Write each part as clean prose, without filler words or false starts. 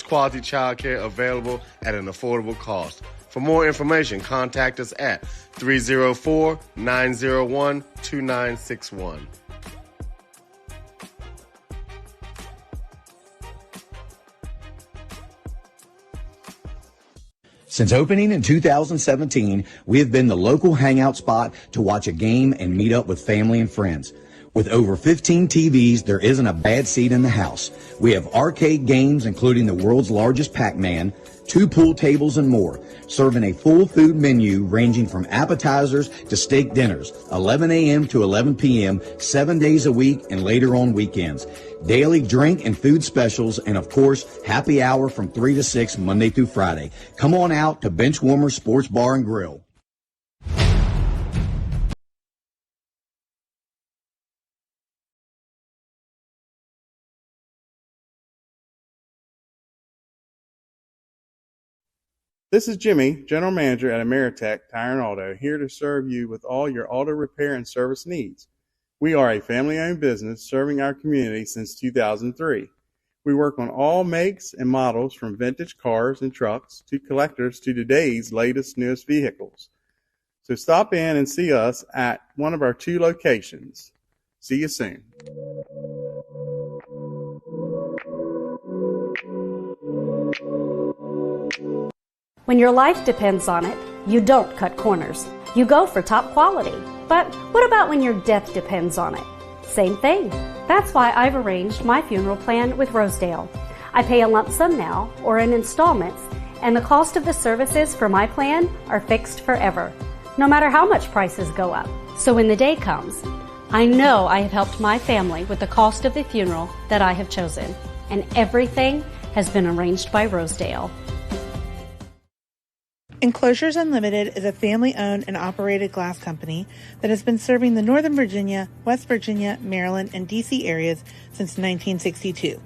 Quality childcare available at an affordable cost. For more information, contact us at 304-901-2961. Since opening in 2017, we have been the local hangout spot to watch a game and meet up with family and friends. With over 15 TVs, there isn't a bad seat in the house. We have arcade games, including the world's largest Pac-Man, 2 pool tables, and more, serving a full food menu ranging from appetizers to steak dinners, 11 a.m. to 11 p.m., 7 days a week, and later on weekends. Daily drink and food specials, and of course, happy hour from 3 to 6, Monday through Friday. Come on out to Benchwarmer Sports Bar and Grill. This is Jimmy, General Manager at Ameritech Tire and Auto, here to serve you with all your auto repair and service needs. We are a family-owned business serving our community since 2003. We work on all makes and models from vintage cars and trucks to collectors to today's latest, newest vehicles. So stop in and see us at one of our 2 locations. See you soon. When your life depends on it, you don't cut corners. You go for top quality. But what about when your death depends on it? Same thing. That's why I've arranged my funeral plan with Rosedale. I pay a lump sum now or in installments, and the cost of the services for my plan are fixed forever, no matter how much prices go up. So when the day comes, I know I have helped my family with the cost of the funeral that I have chosen, and everything has been arranged by Rosedale. Enclosures Unlimited is a family-owned and operated glass company that has been serving the Northern Virginia, West Virginia, Maryland, and D.C. areas since 1962.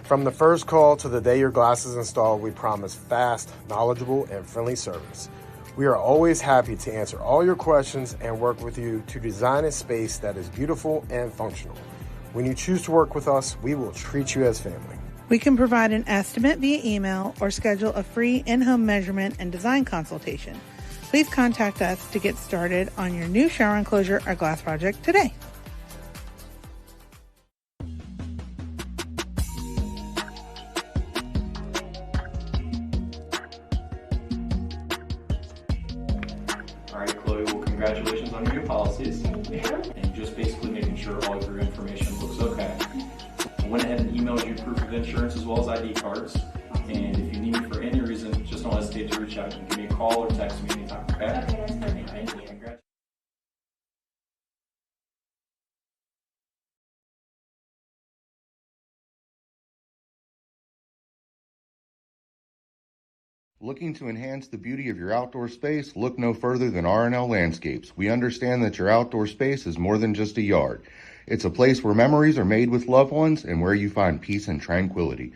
From the first call to the day your glass is installed, we promise fast, knowledgeable, and friendly service. We are always happy to answer all your questions and work with you to design a space that is beautiful and functional. When you choose to work with us, we will treat you as family. We can provide an estimate via email or schedule a free in-home measurement and design consultation. Please contact us to get started on your new shower enclosure or glass project today. All right, Chloe, well, congratulations on your new policies. Thank you. And just basically making sure all of your information looks okay. I went ahead and emailed you proof of insurance as well as ID cards. And if you need me for any reason, just don't hesitate to reach out. You can give me a call or text me anytime, okay? Okay, that's perfect. Thank you. Congrats. Looking to enhance the beauty of your outdoor space? Look no further than R&L Landscapes. We understand that your outdoor space is more than just a yard. It's a place where memories are made with loved ones and where you find peace and tranquility.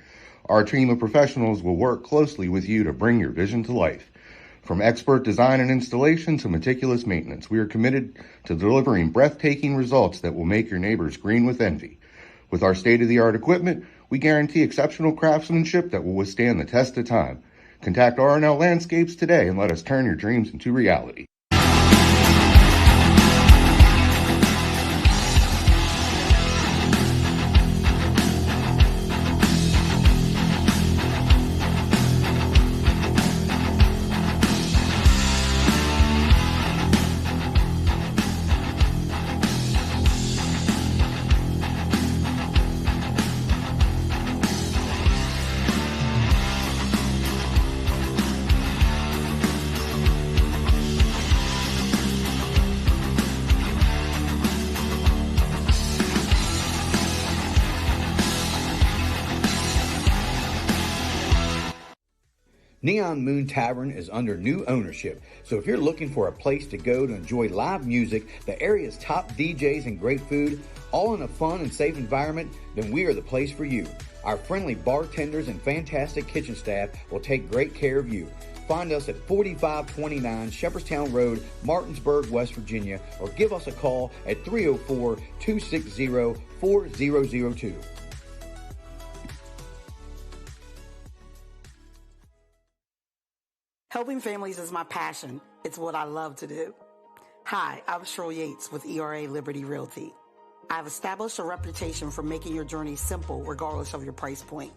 Our team of professionals will work closely with you to bring your vision to life. From expert design and installation to meticulous maintenance, we are committed to delivering breathtaking results that will make your neighbors green with envy. With our state-of-the-art equipment, we guarantee exceptional craftsmanship that will withstand the test of time. Contact R&L Landscapes today and let us turn your dreams into reality. Neon Moon Tavern is under new ownership, so if you're looking for a place to go to enjoy live music, the area's top DJs and great food, all in a fun and safe environment, then we are the place for you. Our friendly bartenders and fantastic kitchen staff will take great care of you. Find us at 4529 Shepherdstown Road, Martinsburg, West Virginia, or give us a call at 304-260-4002. Helping families is my passion. It's what I love to do. Hi, I'm Cheryl Yates with ERA Liberty Realty. I've established a reputation for making your journey simple regardless of your price point.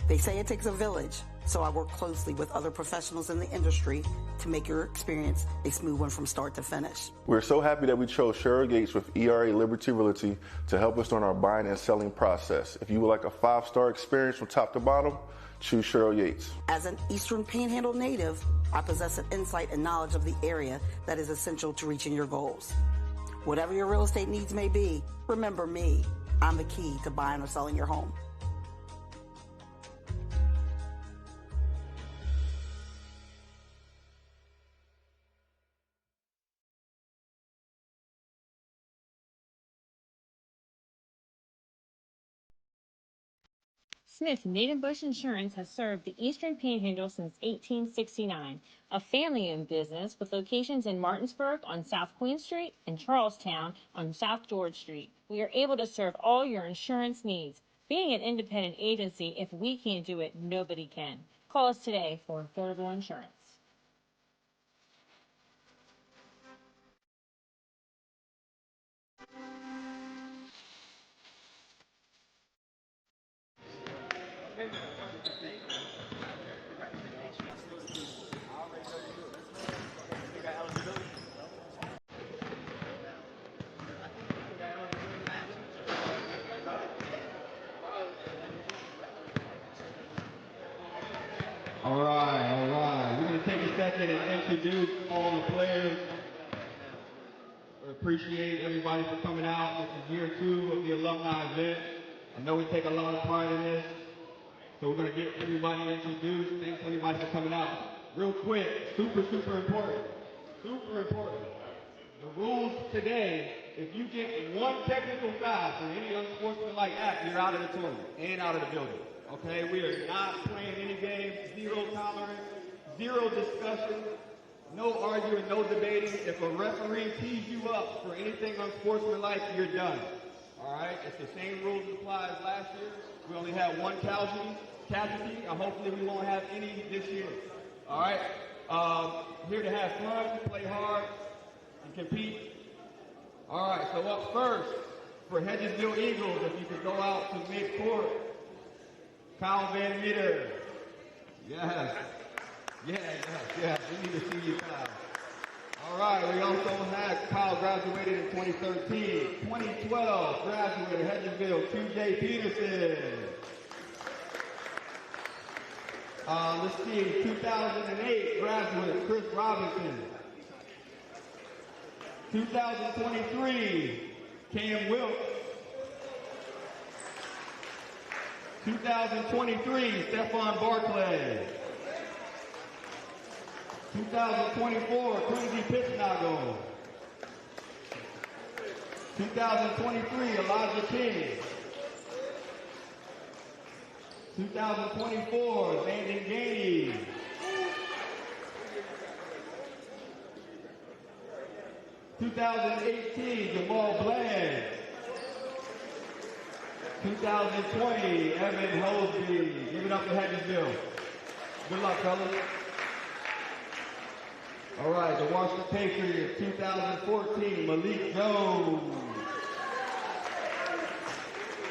They say it takes a village, so I work closely with other professionals in the industry to make your experience a smooth one from start to finish. We're so happy that we chose Cheryl Yates with ERA Liberty Realty to help us on our buying and selling process. If you would like a 5-star experience from top to bottom, choose Cheryl Yates. As an Eastern Panhandle native, I possess an insight and knowledge of the area that is essential to reaching your goals. Whatever your real estate needs may be, remember me. I'm the key to buying or selling your home. Smith Native Bush Insurance has served the Eastern Panhandle since 1869, a family-owned business with locations in Martinsburg on South Queen Street and Charlestown on South George Street. We are able to serve all your insurance needs. Being an independent agency, if we can't do it, nobody can. Call us today for affordable insurance. All right. We're going to take a second and introduce all the players. We appreciate everybody for coming out. This is year 2 of the alumni event. I know we take a lot of pride in this, so we're going to get everybody introduced. Thanks everybody for coming out. Real quick, super important. The rules today, if you get one technical foul for any unsportsmanlike act, you're out of the tournament and out of the building. Okay, we are not playing any games, 0 tolerance, 0 discussion, no arguing, no debating. If a referee tees you up for anything unsportsmanlike, you're done. All right, it's the same rules that apply as last year. We only had 1 casualty, and hopefully we won't have any this year. All right, here to have fun, play hard, and compete. All right, so up first for Hedgesville Eagles, if you could go out to mid-court. Kyle Van Meter. Yes. We need to see you, Kyle. All right, we also had Kyle graduated in 2013. 2012 graduated Hedgesville, QJ Peterson. Let's see, 2008 graduate Chris Robinson. 2023, Cam Wilkes. 2023, Stephon Barclay. 2024, Quincy Pitznagle. 2023, Elijah King. 2024, Landon Gainey. 2018, Jamal Bland. 2020, Evan Holsby. Give it up for Hedgesville. Good luck, fellas. All right, the Washington Patriots, 2014, Malik Jones.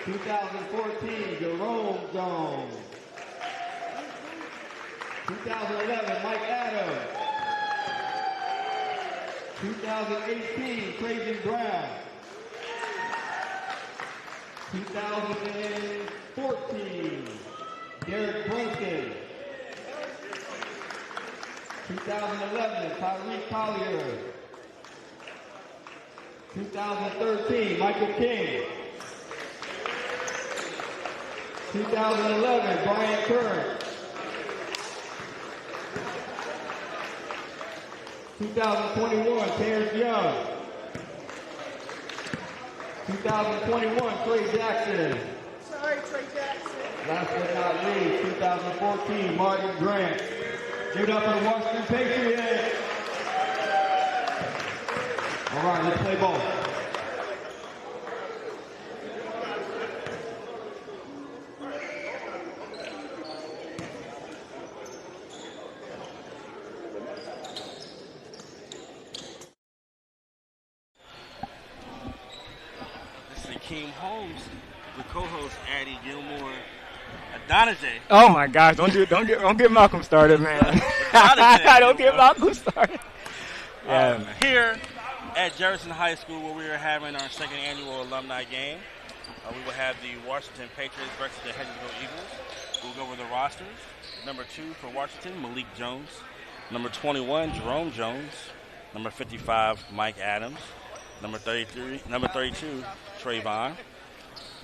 2014, Jerome Jones. 2011, Mike Adams. 2018, Crazy Brown. 2014, Derek Brunson. 2011, Tyreek Collier. 2013, Michael King. 2011, Brian Curran. 2021, Terrence Young. 2021, Trey Jackson. Sorry, Trey Jackson. Last but not least, 2014, Martin Grant. Give it up for the Washington Patriots. All right, let's play ball. Akeem Holmes, the co-host Addie Gilmore, Adonijay. Oh my gosh! Don't get Malcolm started, man. Don't get Malcolm started. Yeah, here at Jefferson High School, where we are having our second annual alumni game, we will have the Washington Patriots versus the Hedgesville Eagles. We'll go over the rosters. Number 2 for Washington, Malik Jones. Number 21, Jerome Jones. Number 55, Mike Adams. Number 32, Trayvon.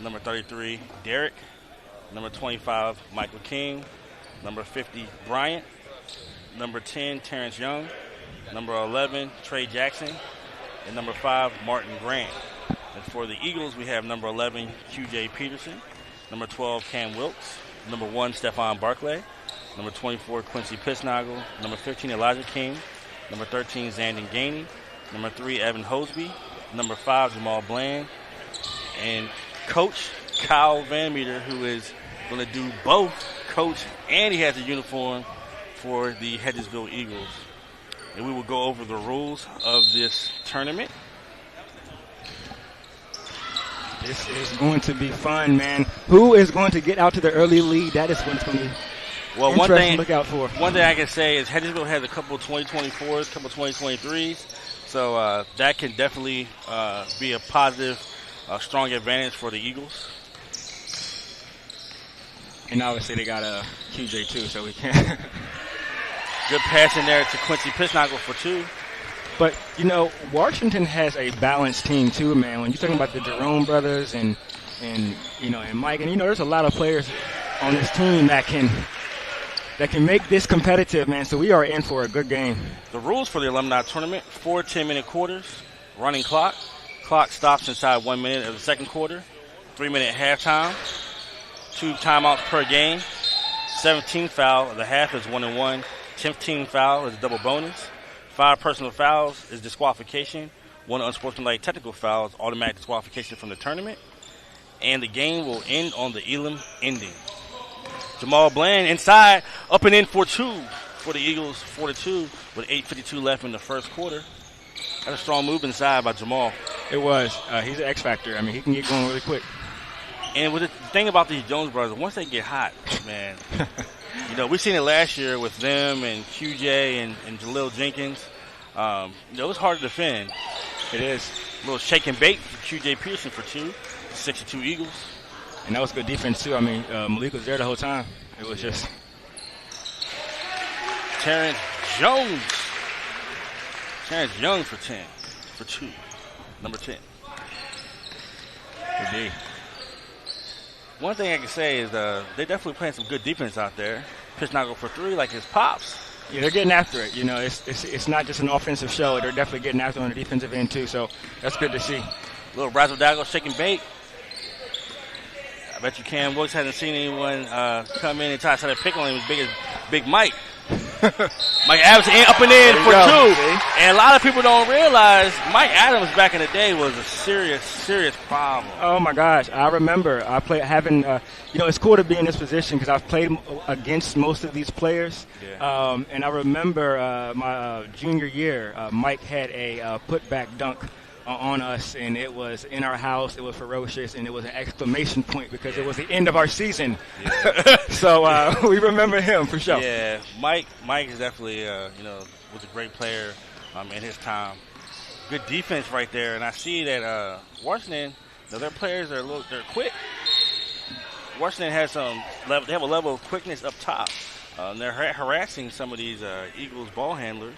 Number 33, Derek. Number 25, Michael King. Number 50, Bryant. Number 10, Terrence Young. Number 11, Trey Jackson. And number 5, Martin Grant. And for the Eagles, we have number 11, QJ Peterson. Number 12, Cam Wilkes. Number 1, Stephon Barclay. Number 24, Quincy Pissnagel. Number 15, Elijah King. Number 13, Zandon Gainey. Number 3, Evan Hosby. Number 5, Jamal Bland. And Coach Kyle Van Meter, who is going to do both coach and he has a uniform for the Hedgesville Eagles. And we will go over the rules of this tournament. This is going to be fun, man. Who is going to get out to the early lead? That is what's going to be interesting to look out for. One thing I can say is Hedgesville has a couple of 2024s, a couple of 2023s. So that can definitely be a positive, strong advantage for the Eagles. And obviously they got a QJ too, so we can't. Good pass in there to Quincy Pissnagel for 2. But, Washington has a balanced team too, man. When you're talking about the Jerome brothers and Mike, and there's a lot of players on this team that can make this competitive, man. So we are in for a good game. The rules for the alumni tournament: 4 10-minute quarters, running clock. Clock stops inside 1 minute of the second quarter. 3-minute halftime. 2 timeouts per game. 17th foul of the half is 1-1. 10th team foul is a double bonus. 5 personal fouls is disqualification. 1 unsportsmanlike technical foul is automatic disqualification from the tournament. And the game will end on the Elam ending. Jamal Bland inside, up and in for 2 for the Eagles, 4-2 with 8:52 left in the first quarter. That's a strong move inside by Jamal. It was. He's an X factor. I mean, he can get going really quick. And with the thing about these Jones brothers, once they get hot, man, we've seen it last year with them and QJ and Jaleel Jenkins. It was hard to defend. It is. A little shake and bake for QJ Peterson for 2. 6-2 Eagles. And that was good defense, too. I mean, Malik was there the whole time. It was just. Terrence Jones. Terrence Young for 2. Number 10. Indeed. One thing I can say is they're definitely playing some good defense out there. Pissnagel for 3 like his pops. Yeah, they're getting after it. It's not just an offensive show. They're definitely getting after it on the defensive end, too. So that's good to see. A little razzle-dazzle, shake and bake. I bet you Cam Wilkes hasn't seen anyone come in and try to set a pick on him as big as Big Mike. Mike Adams up and in for 2. And a lot of people don't realize Mike Adams back in the day was a serious problem. Oh, my gosh. I remember it's cool to be in this position because I've played against most of these players. Yeah. And I remember my junior year, Mike had a putback dunk on us, and it was in our house. It was ferocious, and it was an exclamation point because it was the end of our season. Yeah. So we remember him for sure. Yeah, Mike is definitely was a great player in his time. Good defense right there, and I see that Washington, their players they're quick. Washington has they have a level of quickness up top. They're harassing some of these Eagles ball handlers.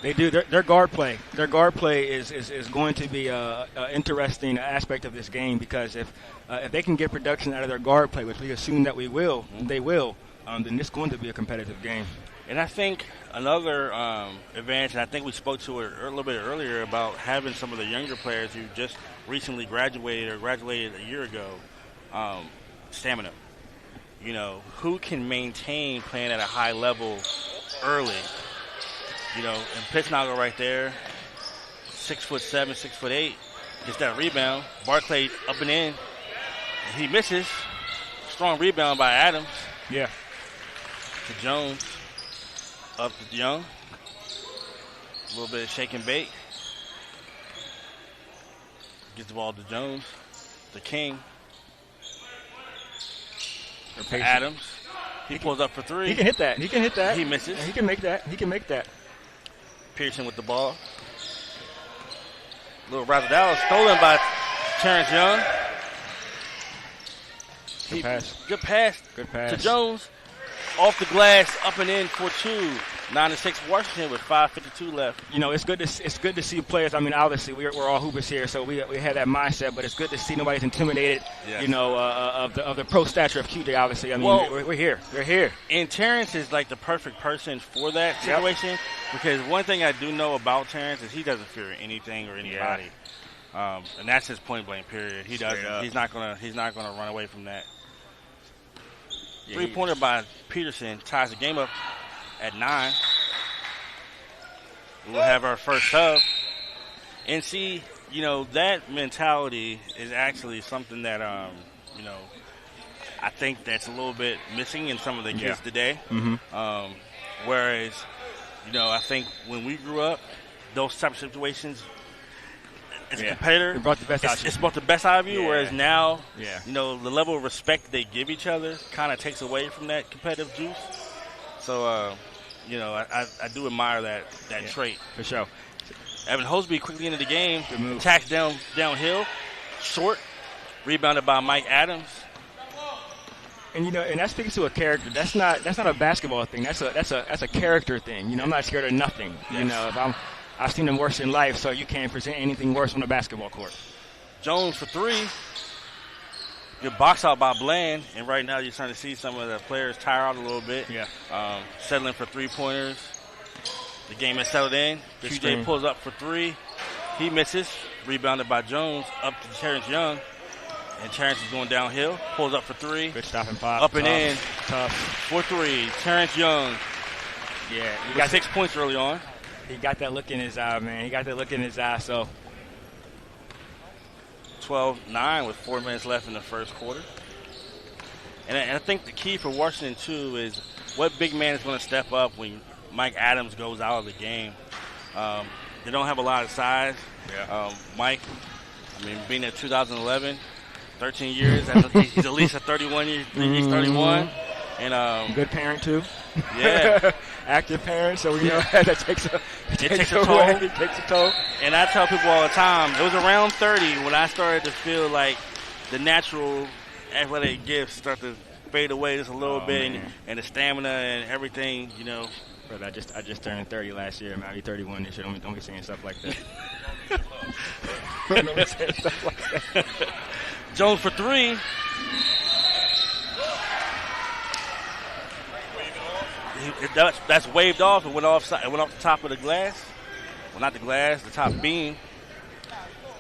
They do. Their guard play. Their guard play is going to be an interesting aspect of this game because if they can get production out of their guard play, which we assume that they will, then it's going to be a competitive game. And I think another advantage, and I think we spoke to it a little bit earlier about having some of the younger players who just recently graduated a year ago, stamina. Who can maintain playing at a high level early? And Pissnagel right there, 6'7", 6'8", gets that rebound. Barclay up and in. He misses. Strong rebound by Adams. Yeah. To Jones. Up to Young. A little bit of shake and bake. Gets the ball to Jones. to King. Adams. He pulls up for three. He can hit that. He can hit that. He misses. He can make that. He can make that. Pearson with the ball. Little razzle-dazzle stolen by Terrence Young. Good pass to Jones. Off the glass, up and in for two. 9-6 Washington with 5:52 left. You know, it's good to see players. I mean, obviously we're all hoopers here, so we have that mindset. But it's good to see nobody's intimidated. Yes. You know, of the pro stature of QJ. Obviously, I mean, we're here. We're here. And Terrence is like the perfect person for that situation because one thing I do know about Terrence is he doesn't fear anything or anybody, and that's his point blank period. He doesn't. He's not gonna run away from that. Yeah, 3-pointer by Peterson ties the game up at 9. We'll have our first sub. And see, you know, that mentality is actually something that, you know, I think that's a little bit missing in some of the kids today. Mm-hmm. Whereas, you know, I think when we grew up, those type of situations, as a competitor, it brought the best out of you. It's brought the best out of you, whereas now, you know, the level of respect they give each other kind of takes away from that competitive juice. So, you know, I do admire that trait. For sure. Evan Hosby quickly into the game. Attacks downhill. Short. Rebounded by Mike Adams. And, you know, and that speaks to a character. That's not a basketball thing. That's a character thing. You know, I'm not scared of nothing. Yes. You know, I've seen them worse in life, so you can't present anything worse on the basketball court. Jones for three. Good box out by Bland, and right now you're starting to see some of the players tire out a little bit. Yeah. Settling for 3-pointers. The game is settled in. QJ pulls up for three. He misses. Rebounded by Jones. Up to Terrence Young. And Terrence is going downhill. Pulls up for three. Good stop and pop. Up and in. Tough. For three. Terrence Young. Yeah. He got 6 points early on. He got that look in his eye, man. He got that look in his eye, so. 12-9 with 4 minutes left in the first quarter. And I think the key for Washington, too, is what big man is going to step up when Mike Adams goes out of the game. They don't have a lot of size. Yeah. Mike, I mean, being at 2011, 13 years, he's at least a 31 years. He's 31. And good parent, too. Yeah. Active parent, so we know that takes a toll. It takes a toll. And I tell people all the time, it was around 30 when I started to feel like the natural athletic gifts start to fade away just a little bit, and the stamina and everything, you know. Brother, I just turned 30 last year. I'm 31 this year. Don't be saying stuff like that. Don't be saying stuff like that. Jones for three. That's waved off and went off the top of the glass. Well, not the glass, the top beam.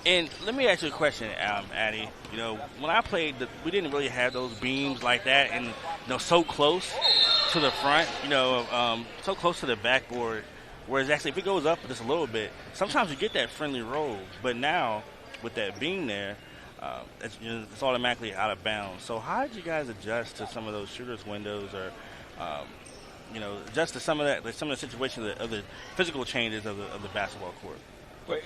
And let me ask you a question, Addy. You know, when I played, we didn't really have those beams like that, and you know, so close to the front. You know, so close to the backboard. Whereas actually, if it goes up just a little bit, sometimes you get that friendly roll. But now, with that beam there, it's automatically out of bounds. So how did you guys adjust to some of those shooters' windows, or you know, adjust to some of the situations of the physical changes of the basketball court? Well,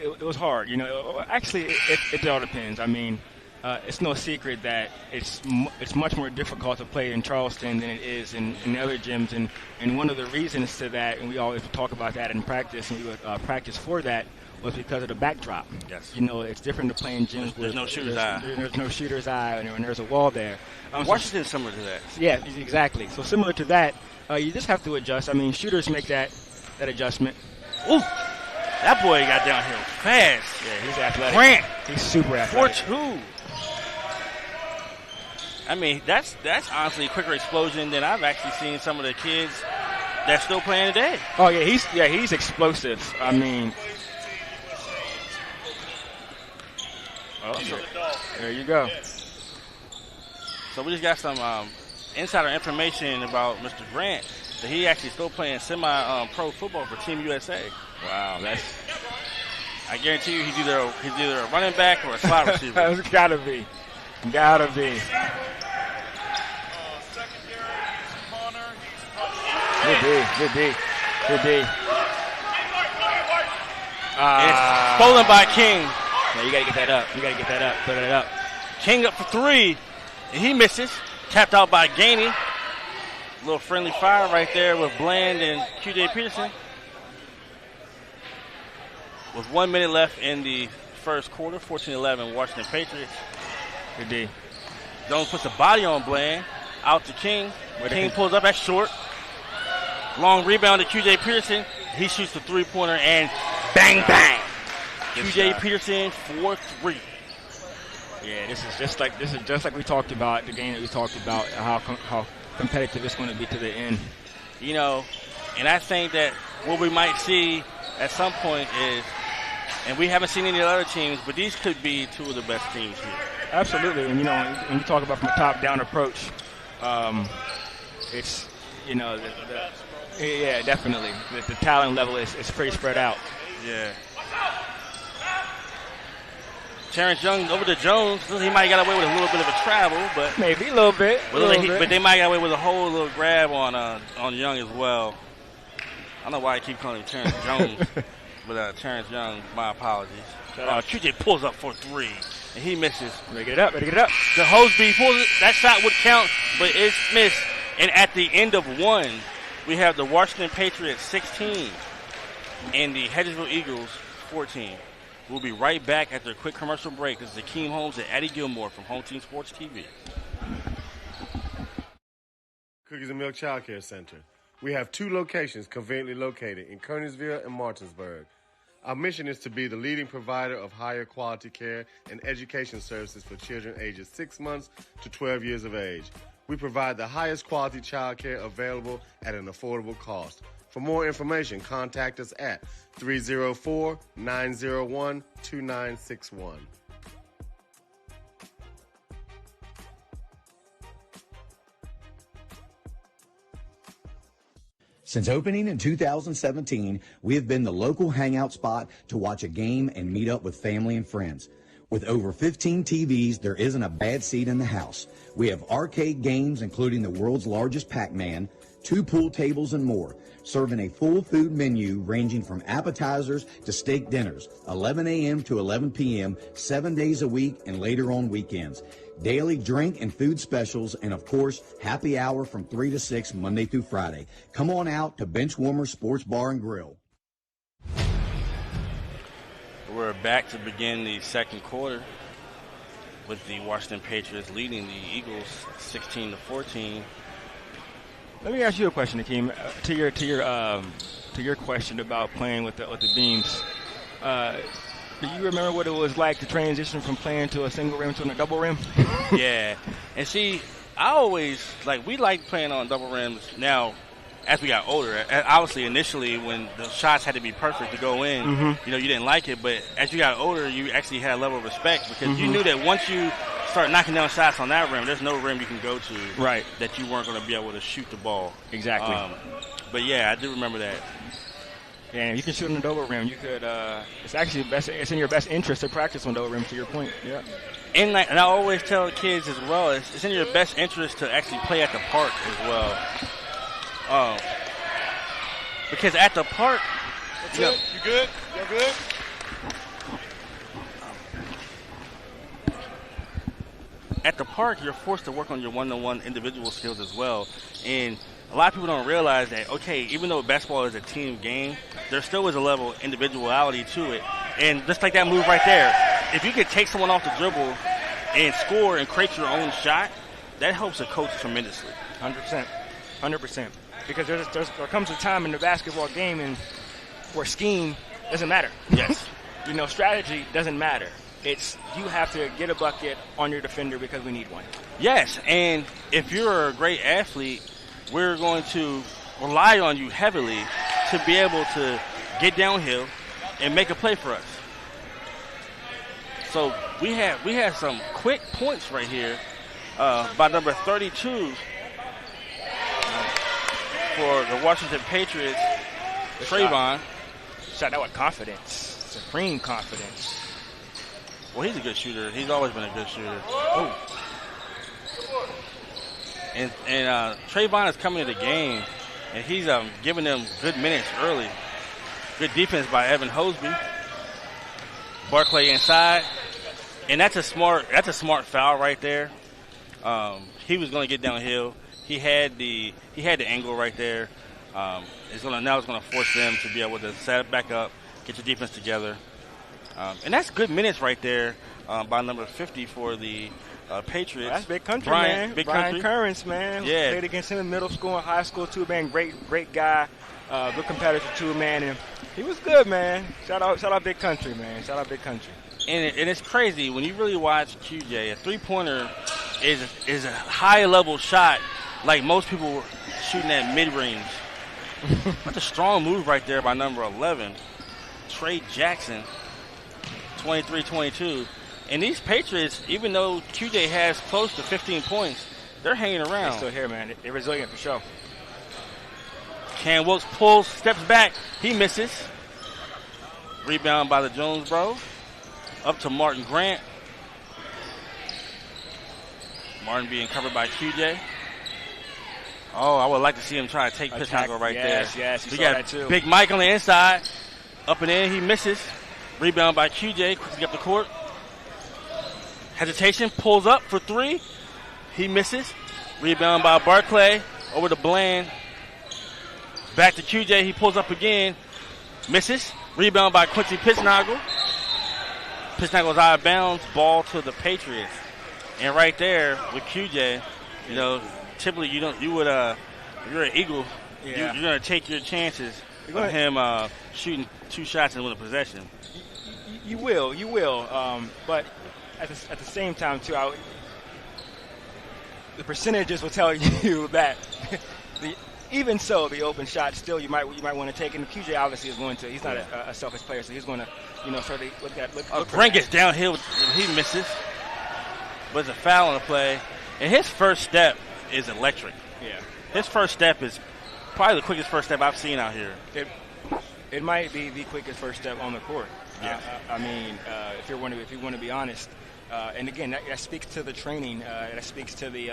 it was hard. You know, actually, it all depends. I mean, it's no secret that it's much more difficult to play in Charleston than it is in other gyms, and one of the reasons to that, and we always talk about that in practice, and we would practice for that, was because of the backdrop. Yes. You know, it's different to play in gyms. There's no shooter's eye. There's no shooter's eye, and there's a wall there. Washington's similar to that. Yeah, exactly. So similar to that, you just have to adjust. I mean, shooters make that adjustment. Ooh, that boy got downhill fast. Yeah, he's athletic. Grant. He's super athletic. 4-2. I mean, that's honestly a quicker explosion than I've actually seen some of the kids that's still playing today. Oh yeah, he's explosive. I mean, there you go. So we just got some insider information about Mr. Grant, that he actually still playing semi-pro football for Team USA. Wow, I guarantee you he's either a running back or a slot receiver. It's gotta be. Good D. It's stolen by King. Yeah, you gotta get that up. Put it up. King up for three, and he misses. Tapped out by Gainey. A little friendly fire right there with Bland and QJ Peterson. With 1 minute left in the first quarter, 14-11, Washington Patriots. Good D. Jones puts a body on Bland. Out to King. King pulls up, that's short. Long rebound to QJ Peterson. He shoots the three-pointer and bang, bang. QJ Peterson 4-3. Yeah, this is just like we talked about, the game that we talked about, how competitive it's going to be to the end. You know, and I think that what we might see at some point is, and we haven't seen any other teams, but these could be two of the best teams here. Absolutely, and when you talk about from a top-down approach, it's, yeah, definitely. The talent level is pretty spread out. Yeah. Terrence Young over to Jones. He might have got away with a little bit of a travel, but maybe a little bit. But they might get away with a whole little grab on Young as well. I don't know why I keep calling him Terrence Jones, but Terrence Young, my apologies. QJ pulls up for three, and he misses. Ready to get it up. The Hosby pulls it. That shot would count, but it's missed. And at the end of one, we have the Washington Patriots 16 and the Hedgesville Eagles 14. We'll be right back after a quick commercial break. This is Akeem Holmes and Eddie Gilmore from Home Team Sports TV. Cookies and Milk Child Care Center. We have 2 locations conveniently located in Kearneysville and Martinsburg. Our mission is to be the leading provider of higher quality care and education services for children ages 6 months to 12 years of age. We provide the highest quality child care available at an affordable cost. For more information, contact us at 304-901-2961. Since opening in 2017, we have been the local hangout spot to watch a game and meet up with family and friends. With over 15 TVs, there isn't a bad seat in the house. We have arcade games, including the world's largest Pac-Man, 2 pool tables, and more, serving a full food menu ranging from appetizers to steak dinners, 11 a.m. to 11 p.m., 7 days a week, and later on weekends. Daily drink and food specials, and of course, happy hour from 3 to 6, Monday through Friday. Come on out to Benchwarmer Sports Bar and Grill. We're back to begin the second quarter with the Washington Patriots leading the Eagles 16-14. Let me ask you a question, Akeem. To your question about playing with the beams. Do you remember what it was like to transition from playing to a single rim to a double rim? Yeah, and see, we liked playing on double rims. Now, as we got older, obviously initially when the shots had to be perfect to go in, you didn't like it. But as you got older, you actually had a level of respect because you knew that once you start knocking down shots on that rim, there's no rim you can go to that you weren't going to be able to shoot the ball. Exactly. But yeah, I do remember that. Yeah, you can shoot on the double rim. You could. It's actually it's in your best interest to practice on double rim. To your point, yeah. And I always tell kids as well, it's in your best interest to actually play at the park as well. Because at the park, you good? You're good. At the park, you're forced to work on your one-on-one individual skills as well. And a lot of people don't realize that, okay, even though basketball is a team game, there still is a level of individuality to it. And just like that move right there, if you could take someone off the dribble and score and create your own shot, that helps a coach tremendously. 100%. Because there comes a time in the basketball game where scheme doesn't matter. Yes. Strategy doesn't matter. It's you have to get a bucket on your defender because we need one. Yes, and if you're a great athlete, we're going to rely on you heavily to be able to get downhill and make a play for us. So we have some quick points right here by number 32 for the Washington Patriots, Trayvon. Shot out with confidence, supreme confidence. Well, he's a good shooter. He's always been a good shooter. Oh. And Trayvon is coming to the game, and he's giving them good minutes early. Good defense by Evan Hosby. Barclay inside. And that's a smart foul right there. He was going to get downhill. He had the angle right there. It's going to force them to be able to set it back up, get your defense together. And that's good minutes right there by number 50 for the Patriots. That's big country, Brian, man. Big Brian country. Currents, man. Yeah. Played against him in middle school and high school too, man. Great guy. Good competitor too, man. And he was good, man. Shout out Big Country, man. Shout out Big Country. And it's crazy when you really watch QJ. A three-pointer is a high-level shot, like most people shooting at mid-range. That's a strong move right there by number 11, Trey Jackson, 23-22. And these Patriots, even though QJ has close to 15 points, they're hanging around. They're still here, man. They're resilient for sure. Cam Wilkes pulls, steps back. He misses. Rebound by the Jones bro. Up to Martin Grant. Martin being covered by QJ. Oh, I would like to see him try to take Pisnagle right there. Yes, we saw got that too. Big Mike on the inside. Up and in, he misses. Rebound by QJ, quickly up the court. Hesitation, pulls up for three. He misses. Rebound by Barclay, over to Bland. Back to QJ, he pulls up again. Misses. Rebound by Quincy Pisnagle. Pisnagle's out of bounds, ball to the Patriots. And right there with QJ, you know, typically if you're an Eagle, you're going to take your chances of him shooting two shots and win a possession. You will. But at the same time, too, the percentages will tell you that even so, the open shot still you might want to take. And QJ obviously is going to. He's not a selfish player, so he's going to, certainly look for Grant gets downhill. He misses. But it's a foul on the play. And his first step is electric. Yeah. His first step is probably the quickest first step I've seen out here. It might be the quickest first step on the court. Yeah. I mean, if you want to be honest, and again, that speaks to the training. That speaks to the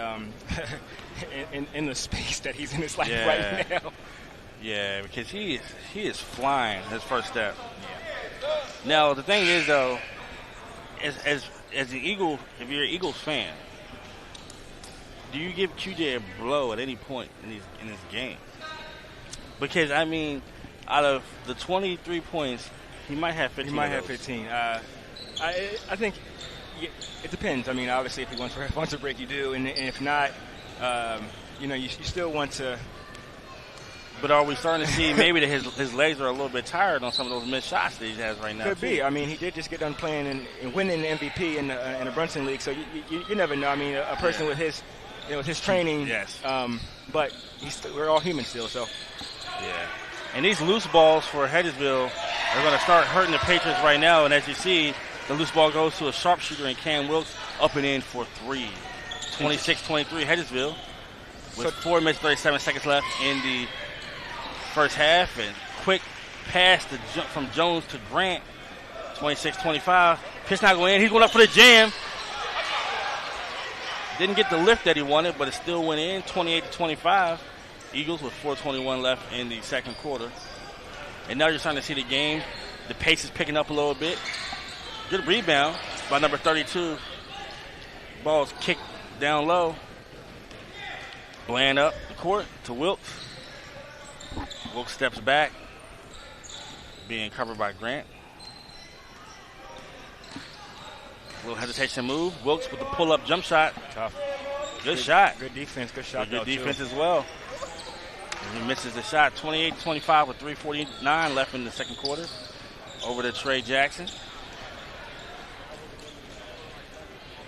in the space that he's in his life right now. Yeah, because he is flying his first step. Yeah. Now the thing is though, as an Eagle, if you're an Eagles fan, do you give QJ a blow at any point in this game? Because I mean, out of the 23 points, he might have 15. He might have 15. I think it depends. I mean, obviously, if he wants a break, you do, and if not, you still want to. But are we starting to see maybe that his legs are a little bit tired on some of those missed shots that he has right now? Could be. I mean, he did just get done playing and winning the MVP in the Brunson League, so you never know. I mean, a person with his training. Yes. But we're all human still, so. Yeah. And these loose balls for Hedgesville are going to start hurting the Patriots right now. And as you see, the loose ball goes to a sharpshooter in Cam Wilkes, up and in for three. 26-23 Hedgesville with 4 minutes 37 seconds left in the first half. And quick pass from Jones to Grant. 26-25. Pisnagle in. He's going up for the jam. Didn't get the lift that he wanted, but it still went in. 28-25. Eagles with 4:21 left in the second quarter. And now you're starting to see the game. The pace is picking up a little bit. Good rebound by number 32. Ball's kicked down low. Bland up the court to Wilkes. Wilkes steps back, being covered by Grant. Little hesitation move. Wilkes with the pull-up jump shot. Tough. Good shot. Good defense. Good shot. Good defense as well. And he misses the shot. 28-25 with 3:49 left in the second quarter. Over to Trey Jackson.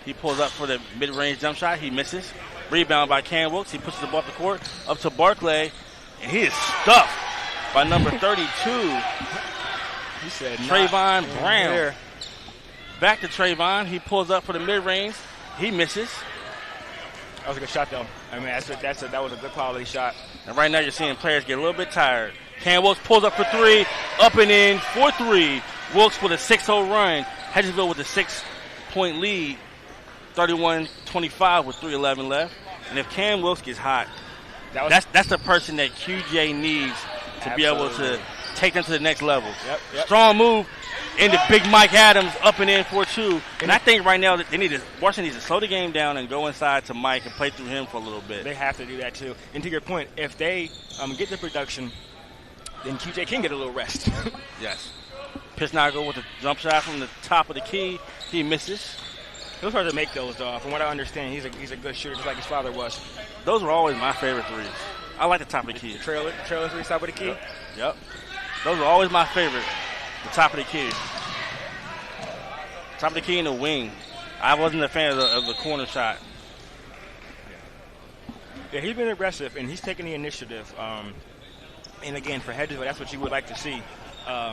He pulls up for the mid-range jump shot. He misses. Rebound by Cam Wilkes. He pushes the ball up the court. Up to Barclay. And he is stuffed by number 32. He said Trayvon Brown. There. Back to Trayvon. He pulls up for the mid-range. He misses. That was a good shot, though. I mean, that was a good quality shot. And right now you're seeing players get a little bit tired. Cam Wilkes pulls up for three. Up and in for three. Wilkes with a 6-0 run. Hedgesville with a 6-point lead. 31-25 with 3:11 left. And if Cam Wilkes gets hot, that's the person that QJ needs to be able to take them to the next level. Yep. Strong move. And the big Mike Adams up and in for 2. And I think right now that Washington needs to slow the game down and go inside to Mike and play through him for a little bit. They have to do that too. And to your point, if they get the production, then QJ can get a little rest. Yes. Pisnago with a jump shot from the top of the key. He misses. He'll start to make those, from what I understand. He's a good shooter, just like his father was. Those were always my favorite threes. I like the top of the key. Trailer three, top of the key? Yep. Those were always my favorite. The top of the key. Top of the key and the wing. I wasn't a fan of the corner shot. Yeah, he's been aggressive, and he's taking the initiative. And again, for Hedgesville, that's what you would like to see,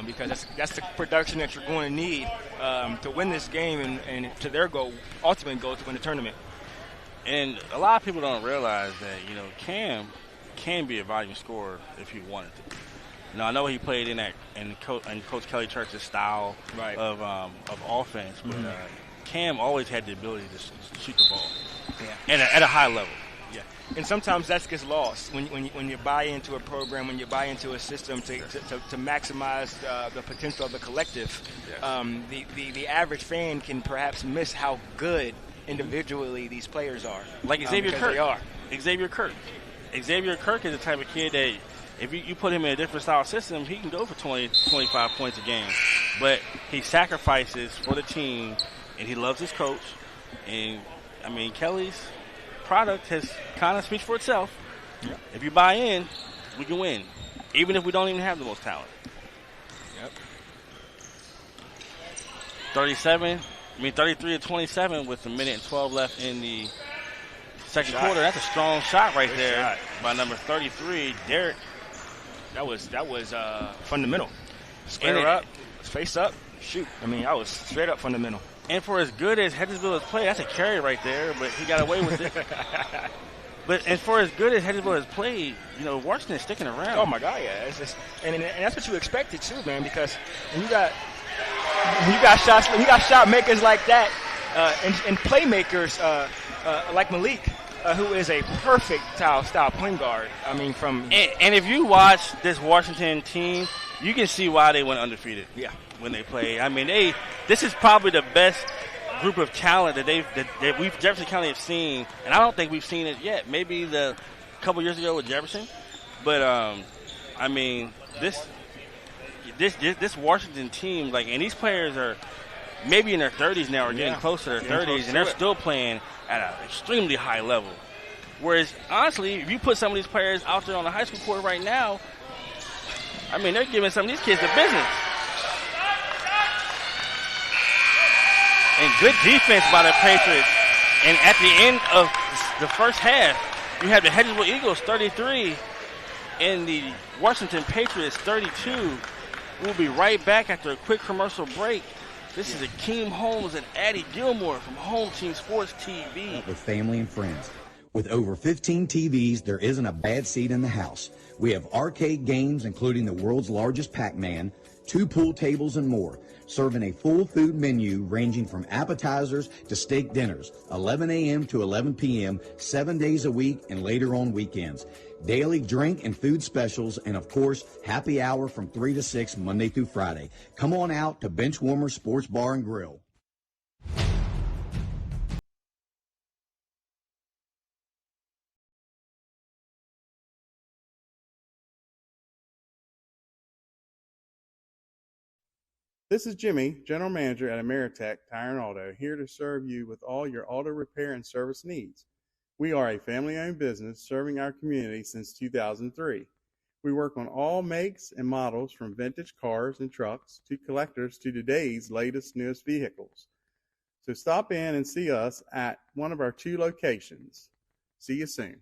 because that's the production that you're going to need to win this game and to their goal, ultimate goal, to win the tournament. And a lot of people don't realize that, Cam can be a volume scorer if he wanted to. I know he played in Coach Kelly Church's style of offense, but Cam always had the ability to shoot the ball at a high level. Yeah, and sometimes that gets lost when you buy into a program, when you buy into a system to maximize the potential of the collective. Yes. The average fan can perhaps miss how good individually these players are. Like Xavier Kirk. They are. Xavier Kirk. Xavier Kirk is the type of kid that if you put him in a different style system, he can go for 20, 25 points a game. But he sacrifices for the team, and he loves his coach. And, Kelly's product has kind of speaks for itself. Yeah. If you buy in, we can win, even if we don't even have the most talent. Yep. 33 to 27 with a minute and 12 left in the second quarter. That's a strong shot right there by number 33, Derek. That was fundamental. Square up, face up, shoot. I was straight up fundamental. And for as good as Hedgesville has played, that's a carry right there, but he got away with it. And for as good as Hedgesville has played, Washington is sticking around. Oh my God, yeah. It's just, and that's what you expected too, man. Because when you got shot makers like that, and playmakers like Malik, who is a perfect style point guard. And if you watch this Washington team, you can see why they went undefeated. Yeah. When they play, this is probably the best group of talent that we've Jefferson County have seen, and I don't think we've seen it yet. Maybe a couple years ago with Jefferson, but this Washington team, and these players are maybe in their 30s now, or getting close to their 30s, and they're still playing at an extremely high level. Whereas, honestly, if you put some of these players out there on the high school court right now, they're giving some of these kids the business. And good defense by the Patriots. And at the end of the first half, you have the Hedgesville Eagles 33 and the Washington Patriots 32. We'll be right back after a quick commercial break. This is Akeem Holmes and Addie Gilmore from Home Team Sports TV. With family and friends. With over 15 TVs, there isn't a bad seat in the house. We have arcade games, including the world's largest Pac-Man, 2 pool tables, and more. Serving a full food menu ranging from appetizers to steak dinners, 11 a.m. to 11 p.m., 7 days a week, and later on weekends. Daily drink and food specials, and of course, happy hour from 3 to 6, Monday through Friday. Come on out to Benchwarmer Sports Bar and Grill. This is Jimmy, General Manager at Ameritech Tire and Auto, here to serve you with all your auto repair and service needs. We are a family-owned business serving our community since 2003. We work on all makes and models from vintage cars and trucks to collectors to today's latest, newest vehicles. So stop in and see us at one of our 2 locations. See you soon.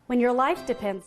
When your life depends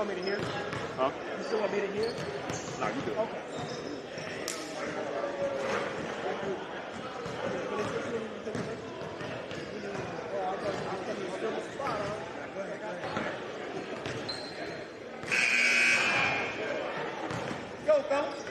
want me to hear? Huh? You still want me to hear? No, you good. Okay. Go, fellas.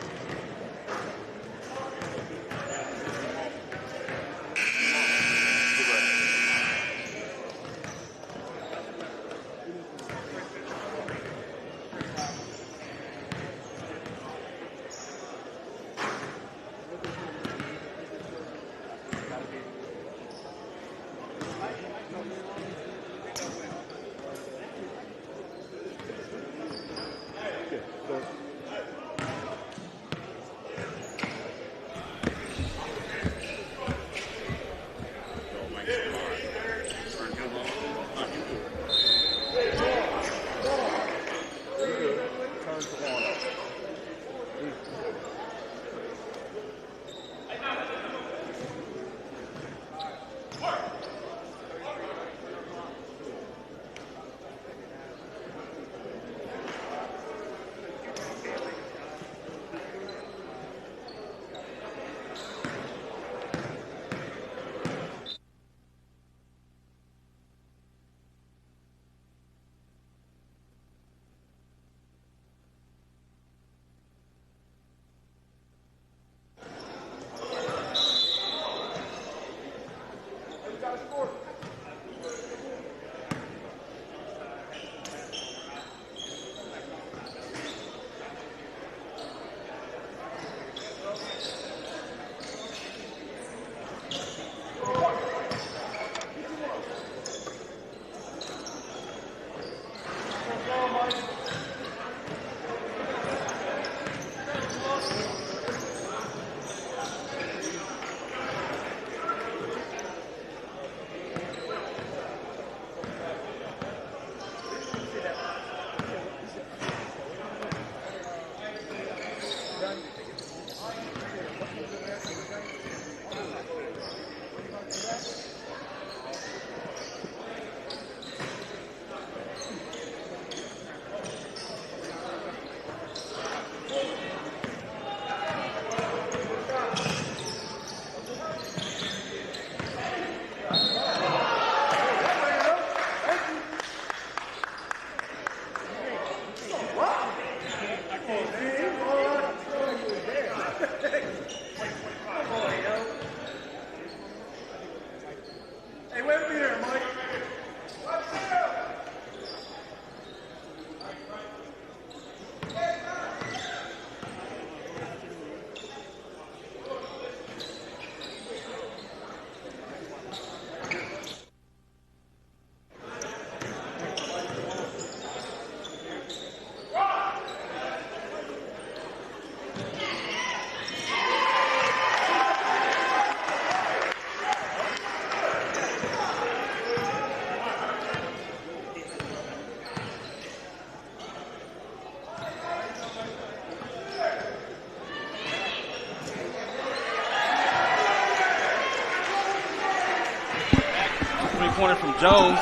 Three-pointer from Jones,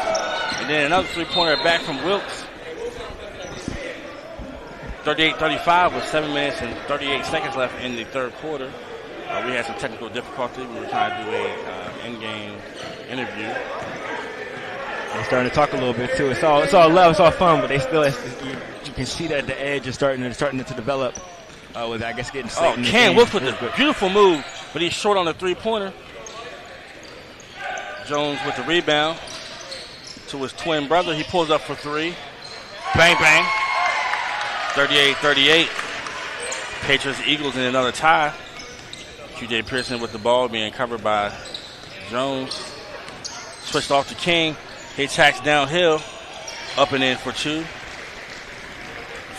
and then another three-pointer back from Wilkes. 38-35 with 7 minutes and 38 seconds left in the third quarter. We had some technical difficulty. We were trying to do a in-game interview. They're starting to talk a little bit too. It's all love, it's all fun, but they still, you can see that the edge is starting to develop. With I guess getting. Ken Wilkes with a beautiful move, but he's short on the three-pointer. Jones with the rebound to his twin brother. He pulls up for three. Bang, bang. 38-38. Patriots Eagles in another tie. QJ Pearson with the ball being covered by Jones. Switched off to King. He attacks downhill. Up and in for two.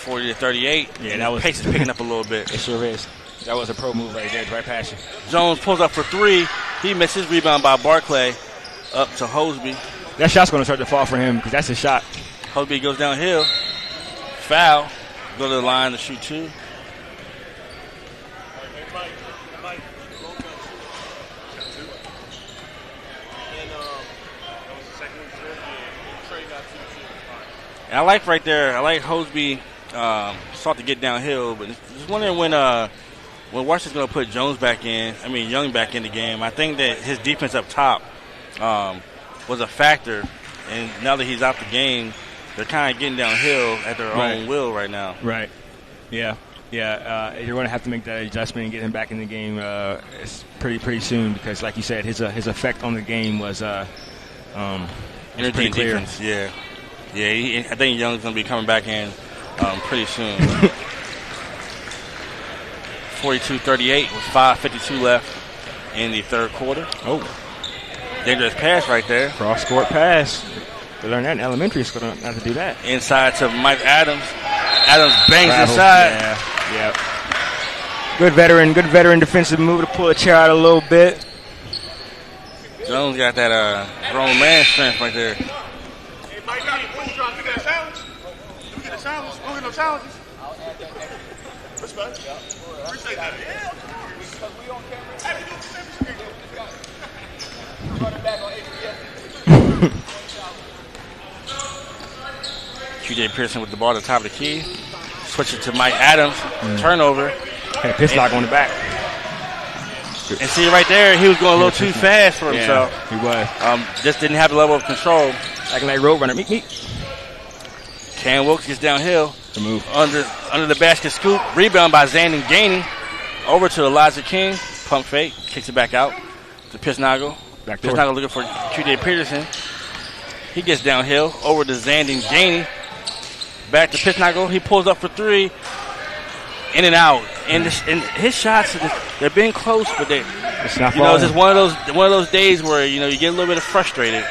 40-38. Yeah, that was pace is picking up a little bit. It sure is. That was a pro move right there. Right past you. Jones pulls up for three. He misses. Rebound by Barclay. Up to Hosby. That shot's going to start to fall for him because that's a shot. Hosby goes downhill. Foul. Go to the line to shoot two. And I like right there. I like Hosby sought to get downhill, but just wondering when Washington's going to put Jones back in. I mean Young back in the game. I think that his defense up top was a factor, and now that he's out the game, they're kind of getting downhill at their own will right now. Right. Yeah. Yeah. You're going to have to make that adjustment and get him back in the game pretty soon because, like you said, his effect on the game was pretty clear. Defense, yeah. I think Young's going to be coming back in pretty soon. 42-38 with 5:52 left in the third quarter. Oh. Dangerous pass right there. Cross-court pass. They learned that in elementary school not to do that. Inside to Mike Adams. Adams bangs inside. Yeah. Good veteran defensive move to pull the chair out a little bit. Jones got that grown man strength right there. Hey, Mike, when you trying to get that challenge? Did we get a challenge? We don't get no challenges. Respect. Appreciate that. Because we on camera. How do you do the running back on HTS. QJ Pearson with the ball at the top of the key. Switch it to Mike Adams. Turnover. Hey, Pislock on the back. And see right there, he was going a little too fast for himself. He was. Just didn't have the level of control. Acting like road runner. Meet. Cam Wilkes gets downhill. The move. Under the basket scoop. Rebound by Zandon Gainey. Over to Elijah King. Pump fake. Kicks it back out to Pisnagle. Pisnagle looking for QJ Peterson. He gets downhill. Over to Zandon Gainey. Back to Pisnagle. He pulls up for three. In and out. And his shots, they're being close, but it's not falling. It's just one of those days where you get a little bit frustrated.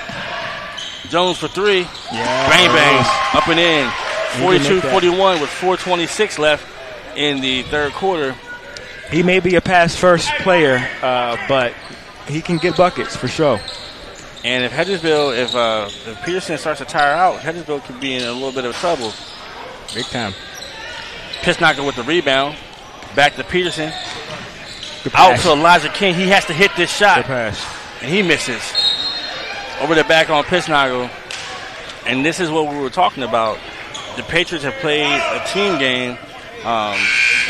Jones for three. Yeah. Bang bang. Up and in. 42-41 with 4:26 left in the third quarter. He may be a pass-first player, but he can get buckets for sure. And if Hedgesville, if Peterson starts to tire out, Hedgesville could be in a little bit of trouble. Big time. Pisnagle with the rebound. Back to Peterson. Out to Elijah King. He has to hit this shot. Good pass. And he misses. Over the back on Pisnagle. And this is what we were talking about. The Patriots have played a team game. The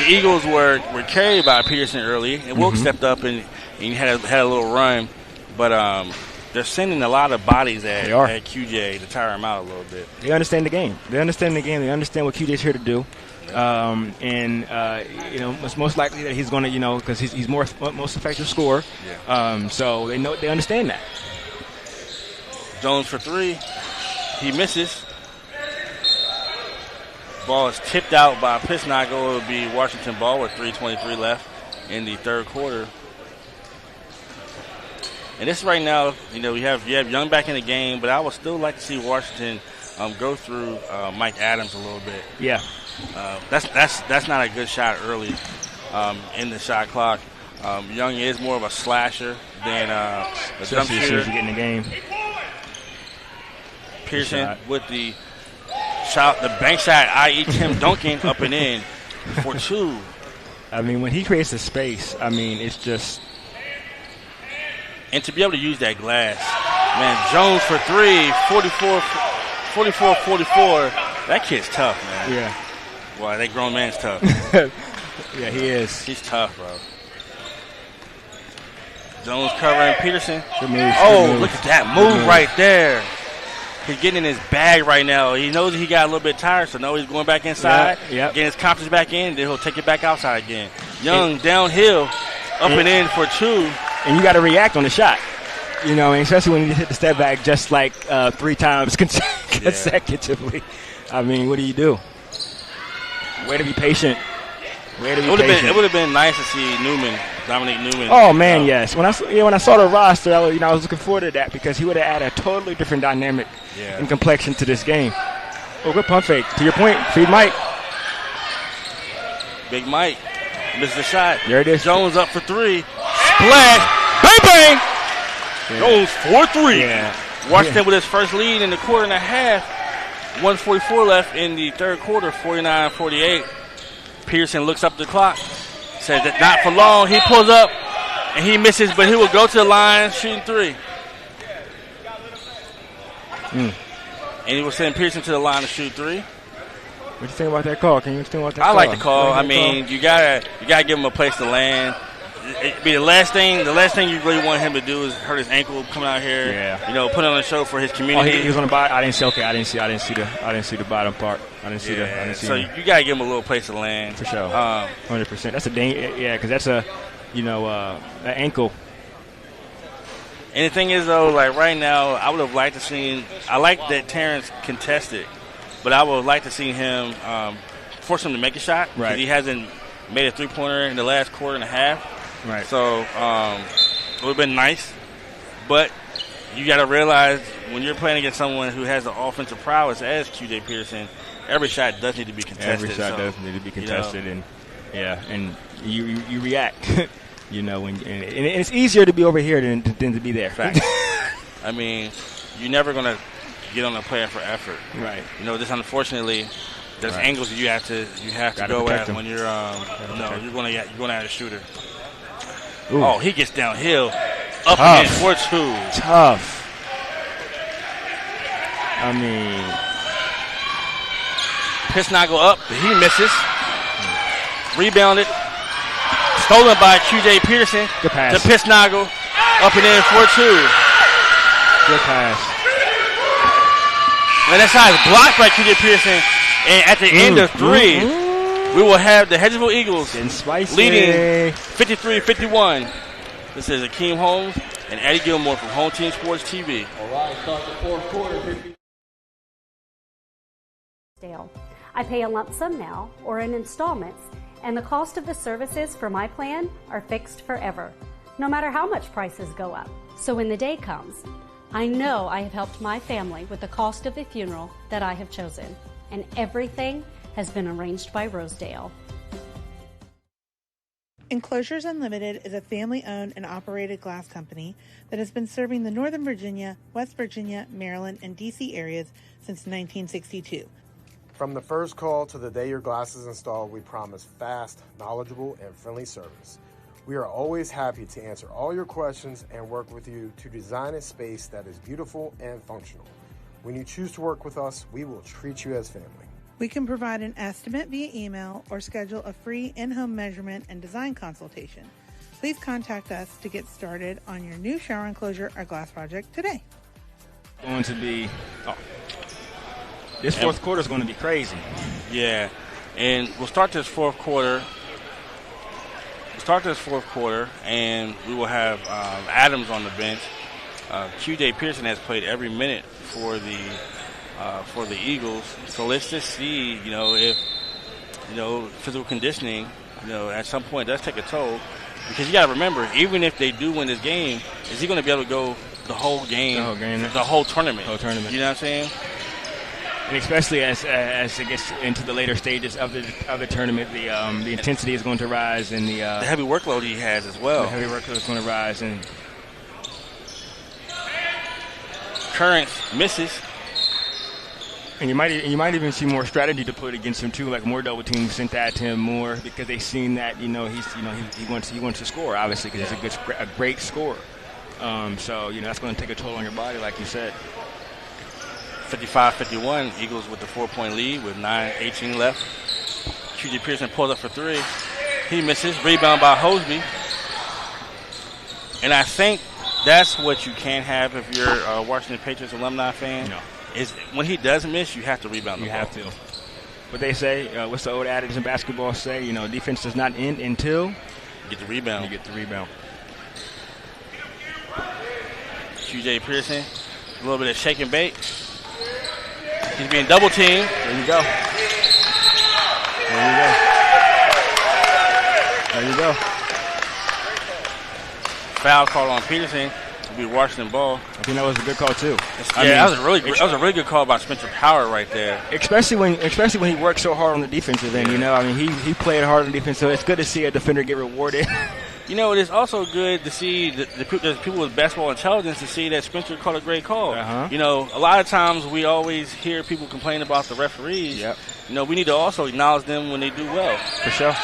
Eagles were carried by Peterson early. And Wilkes stepped up and had a little run. But they're sending a lot of bodies at QJ to tire him out a little bit. They understand the game. They understand what QJ's here to do. It's most likely that he's going to, because he's most effective scorer. Yeah. So they understand that. Jones for three. He misses. Ball is tipped out by Pisnagle. It will be Washington ball with 3:23 left in the third quarter. And this right now, you have Young back in the game, but I would still like to see Washington go through Mike Adams a little bit. Yeah. That's not a good shot early in the shot clock. Young is more of a slasher than a jump shooter. Get in the game. Pearson with the shot, the bank shot, i.e. Tim Duncan up and in for two. I mean, when he creates a space, it's just. And to be able to use that glass. Man, Jones for three, 44-44. That kid's tough, man. Yeah. Wow, that grown man's tough. Yeah, he is. He's tough, bro. Jones covering Peterson. Good move. Look at that move right there. He's getting in his bag right now. He knows he got a little bit tired, so now he's going back inside, getting his confidence back in, then he'll take it back outside again. Young downhill, up and in for two. And you got to react on the shot. Especially when you hit the step back just like 3 times consecutively. What do you do? Way to be patient. It would have been nice to see Dominic Newman. Oh man, yes. When I saw the roster, I was looking forward to that because he would have added a totally different dynamic and complexion to this game. Oh, good pump fake. To your point, feed Mike. Big Mike misses the shot. There it is. Jones up for three. Splash. Bang bang. Yeah. Jones 4-3. Yeah. Washington with his first lead in the quarter and a half. 1:44 left in the third quarter. 49-48. Pearson looks up the clock. Says that not for long. He pulls up and he misses, but he will go to the line shooting three. and he will send Pearson to the line to shoot 3. What do you think about that call? Can you think about that I call? like the call. I mean, you gotta give him a place to land. It'd be the last thing you really want him to do is hurt his ankle coming out here. Yeah. Put on a show for his community. He was on the bottom. I didn't see. Okay, I didn't see the bottom part. I didn't see the. So you gotta give him a little place to land for sure. 100%. That's a because that's a, an ankle. And the thing is, though, like right now, I would have liked to see. I like that Terrence contested, but I would like to see him force him to make a shot. Right. He hasn't made a 3-pointer in the last quarter and a half. Right. So it would have been nice, but you got to realize when you're playing against someone who has the offensive prowess as QJ Pearson, every shot does need to be contested. Every shot does need to be contested, and you react. And it's easier to be over here than to be there. Fact. I mean, you're never gonna get on a player for effort. Right. Just unfortunately, there's angles that you have to go at when you're you're going at a shooter. Ooh. Oh, he gets downhill, up against 4-2. Tough. I mean, Pisnagle up, but he misses. Rebounded. Stolen by QJ Pearson. Good pass. To Pisnagle. Up and in 4-2. Good pass. And that shot is blocked by QJ Pearson. And at the end of 3, we will have the Hedgesville Eagles leading 53-51. This is Akeem Holmes and Eddie Gilmore from Home Team Sports TV. All right, start the fourth quarter. I pay a lump sum now or in installments, and the cost of the services for my plan are fixed forever, no matter how much prices go up. So when the day comes, I know I have helped my family with the cost of the funeral that I have chosen, and everything has been arranged by Rosedale. Enclosures Unlimited is a family-owned and operated glass company that has been serving the Northern Virginia, West Virginia, Maryland, and D.C. areas since 1962. From the first call to the day your glass is installed, we promise fast, knowledgeable, and friendly service. We are always happy to answer all your questions and work with you to design a space that is beautiful and functional. When you choose to work with us, we will treat you as family. We can provide an estimate via email or schedule a free in-home measurement and design consultation. Please contact us to get started on your new shower enclosure or glass project today. This fourth quarter is going to be crazy. Yeah, and we'll start this fourth quarter. And we will have Adams on the bench. QJ Pearson has played every minute for the Eagles. So let's just see, if physical conditioning, at some point does take a toll. Because you got to remember, even if they do win this game, is he going to be able to go the whole game, the whole tournament? You know what I'm saying? And especially as it gets into the later stages of the tournament, the intensity is going to rise, and the heavy workload he has as well. The heavy workload is going to rise, and Currents misses. And you might even see more strategy deployed against him too, like more double teams sent that to him more because they've seen that he wants to score, obviously, because he's a great scorer. So that's going to take a toll on your body, like you said. 55-51, Eagles with the 4-point lead with 9:18 left. QJ Pearson pulls up for 3. He misses. Rebound by Hosby. And I think that's what you can have if you're a Washington Patriots alumni fan. No. Is when he does miss, you have to rebound the ball. You have to. What they say, what's the old adage in basketball say? Defense does not end until you get the rebound. QJ Pearson, a little bit of shake and bake. He's being double teamed. There you go. Foul call on Peterson. It'll be Washington ball. I think that was a good call too. That was a really good call by Spencer Power right there. Especially when he worked so hard on the defensive end. He played hard on defense, so it's good to see a defender get rewarded. It is also good to see the people with basketball intelligence to see that Spencer called a great call. Uh-huh. A lot of times we always hear people complain about the referees. Yep. We need to also acknowledge them when they do well. For sure.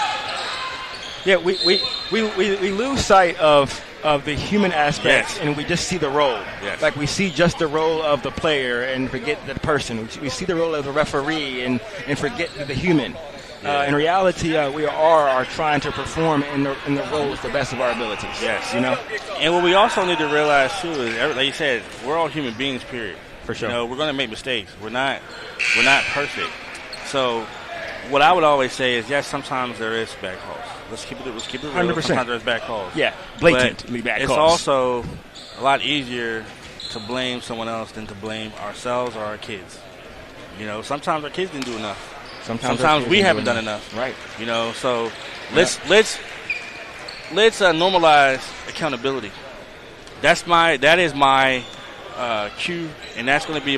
Yeah, we lose sight of of the human aspects, and we just see the role. Yes. Like we see just the role of the player and forget the person. We see the role of the referee and forget the human. In reality, we are trying to perform in the roles to the best of our abilities. Yes, And what we also need to realize too is, like you said, we're all human beings. Period. For sure. We're going to make mistakes. We're not perfect. So, what I would always say is, yes, sometimes there is bad calls. Let's keep it real. 100%. Sometimes there's bad calls. Yeah, blatantly bad calls. It's also a lot easier to blame someone else than to blame ourselves or our kids. Sometimes our kids didn't do enough. Sometimes we haven't done enough. Right. So let's normalize accountability. That is my cue, and that's going to be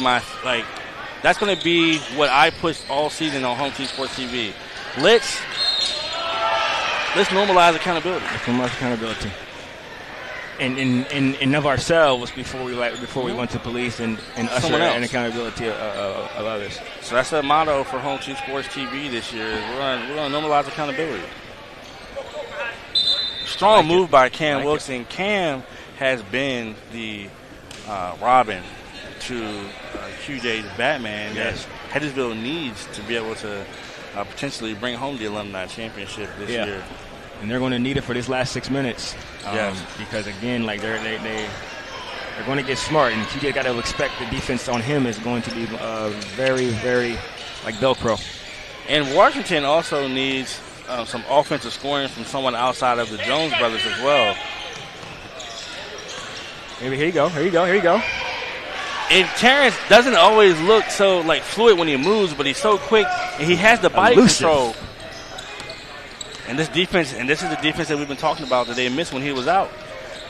that's going to be what I push all season on Home Team Sports TV. Let's normalize accountability. And of ourselves before we went to police and usher and accountability of others. So that's the motto for Home Team Sports TV this year. Is we're going to normalize accountability. Strong move by Cam Wilson. Cam has been the Robin to QJ's Batman. Yes. That Hedgesville needs to be able to potentially bring home the Alumni Championship this year. And they're going to need it for this last 6 minutes. Because again, they're going to get smart, and QJ got to expect the defense on him is going to be very, very like Velcro. And Washington also needs some offensive scoring from someone outside of the Jones brothers as well. Maybe here you go. And Terrence doesn't always look so fluid when he moves, but he's so quick and he has the body control. And this is the defense that we've been talking about that they missed when he was out.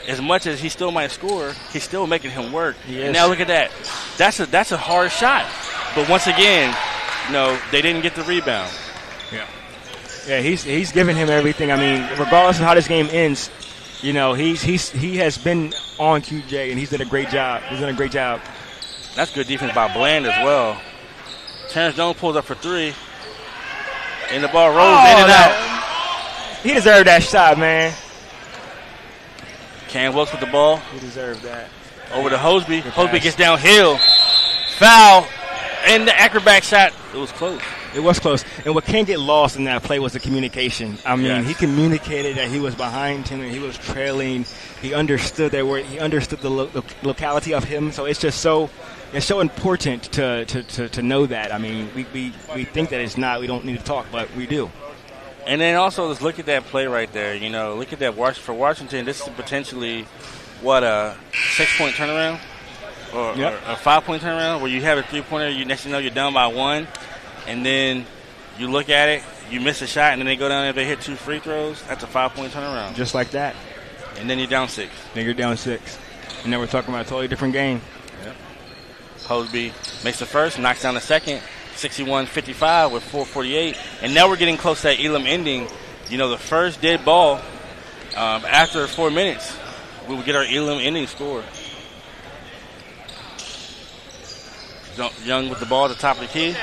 As much as he still might score, he's still making him work. Yes. And now look at that. That's a hard shot. But once again, they didn't get the rebound. Yeah, he's giving him everything. I mean, regardless of how this game ends, he has been on QJ and he's done a great job. That's good defense by Bland as well. Terrence Jones pulls up for three. And the ball rolls in and out. He deserved that shot, man. Cam Wilkes with the ball. He deserved that. Over to Hosby. Hosby gets downhill. Foul. And the acrobat shot. It was close. And what can't get lost in that play was the communication. I mean, He communicated that he was behind him and he was trailing. He understood he understood the locality of him. So it's just so important to know that. I mean, we think that it's not. We don't need to talk, but we do. And then also, let's look at that play right there. Look at that. For Washington, this is potentially, a 6-point turnaround? Or a 5-point turnaround where you have a 3-pointer, next thing you know, you're down by 1. And then you look at it, you miss a shot, and then they go down there, they hit 2 free throws. That's a 5-point turnaround. Just like that. And then you're down 6. And then we're talking about a totally different game. Yep. Hosby makes the first, knocks down the second. 61-55 with 4:48, and now we're getting close to that Elam ending. The first dead ball after 4 minutes, we will get our Elam ending score. Young with the ball at the top of the key,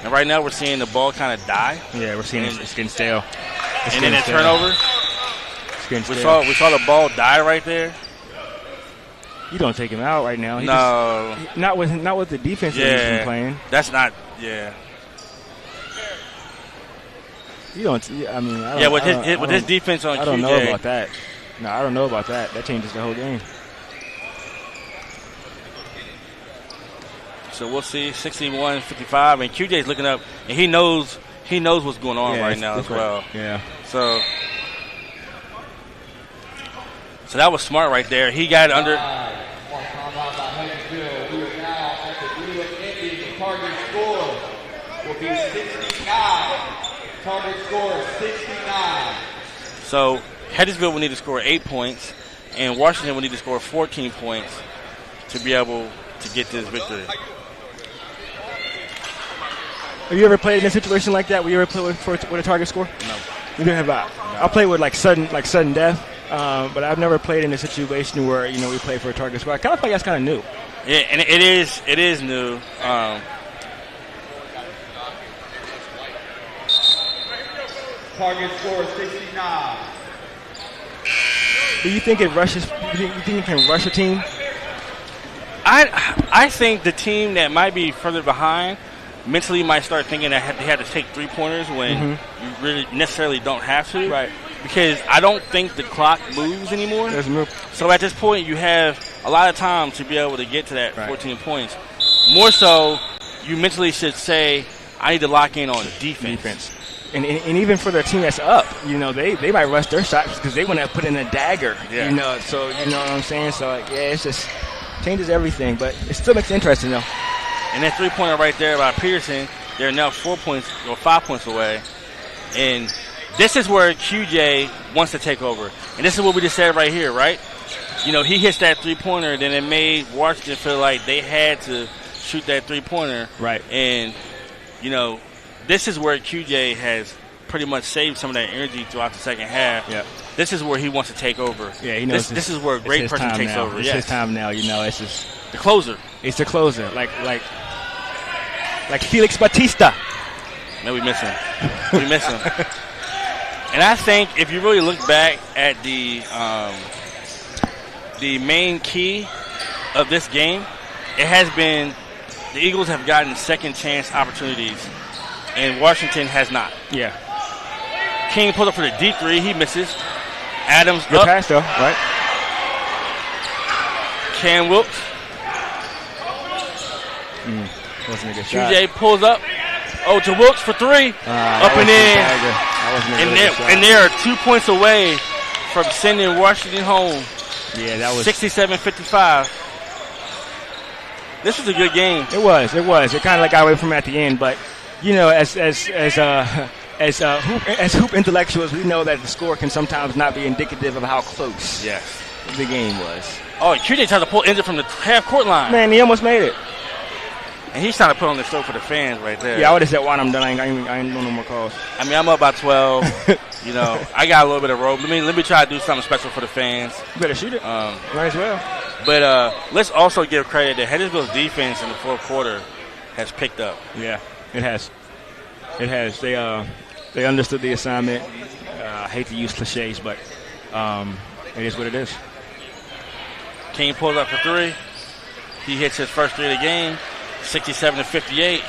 and right now we're seeing the ball kind of die. Yeah, we're seeing it's getting stale. And then a turnover. We saw the ball die right there. You don't take him out right now. Not with the defense that he's been playing. That's not. Yeah. You don't. I mean. With his defense on QJ. I don't know about that. No, I don't know about that. That changes the whole game. So we'll see. 61-55, and QJ's looking up, and he knows what's going on right now as well. Yeah. So that was smart right there. He got it under. Target score will be 69. Target score 69. So Hedgesville will need to score 8 points, and Washington will need to score 14 points to be able to get this victory. Have you ever played in a situation like that? Where you ever play with a target score? No. You never have. I play with sudden death, but I've never played in a situation where we play for a target score. I kind of feel like that's kind of new. Yeah, and it is new. Target score 69. Do you think it rushes? You think it can rush a team? I think the team that might be further behind mentally might start thinking that they had to take 3-pointers when you really necessarily don't have to. Right. Because I don't think the clock moves anymore. Doesn't move. So at this point, you have a lot of time to be able to get to that 14 points. More so, you mentally should say, I need to lock in on defense. And even for the team that's up, you know, they might rush their shots because they want to put in a dagger. Yeah. You know, so you know what I'm saying. So yeah, it's just changes everything, but it still makes it interesting though. And that 3-pointer right there by Peterson, they're now 4 points or 5 points away. And this is where QJ wants to take over. And this is what we just said right here, right? You know, he hits that 3-pointer, then it made Washington feel like they had to shoot that 3-pointer. Right. And, you know, this is where QJ has pretty much saved some of that energy throughout the second half. Yeah. This is where he wants to take over. Yeah, he knows this is where a great person takes over. It's his time now, you know. It's just the closer. It's the closer, like Felix Batista. Man, we miss him. We miss him. And I think if you really look back at the main key of this game, it has been the Eagles have gotten second chance opportunities, and Washington has not. Yeah. King pulled up for the deep three. He misses. Adams good up. pass though, right? Cam Wilkes. Wasn't a good shot. QJ pulls up. Oh, to Wilkes for three. Up and in. And they are 2 points away from sending Washington home. Yeah, that was 67-55. This was a good game. It was. It kind of like got away from it at the end, but you know, as hoop intellectuals, we know that the score can sometimes not be indicative of how close the game was. Oh, QJ tried to pull Indy from the half-court line. Man, he almost made it. And he's trying to put on the show for the fans right there. Yeah, I would have said, "Why I'm done? I ain't doing no more calls." I mean, I'm up by 12. You know, I got a little bit of rope. Let me try to do something special for the fans. You better shoot it. Might as well. But let's also give credit that Hedgesville's defense in the fourth quarter has picked up. Yeah, it has. It has. They understood the assignment. I hate to use cliches, but it is what it is. King pulls up for three. He hits his first three of the game. 67-58.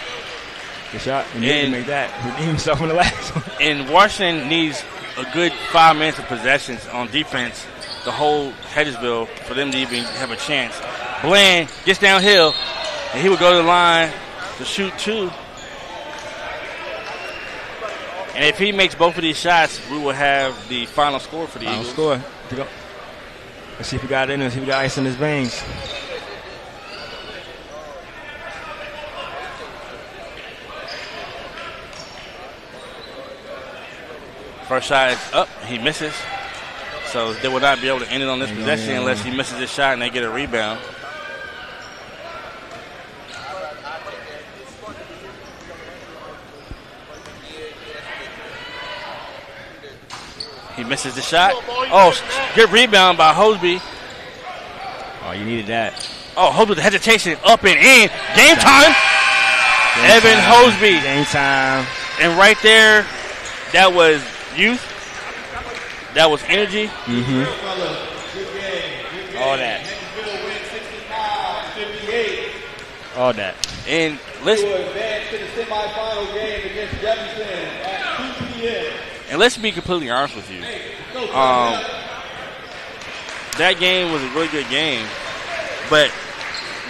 Good shot. And he didn't make that. He beat himself in the last one. And Washington needs a good 5 minutes of possessions on defense to hold Hedgesville for them to even have a chance. Bland gets downhill, and he would go to the line to shoot two. And if he makes both of these shots, we will have the final score for the Eagles. Score. Let's see if we got it in. Let's see if we got ice in his veins. First shot is up. He misses. So they will not be able to end it on this possession unless he misses his shot and they get a rebound. He misses the shot. Oh, good rebound by Hosby. Oh, you needed that. Oh, Hosby with the hesitation, up and in. Game time. Evan Hosby. Game time. And right there, that was youth. That was energy. All that. All that. And let's advance to the semifinal game against Jefferson at 2 p.m. And let's be completely honest with you. That game was a really good game, but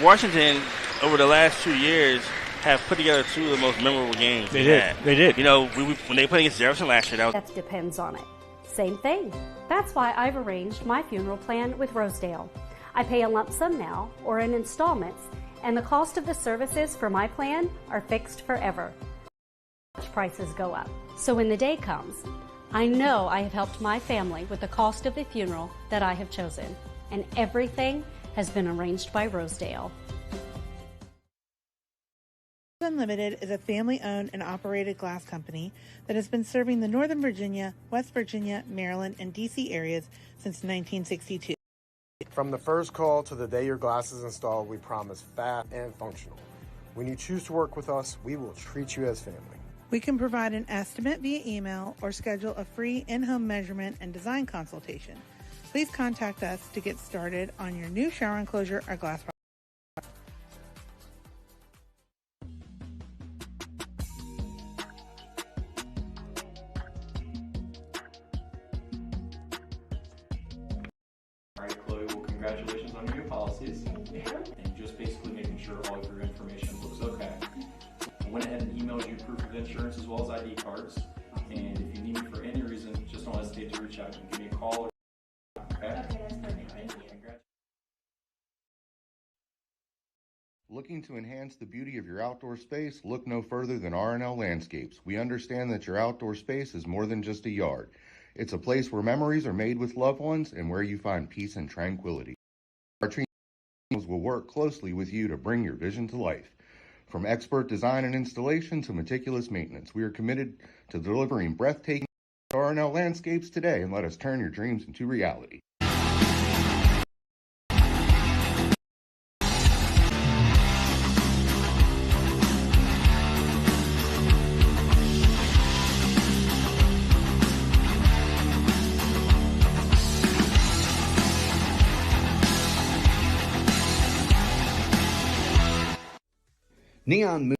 Washington over the last 2 years have put together two of the most memorable games they did. They did. You know, when they played against Jefferson last year, That depends on it. Same thing. That's why I've arranged my funeral plan with Rosedale. I pay a lump sum now or in installments, and the cost of the services for my plan are fixed forever. Prices go up. So when the day comes, I know I have helped my family with the cost of the funeral that I have chosen, and everything has been arranged by Rosedale. Unlimited is a family-owned and operated glass company that has been serving the Northern Virginia, West Virginia, Maryland, and D.C. areas since 1962. From the first call to the day your glass is installed, we promise fast and functional. When you choose to work with us, we will treat you as family. We can provide an estimate via email or schedule a free in-home measurement and design consultation. Please contact us to get started on your new shower enclosure or glass project. All right, Chloe, well, congratulations on your new policies. And just basically making sure all of your information looks okay. I went ahead and emailed you proof of insurance as well as ID cards. And if you need me for any reason, just don't hesitate to reach out. You can give me a call or okay? Okay, that's perfect. Thank you. Looking to enhance the beauty of your outdoor space? Look no further than R&L Landscapes. We understand that your outdoor space is more than just a yard. It's a place where memories are made with loved ones and where you find peace and tranquility. Our team will work closely with you to bring your vision to life. From expert design and installation to meticulous maintenance, we are committed to delivering breathtaking R&L Landscapes today, and let us turn your dreams into reality. Neon Moon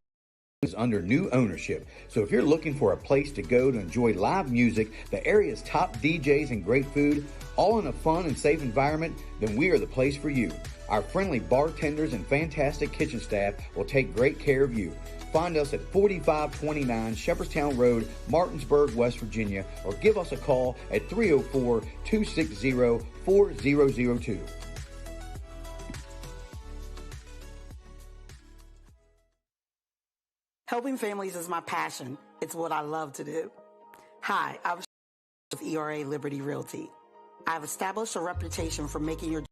is under new ownership, so if you're looking for a place to go to enjoy live music, the area's top DJs and great food, all in a fun and safe environment, then we are the place for you. Our friendly bartenders and fantastic kitchen staff will take great care of you. Find us at 4529 Shepherdstown Road, Martinsburg, West Virginia, or give us a call at 304-260-4002. Helping families is my passion. It's what I love to do. Hi, I'm with ERA Liberty Realty. I've established a reputation for making your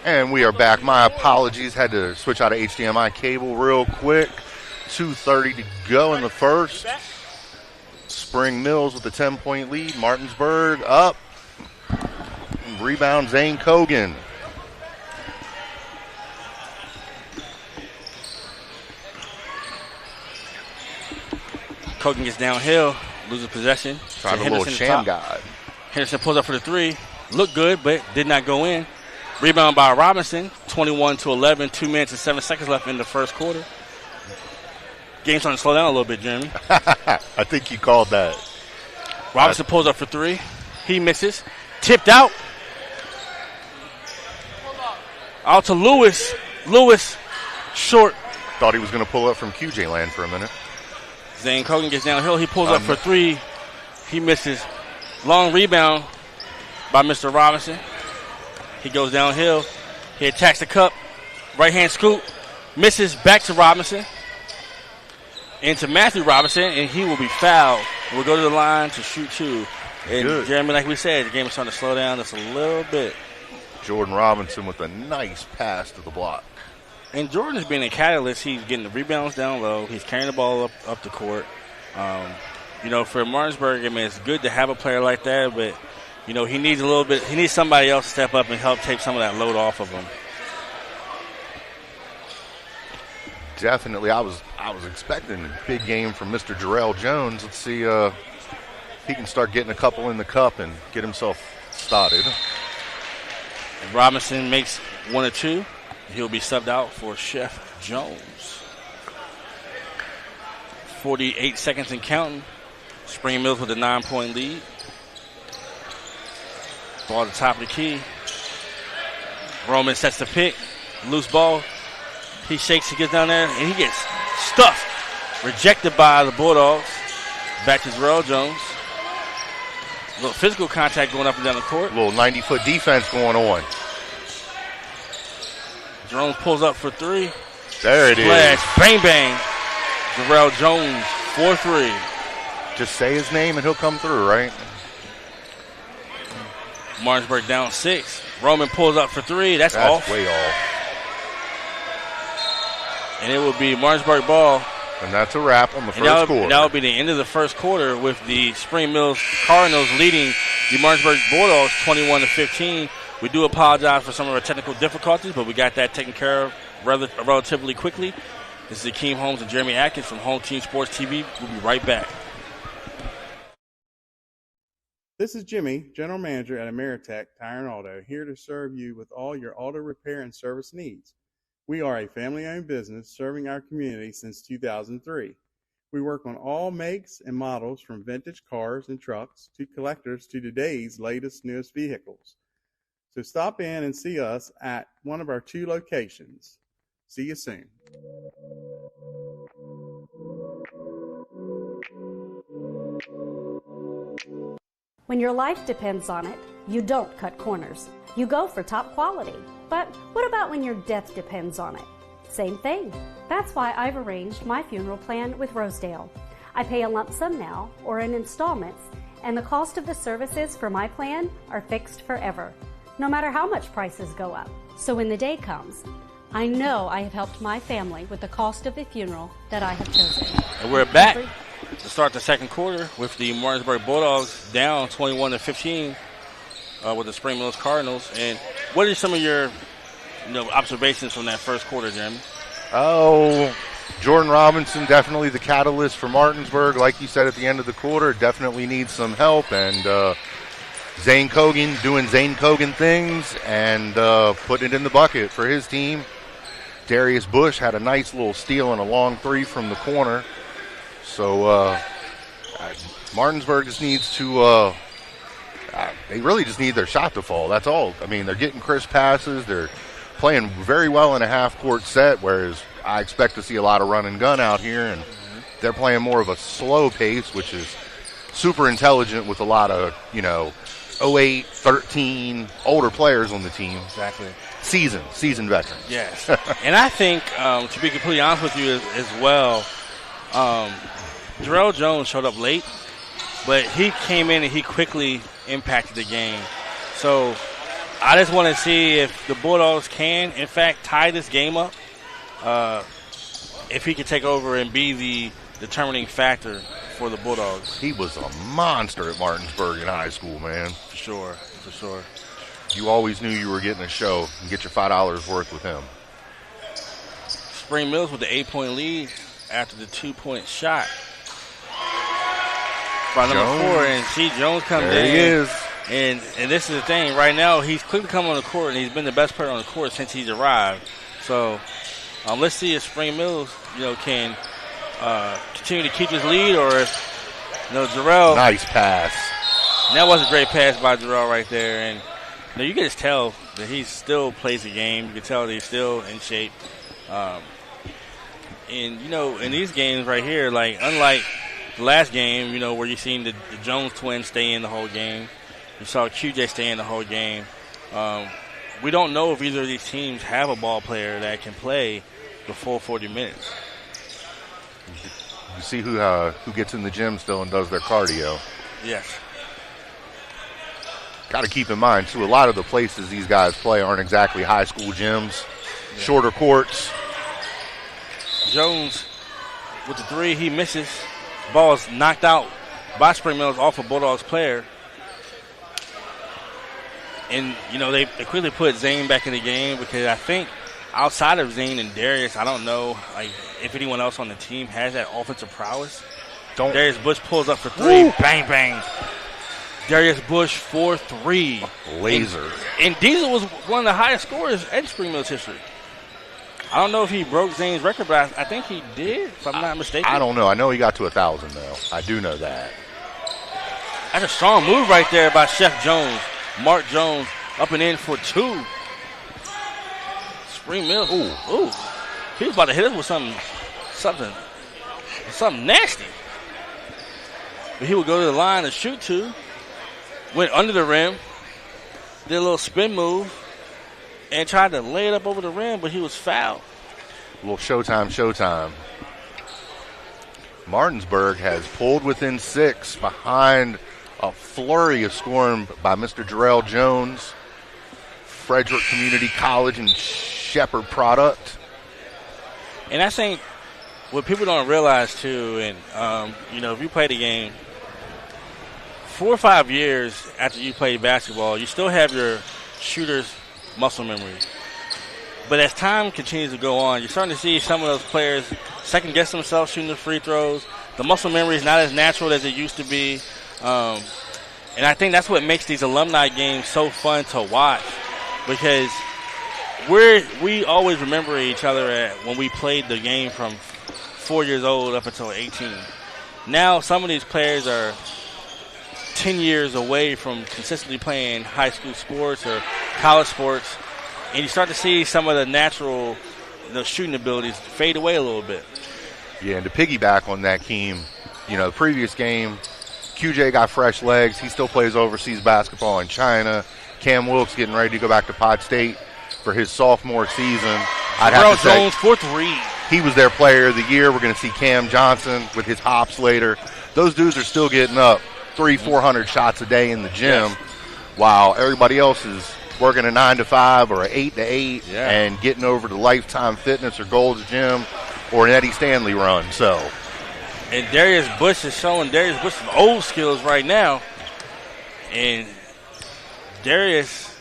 And we are back. My apologies. Had to switch out of HDMI cable real quick. 2:30 to go in the first. Spring Mills with a 10-point lead. Martinsburg up. Rebound, Zane Kogan. Kogan gets downhill, loses possession. Trying a little sham guide. Henderson pulls up for the three. Looked good, but did not go in. Rebound by Robinson, 21-11, 2 minutes and 7 seconds left in the first quarter. Game's starting to slow down a little bit, Jeremy. I think you called that. Robinson pulls up for three. He misses. Tipped out. Out to Lewis. Lewis, short. Thought he was going to pull up from QJ land for a minute. Zane Kogan gets downhill. He pulls up for three. He misses. Long rebound by Mr. Robinson. He goes downhill. He attacks the cup. Right-hand scoop. Misses. Back to Robinson. Into Matthew Robinson, and he will be fouled. We'll go to the line to shoot two. And Good. Jeremy, like we said, the game is starting to slow down just a little bit. Jordan Robinson with a nice pass to the block. And Jordan is being a catalyst. He's getting the rebounds down low. He's carrying the ball up the court. For Martinsburg, I mean, it's good to have a player like that, but, he needs a little bit. He needs somebody else to step up and help take some of that load off of him. Definitely. I was expecting a big game from Mr. Jarrell Jones. Let's see if he can start getting a couple in the cup and get himself started. And Robinson makes one or two. He'll be subbed out for Chef Jones. 48 seconds and counting. Spring Mills with a 9-point lead. Ball at the top of the key. Roman sets the pick. Loose ball. He shakes, he gets down there, and he gets stuffed. Rejected by the Bulldogs. Back to Jarrell Jones. A little physical contact going up and down the court. A little 90-foot defense going on. Jerome pulls up for three. There it is. Bang, bang. Jarrell Jones, 4-3. Just say his name and he'll come through, right? Martinsburg down 6. Roman pulls up for three. That's off. Way off. And it will be Martinsburg ball. And that's a wrap on the first quarter. That will be the end of the first quarter with the Spring Mills Cardinals leading the Martinsburg Bulldogs 21-15. We do apologize for some of our technical difficulties, but we got that taken care of relatively quickly. This is Akeem Holmes and Jeremy Atkins from Home Team Sports TV. We'll be right back. This is Jimmy, General Manager at Ameritech Tire and Auto, here to serve you with all your auto repair and service needs. We are a family-owned business serving our community since 2003. We work on all makes and models from vintage cars and trucks to collectors to today's latest, newest vehicles. So stop in and see us at one of our 2 locations. See you soon. When your life depends on it, you don't cut corners. You go for top quality. But what about when your death depends on it? Same thing. That's why I've arranged my funeral plan with Rosedale. I pay a lump sum now or in installments, and the cost of the services for my plan are fixed forever, no matter how much prices go up. So when the day comes, I know I have helped my family with the cost of the funeral that I have chosen. And we're back to start the second quarter with the Martinsburg Bulldogs down 21-15 with the Spring Mills Cardinals. And what are some of your observations from that first quarter, Jeremy? Oh, Jordan Robinson, definitely the catalyst for Martinsburg. Like you said at the end of the quarter, definitely needs some help. And Zane Kogan doing Zane Kogan things and putting it in the bucket for his team. Darius Bush had a nice little steal and a long three from the corner. So Martinsburg just needs to they really just need their shot to fall. That's all. I mean, they're getting crisp passes. They're playing very well in a half-court set, whereas I expect to see a lot of run and gun out here, and they're playing more of a slow pace, which is super intelligent with a lot of, 08, 13, older players on the team. Exactly. Seasoned veterans. Yes. And I think, to be completely honest with you as well, Jarrell Jones showed up late, but he came in and he quickly impacted the game. So I just want to see if the Bulldogs can, in fact, tie this game up. If he can take over and be the determining factor for the Bulldogs. He was a monster at Martinsburg in high school, man. For sure. You always knew you were getting a show and get your $5 worth with him. Spring Mills with the 8-point lead after the 2-point shot. By number 4, and see Jones comes in. There he is. And this is the thing. Right now, he's quickly come on the court, and he's been the best player on the court since he's arrived. So let's see if Spring Mills, can continue to keep his lead, or if Jarrell. Nice pass. And that was a great pass by Jarrell right there, and you can just tell that he still plays the game. You can tell that he's still in shape. And in these games right here, like unlike the last game, where you seen the Jones twins stay in the whole game. You saw QJ stay in the whole game. We don't know if either of these teams have a ball player that can play the full 40 minutes. You see who gets in the gym still and does their cardio. Yes. Got to keep in mind, too, a lot of the places these guys play aren't exactly high school gyms, shorter courts. Jones with the 3, he misses. Ball is knocked out by Spring Mills off a Bulldogs player. And, they quickly put Zane back in the game because I think outside of Zane and Darius, I don't know if anyone else on the team has that offensive prowess. Darius Bush pulls up for 3. Woo! Bang, bang. Darius Bush for 3. Laser. And Diesel was one of the highest scorers in Spring Mills history. I don't know if he broke Zane's record, but I think he did, if I'm not mistaken. I don't know. I know he got to 1,000, though. I do know that. That's a strong move right there by Chef Jones. Mark Jones up and in for 2. Spring Mills. Ooh. He was about to hit us with something nasty. But he would go to the line to shoot 2. Went under the rim. Did a little spin move. And tried to lay it up over the rim, but he was fouled. A little showtime. Martinsburg has pulled within 6 behind a flurry of scoring by Mr. Jarrell Jones, Frederick Community College and Shepherd product. And I think what people don't realize, too, and, if you play the game, 4 or 5 years after you play basketball, you still have your shooter's muscle memory. But as time continues to go on, you're starting to see some of those players second-guess themselves shooting the free throws. The muscle memory is not as natural as it used to be. And I think that's what makes these alumni games so fun to watch, because we always remember each other when we played the game from 4 years old up until 18. Now some of these players are 10 years away from consistently playing high school sports or college sports, and you start to see some of the natural shooting abilities fade away a little bit. Yeah, and to piggyback on that, Keem, the previous game, QJ got fresh legs. He still plays overseas basketball in China. Cam Wilkes getting ready to go back to Pod State for his sophomore season. I'd have to say Jones for 3. He was their player of the year. We're going to see Cam Johnson with his hops later. Those dudes are still getting up 300-400 shots a day in the gym, while everybody else is working a 9 to 5 or an 8 to 8 and getting over to Lifetime Fitness or Gold's Gym or an Eddie Stanley run. So, and Darius Bush is showing Darius Bush's old skills right now. And Darius,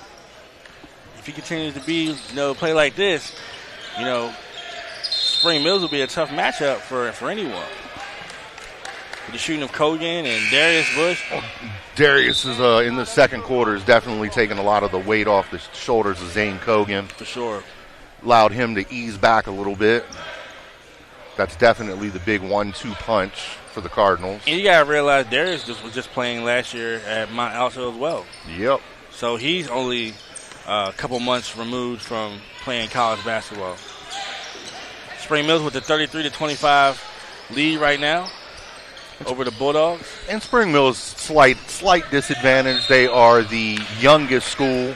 if he continues to be, play like this, Spring Mills will be a tough matchup for anyone. With the shooting of Kogan and Darius Bush. Darius is in the second quarter is definitely taking a lot of the weight off the shoulders of Zane Kogan. For sure. Allowed him to ease back a little bit. That's definitely the big 1-2 punch for the Cardinals. And you got to realize Darius was just playing last year at Mount Alto as well. Yep. So he's only a couple months removed from playing college basketball. Spring Mills with the 33-25 lead right now over the Bulldogs. And Spring Mills, slight disadvantage. They are the youngest school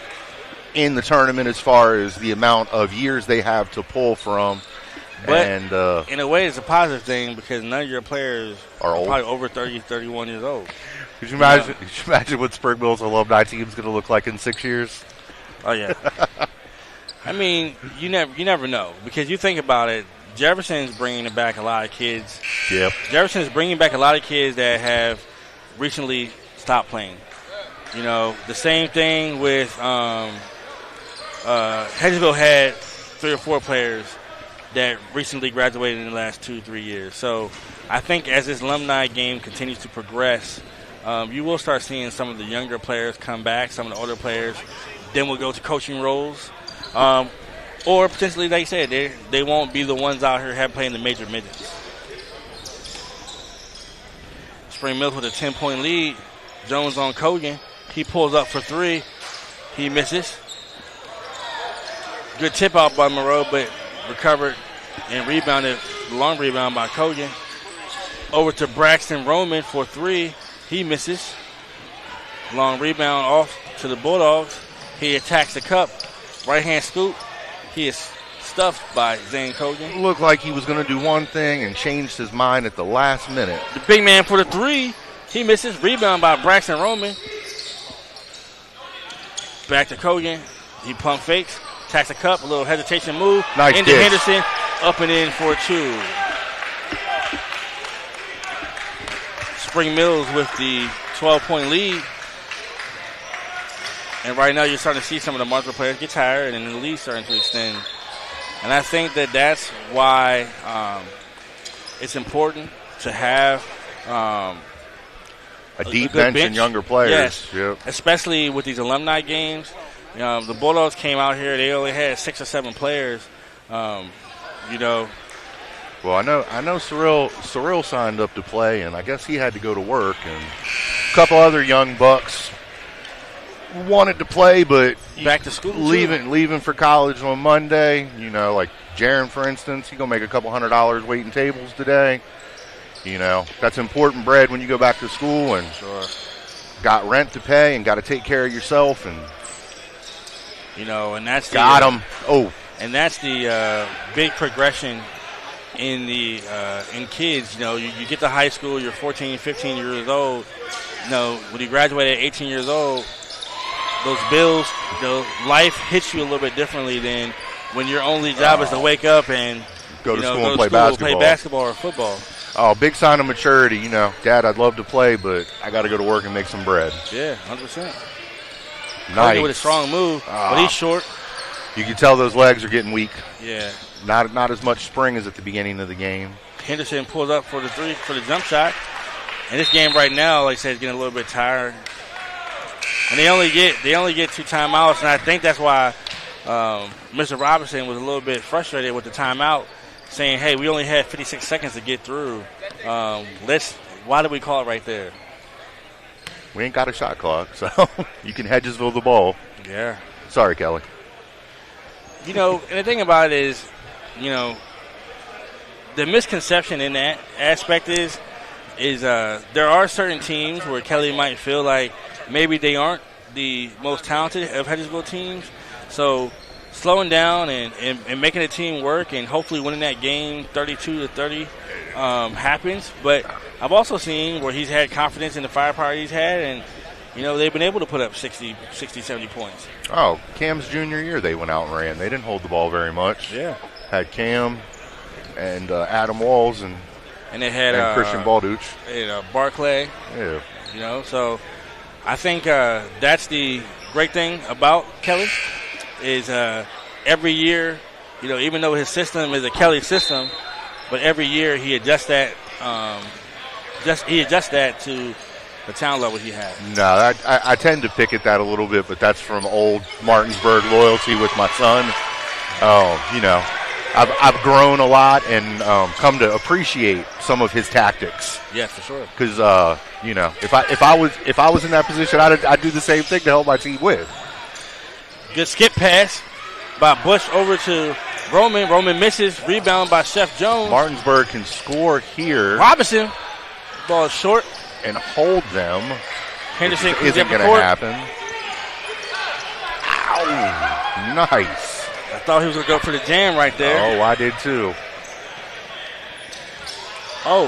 in the tournament as far as the amount of years they have to pull from. But and in a way, it's a positive thing because none of your players are probably over 30, 31 years old. Could you imagine what Spring Mills alumni team is going to look like in 6 years? Oh, yeah. I mean, you never know, because you think about it, Jefferson's bringing back a lot of kids. Yep. Jefferson's bringing back a lot of kids that have recently stopped playing. You know, the same thing with Hedgesville had 3 or 4 players that recently graduated in the last 2-3 years. So I think as this alumni game continues to progress, you will start seeing some of the younger players come back, some of the older players. Then we'll go to coaching roles. Or potentially, like you said, they won't be the ones out here playing the major midgets. Spring Mills with a 10-point lead. Jones on Kogan. He pulls up for 3. He misses. Good tip out by Moreau, but recovered and rebounded. Long rebound by Kogan. Over to Braxton Roman for 3. He misses. Long rebound off to the Bulldogs. He attacks the cup. Right-hand scoop. He is stuffed by Zane Kogan. Looked like he was going to do one thing and changed his mind at the last minute. The big man for the 3. He misses. Rebound by Braxton Roman. Back to Kogan. He pump fakes. Attacks the cup. A little hesitation move. Nice into dish. Henderson. Up and in for 2. Spring Mills with the 12-point lead. And right now you're starting to see some of the Marshall players get tired and the lead starting to extend. And I think that's why it's important to have a deep bench and younger players. Yes, yep. Especially with these alumni games. The Bulldogs came out here. They only had 6 or 7 players. Well, I know Cyril signed up to play, and I guess he had to go to work. And a couple other young bucks wanted to play, but back to school, leaving for college on Monday. Like Jaron, for instance, he's gonna make a couple $100 waiting tables today. That's important bread when you go back to school, and got rent to pay, and got to take care of yourself, and and that's got him. And that's the big progression in the in kids. You get to high school, you're 14, 15 years old. When you graduate at 18 years old, those bills, life hits you a little bit differently than when your only job is to wake up and go to school and play basketball or football. Oh, big sign of maturity. Dad, I'd love to play, but I got to go to work and make some bread. Yeah, 100%. Nice. With a strong move, but he's short. You can tell those legs are getting weak. Yeah. Not as much spring as at the beginning of the game. Henderson pulls up for the 3 for the jump shot. And this game right now, like I said, is getting a little bit tired. And they only get 2 timeouts, and I think that's why Mr. Robinson was a little bit frustrated with the timeout, saying, "Hey, we only had 56 seconds to get through. Why did we call it right there?" We ain't got a shot clock, so you can Hedgesville the ball. Yeah. Sorry, Kelly. And the thing about it is, the misconception in that aspect is there are certain teams where Kelly might feel like maybe they aren't the most talented of Hedgesville teams. So slowing down and making a team work and hopefully winning that game 32-30 happens. But I've also seen where he's had confidence in the firepower he's had, and they've been able to put up 60, 70 points. Oh, Cam's junior year they went out and ran. They didn't hold the ball very much. Yeah. Had Cam and Adam Walls and they had Christian Balduch. And Barclay. Yeah. So I think that's the great thing about Kelly is every year, even though his system is a Kelly system, but every year he adjusts that to the talent level he has. No, I tend to pick at that a little bit, but that's from old Martinsburg loyalty with my son. I've grown a lot and come to appreciate some of his tactics. Yeah, for sure. Because if I was in that position, I'd do the same thing to help my team win. Good skip pass by Bush over to Roman. Roman misses. Rebound by Chef Jones. Martinsburg can score here. Robinson, ball is short. And hold them. Henderson isn't going to happen. Ow! Nice. I thought he was going to go for the jam right there. Oh, I did too. Oh,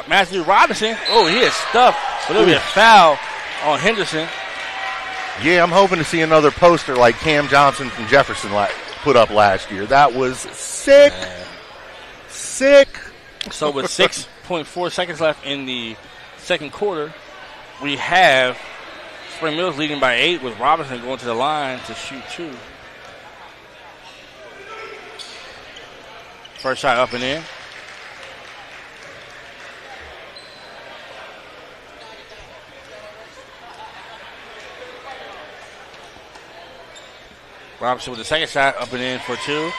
Matthew Robinson. Oh, he is stuffed. But it'll be a foul on Henderson. Yeah, I'm hoping to see another poster like Cam Johnson from Jefferson put up last year. That was sick. Sick. So with 6.4 seconds left in the second quarter, we have Spring Mills leading by 8 with Robinson going to the line to shoot 2. First shot up and in. Robinson with the second shot up and in for 2.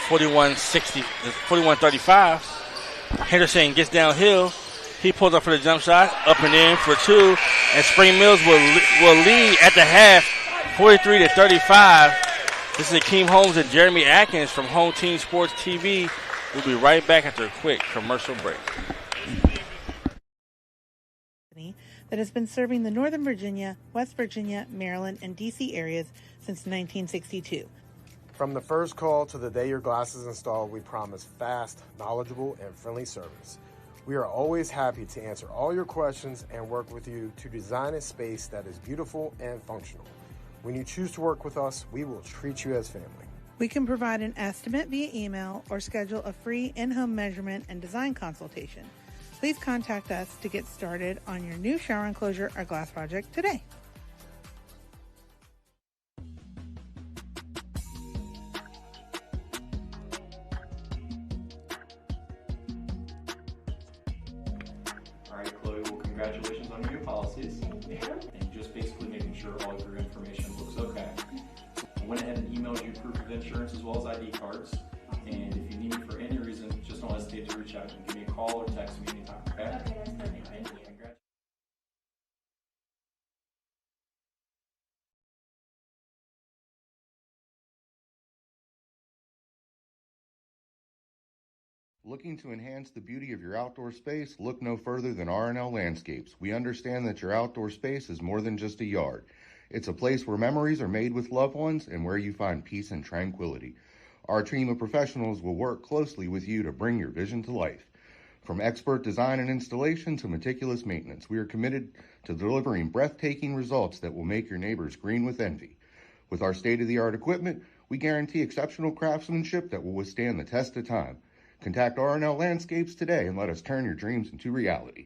41-35. Henderson gets downhill. He pulls up for the jump shot, up and in for 2. And Spring Mills will lead at the half, 43-35. This is Akeem Holmes and Jeremy Atkins from Home Team Sports TV. We'll be right back after a quick commercial break. That has been serving the Northern Virginia, West Virginia, Maryland, and D.C. areas since 1962. From the first call to the day your glass is installed, we promise fast, knowledgeable, and friendly service. We are always happy to answer all your questions and work with you to design a space that is beautiful and functional. When you choose to work with us, we will treat you as family. We can provide an estimate via email or schedule a free in-home measurement and design consultation. Please contact us to get started on your new shower enclosure or glass project today. All right, Chloe, well, congratulations on your new policies. And just basically making sure all of your information looks okay. I went ahead and emailed you proof of insurance as well as ID cards. And if you need me for any reason, just don't hesitate to reach out and give me a call or text me anytime, okay? Okay, that's perfect. Thank you. Looking to enhance the beauty of your outdoor space? Look no further than R&L Landscapes. We understand that your outdoor space is more than just a yard. It's a place where memories are made with loved ones and where you find peace and tranquility. Our team of professionals will work closely with you to bring your vision to life. From expert design and installation to meticulous maintenance, we are committed to delivering breathtaking results that will make your neighbors green with envy. With our state-of-the-art equipment, we guarantee exceptional craftsmanship that will withstand the test of time. Contact R&L Landscapes today and let us turn your dreams into reality.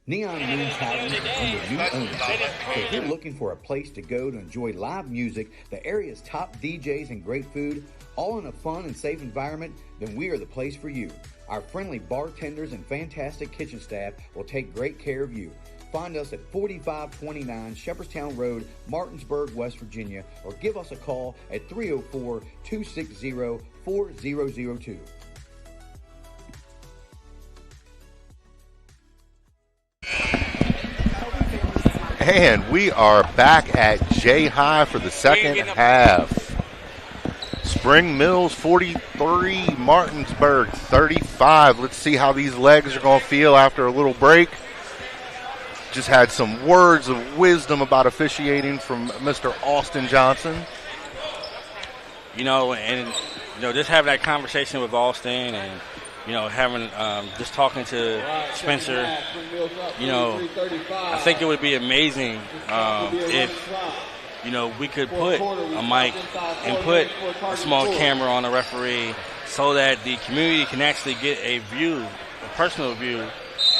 Neon Moon Tavern is under new ownership. So if you're looking for a place to go to enjoy live music, the area's top DJs and great food, all in a fun and safe environment, then we are the place for you. Our friendly bartenders and fantastic kitchen staff will take great care of you. Find us at 4529 Shepherdstown Road, Martinsburg, West Virginia, or give us a call at 304-260-4002. And we are back at J High for the second half. Spring Mills 43, Martinsburg 35. Let's see how these legs are going to feel after a little break. Just had some words of wisdom about officiating from Mr. Austin Johnson. Just having that conversation with Austin and, having just talking to Spencer, I think it would be amazing if, we could put a mic and put a small camera on the referee so that the community can actually get a personal view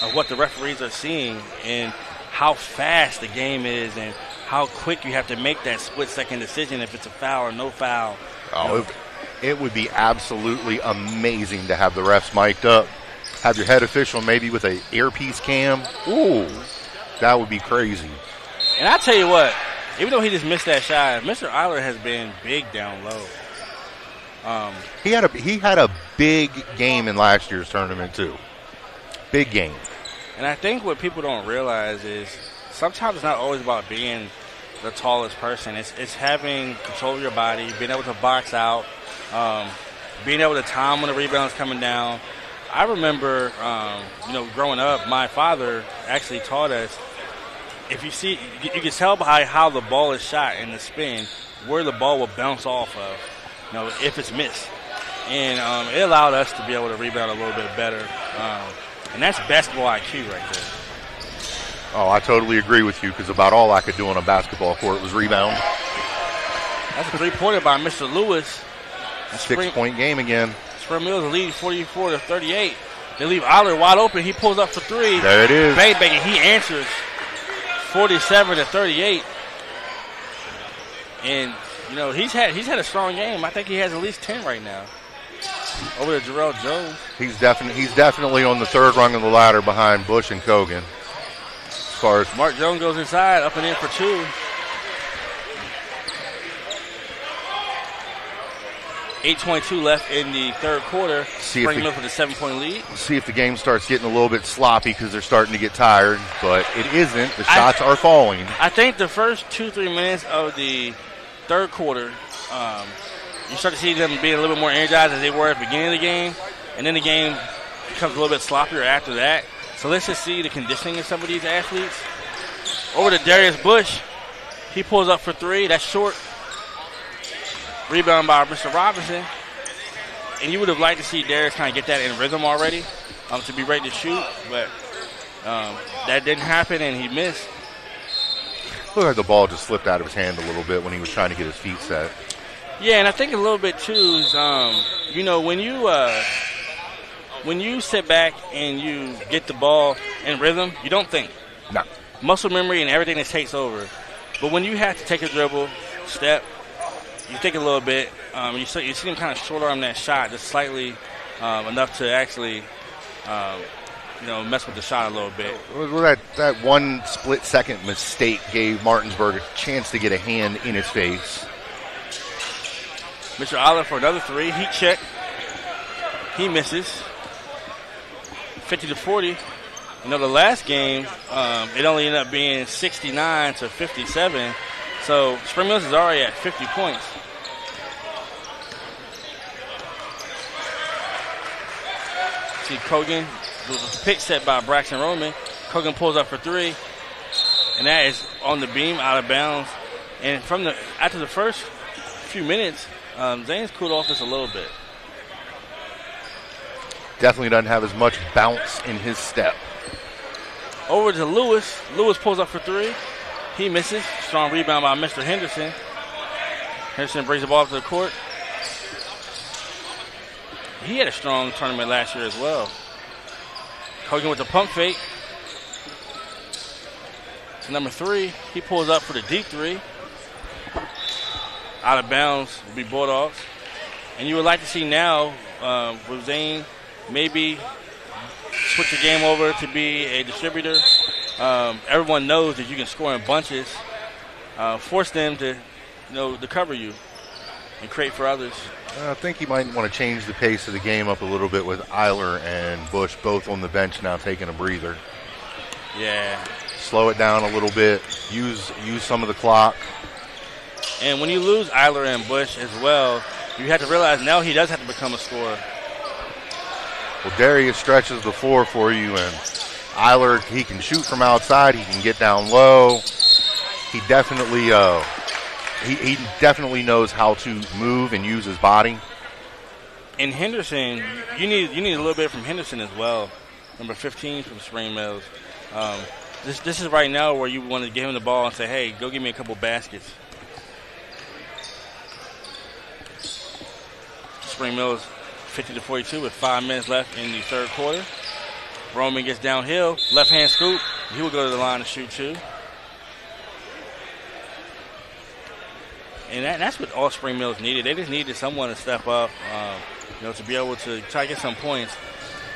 of what the referees are seeing and how fast the game is and how quick you have to make that split-second decision if it's a foul or no foul. It would be absolutely amazing to have the refs mic'd up, have your head official maybe with an earpiece cam. Ooh, that would be crazy. And I tell you what, even though he just missed that shot, Mr. Eiler has been big down low. He had a big game in last year's tournament too. Big game. And I think what people don't realize is sometimes it's not always about being the tallest person. It's having control of your body, being able to box out, being able to time when the rebound's coming down. I remember, growing up, my father actually taught us, if you see, you can tell by how the ball is shot in the spin, where the ball will bounce off of, if it's missed. And it allowed us to be able to rebound a little bit better. And that's basketball IQ right there. Oh, I totally agree with you, because about all I could do on a basketball court was rebound. That's a three-pointer by Mr. Lewis. 6-point game again. Spring Mills lead 44-38. They leave Aller wide open. He pulls up for three. There it is. Bang, he answers 47-38. And, he's had a strong game. I think he has at least 10 right now. Over to Jarrell Jones. He's definitely on the third rung of the ladder behind Bush and Kogan. As far as Mark Jones goes inside, up and in for two. 8:22 left in the third quarter. Spring Mills with a 7-point lead. See if the game starts getting a little bit sloppy because they're starting to get tired, but it isn't. The shots are falling. I think the first 2-3 minutes of the third quarter, you start to see them being a little bit more energized as they were at the beginning of the game, and then the game becomes a little bit sloppier after that. So let's just see the conditioning of some of these athletes. Over to Darius Bush. He pulls up for three. That's short. Rebound by Mr. Robinson. And you would have liked to see Darius kind of get that in rhythm already to be ready to shoot, but that didn't happen, and he missed. Looked like the ball just slipped out of his hand a little bit when he was trying to get his feet set. Yeah, and I think a little bit too is, when you sit back and you get the ball in rhythm, you don't think. No. Muscle memory and everything that takes over. But when you have to take a dribble, step, you think a little bit. You see him kind of short arm that shot just slightly enough to actually, mess with the shot a little bit. Well, that one split-second mistake gave Martinsburg a chance to get a hand in his face. Mr. Olive for another three. Heat check. He misses. 50-40. The last game, it only ended up being 69-57. So Spring Mills is already at 50 points. See Kogan, the pick set by Braxton Roman. Kogan pulls up for three, and that is on the beam, out of bounds. And after the first few minutes, Zane's cooled off just a little bit. Definitely doesn't have as much bounce in his step. Over to Lewis. Lewis pulls up for three. He misses. Strong rebound by Mr. Henderson. Henderson brings the ball up to the court. He had a strong tournament last year as well. Kogan with the pump fake. To number three. He pulls up for the deep three. Out of bounds will be Bulldogs. And you would like to see now with Zane maybe switch the game over to be a distributor. Everyone knows that you can score in bunches. Force them to cover you and create for others. I think he might want to change the pace of the game up a little bit with Eiler and Bush both on the bench now taking a breather. Yeah. Slow it down a little bit. Use some of the clock. And when you lose Eiler and Bush as well, you have to realize now he does have to become a scorer. Well, Darius stretches the floor for you, and Eiler, he can shoot from outside. He can get down low. He definitely he definitely knows how to move and use his body. And Henderson, you need a little bit from Henderson as well. Number 15 from Spring Mills. This is right now where you want to give him the ball and say, hey, go give me a couple baskets. Spring Mills 50-42 with 5 minutes left in the third quarter. Roman gets downhill, left hand scoop. He will go to the line to shoot two. And that's what all Spring Mills needed. They just needed someone to step up, to be able to try to get some points.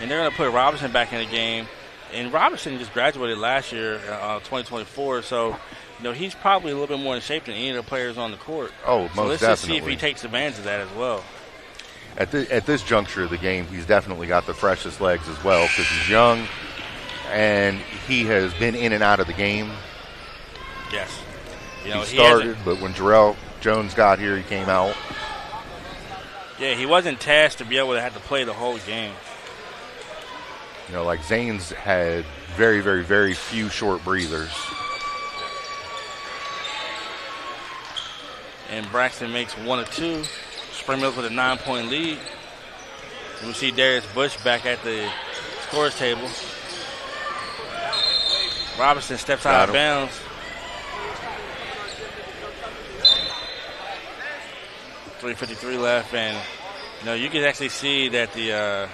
And they're going to put Robinson back in the game. And Robinson just graduated last year, 2024. So, he's probably a little bit more in shape than any of the players on the court. Oh, most so let's definitely. just see if he takes advantage of that as well. at this juncture of the game, he's definitely got the freshest legs as well because he's young and he has been in and out of the game. Yes. He started, but when Jarrell Jones got here, he came out. Yeah, he wasn't tasked to be able to have to play the whole game. Like Zane's had very, very, very few short breathers. And Braxton makes 1 of 2. Spring Mills with a 9-point lead. And we see Darius Bush back at the scorers table. Robinson steps out of bounds. .353 left, and you can actually see that the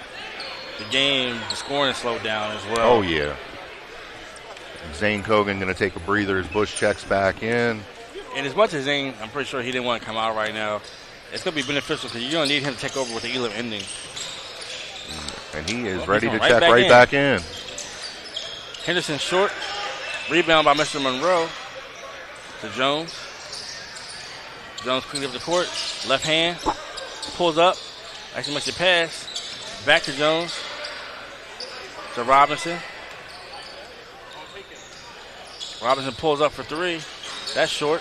scoring has slowed down as well. Oh yeah. Zane Kogan going to take a breather as Bush checks back in. And as much as Zane, I'm pretty sure he didn't want to come out right now. It's going to be beneficial because you're going to need him to take over with the Elam ending. And he is ready to check right back in. Henderson short. Rebound by Mr. Monroe to Jones. Jones quickly up the court. Left hand. Pulls up. Actually makes a pass. Back to Jones. To Robinson. Robinson pulls up for 3. That's short.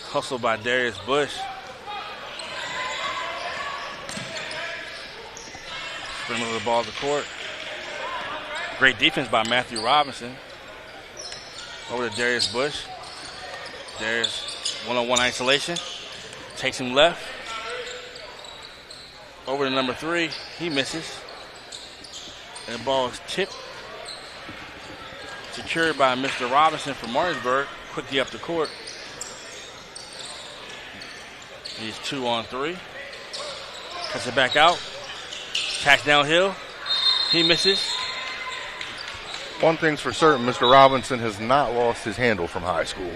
Hustle by Darius Bush. Sprinting the ball to the court. Great defense by Matthew Robinson. Over to Darius Bush. Darius one-on-one isolation. Takes him left. Over to number 3. He misses. And the ball is tipped. Secured by Mr. Robinson from Martinsburg. Quickly up the court. He's 2 on 3. Cuts it back out. Tax downhill. He misses. One thing's for certain, Mr. Robinson has not lost his handle from high school.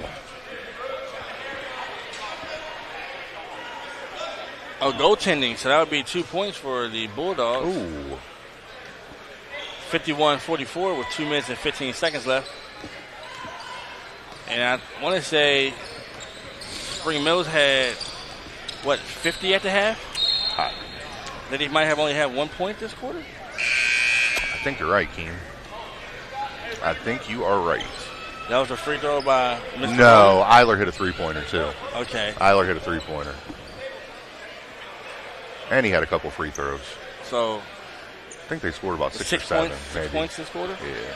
Oh, goaltending. So that would be 2 points for the Bulldogs. Ooh. 51-44 with 2 minutes and 15 seconds left. And I want to say Spring Mills had, 50 at the half? That he might have only had 1 point this quarter? I think you're right, Keem. I think you are right. That was a free throw by Mr. No, Eiler hit a three-pointer, too. Okay. Eiler hit a three-pointer. And he had a couple free throws. So I think they scored about 6 or 7. 6 points this quarter? Yeah.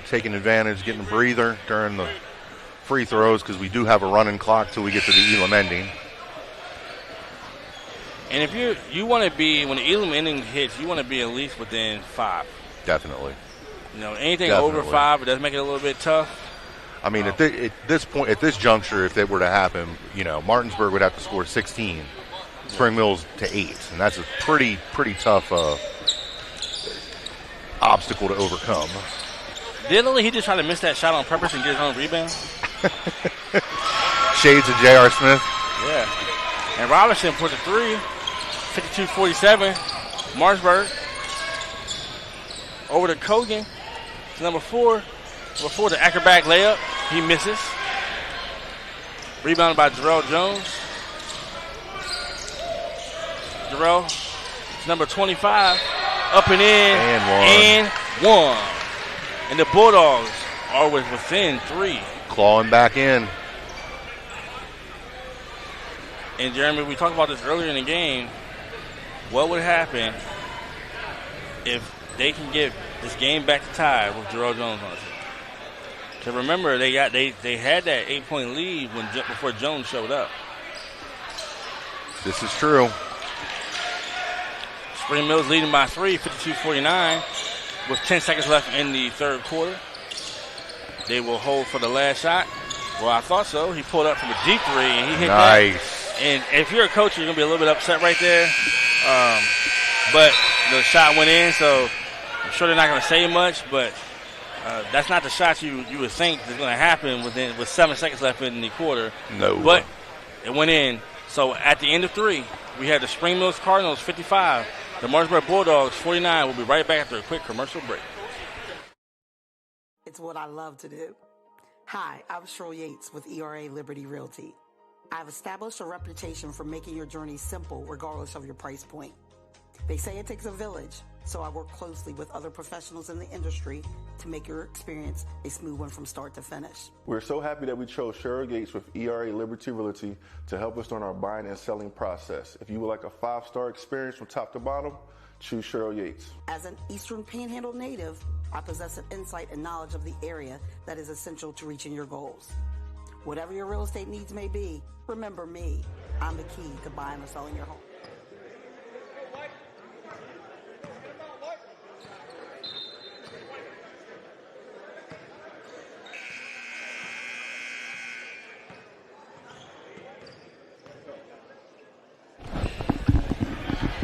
Taking advantage, getting a breather during the free throws because we do have a running clock till we get to the Elam ending. And if you want to be, when the Elam ending hits, you want to be at least within 5. Definitely. Anything over 5, it does make it a little bit tough. I mean, at this point, at this juncture, if that were to happen, Martinsburg would have to score 16, Spring Mills to 8, and that's a pretty tough obstacle to overcome. Didn't he just try to miss that shot on purpose and get his own rebound? Shades of J.R. Smith. Yeah. And Robinson put the 3, 52-47. Martinsburg. Over to Kogan. Number 4. Number 4, the acrobatic layup. He misses. Rebounded by Jarrell Jones. Jarrell, number 25. Up and in. And one. And the Bulldogs are within 3. Clawing back in. And Jeremy, we talked about this earlier in the game. What would happen if they can get this game back to tie with Jarrell Jones on it? Because remember, they had that 8-point lead before Jones showed up. This is true. Spring Mills leading by 3, 52-49, with 10 seconds left in the third quarter. They will hold for the last shot. Well, I thought so. He pulled up from a deep 3, and he hit that. And if you're a coach, you're going to be a little bit upset right there. But the shot went in, so I'm sure they're not going to say much, but that's not the shot you would think is going to happen with 7 seconds left in the quarter. No. But it went in. So at the end of 3, we have the Spring Mills Cardinals 55, the Martinsburg Bulldogs 49. We'll be right back after a quick commercial break. It's what I love to do. Hi, I'm Shirl Yates with ERA Liberty Realty. I've established a reputation for making your journey simple regardless of your price point. They say it takes a village, so I work closely with other professionals in the industry to make your experience a smooth one from start to finish. We're so happy that we chose Shirl Yates with ERA Liberty Realty to help us during our buying and selling process. If you would like a 5-star experience from top to bottom, choose Shirl Yates. As an Eastern Panhandle native, I possess an insight and knowledge of the area that is essential to reaching your goals. Whatever your real estate needs may be, remember me. I'm the key to buying or selling your home.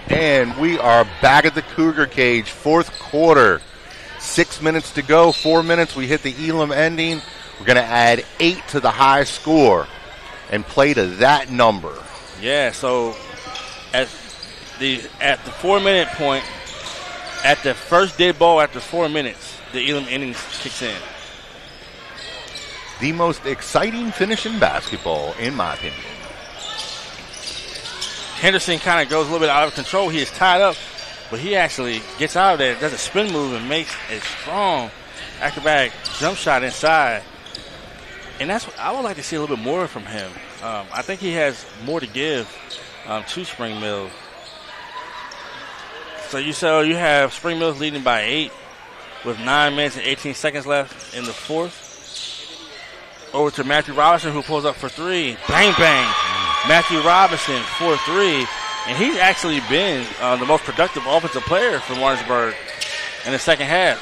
And we are back at the Cougar Cage, fourth quarter. 6 minutes to go, 4 minutes. We hit the Elam ending. We're going to add 8 to the high score and play to that number. Yeah, so at the 4-minute point, at the first dead ball after 4 minutes, the Elam innings kicks in. The most exciting finish in basketball, in my opinion. Henderson kind of goes a little bit out of control. He is tied up, but he actually gets out of there, does a spin move, and makes a strong acrobatic jump shot inside. And that's what I would like to see a little bit more from him. I think he has more to give to Spring Mills. So you have Spring Mills leading by 8 with 9 minutes and 18 seconds left in the fourth. Over to Matthew Robinson, who pulls up for 3. Bang, bang. Matthew Robinson for 3. And he's actually been the most productive offensive player for Martinsburg in the second half.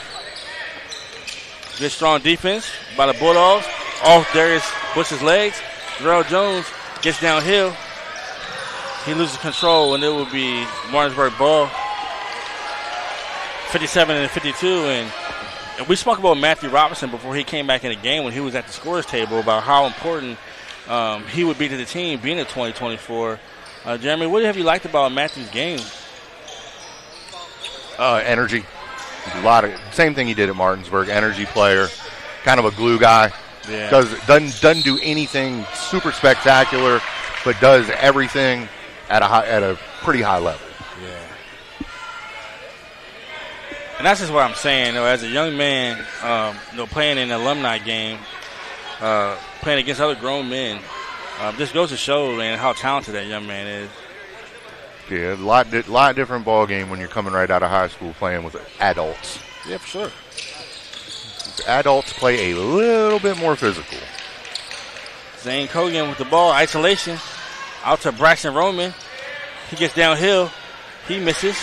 Good strong defense by the Bulldogs. Off Darius Bush's legs. Darrell Jones gets downhill. He loses control, and it will be Martinsburg ball. 57 and 52. And we spoke about Matthew Robinson before he came back in the game when he was at the scorers table about how important he would be to the team being in 2024. Jeremy, what have you liked about Matthew's game? Energy. Same thing he did at Martinsburg. Energy player, kind of a glue guy. Yeah. Doesn't do anything super spectacular, but does everything at a pretty high level. Yeah. And that's just what I'm saying. As a young man, playing in an alumni game, playing against other grown men, this goes to show, man, how talented that young man is. Yeah, a lot different ball game when you're coming right out of high school playing with adults. Yeah, for sure. Adults play a little bit more physical. Zane Cogan with the ball, isolation, out to Braxton Roman. He gets downhill. He misses.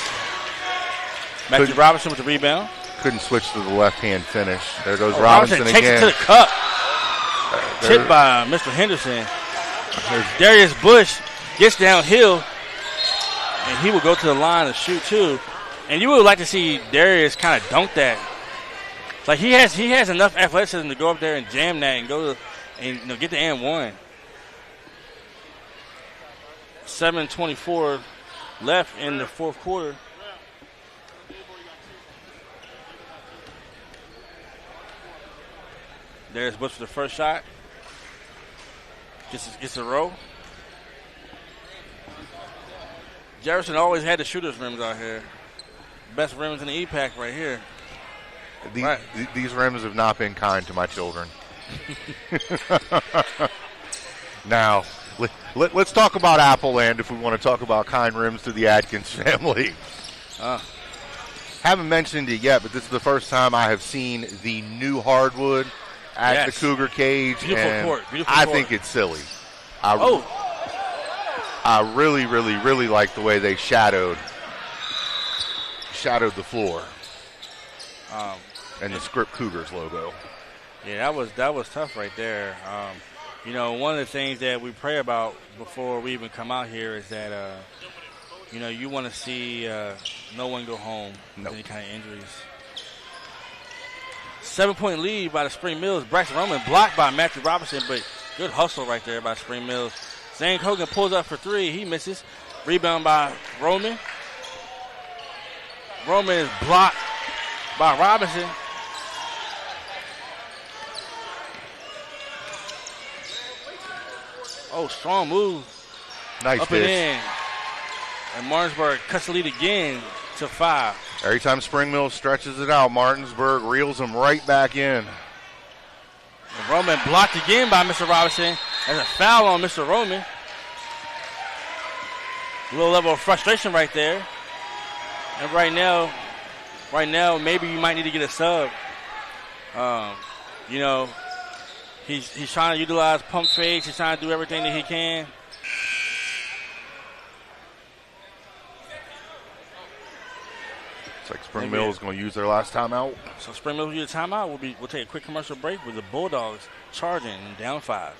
Matthew Robinson with the rebound. Couldn't switch to the left-hand finish. There goes Robinson again. Takes it to the cup. Tipped by Mr. Henderson. Darius Bush gets downhill, and he will go to the line to shoot too. And you would like to see Darius kind of dunk that. Like he has enough athleticism to go up there and jam that and go to, and get the and one. 7:24 left in the fourth quarter. There's Bush for the first shot. Gets a roll. Jefferson always had the shooter's rims out here. Best rims in the E-Pack right here. These rims have not been kind to my children. Now, let's talk about Appleland if we want to talk about kind rims to the Adkins family. Haven't mentioned it yet, but this is the first time I have seen the new hardwood at the Cougar Cage. Beautiful court. I think it's silly. I really, really, really like the way they shadowed the floor. And the Script Cougars logo. Yeah, that was tough right there. One of the things that we pray about before we even come out here is that, you want to see no one go home with any kind of injuries. 7-point lead by the Spring Mills. Braxton Roman blocked by Matthew Robinson, but good hustle right there by Spring Mills. Zane Hogan pulls up for 3. He misses. Rebound by Roman. Roman is blocked by Robinson. Oh, strong move. Nice Up and dish. in. And Martinsburg cuts the lead again to 5. Every time Spring Mills stretches it out, Martinsburg reels them right back in. And Roman blocked again by Mr. Robinson. There's a foul on Mr. Roman. A little level of frustration right there. And right now, maybe you might need to get a sub. He's trying to utilize pump fakes. He's trying to do everything that he can. It's like Spring Mills is going to use their last timeout. So Spring Mills will use a timeout. We'll take a quick commercial break with the Bulldogs charging down 5.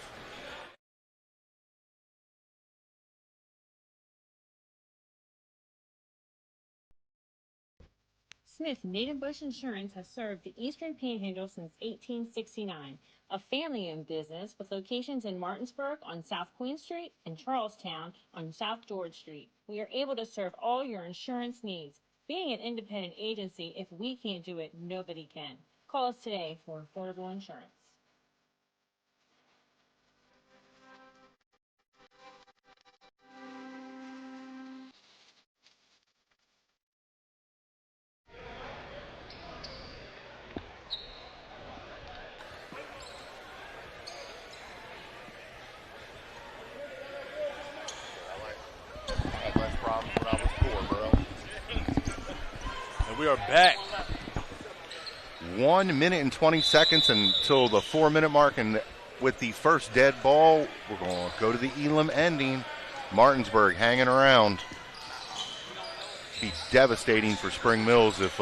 Smith Native Bush Insurance has served the Eastern Panhandle since 1869, a family-owned business with locations in Martinsburg on South Queen Street and Charlestown on South George Street. We are able to serve all your insurance needs. Being an independent agency, if we can't do it, nobody can. Call us today for affordable insurance. And we are back. 1 minute and 20 seconds until the 4-minute mark, and with the first dead ball, we're going to go to the Elam ending. Martinsburg hanging around. Be devastating for Spring Mills if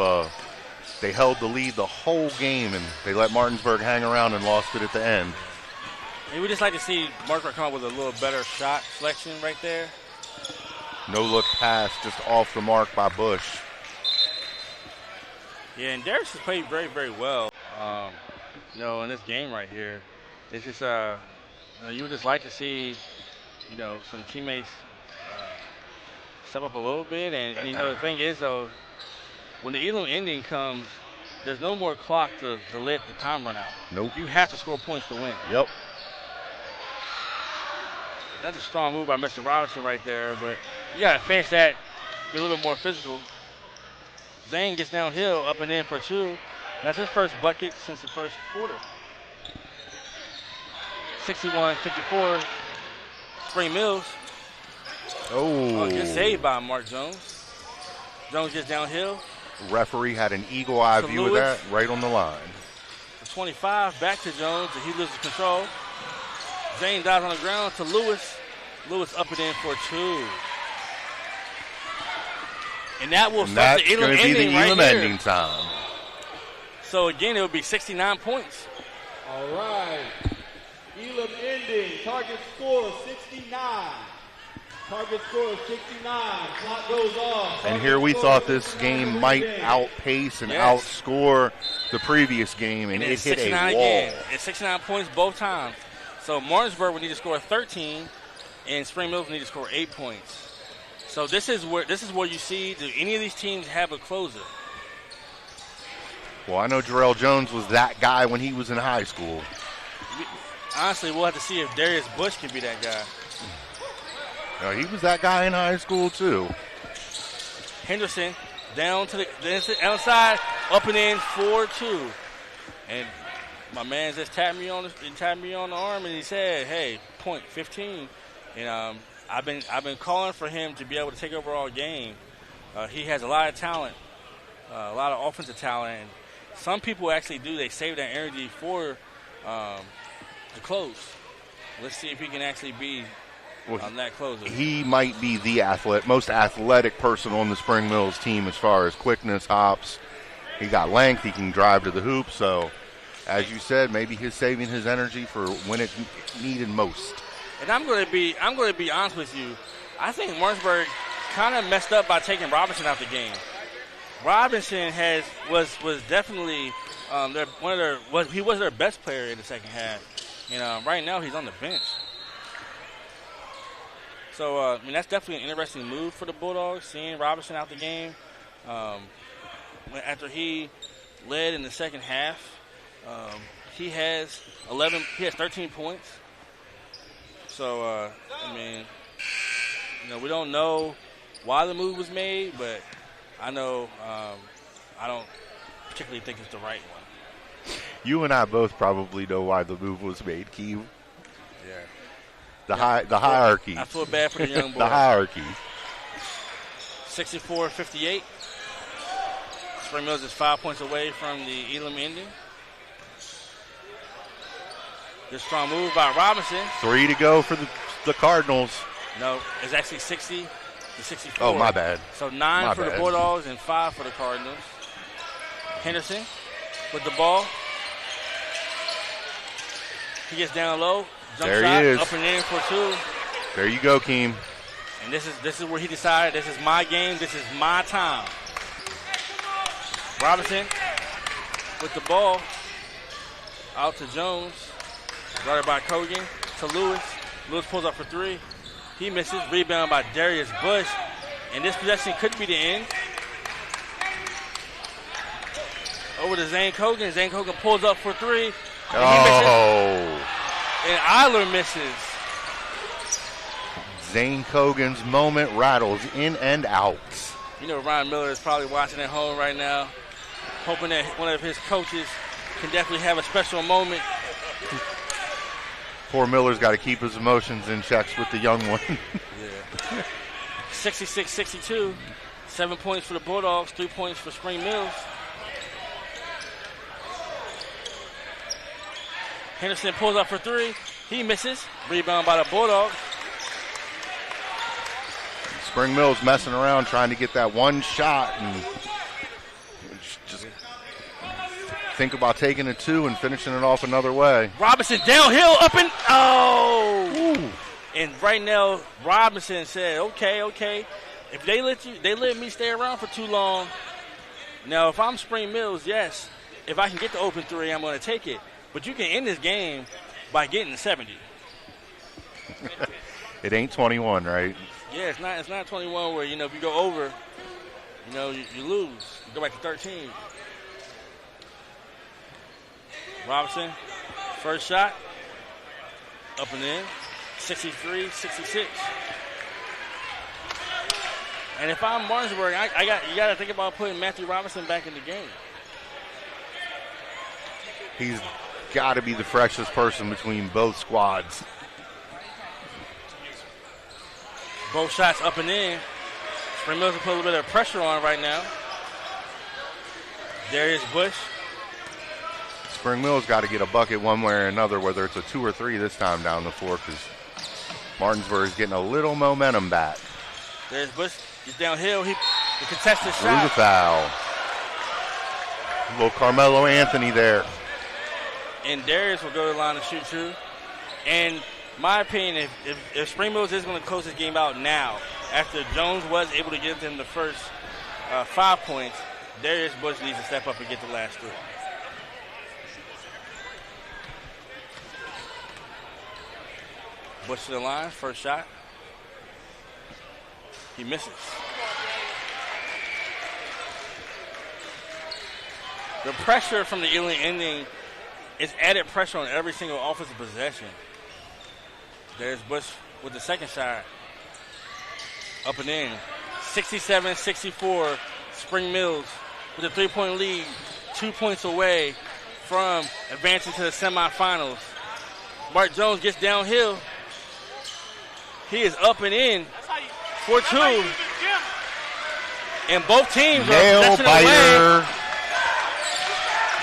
they held the lead the whole game and they let Martinsburg hang around and lost it at the end. And we just like to see Martinsburg come up with a little better shot selection right there. No look pass, just off the mark by Bush. Yeah, and Darius has played very, very well, in this game right here. It's just, you would just like to see, some teammates step up a little bit. And the thing is, though, when the Elam ending comes, there's no more clock to let the time run out. Nope. You have to score points to win. Yep. That's a strong move by Mr. Robinson right there, but you got to finish that, be a little bit more physical. Zane gets downhill, up and in for 2. That's his first bucket since the first quarter. 61-54, Spring Mills. Oh, good save by Mark Jones. Jones gets downhill. Referee had an eagle eye view of that right on the line. The 25 back to Jones, and he loses control. Zane dives on the ground to Lewis. Lewis up and in for 2. And that will start the Elam ending right here. Ending time. So again, it would be 69 points. All right. Elam ending. Target score 69. Target score 69. Clock goes off. And here we thought this game might outpace and outscore the previous game, and it hit a wall. Again. It's 69 points both times. So Martinsburg would need to score 13, and Spring Mills would need to score 8 points. So this is where you see, do any of these teams have a closer? Well, I know Jarrell Jones was that guy when he was in high school. Honestly, we'll have to see if Darius Bush can be that guy. No, he was that guy in high school too. Henderson down to the outside, up and in 4-2. And my man just tapped me on the arm, and he said, "Hey, point 15." And I've been calling for him to be able to take over all game. He has a lot of talent, a lot of offensive talent. And some people actually do. They save that energy for the close. Let's see if he can actually be on that closer. He might be the most athletic person on the Spring Mills team as far as quickness, hops. He got length. He can drive to the hoop. So, as you said, maybe he's saving his energy for when it's needed most. And I'm going to be honest with you. I think Martinsburg kind of messed up by taking Robinson out the game. Robinson was definitely he was their best player in the second half. Right now he's on the bench. So that's definitely an interesting move for the Bulldogs, seeing Robinson out the game. After he led in the second half, he has 13 points. So, I mean, we don't know why the move was made, but I know I don't particularly think it's the right one. You and I both probably know why the move was made, Keem. Yeah. The hierarchy. I feel bad for the young boy. The hierarchy. 64-58. Spring Mills is 5 points away from the Elam ending. Good strong move by Robinson. 3 to go for the Cardinals. No, it's actually 60 to 64. Oh, my bad. So 9 for the Bulldogs and 5 for the Cardinals. Henderson with the ball. He gets down low. Jump there shot, he is. Up and in for 2. There you go, Keem. And this is where he decided, this is my game, this is my time. Robinson with the ball. Out to Jones. Guarded by Kogan to Lewis. Lewis pulls up for 3. He misses. Rebound by Darius Bush. And this possession could be the end. Over to Zane Kogan. Zane Kogan pulls up for 3. And he misses. And Eiler misses. Zane Kogan's moment rattles in and out. Ryan Miller is probably watching at home right now, hoping that one of his coaches can definitely have a special moment. Poor Miller's got to keep his emotions in checks with the young one. Yeah. 66-62. 7 points for the Bulldogs, 3 points for Spring Mills. Henderson pulls up for 3. He misses. Rebound by the Bulldogs. Spring Mills messing around trying to get that one shot and just think about taking a 2 and finishing it off another way. Robinson downhill, up and Ooh. And right now, Robinson said, okay. If they let me stay around for too long. Now, if I'm Spring Mills, yes, if I can get the open 3, I'm going to take it. But you can end this game by getting 70. It ain't 21, right? Yeah, it's not 21 where, if you go over, you lose. You go back to 13. Robinson, first shot, up and in, 63-66. And if I'm Martinsburg, you got to think about putting Matthew Robinson back in the game. He's got to be the freshest person between both squads. Both shots up and in. Spring Mills will put a little bit of pressure on right now. Darius Bush. Spring Mills got to get a bucket one way or another, whether it's a 2 or 3 this time down the floor, because Martinsburg is getting a little momentum back. Darius Bush is downhill. He contested shot. Through the foul. A little Carmelo Anthony there. And Darius will go to the line to shoot 2. And my opinion, if Spring Mills is going to close this game out now, after Jones was able to give them the first 5 points, Darius Bush needs to step up and get the last 3. Bush to the line, first shot. He misses. The pressure from the Elam ending is added pressure on every single offensive possession. There's Bush with the second shot. Up and in. 67-64. Spring Mills with a 3-point lead. 2 points away from advancing to the semifinals. Mark Jones gets downhill. He is up and in for 2. And both teams are possession away.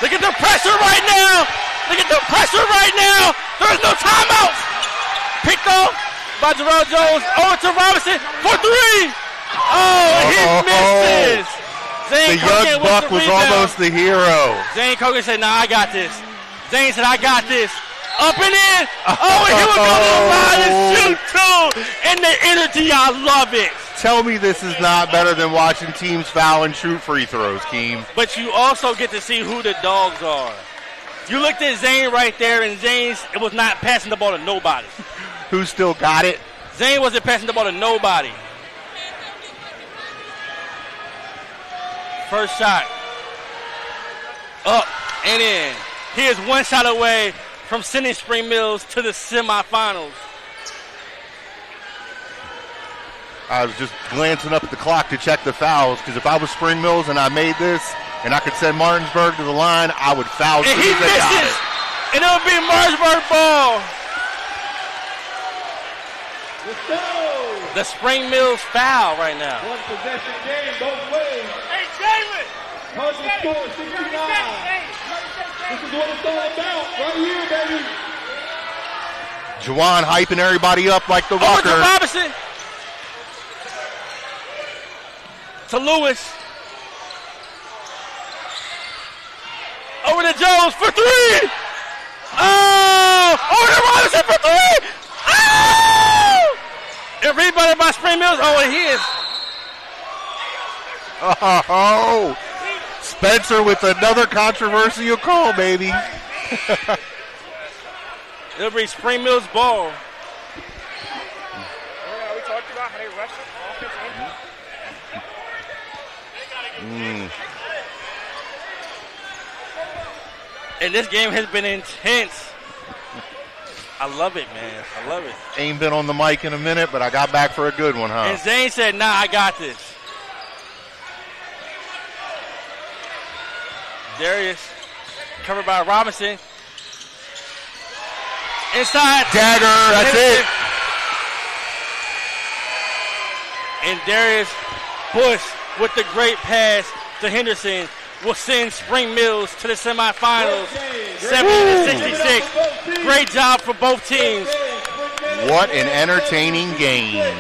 Look at the pressure right now. Look at the pressure right now. There's no timeouts. Picked off by Jarrell Jones. Over to Robinson for 3. Oh, he misses. The young buck was almost the hero. Zane Kogan said, nah, I got this. Zane said, I got this. Up and in. Oh, and he would go to the line and shoot 2. And the energy, I love it. Tell me this is not better than watching teams foul and shoot free throws, Keem. But you also get to see who the dogs are. You looked at Zane right there, and Zane was not passing the ball to nobody. Who still got it? Zane wasn't passing the ball to nobody. First shot. Up and in. He is one shot away from sending Spring Mills to the semifinals. I was just glancing up at the clock to check the fouls, because if I was Spring Mills and I made this and I could send Martinsburg to the line, I would foul. And he misses, and it'll be Martinsburg ball. Let's go. The Spring Mills foul right now. One possession game, both ways. Hey, David! Hudson score 69. This is what it's all about, right here, baby. Juwan hyping everybody up like the Over to Rucker. Robinson. To Lewis. Over to Jones for three. Oh! Over to Robinson for three. Oh! And rebounded by Spring Mills. Oh, and he is. Oh, Spencer with another controversial call, baby. It'll be Spring Mills ball. We talked about how they rush offense and And this game has been intense. I love it, man. I love it. Ain't been on the mic in a minute, but I got back for a good one, huh? And Zane said, nah, I got this. Darius, covered by Robinson. Inside. Dagger, that's it. And Darius Bush with the great pass to Henderson will send Spring Mills to the semifinals, 70-66. Great job for both teams. What an entertaining game.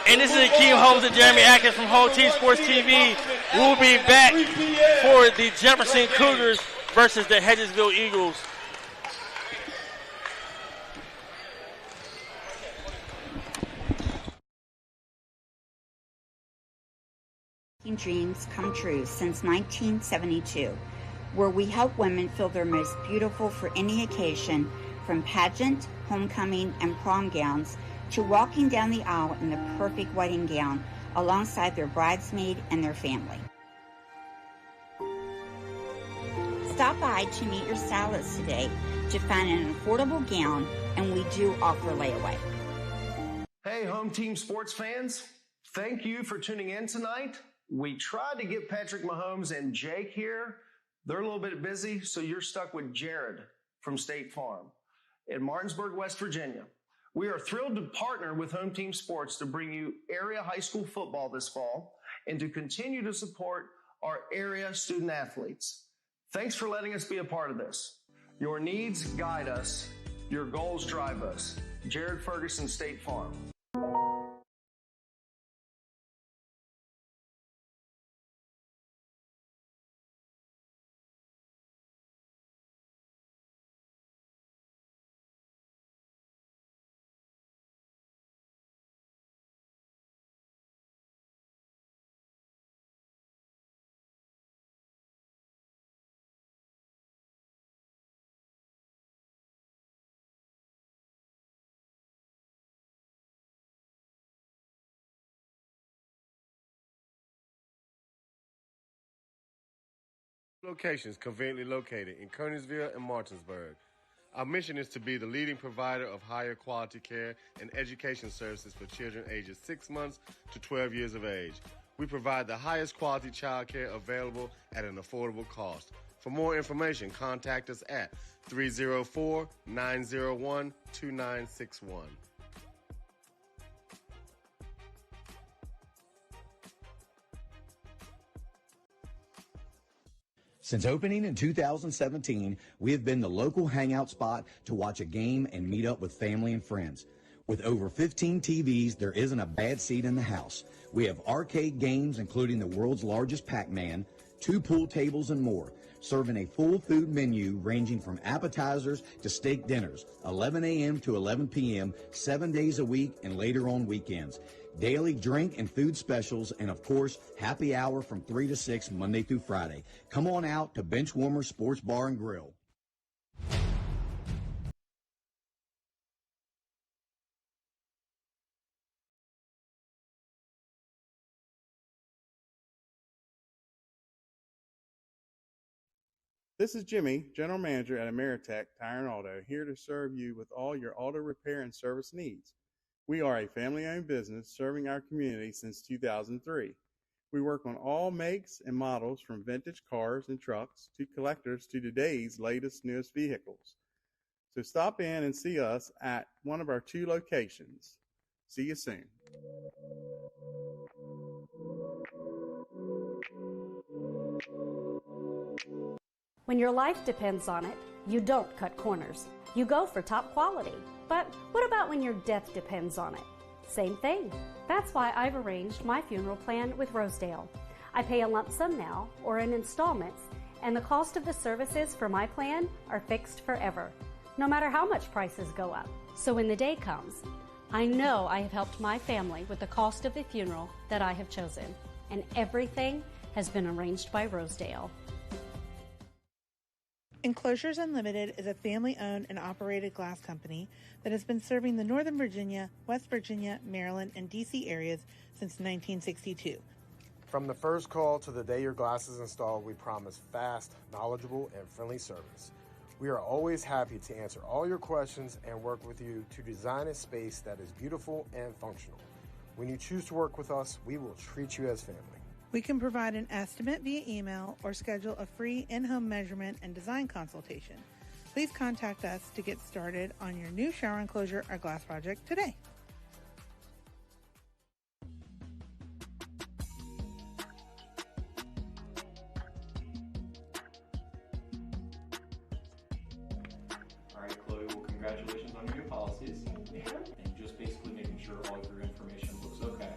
And this is Akeem Holmes and Jeremy Atkins from Home Team Sports TV. We'll be back for the Jefferson Cougars versus the Hedgesville Eagles. Dreams come true since 1972, where we help women feel their most beautiful for any occasion, from pageant, homecoming, and prom gowns to walking down the aisle in the perfect wedding gown alongside their bridesmaid and their family. Stop by to meet your stylist today to find an affordable gown, and we do offer layaway. Hey, Home Team Sports fans. Thank you for tuning in tonight. We tried to get Patrick Mahomes and Jake here. They're a little bit busy, so you're stuck with Jared from State Farm in Martinsburg, West Virginia. We are thrilled to partner with Home Team Sports to bring you area high school football this fall and to continue to support our area student athletes. Thanks for letting us be a part of this. Your needs guide us. Your goals drive us. Jared Ferguson, State Farm. Locations conveniently located in Kernersville and Martinsburg. Our mission is to be the leading provider of higher quality care and education services for children ages 6 months to 12 years of age. We provide the highest quality child care available at an affordable cost. For more information, contact us at 304-901-2961. Since opening in 2017, we have been the local hangout spot to watch a game and meet up with family and friends. With over 15 TVs, there isn't a bad seat in the house. We have arcade games, including the world's largest Pac-Man, 2 pool tables, and more, serving a full food menu ranging from appetizers to steak dinners, 11 a.m. to 11 p.m., 7 days a week, and later on weekends. Daily drink and food specials, and of course, happy hour from 3 to 6 Monday through Friday. Come on out to Benchwarmer Sports Bar and Grill. This is Jimmy, General Manager at Ameritech Tire and Auto, here to serve you with all your auto repair and service needs. We are a family-owned business serving our community since 2003. We work on all makes and models from vintage cars and trucks to collectors to today's latest, newest vehicles. So stop in and see us at one of our 2 locations. See you soon. When your life depends on it, you don't cut corners. You go for top quality. But what about when your death depends on it? Same thing. That's why I've arranged my funeral plan with Rosedale. I pay a lump sum now or in installments, and the cost of the services for my plan are fixed forever, no matter how much prices go up. So when the day comes, I know I have helped my family with the cost of the funeral that I have chosen, and everything has been arranged by Rosedale. Enclosures Unlimited is a family-owned and operated glass company that has been serving the Northern Virginia, West Virginia, Maryland, and D.C. areas since 1962. From the first call to the day your glass is installed, we promise fast, knowledgeable, and friendly service. We are always happy to answer all your questions and work with you to design a space that is beautiful and functional. When you choose to work with us, we will treat you as family. We can provide an estimate via email or schedule a free in-home measurement and design consultation. Please contact us to get started on your new shower enclosure or glass project today. All right, Chloe, well, congratulations on your new policies. And just basically making sure all of your information looks okay.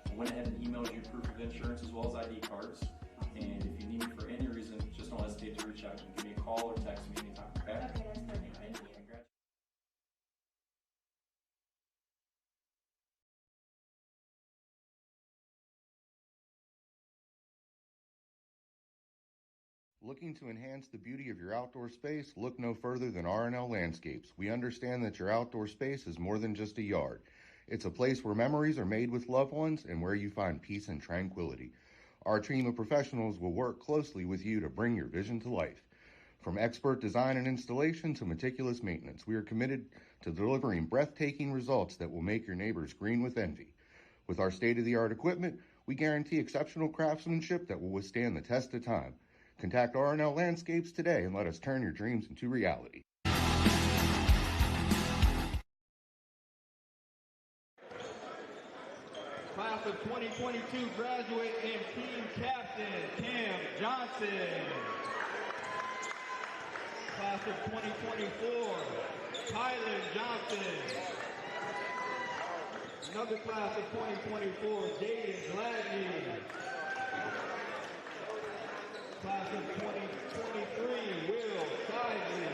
I went ahead and emailed you proof of insurance as well as ID cards. And if you need me for any reason, just don't hesitate to reach out. You can give me a call or text me anytime, okay? Okay, that's perfect. Thank you. Looking to enhance the beauty of your outdoor space? Look no further than R&L Landscapes. We understand that your outdoor space is more than just a yard. It's a place where memories are made with loved ones and where you find peace and tranquility. Our team of professionals will work closely with you to bring your vision to life. From expert design and installation to meticulous maintenance, we are committed to delivering breathtaking results that will make your neighbors green with envy. With our state-of-the-art equipment, we guarantee exceptional craftsmanship that will withstand the test of time. Contact R&L Landscapes today and let us turn your dreams into reality. Class of 2022 graduate and team captain, Cam Johnson. Class of 2024, Tyler Johnson. Another class of 2024, Jaden Gladney. Class of 2023, Will Sidley.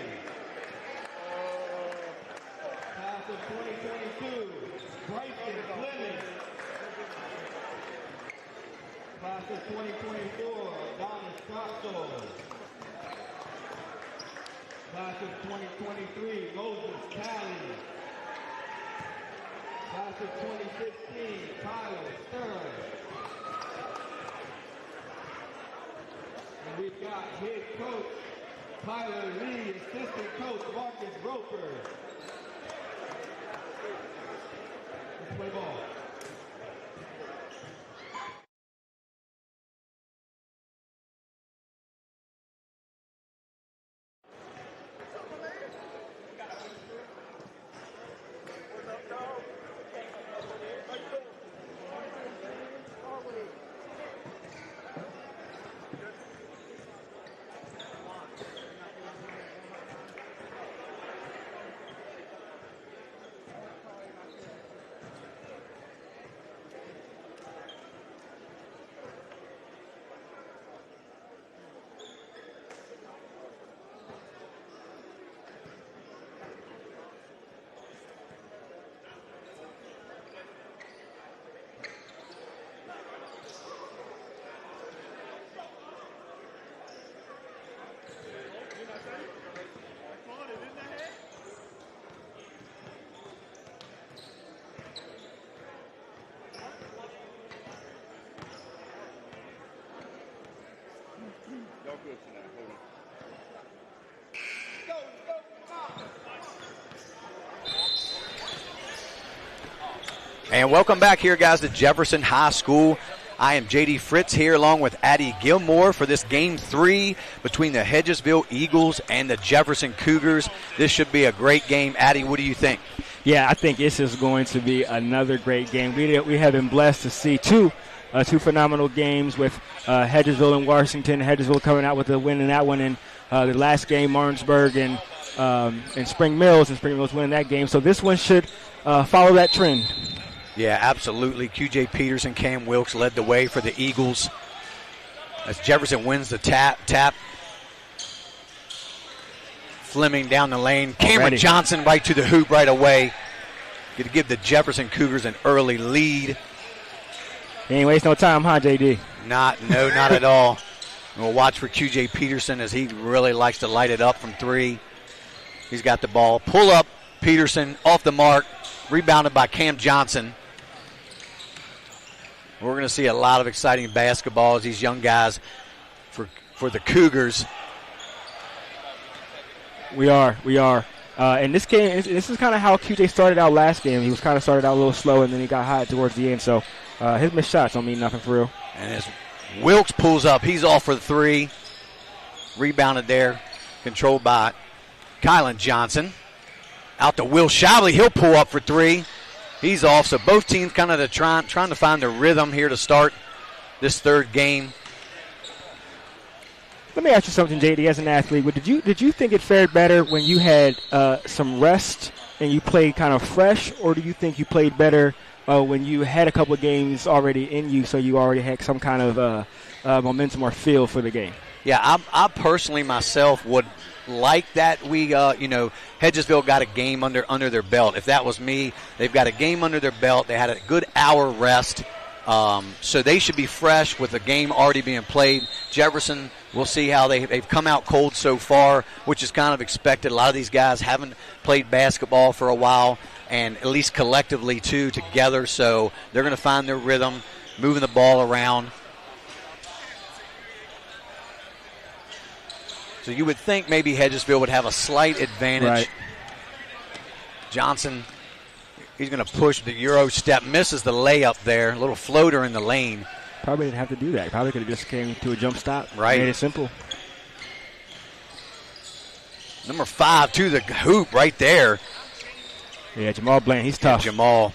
Class of 2022, Bryson Clemens. Class of 2024, Adonis Costco. Class of 2023, Moses Callie. Class of 2015, Tyler Stern. And we've got head coach Tyler Lee, assistant coach Marcus Roper. Let's play ball. And welcome back here, guys, to Jefferson High School. I am J.D. Fritz here along with Addie Gilmore for this Game 3 between the Hedgesville Eagles and the Jefferson Cougars. This should be a great game. Addie, what do you think? Yeah, I think this is going to be another great game. We have been blessed to see two phenomenal games with Hedgesville and Washington. Hedgesville coming out with a win in that one, and the last game, Martinsburg and Spring Mills winning that game. So this one should follow that trend. Yeah, absolutely. QJ Peterson, Cam Wilkes led the way for the Eagles as Jefferson wins the tap. Fleming down the lane. Cameron Johnson right to the hoop right away. Going to give the Jefferson Cougars an early lead. He ain't waste no time, huh, JD? Not at all. We'll watch for QJ Peterson as he really likes to light it up from three. He's got the ball. Pull up, Peterson off the mark. Rebounded by Cam Johnson. We're going to see a lot of exciting basketball as these young guys for the Cougars. We are. And this game, this is kind of how QJ started out last game. He was kind of started out a little slow, and then he got hot towards the end. So his missed shots don't mean nothing for real. And as Wilkes pulls up, he's off for the three. Rebounded there, controlled by Kylan Johnson. Out to Will Shively. He'll pull up for three. He's off. So both teams kind of trying to find their rhythm here to start this third game. Let me ask you something, JD, as an athlete. Did you think it fared better when you had some rest and you played kind of fresh, or do you think you played better when you had a couple of games already in you, so you already had some kind of momentum or feel for the game? Yeah, I personally myself would like that Hedgesville got a game under their belt. If that was me, they've got a game under their belt. They had a good hour rest. So they should be fresh with the game already being played. Jefferson, we'll see how they've come out cold so far, which is kind of expected. A lot of these guys haven't played basketball for a while, and at least collectively, too, together. So they're going to find their rhythm, moving the ball around. So you would think maybe Hedgesville would have a slight advantage. Right. Johnson, he's going to push the Euro step, misses the layup there. A little floater in the lane. Probably didn't have to do that. Probably could have just came to a jump stop. Right. Made it simple. Number 5 to the hoop right there. Yeah, Jamal Bland, he's tough. Yeah, Jamal.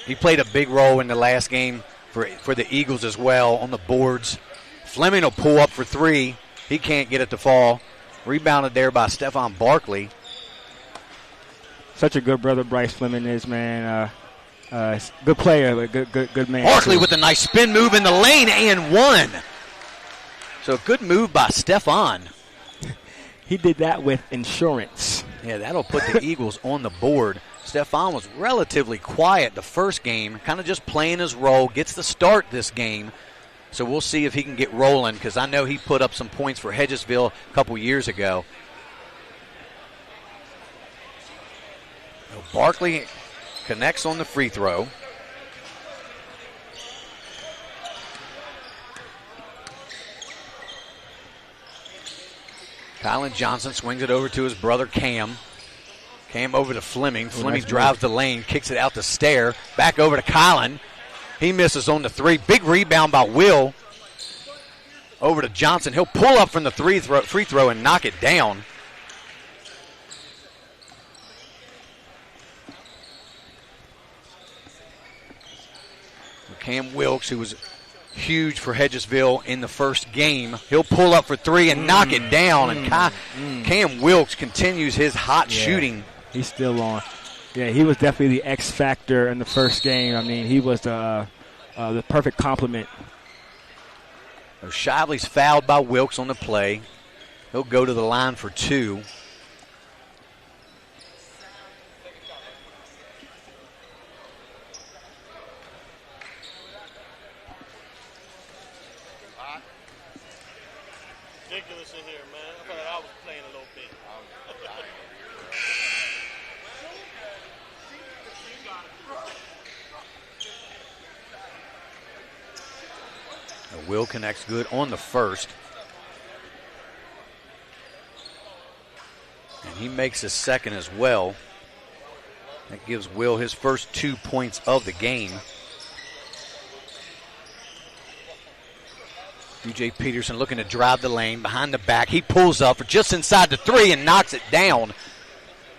He played a big role in the last game for the Eagles as well on the boards. Fleming will pull up for three. He can't get it to fall. Rebounded there by Stephon Barkley. Such a good brother Bryce Fleming is, man. Good player, but good man. Barkley with a nice spin move in the lane and one. So good move by Stephon. He did that with insurance. Yeah, that'll put the Eagles on the board. Stephon was relatively quiet the first game, kind of just playing his role, gets the start this game. So we'll see if he can get rolling, because I know he put up some points for Hedgesville a couple years ago. Barkley connects on the free throw. Kylan Johnson swings it over to his brother Cam. Cam over to Fleming. Fleming drives the lane, kicks it out the stair. Back over to Kylan. He misses on the three. Big rebound by Will. Over to Johnson. He'll pull up from the free throw and knock it down. Cam Wilkes, who was huge for Hedgesville in the first game, he'll pull up for three and knock it down. And Cam Wilkes continues his hot shooting. He's still on. Yeah, he was definitely the X factor in the first game. I mean, he was the perfect complement. Shively's fouled by Wilkes on the play. He'll go to the line for two. Ridiculous in here, man. I thought I was playing a little bit. Will connects good on the first. And he makes his second as well. That gives Will his first 2 points of the game. QJ Peterson looking to drive the lane behind the back. He pulls up for just inside the 3 and knocks it down.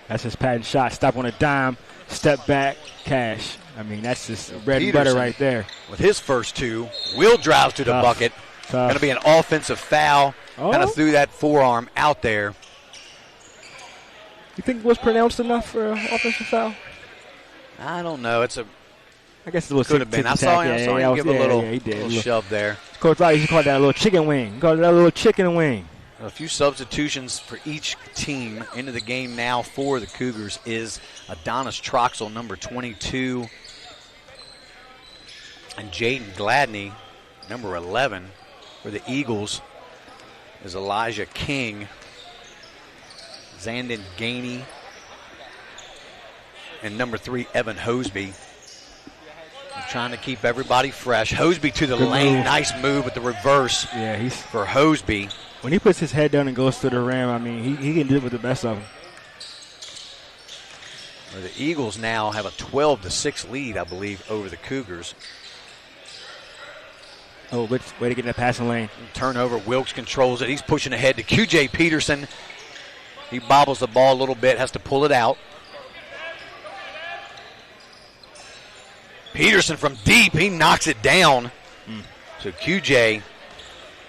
That's his patent shot. Stop on a dime, step back, cash. I mean, that's just bread and butter right there. With his first 2, Will drives to the bucket. Going to be an offensive foul. Kind of threw that forearm out there. You think it was pronounced enough for an offensive foul? I don't know. I guess it was could have been. I saw him give a little shove there. Coach Wright used to call that a little chicken wing. Call that a little chicken wing. A few substitutions for each team into the game now for the Cougars is Adonis Troxel, number 22, and Jaden Gladney, number 11. For the Eagles is Elijah King, Zandon Gainey, and number 3, Evan Hosby. Trying to keep everybody fresh. Hosby to the lane. Move. Nice move with the reverse for Hosby. When he puts his head down and goes to the rim, I mean, he can do it with the best of them. Well, the Eagles now have a 12-6 lead, I believe, over the Cougars. Oh, way to get in that passing lane. Turnover. Wilkes controls it. He's pushing ahead to QJ Peterson. He bobbles the ball a little bit, has to pull it out. Peterson from deep, he knocks it down. So QJ,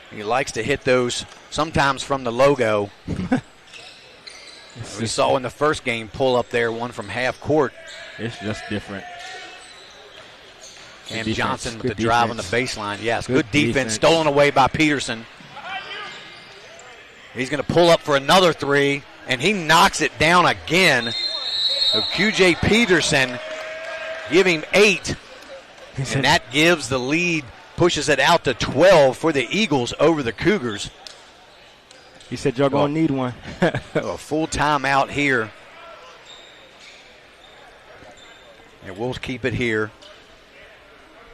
he likes to hit those sometimes from the logo. We saw in the first game pull up there, one from half court. It's just different. Cam Johnson with the drive on the baseline. Yes, good defense. Stolen away by Peterson. He's going to pull up for another 3, and he knocks it down again. So QJ Peterson, give him 8, and that gives the lead, pushes it out to 12 for the Eagles over the Cougars. He said y'all going to need one. A full timeout here. And we'll keep it here.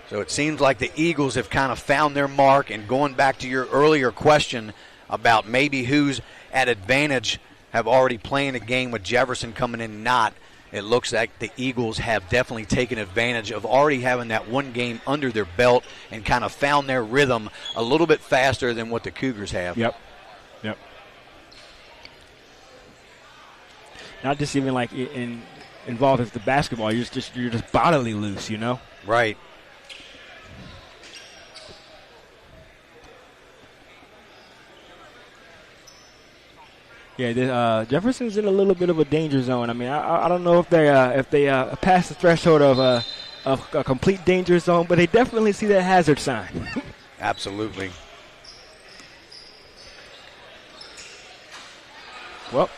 So it seems like the Eagles have kind of found their mark, and going back to your earlier question about maybe who's at advantage, have already playing a game with Jefferson coming in not. It looks like the Eagles have definitely taken advantage of already having that one game under their belt and kind of found their rhythm a little bit faster than what the Cougars have. Yep. Not just even like involved with the basketball. You're just bodily loose, you know? Right. Yeah, Jefferson's in a little bit of a danger zone. I mean, I don't know if they pass the threshold of a complete danger zone, but they definitely see that hazard sign. Absolutely. Well,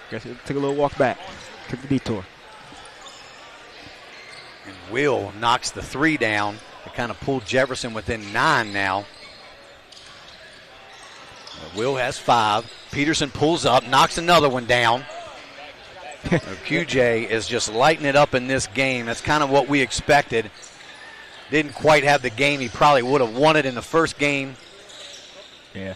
guess it took a little walk back, took the detour. And Will knocks the 3 down to kind of pull Jefferson within 9 now. Will has 5. Peterson pulls up, knocks another one down. QJ is just lighting it up in this game. That's kind of what we expected. Didn't quite have the game he probably would have wanted in the first game. Yeah,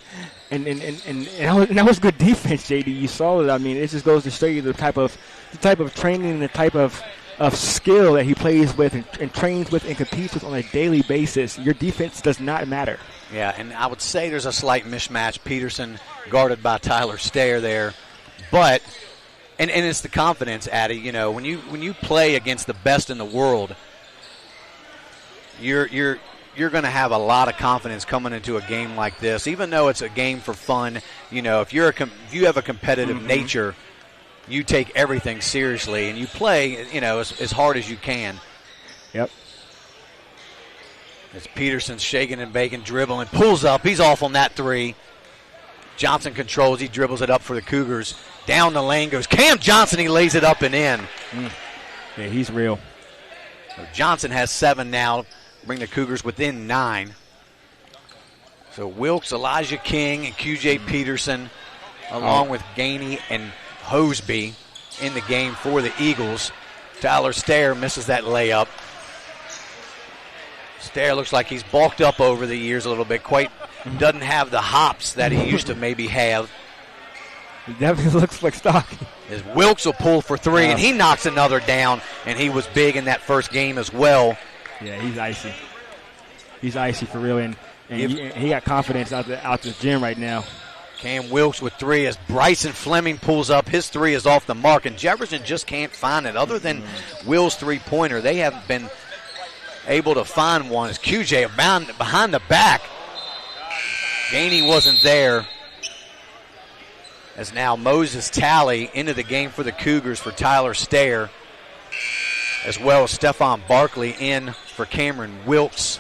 and that was good defense, JD. You saw it. I mean, it just goes to show you the type of training and the type of skill that he plays with and trains with and competes with on a daily basis. Your defense does not matter. Yeah, and I would say there's a slight mismatch. Peterson guarded by Tyler Stair there, but and it's the confidence, Addy. You know, when you play against the best in the world, you're going to have a lot of confidence coming into a game like this. Even though it's a game for fun, you know, if you have a competitive nature, you take everything seriously and you play, you know, as hard as you can. Yep. As Peterson's shaking and baking, dribbling, pulls up. He's off on that 3. Johnson controls. He dribbles it up for the Cougars. Down the lane goes Cam Johnson. He lays it up and in. Yeah, he's real. So Johnson has 7 now. Bring the Cougars within 9. So Wilkes, Elijah King, and QJ Peterson, along with Gainey and Hosby in the game for the Eagles. Tyler Stair misses that layup. Stair looks like he's bulked up over the years a little bit. Quite doesn't have the hops that he used to maybe have. He definitely looks like stock. As Wilkes will pull for three, and he knocks another down, and he was big in that first game as well. Yeah, he's icy. He's icy for real, and he got confidence out the gym right now. Cam Wilkes with three as Bryson Fleming pulls up. His three is off the mark, and Jefferson just can't find it. Other than Will's three-pointer, they haven't been able to find one. As QJ behind the back. Gainey wasn't there. As now Moses Talley into the game for the Cougars for Tyler Stair, as well as Stephon Barkley in for Cameron Wilkes.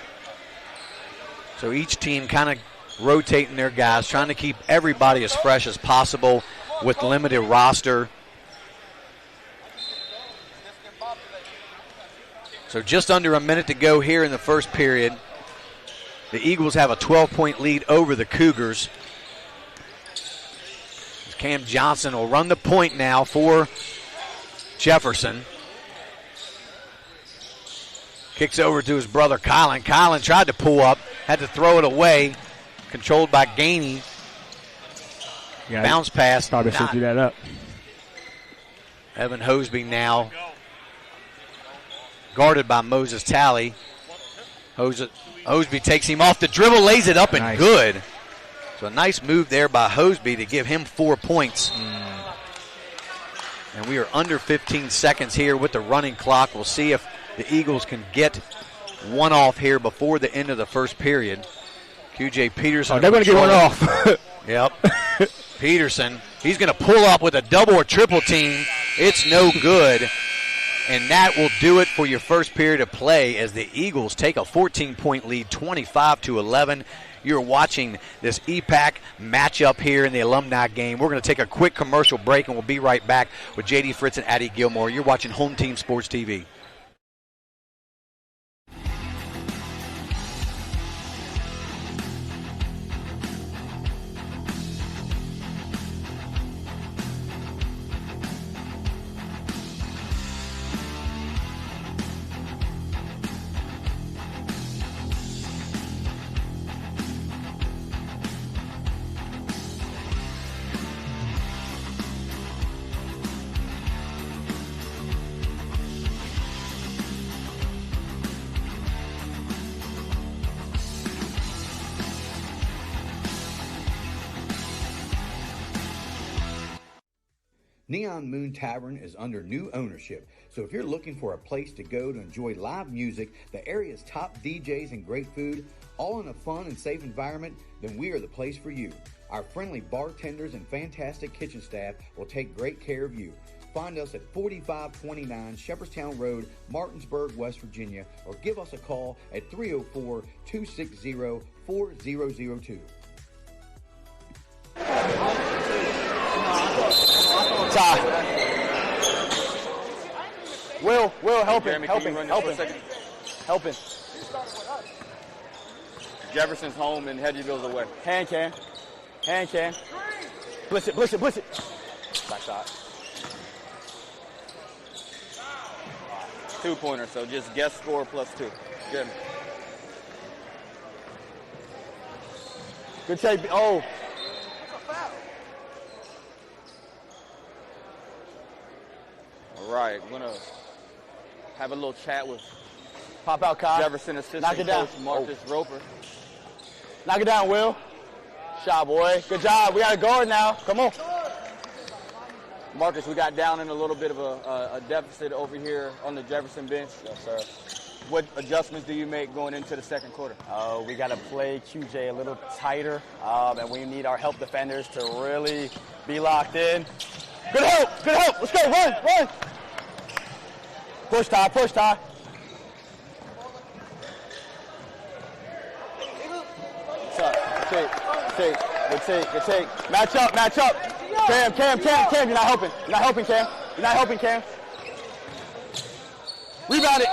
So each team kind of rotating their guys, trying to keep everybody as fresh as possible with limited roster. So just under a minute to go here in the first period. The Eagles have a 12-point lead over the Cougars. Cam Johnson will run the point now for Jefferson. Kicks over to his brother Kylan. Kylan tried to pull up, had to throw it away. Controlled by Gainey. Yeah, bounce pass. Probably should do that up. Evan Hosby now guarded by Moses Talley. Hosby takes him off the dribble, lays it up, and good. So a nice move there by Hosby to give him 4 points. And we are under 15 seconds here with the running clock. We'll see if the Eagles can get one off here before the end of the first period. QJ Peterson. Oh, they're going to get one off. Yep. Peterson, he's going to pull up with a double or triple team. It's no good. And that will do it for your first period of play as the Eagles take a 14-point lead, 25-11. You're watching this EPAC matchup here in the Alumni game. We're going to take a quick commercial break, and we'll be right back with J.D. Fritz and Addie Gilmore. You're watching Home Team Sports TV. Neon Moon Tavern is under new ownership, so if you're looking for a place to go to enjoy live music, the area's top DJs and great food, all in a fun and safe environment, then we are the place for you. Our friendly bartenders and fantastic kitchen staff will take great care of you. Find us at 4529 Shepherdstown Road, Martinsburg, West Virginia, or give us a call at 304-260-4002. Ty. Will, help him. Jefferson's home and Hedgesville's away. Hand cam. Blitz it. Back shot. 2-pointer, so just guess score +2. Good. Good take. Oh. All right, I'm going to have a little chat with Pop out, Kyle. Jefferson assistant Knock it down. coach Marcus Roper. Knock it down, Will. Shot, boy. Good job. We got a guard now. Come on. Marcus, we got down in a little bit of a deficit over here on the Jefferson bench. Yes, sir. What adjustments do you make going into the second quarter? We got to play QJ a little tighter, and we need our help defenders to really be locked in. Good help. Let's go. Run. Push, Ty. What's up? Good take. Match up. Cam, you're not helping. Cam. Rebound it.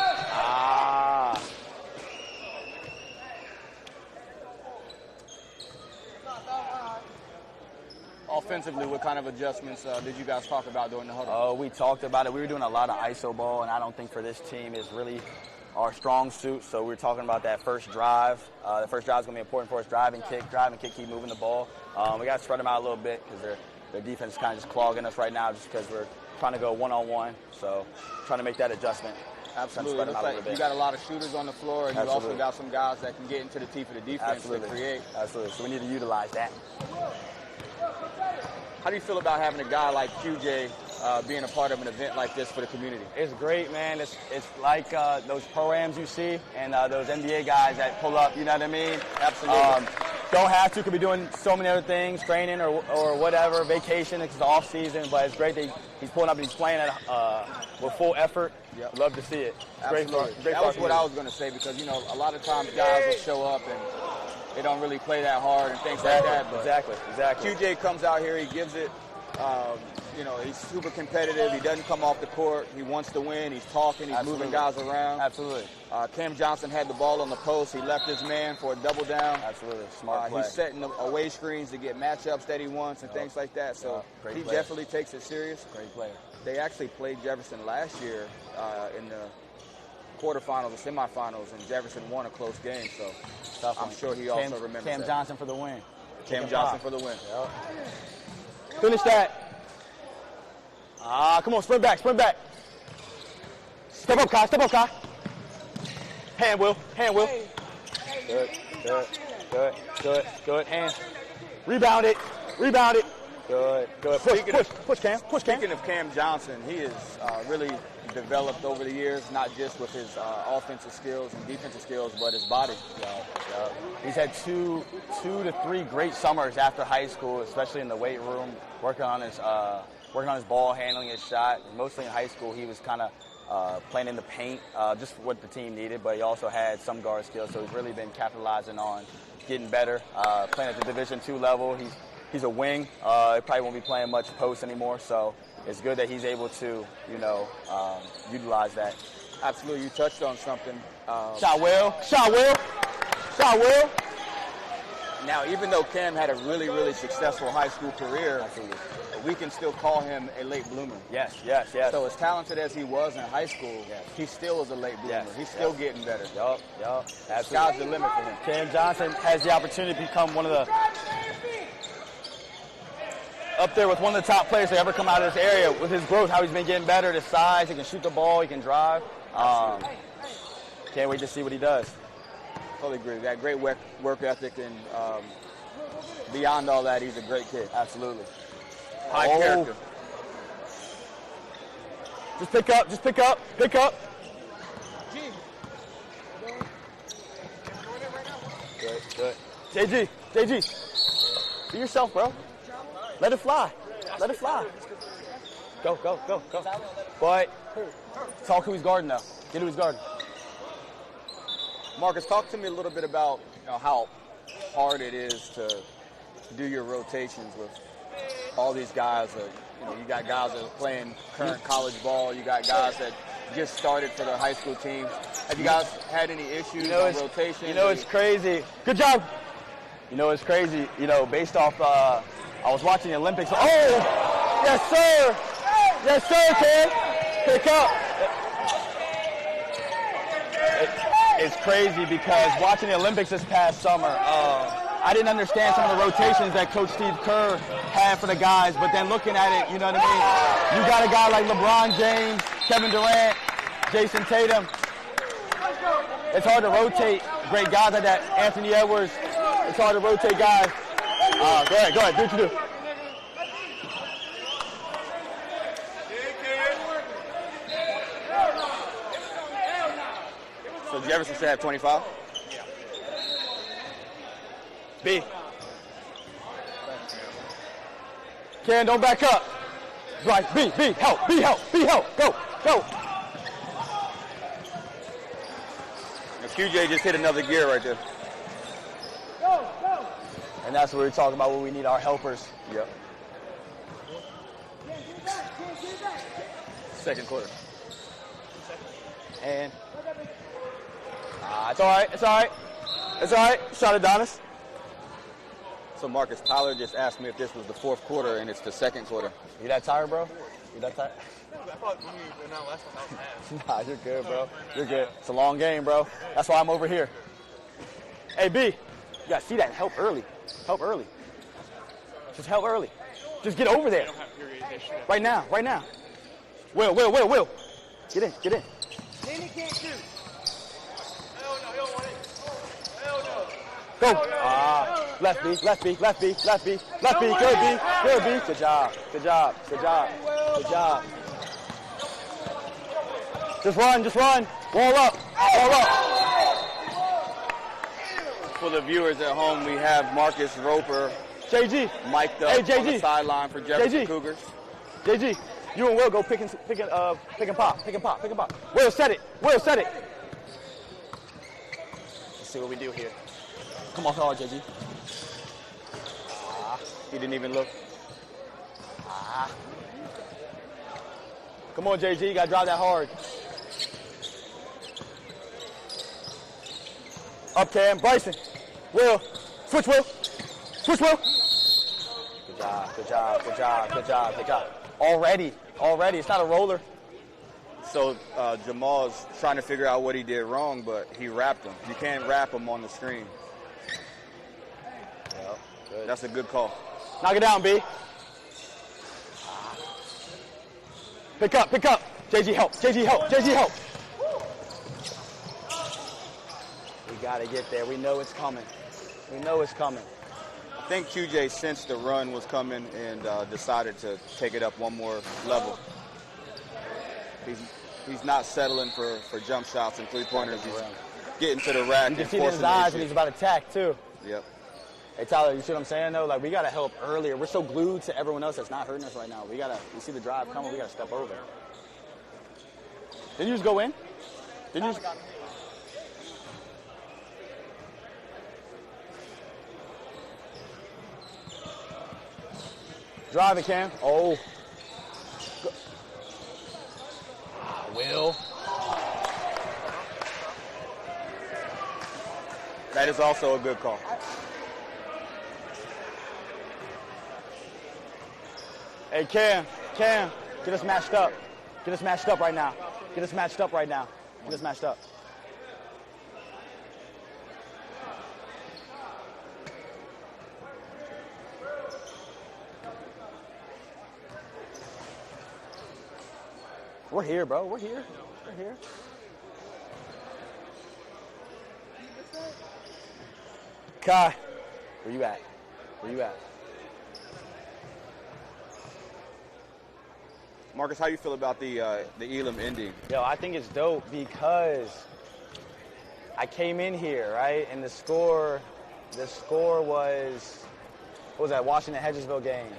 Offensively, what kind of adjustments did you guys talk about during the huddle? We talked about it. We were doing a lot of ISO ball, and I don't think for this team is really our strong suit. So we were talking about that first drive. The first drive is going to be important for us. Drive and kick, keep moving the ball. We got to spread them out a little bit because Their defense is kind of just clogging us right now just because we're trying to go one-on-one. So trying to make that adjustment. Absolutely. It looks like you got a lot of shooters on the floor, and you also got some guys that can get into the teeth of the defense to create. Absolutely. So we need to utilize that. How do you feel about having a guy like QJ being a part of an event like this for the community? It's great, man. It's like those pro-ams you see and those NBA guys that pull up, you know what I mean? Absolutely. Don't have to, could be doing so many other things, training or whatever, vacation, it's the off season, but it's great that he's pulling up and he's playing with full effort. Yep. Love to see it. Absolutely. That was what I was going to say, because, you know, a lot of times guys will show up and they don't really play that hard and things like that. But Exactly. QJ comes out here, he gives it, you know, he's super competitive. He doesn't come off the court. He wants to win. He's talking. He's moving guys around. Absolutely. Cam Johnson had the ball on the post. He left his man for a double down. Absolutely. Smart play. He's setting away screens to get matchups that he wants and things like that. So he definitely takes it serious. Great player. They actually played Jefferson last year in the quarterfinals and semifinals, and Jefferson won a close game. So I'm sure he also remembers Cam that. Johnson for the win. Cam Johnson for the win. Yep. Finish that. Come on, sprint back. Step up, Kai. Hand, Will. Good. Hand. Rebound it. Good. Push, Cam. Speaking of Cam Johnson, he has really developed over the years, not just with his offensive skills and defensive skills, but his body. He's had two to three great summers after high school, especially in the weight room, working on his ball handling, his shot. Mostly in high school, he was kind of playing in the paint, just what the team needed, but he also had some guard skills, so he's really been capitalizing on getting better, playing at the Division II level. He's a wing. He probably won't be playing much post anymore, so it's good that he's able to, utilize that. Absolutely. You touched on something. Shot Will. Now, even though Cam had a really, really successful high school career, we can still call him a late bloomer. Yes. So as talented as he was in high school, he still is a late bloomer. He's still getting better. Yup. Sky's the limit for him. Cam Johnson has the opportunity to become up there with one of the top players to ever come out of this area with his growth, how he's been getting better, his size, he can shoot the ball, he can drive. Can't wait to see what he does. Totally agree. Got great work ethic, and beyond all that, he's a great kid. Absolutely. High character. Just pick up. Good. JG. Be yourself, bro. Let it fly. Go. But talk who he's guarding now. Get who he's guarding. Marcus, talk to me a little bit about how hard it is to do your rotations with all these guys. You got guys that are playing current college ball. You got guys that just started for their high school teams. Have you guys had any issues on rotation? It's crazy. Good job. It's crazy. Based off, I was watching the Olympics. Oh, yes, sir, kid. Pick up. It's crazy because watching the Olympics this past summer, I didn't understand some of the rotations that Coach Steve Kerr had for the guys, but then looking at it, you know what I mean? You got a guy like LeBron James, Kevin Durant, Jason Tatum. It's hard to rotate great guys like that. Anthony Edwards. It's hard to rotate guys. Go ahead. Do what you do. So Jefferson should have 25? B. Ken, don't back up. Right, B, help. Go. Now, QJ just hit another gear right there. And that's what we're talking about, where we need our helpers. Yep. Second quarter. And it's all right. Shot Adonis. So Marcus, Tyler just asked me if this was the fourth quarter, and it's the second quarter. You that tired, bro? I thought when you went out last time I was half. Nah, you're good, bro. You're good. It's a long game, bro. That's why I'm over here. Hey, B, you gotta see that and help early. Just help early. Just get over there. Right now. Will. Get in. Danny can't shoot. Hell no, he don't want it. Hell no. Go. Left B. Good B. Good job. Just run. Wall up. For the viewers at home, we have Marcus Roper, JG, mic'd up on the sideline for Jefferson Cougars. JG, you and Will go pick and pop. Will set it. Let's see what we do here. Come on, hard, JG. He didn't even look. Come on, JG, you gotta drive that hard. Up Cam, Bryson. Will. Switch Will. Good job. Already. It's not a roller. So Jamal's trying to figure out what he did wrong, but he wrapped him. You can't wrap him on the screen. Yep, good. That's a good call. Knock it down, B. Pick up. JG help. We gotta get there. We know it's coming. I think QJ sensed the run was coming and decided to take it up one more level. He's not settling for jump shots and three-pointers. He's getting to the rack. You can see it in his eyes when he's about to attack, too. Yep. Hey, Tyler, you see what I'm saying, though? Like, we got to help earlier. We're so glued to everyone else that's not hurting us right now. We see the drive coming. We got to step over. Didn't you just go in? Drive it, Cam. Oh. Will. That is also a good call. Hey, Cam, get us matched up. Right now. We're here, bro. We're here. Kai, where you at? Marcus, how you feel about the Elam ending? Yo, I think it's dope because I came in here, right, and the score was, what was that, Washington-Hedgesville game.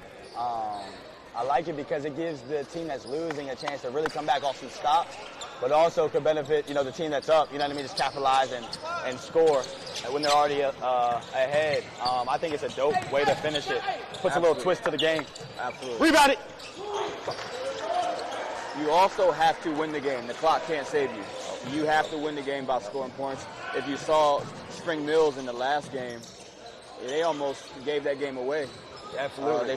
I like it because it gives the team that's losing a chance to really come back off some stops, but also could benefit, the team that's up, just capitalize and score when they're already ahead. I think it's a dope way to finish it. Puts a little twist to the game. Absolutely. Rebound it! You also have to win the game. The clock can't save you. You have to win the game by scoring points. If you saw Spring Mills in the last game, they almost gave that game away. Absolutely.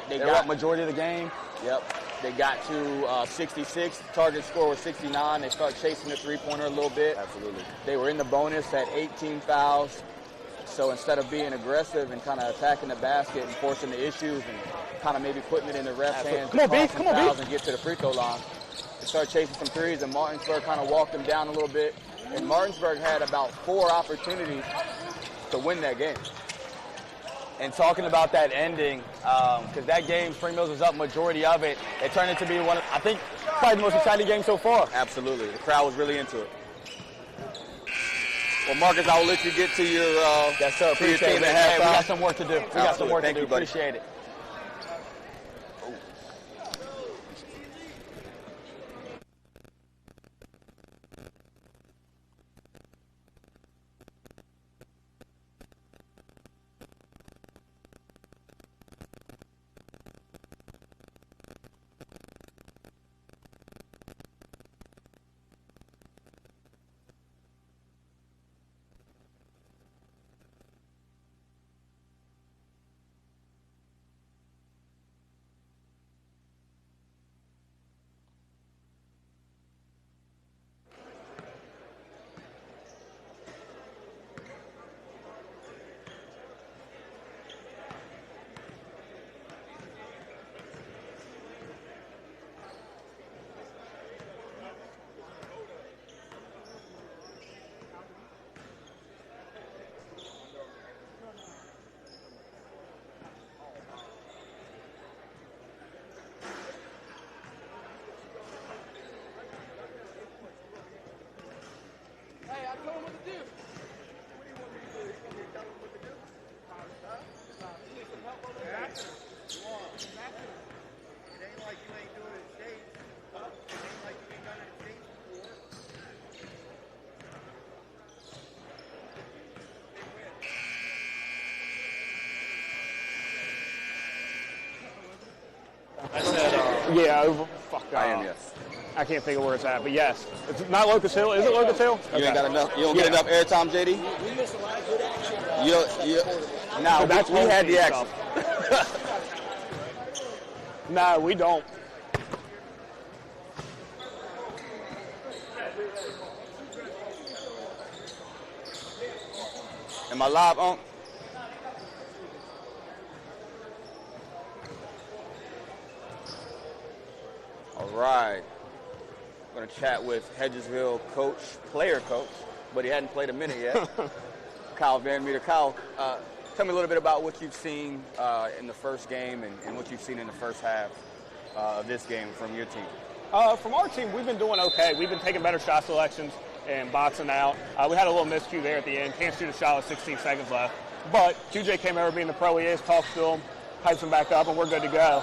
They got up majority of the game. Yep. They got to 66. Target score was 69. They started chasing the three-pointer a little bit. Absolutely. They were in the bonus at 18 fouls. So instead of being aggressive and kind of attacking the basket and forcing the issues and kind of maybe putting it in the ref's hands, come on, B. And get to the free throw line, they started chasing some threes, and Martinsburg kind of walked them down a little bit. And Martinsburg had about 4 opportunities to win that game. And talking about that ending, because that game, Spring Mills was up majority of it. It turned into be I think, probably the most exciting game so far. Absolutely. The crowd was really into it. Well, Marcus, I will let you get to your, yes, sir. To your team it. at halftime. We got some work to do. Thank you, buddy. Appreciate it. Yeah, fuck. I am, yes. I can't think of where it's at, but yes. It's not Locust Hill. Is it Locust Hill? You ain't got enough. You don't get enough airtime, JD? We missed a lot of good action. Now, So that's we had the action. No, we don't. Am I live on? All right. I'm going to chat with Hedgesville player coach, but he hadn't played a minute yet. Kyle Van Meter. Kyle, tell me a little bit about what you've seen in the first game and what you've seen in the first half of this game from your team. From our team, we've been doing okay. We've been taking better shot selections and boxing out. We had a little miscue there at the end. Can't shoot a shot with 16 seconds left. But QJ came over being the pro he is, talks to him, hypes him back up, and we're good to go.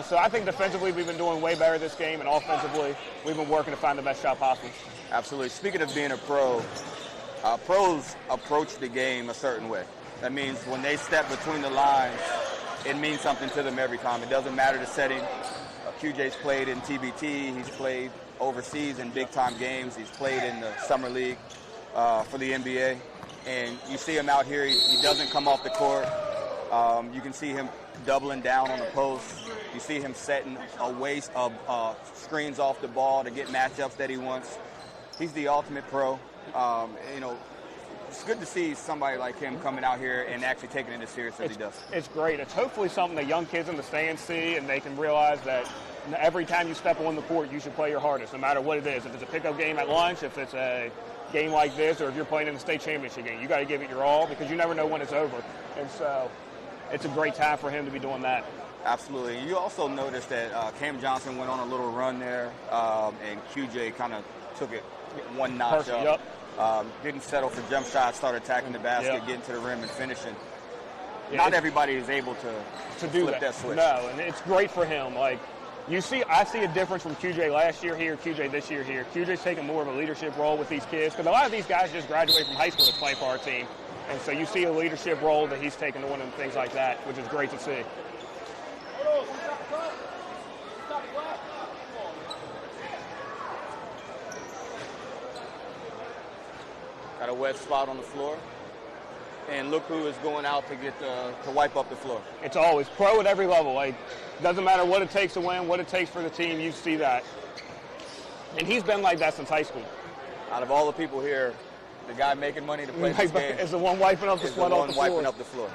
So I think defensively we've been doing way better this game, and offensively we've been working to find the best shot possible. Absolutely. Speaking of being a pro, pros approach the game a certain way. That means when they step between the lines, it means something to them every time. It doesn't matter the setting. QJ's played in TBT. He's played overseas in big-time games. He's played in the summer league for the NBA. And you see him out here. He doesn't come off the court. You can see him doubling down on the post. You see him setting a waste of screens off the ball to get matchups that he wants. He's the ultimate pro. It's good to see somebody like him coming out here and actually taking it as serious as he does. It's great. It's hopefully something that young kids in the stands see, and they can realize that every time you step on the court, you should play your hardest, no matter what it is. If it's a pickup game at lunch, if it's a game like this, or if you're playing in the state championship game, you got to give it your all because you never know when it's over. And so it's a great time for him to be doing that. Absolutely. You also noticed that Cam Johnson went on a little run there, and QJ kind of took it one notch up. Yep. Didn't settle for jump shots, started attacking the basket, getting to the rim and finishing. Yeah, Not everybody is able to do flip that switch. No, and it's great for him. Like I see a difference from QJ last year here, QJ this year here. QJ's taking more of a leadership role with these kids because a lot of these guys just graduated from high school to play for our team. And so you see a leadership role that he's taking on and things like that, which is great to see. Got a wet spot on the floor. And look who is going out to get to wipe up the floor. It's always pro at every level. Like, doesn't matter what it takes to win, what it takes for the team, you see that. And he's been like that since high school. Out of all the people here, the guy making money to play this game is the one wiping up the sweat off the floor. Wiping up the floor.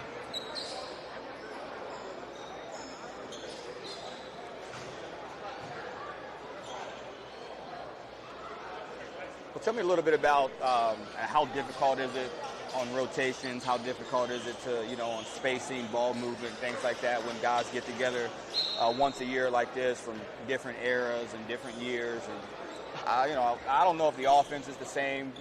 Well, tell me a little bit about how difficult is it on rotations? How difficult is it to, on spacing, ball movement, things like that when guys get together once a year like this from different eras and different years? And I don't know if the offense is the same,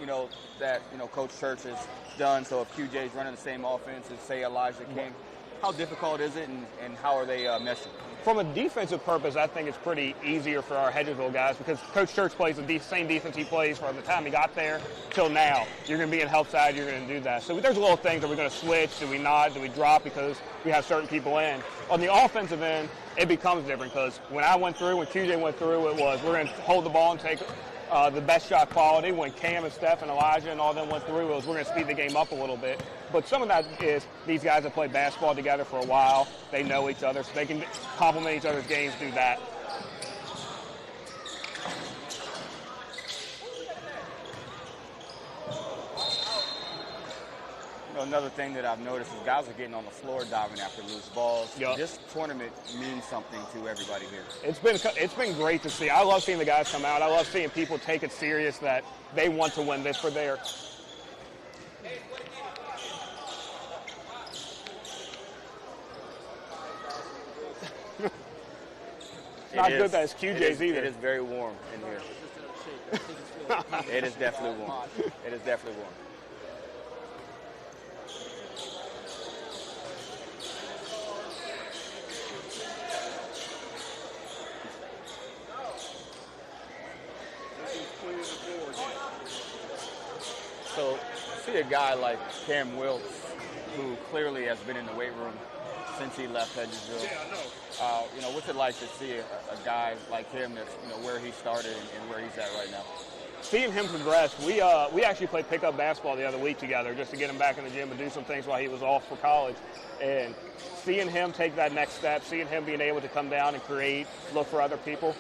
that Coach Church has done. So if QJ's running the same offense as, say, Elijah King, how difficult is it, and how are they meshing? From a defensive purpose, I think it's pretty easier for our Hedgesville guys because Coach Church plays the same defense he plays from the time he got there till now. You're going to be in help side, you're going to do that. So there's little things. Are we going to switch? Do we not? Do we drop because we have certain people in? On the offensive end, it becomes different because when QJ went through, it was we're going to hold the ball and take the best shot quality. When Cam and Steph and Elijah and all them went through, it was we're going to speed the game up a little bit. But some of that is these guys have played basketball together for a while. They know each other, so they can complement each other's games through that. Another thing that I've noticed is guys are getting on the floor diving after loose balls. Yep. This tournament means something to everybody here. It's been great to see. I love seeing the guys come out. I love seeing people take it serious that they want to win this for their. It's not good that it's QJ's either. It is very warm in here. It is definitely warm. It is definitely warm. So, see a guy like Cam Wilkes, who clearly has been in the weight room since he left Hedgesville. what's it like to see a guy like him that's, where he started and where he's at right now? Seeing him progress, we actually played pickup basketball the other week together just to get him back in the gym and do some things while he was off for college. And seeing him take that next step, seeing him being able to come down and create, look for other people,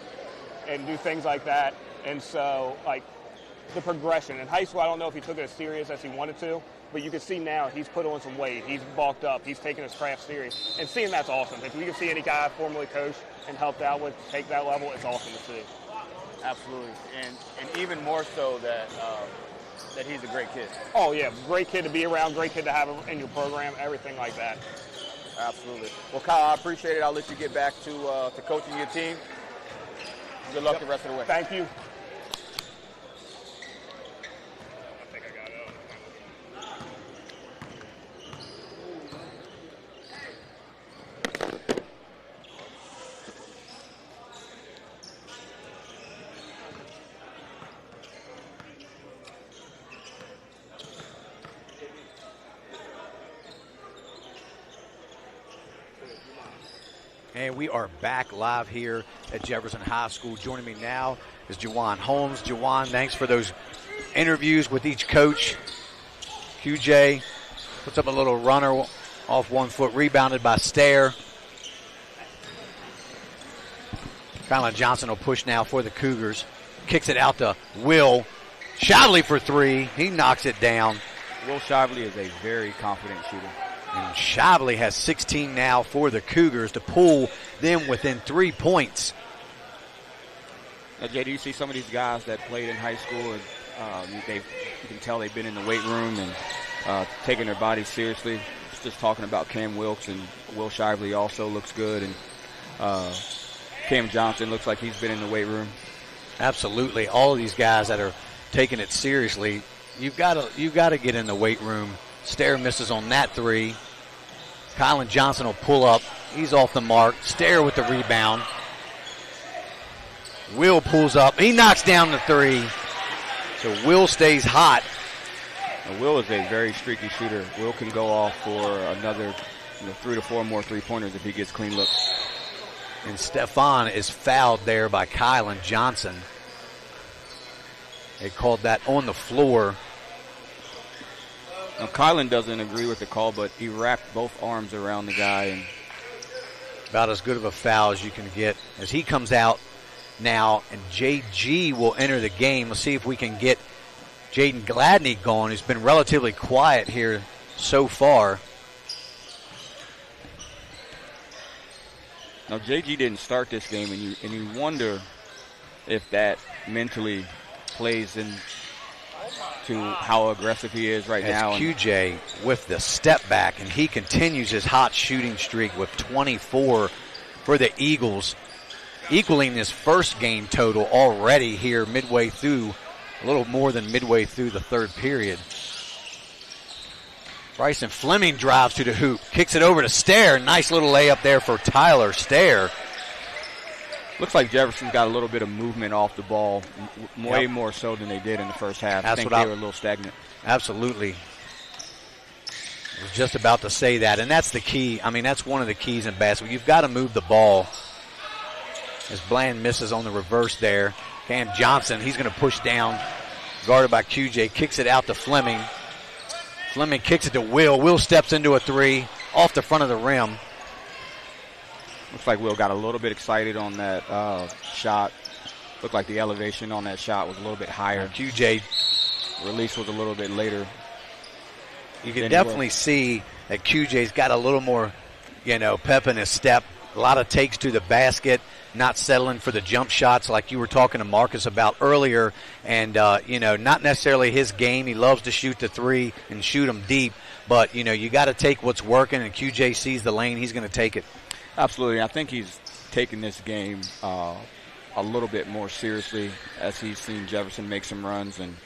and do things like that. And so, like, the progression. In high school, I don't know if he took it as serious as he wanted to, but you can see now he's put on some weight. He's bulked up. He's taking his craft serious. And seeing that's awesome. If we can see any guy I formerly coached and helped out with take that level, it's awesome to see. Absolutely. And even more so that he's a great kid. Oh, yeah. Great kid to be around. Great kid to have in your program. Everything like that. Absolutely. Well, Kyle, I appreciate it. I'll let you get back to coaching your team. Good luck the rest of the way. Thank you. And we are back live here at Jefferson High School. Joining me now is Juwan Holmes. Juwan, thanks for those interviews with each coach. QJ puts up a little runner off 1 foot, rebounded by Stair. Kylan Johnson will push now for the Cougars. Kicks it out to Will Shively for three. He knocks it down. Will Shively is a very confident shooter. And Shively has 16 now for the Cougars to pull them within 3 points. Now, Jay, do you see some of these guys that played in high school, and you can tell they've been in the weight room and taking their bodies seriously. Just talking about Cam Wilkes, and Will Shively also looks good, and Cam Johnson looks like he's been in the weight room. Absolutely. All of these guys that are taking it seriously, you've got to get in the weight room. Stair misses on that three. Kylan Johnson will pull up. He's off the mark. Stair with the rebound. Will pulls up. He knocks down the three. So Will stays hot. Now, Will is a very streaky shooter. Will can go off for another 3 to 4 more three-pointers if he gets clean looks. And Stefan is fouled there by Kylan Johnson. They called that on the floor. Now, Kylan doesn't agree with the call, but he wrapped both arms around the guy. And about as good of a foul as you can get as he comes out now, and JG will enter the game. Let's see if we can get Jaden Gladney going, who's been relatively quiet here so far. Now, JG didn't start this game, and you wonder if that mentally plays into how aggressive he is right now. QJ with the step back, and he continues his hot shooting streak with 24 for the Eagles, equaling his first game total already here midway through, a little more than midway through the third period. Bryson Fleming drives to the hoop, kicks it over to Stair. Nice little layup there for Tyler Stair. Looks like Jefferson's got a little bit of movement off the ball, way more so than they did in the first half. I think they were a little stagnant. Absolutely. I was just about to say that, and that's the key. I mean, that's one of the keys in basketball. You've got to move the ball. As Bland misses on the reverse there. Cam Johnson, he's going to push down, guarded by QJ, kicks it out to Fleming. Fleming kicks it to Will. Will steps into a three off the front of the rim. Looks like Will got a little bit excited on that shot. Looked like the elevation on that shot was a little bit higher. QJ release was a little bit later. You can definitely see that QJ's got a little more, pep in his step. A lot of takes to the basket, not settling for the jump shots like you were talking to Marcus about earlier. And, not necessarily his game. He loves to shoot the three and shoot them deep. But, you got to take what's working, and QJ sees the lane. He's going to take it. Absolutely. I think he's taking this game a little bit more seriously as he's seen Jefferson make some runs. And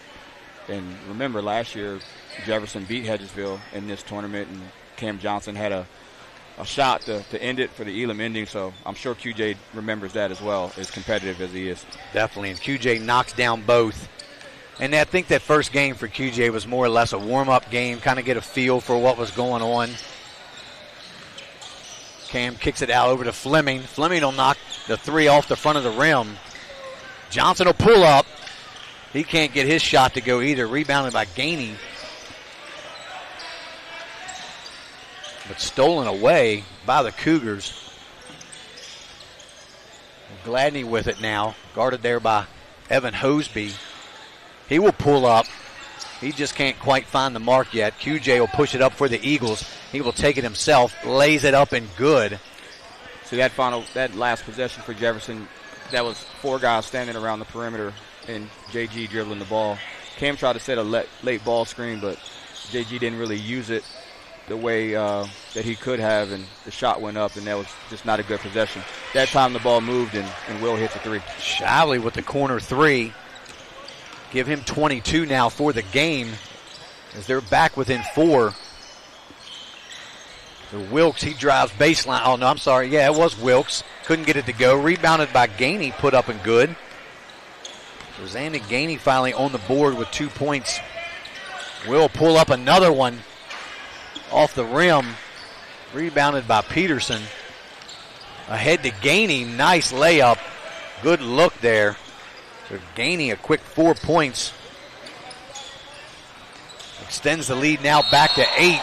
remember, last year, Jefferson beat Hedgesville in this tournament, and Cam Johnson had a shot to end it for the Elam ending. So I'm sure QJ remembers that as well, as competitive as he is. Definitely. And QJ knocks down both. And I think that first game for QJ was more or less a warm-up game, kind of get a feel for what was going on. Cam kicks it out over to Fleming. Fleming will knock the three off the front of the rim. Johnson will pull up. He can't get his shot to go either. Rebounded by Gainey. But stolen away by the Cougars. Gladney with it now. Guarded there by Evan Hoseby. He will pull up. He just can't quite find the mark yet. QJ will push it up for the Eagles. He will take it himself. Lays it up and good. So that last possession for Jefferson, that was 4 guys standing around the perimeter and JG dribbling the ball. Cam tried to set a late ball screen, but JG didn't really use it the way that he could have, and the shot went up, and that was just not a good possession. That time the ball moved, and Will hit the three. Shively with the corner three. Give him 22 now for the game as they're back within 4. So Wilkes, he drives baseline. Oh, no, I'm sorry. Yeah, it was Wilkes. Couldn't get it to go. Rebounded by Gainey, put up and good. So Xander Gainey finally on the board with 2 points. Will pull up another one off the rim. Rebounded by Peterson. Ahead to Gainey. Nice layup. Good look there. So Gainey a quick 4 points. Extends the lead now back to 8.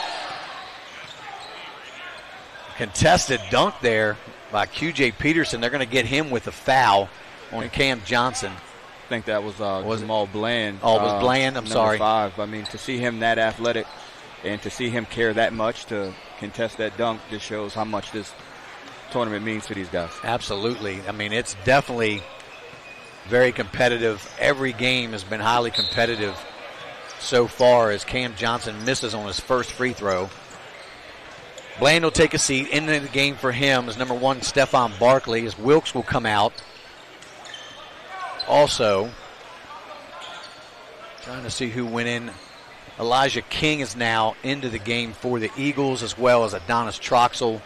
Contested dunk there by QJ Peterson. They're going to get him with a foul on Cam Johnson. I think that was Jamal Bland. Oh, it was Bland. I'm sorry. 5. I mean, to see him that athletic and to see him care that much to contest that dunk just shows how much this tournament means to these guys. Absolutely. I mean, it's definitely very competitive. Every game has been highly competitive so far as Cam Johnson misses on his first free throw. Bland will take a seat. Into the game for him is number 1, Stephon Barkley, as Wilkes will come out. Also, trying to see who went in. Elijah King is now into the game for the Eagles, as well as Adonis Troxel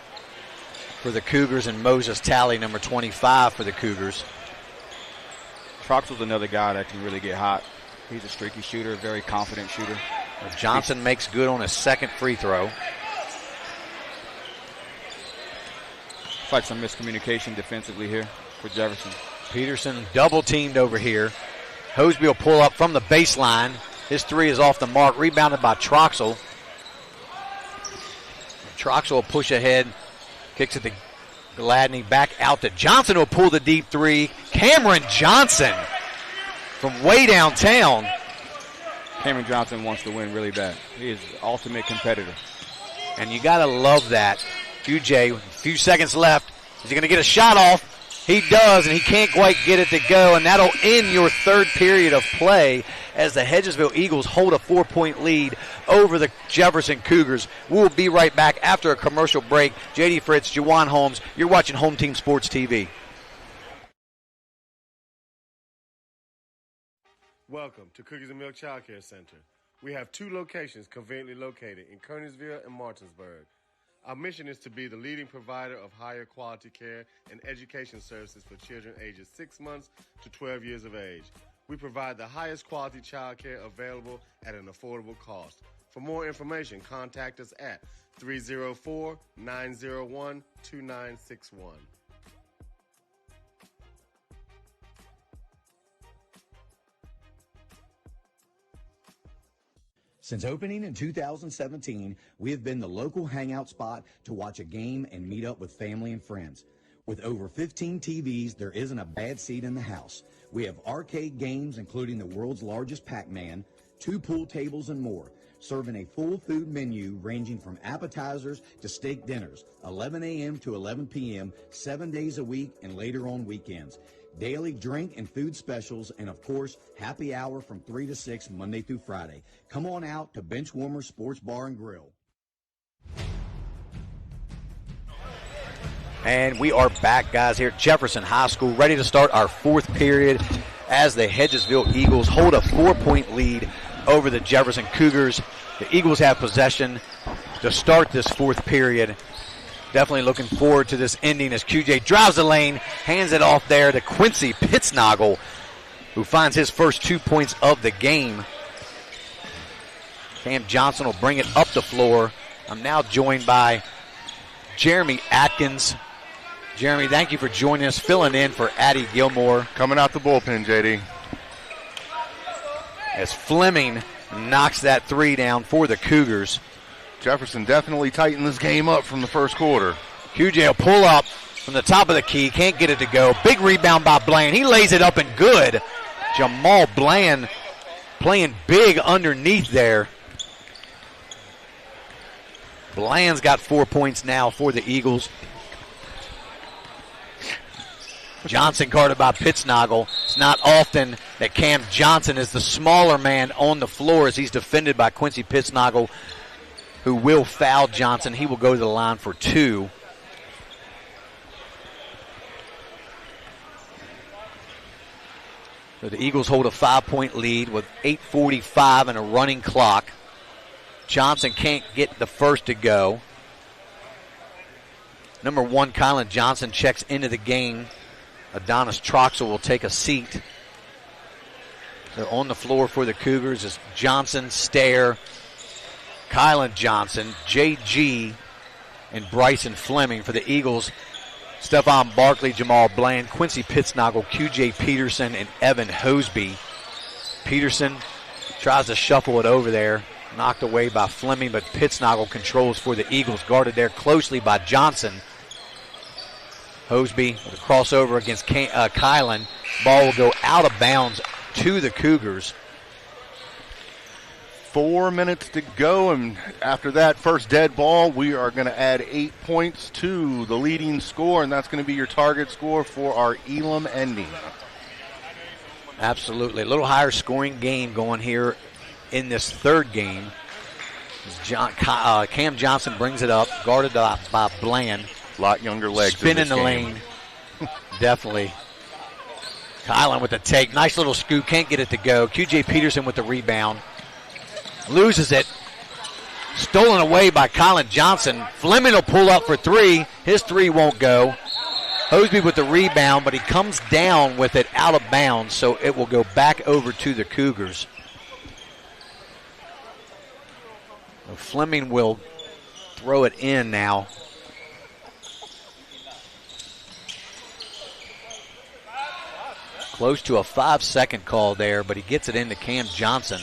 for the Cougars, and Moses Talley, number 25 for the Cougars. Troxel's another guy that can really get hot. He's a streaky shooter, very confident shooter. Johnson makes good on his second free throw. It's like some miscommunication defensively here for Jefferson. Peterson double teamed over here. Hoseby will pull up from the baseline. His three is off the mark, rebounded by Troxel. Troxel will push ahead, kicks it to Gladney, back out to Johnson, who will pull the deep three. Cameron Johnson from way downtown. Cameron Johnson wants to win really bad. He is the ultimate competitor. And you got to love that. QJ, a few seconds left. Is he going to get a shot off? He does, and he can't quite get it to go, and that'll end your third period of play as the Hedgesville Eagles hold a 4-point lead over the Jefferson Cougars. We'll be right back after a commercial break. J.D. Fritz, Juwan Holmes, you're watching Home Team Sports TV. Welcome to Cookies and Milk Child Care Center. We have 2 locations conveniently located in Kernersville and Martinsburg. Our mission is to be the leading provider of higher quality care and education services for children ages 6 months to 12 years of age. We provide the highest quality child care available at an affordable cost. For more information, contact us at 304-901-2961. Since opening in 2017, we have been the local hangout spot to watch a game and meet up with family and friends. With over 15 TVs, there isn't a bad seat in the house. We have arcade games, including the world's largest Pac-Man, 2 pool tables, and more, serving a full food menu ranging from appetizers to steak dinners, 11 a.m. to 11 p.m., 7 days a week, and later on weekends. Daily drink and food specials, and of course, happy hour from 3 to 6 Monday through Friday. Come on out to Benchwarmer Sports Bar and Grill. And we are back, guys, here at Jefferson High School, ready to start our 4th period as the Hedgesville Eagles hold a 4-point lead over the Jefferson Cougars. The Eagles have possession to start this 4th period. Definitely looking forward to this ending as QJ drives the lane, hands it off there to Quincy Pittsnoggle, who finds his first 2 points of the game. Cam Johnson will bring it up the floor. I'm now joined by Jeremy Atkins. Jeremy, thank you for joining us, filling in for Addie Gilmore. Coming out the bullpen, JD. As Fleming knocks that three down for the Cougars. Jefferson definitely tightened this game up from the first quarter. QJ will pull up from the top of the key, can't get it to go. Big rebound by Bland. He lays it up and good. Jamal Bland playing big underneath there. Bland's got 4 points now for the Eagles. Johnson guarded by Pittsnoggle. It's not often that Cam Johnson is the smaller man on the floor as he's defended by Quincy Pittsnoggle, who will foul Johnson. He will go to the line for two. So the Eagles hold a 5-point lead with 8:45 and a running clock. Johnson can't get the first to go. Number 1, Kylan Johnson checks into the game. Adonis Troxel will take a seat. So on the floor for the Cougars is Johnson, Stair, Kylan Johnson, JG, and Bryson Fleming. For the Eagles, Stephon Barkley, Jamal Bland, Quincy Pittsnoggle, QJ Peterson, and Evan Hoseby. Peterson tries to shuffle it over there. Knocked away by Fleming, but Pittsnoggle controls for the Eagles. Guarded there closely by Johnson. Hoseby with a crossover against Kylan. Ball will go out of bounds to the Cougars. 4 minutes to go, and after that first dead ball, we are going to add 8 points to the leading score, and that's going to be your target score for our Elam ending. Absolutely. A little higher scoring game going here in this third game. Cam Johnson brings it up, guarded by Bland. A lot younger legs. Spin in the game. lane. Definitely. Kylan with the take. Nice little scoop. Can't get it to go. QJ Peterson with the rebound. Loses it. Stolen away by Kylan Johnson. Fleming will pull up for three. His three won't go. Hoseby with the rebound, but he comes down with it out of bounds, so it will go back over to the Cougars. Fleming will throw it in now. Close to a 5-second call there, but he gets it into Cam Johnson.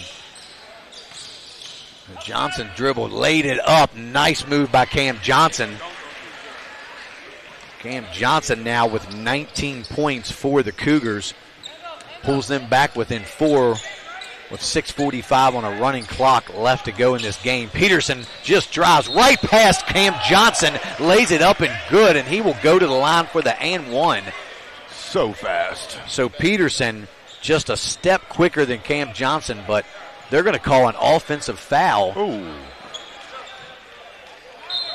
Johnson dribbled, laid it up. Nice move by Cam Johnson. Cam Johnson now with 19 points for the Cougars. Pulls them back within 4 with 6:45 on a running clock left to go in this game. Peterson just drives right past Cam Johnson, lays it up and good, and he will go to the line for the and one. So fast. So Peterson just a step quicker than Cam Johnson, but they're going to call an offensive foul. Ooh.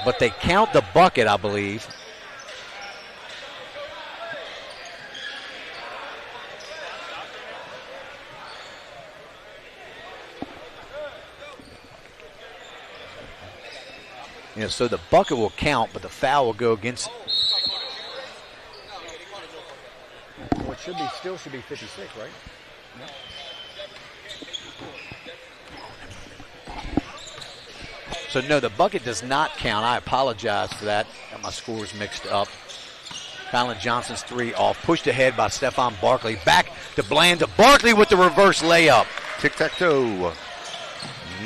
But they count the bucket, I believe. Yeah, so the bucket will count, but the foul will go against. Well, it should be 56, right? No. So no, the bucket does not count. I apologize for that. Got my scores mixed up. Kylan Johnson's three off. Pushed ahead by Stephon Barkley. Back to Bland. To Barkley with the reverse layup. Tic-tac-toe.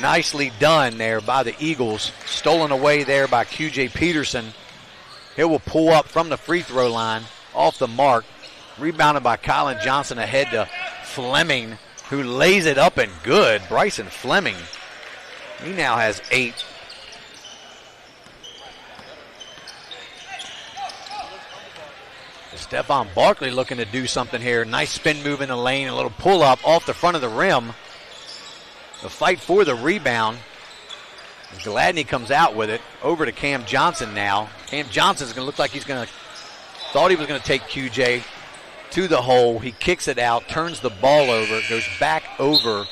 Nicely done there by the Eagles. Stolen away there by QJ Peterson. He will pull up from the free throw line off the mark. Rebounded by Kylan Johnson ahead to Fleming, who lays it up and good. Bryson Fleming. He now has 8. Stephon Barkley looking to do something here. Nice spin move in the lane. A little pull up off the front of the rim. The fight for the rebound. Gladney comes out with it. Over to Cam Johnson now. Cam Johnson's going to look like thought he was going to take QJ to the hole. He kicks it out, turns the ball over, goes back over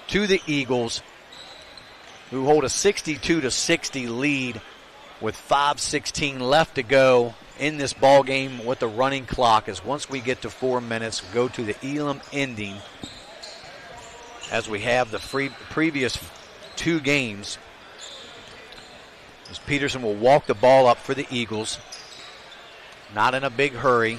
to the Eagles, who hold a 62-60 lead with 5:16 left to go in this ball game with the running clock. As once we get to 4 minutes, go to the Elam ending, as we have the previous 2 games. As Peterson will walk the ball up for the Eagles. Not in a big hurry.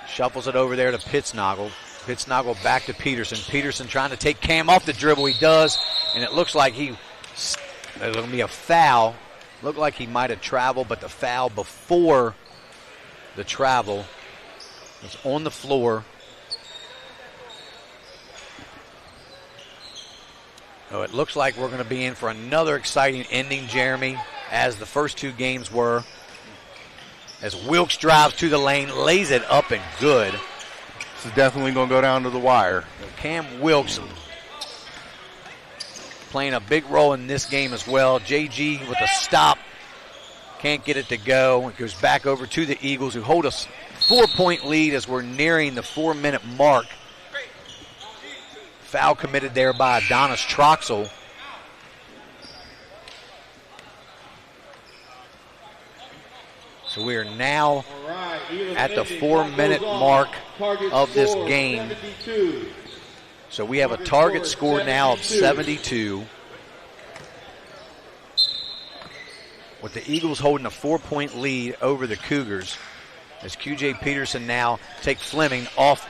Shuffles it over there to Pittsnoggle. Pittsnoggle back to Peterson. Peterson trying to take Cam off the dribble. He does, and it looks like there's going to be a foul. Looked like he might have traveled, but the foul before the travel was on the floor. So it looks like we're going to be in for another exciting ending, Jeremy, as the first two games were. As Wilkes drives to the lane, lays it up and good. This is definitely going to go down to the wire. Cam Wilkes playing a big role in this game as well. JG with a stop. Can't get it to go. It goes back over to the Eagles, who hold a 4-point lead as we're nearing the 4-minute mark. Foul committed there by Adonis Troxel. So we are now at the 4-minute mark of this game. So we have a target score now of 72. With the Eagles holding a 4-point lead over the Cougars. As QJ Peterson now take Fleming off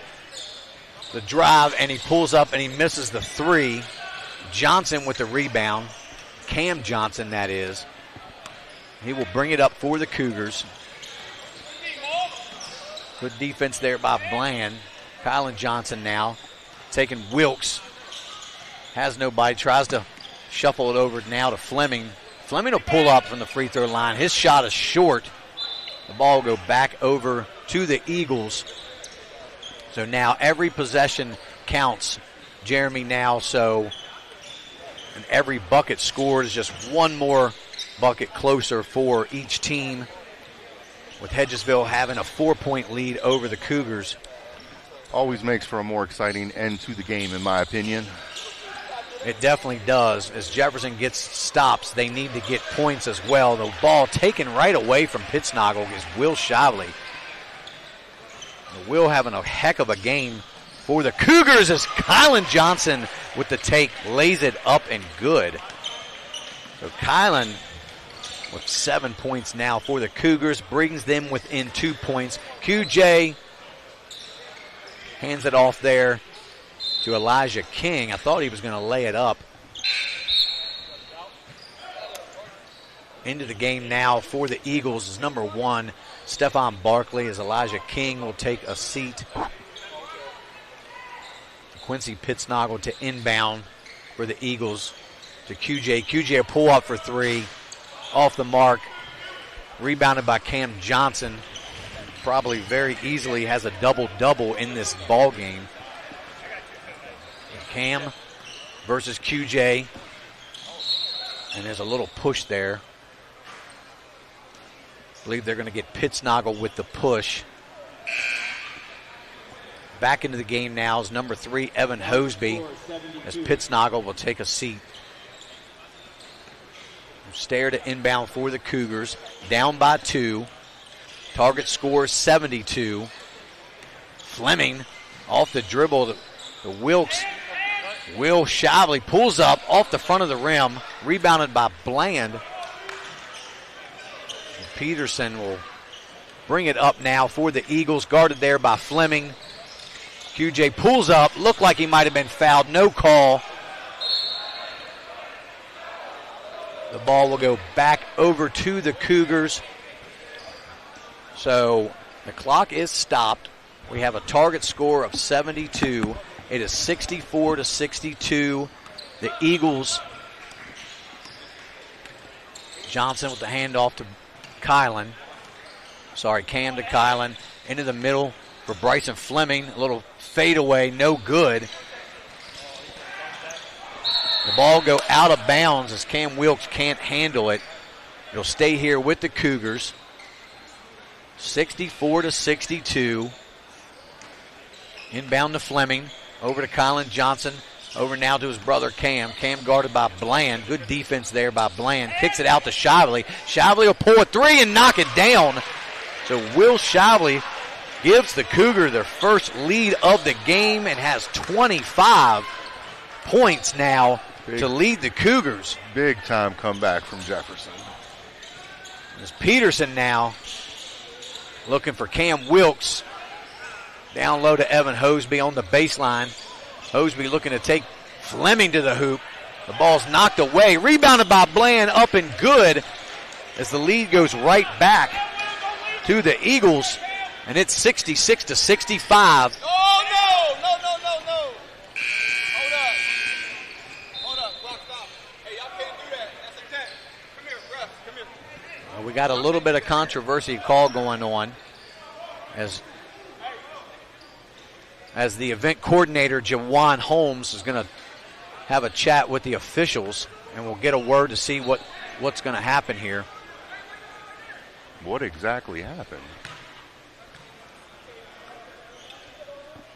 the drive, and he pulls up and he misses the three. Johnson with the rebound. Cam Johnson, that is. He will bring it up for the Cougars. Good defense there by Bland. Kylan Johnson now taking Wilkes. Has nobody. Tries to shuffle it over now to Fleming. Fleming will pull up from the free throw line. His shot is short. The ball will go back over to the Eagles. So now every possession counts, Jeremy, now. So and every bucket scored is just one more bucket closer for each team, with Hedgesville having a 4-point lead over the Cougars. Always makes for a more exciting end to the game, in my opinion. It definitely does. As Jefferson gets stops, they need to get points as well. The ball taken right away from Pittsnoggle is Will Shively. Will having a heck of a game for the Cougars as Kylan Johnson with the take lays it up and good. So Kylan with 7 points now for the Cougars, brings them within 2 points. QJ hands it off there to Elijah King. I thought he was going to lay it up. Into the game now for the Eagles is number 1, Stephon Barkley, as Elijah King will take a seat. Quincy Pittsnoggle to inbound for the Eagles to QJ. QJ a pull up for 3. Off the mark. Rebounded by Cam Johnson. Probably very easily has a double-double in this ball game. Cam versus QJ. And there's a little push there. I believe they're going to get Pittsnoggle with the push. Back into the game now is number 3, Evan Hosby, as Pittsnoggle will take a seat. Stare to inbound for the Cougars. Down by 2. Target score 72. Fleming off the dribble to Wilkes. Will Shively pulls up off the front of the rim. Rebounded by Bland. Peterson will bring it up now for the Eagles. Guarded there by Fleming. QJ pulls up. Looked like he might have been fouled. No call. The ball will go back over to the Cougars. So the clock is stopped. We have a target score of 72. It is 64-62. The Eagles. Johnson with the handoff to Kylan. Cam to Kylan. Into the middle for Bryson Fleming. A little fadeaway, no good. The ball go out of bounds as Cam Wilkes can't handle it. It'll stay here with the Cougars. 64-62. Inbound to Fleming. Over to Kylan Johnson. Over now to his brother Cam. Cam guarded by Bland. Good defense there by Bland. Kicks it out to Shively. Shively will pull a 3 and knock it down. So Will Shively gives the Cougar their first lead of the game and has 25 points now to lead the Cougars. Big time comeback from Jefferson. It's Peterson now looking for Cam Wilkes. Down low to Evan Hoseby on the baseline. Hoseby looking to take Fleming to the hoop. The ball's knocked away. Rebounded by Bland, up and good as the lead goes right back to the Eagles. And it's 66-65. No. Hold up. Clock stop. Hey, y'all can't do that. That's a tech. Come here, ref. Come here. We got a little bit of controversy call going on as the event coordinator, Jawan Holmes, is going to have a chat with the officials, and we'll get a word to see what's going to happen here. What exactly happened?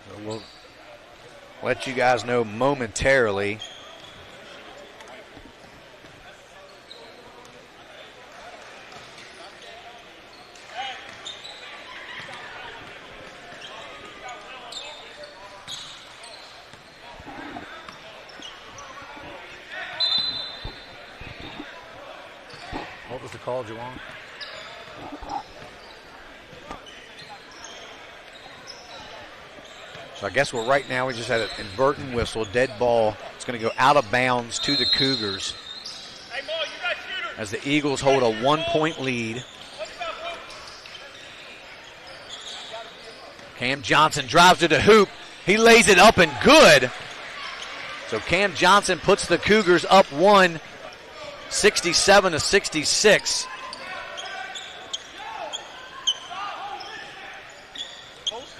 So we'll let you guys know momentarily. What was the call, Jawan? So I guess right now we just had an inadvertent whistle, dead ball. It's going to go out of bounds to the Cougars as the Eagles hold a 1-point lead. Cam Johnson drives to the hoop. He lays it up and good. So Cam Johnson puts the Cougars up 67-66.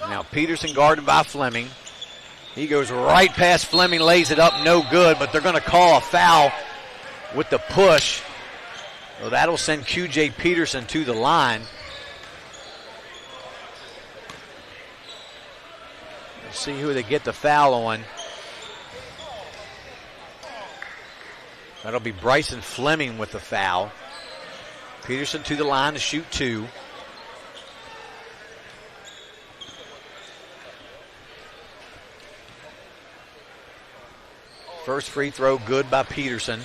Now Peterson guarded by Fleming. He goes right past Fleming, lays it up, no good, but they're going to call a foul with the push. So that'll send QJ Peterson to the line. Let's see who they get the foul on. That'll be Bryson Fleming with the foul. Peterson to the line to shoot 2. First free throw good by Peterson.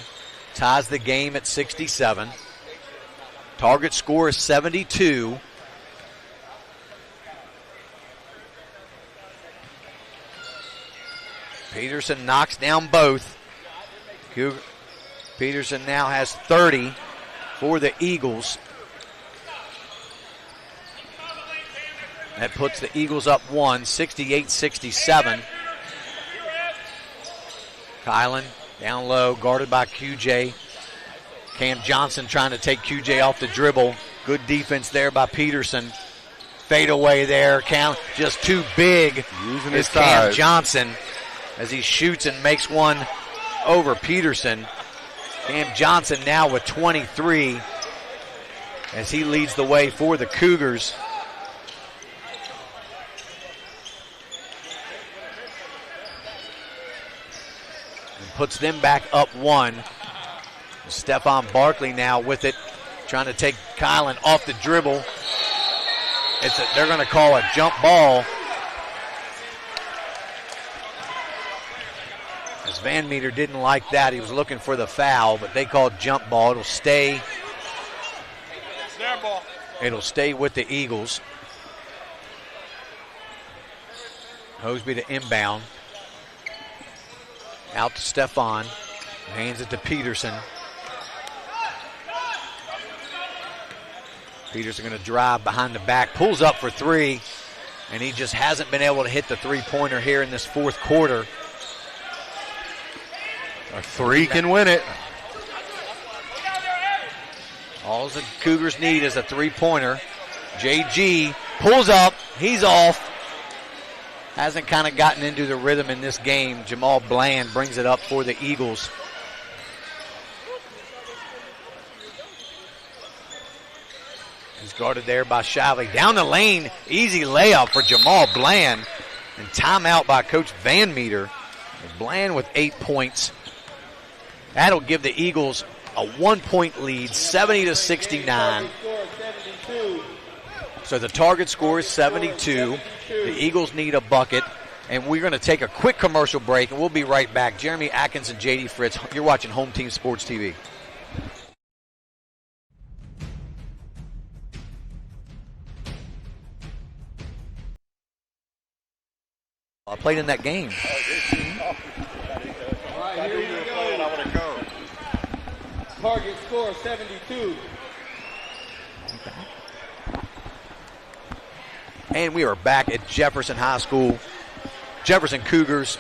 Ties the game at 67. Target score is 72. Peterson knocks down both. Peterson now has 30 for the Eagles. That puts the Eagles up 68-67. Kylan down low, guarded by QJ. Cam Johnson trying to take QJ off the dribble. Good defense there by Peterson. Fade away there. Count just too big. Using is his Cam size. Johnson as he shoots and makes one over Peterson. Cam Johnson now with 23 as he leads the way for the Cougars. Puts them back up 1. Stephon Barkley now with it, trying to take Kylan off the dribble. They're going to call a jump ball. As Van Meter didn't like that, he was looking for the foul, but they called jump ball. It'll stay with the Eagles. Hoseby to inbound. Out to Stephon. Hands it to Peterson. Peterson going to drive behind the back. Pulls up for 3. And he just hasn't been able to hit the three-pointer here in this fourth quarter. A 3 can win it. All the Cougars need is a three-pointer. JG pulls up. He's off. Hasn't kind of gotten into the rhythm in this game. Jamal Bland brings it up for the Eagles. He's guarded there by Shively. Down the lane, easy layup for Jamal Bland. And timeout by Coach Van Meter. Bland with 8 points. That'll give the Eagles a 1-point lead, 70-69. So the target score is 72. The Eagles need a bucket. And we're going to take a quick commercial break, and we'll be right back. Jeremy Atkins and J.D. Fritz, you're watching Home Team Sports TV. I played in that game. All right, here we go. Target score 72. And we are back at Jefferson High School. Jefferson Cougars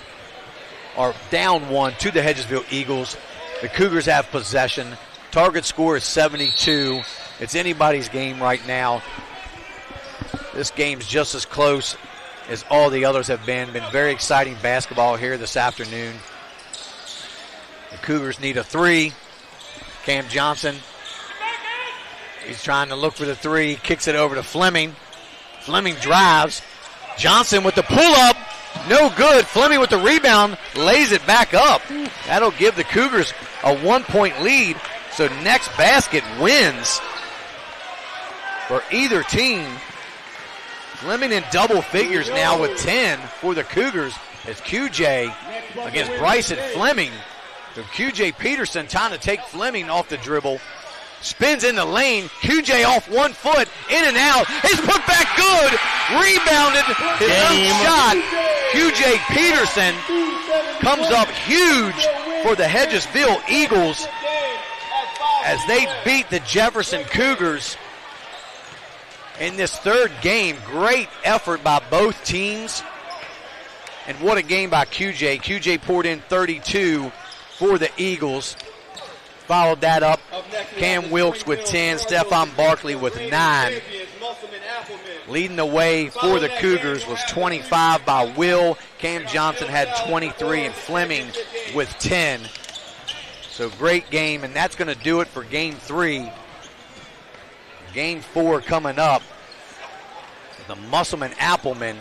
are down 1 to the Hedgesville Eagles. The Cougars have possession. Target score is 72. It's anybody's game right now. This game's just as close as all the others have been. Been very exciting basketball here this afternoon. The Cougars need a 3. Cam Johnson, he's trying to look for the 3. Kicks it over to Fleming. Fleming drives. Johnson with the pull-up. No good. Fleming with the rebound. Lays it back up. That'll give the Cougars a 1-point lead. So next basket wins for either team. Fleming in double figures now with 10 for the Cougars as QJ against Bryson Fleming. So QJ Peterson trying to take Fleming off the dribble. Spins in the lane. QJ off 1 foot. In and out. He's put back good. Rebounded. His own shot. QJ Peterson comes up huge for the Hedgesville Eagles as they beat the Jefferson Cougars in this third game. Great effort by both teams. And what a game by QJ. QJ poured in 32 for the Eagles. Followed that up, Cam Wilkes with 10, Stephon Barkley with 9. Leading the way for the Cougars was 25 by Will. Cam Johnson had 23 and Fleming with 10. So great game, and that's going to do it for Game 3. Game 4 coming up. The Musselman-Appleman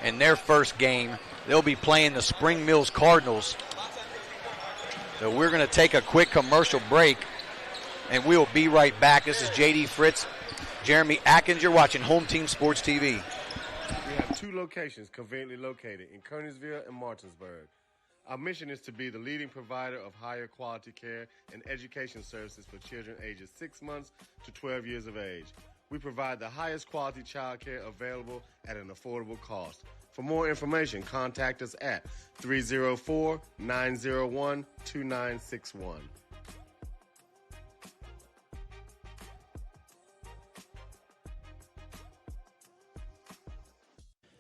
in their first game. They'll be playing the Spring Mills Cardinals. So we're going to take a quick commercial break, and we'll be right back. This is J.D. Fritz, Jeremy Atkins. You're watching Home Team Sports TV. We have 2 locations conveniently located in Kernersville and Martinsburg. Our mission is to be the leading provider of higher quality care and education services for children ages 6 months to 12 years of age. We provide the highest quality child care available at an affordable cost. For more information, contact us at 304-901-2961.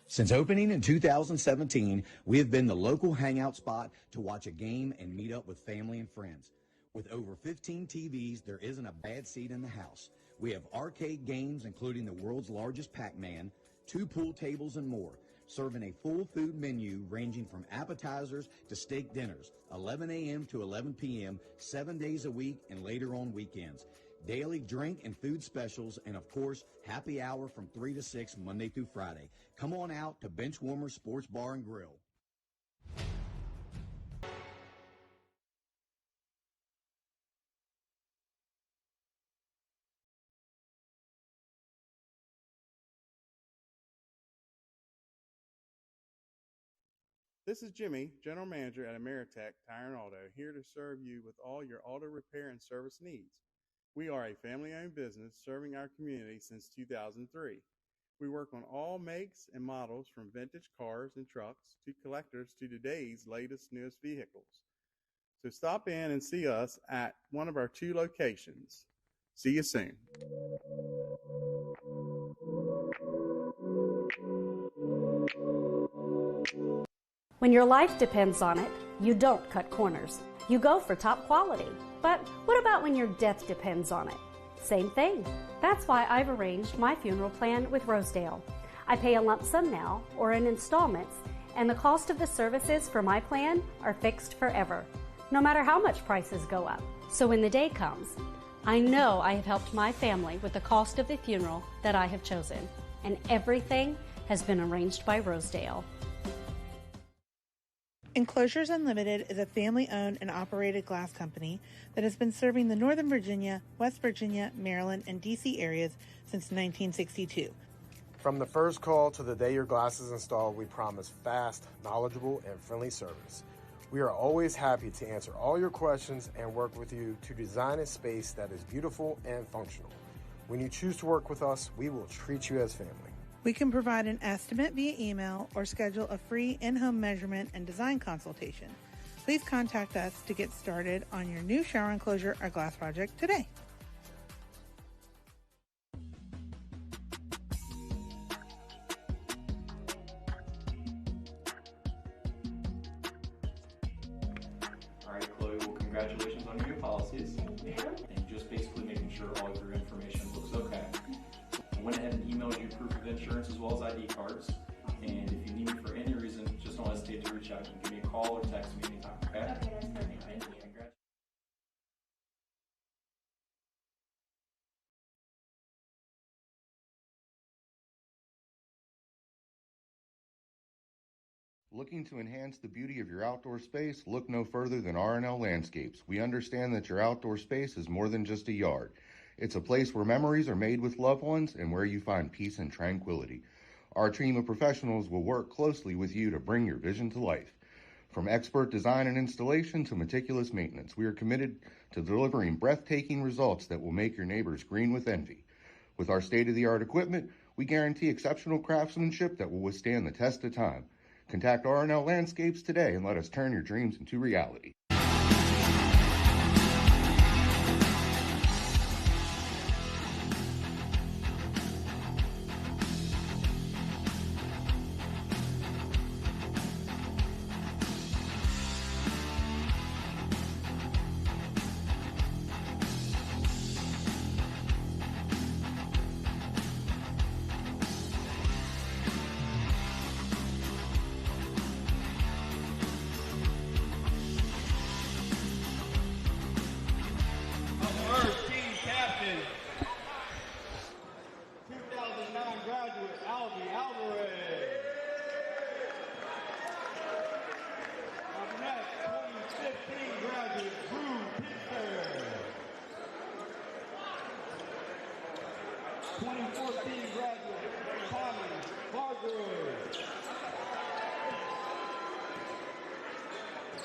Since opening in 2017, we have been the local hangout spot to watch a game and meet up with family and friends. With over 15 TVs, there isn't a bad seat in the house. We have arcade games, including the world's largest Pac-Man, 2 pool tables, and more. Serving a full food menu ranging from appetizers to steak dinners, 11 a.m. to 11 p.m., 7 days a week and later on weekends. Daily drink and food specials, and of course, happy hour from 3 to 6 Monday through Friday. Come on out to Benchwarmer Sports Bar and Grill. This is Jimmy, General Manager at Ameritech Tire and Auto, here to serve you with all your auto repair and service needs. We are a family-owned business serving our community since 2003. We work on all makes and models from vintage cars and trucks to collectors to today's latest, newest vehicles. So stop in and see us at one of our 2 locations. See you soon. When your life depends on it, you don't cut corners. You go for top quality. But what about when your death depends on it? Same thing. That's why I've arranged my funeral plan with Rosedale. I pay a lump sum now or in installments, and the cost of the services for my plan are fixed forever, no matter how much prices go up. So when the day comes, I know I have helped my family with the cost of the funeral that I have chosen, and everything has been arranged by Rosedale. Enclosures Unlimited is a family-owned and operated glass company that has been serving the Northern Virginia, West Virginia, Maryland, and D.C. areas since 1962. From the first call to the day your glass is installed, we promise fast, knowledgeable, and friendly service. We are always happy to answer all your questions and work with you to design a space that is beautiful and functional. When you choose to work with us, we will treat you as family. We can provide an estimate via email or schedule a free in-home measurement and design consultation. Please contact us to get started on your new shower enclosure or glass project today. All right, Chloe, well, congratulations on your new policies. And just basically making sure all of your information looks okay. I went ahead and emailed you proof of insurance as well as ID cards. And if you need me for any reason, just don't hesitate to reach out. You can give me a call or text me anytime, okay? Okay, that's perfect. Thank you. Looking to enhance the beauty of your outdoor space? Look no further than R&L Landscapes. We understand that your outdoor space is more than just a yard. It's a place where memories are made with loved ones and where you find peace and tranquility. Our team of professionals will work closely with you to bring your vision to life. From expert design and installation to meticulous maintenance, we are committed to delivering breathtaking results that will make your neighbors green with envy. With our state-of-the-art equipment, we guarantee exceptional craftsmanship that will withstand the test of time. Contact R&L Landscapes today and let us turn your dreams into reality. First team captain, 2009 graduate, Alvarez. Up next, 2015 graduate, Drew Pitzer. 2014 graduate, Tommy Hargrove.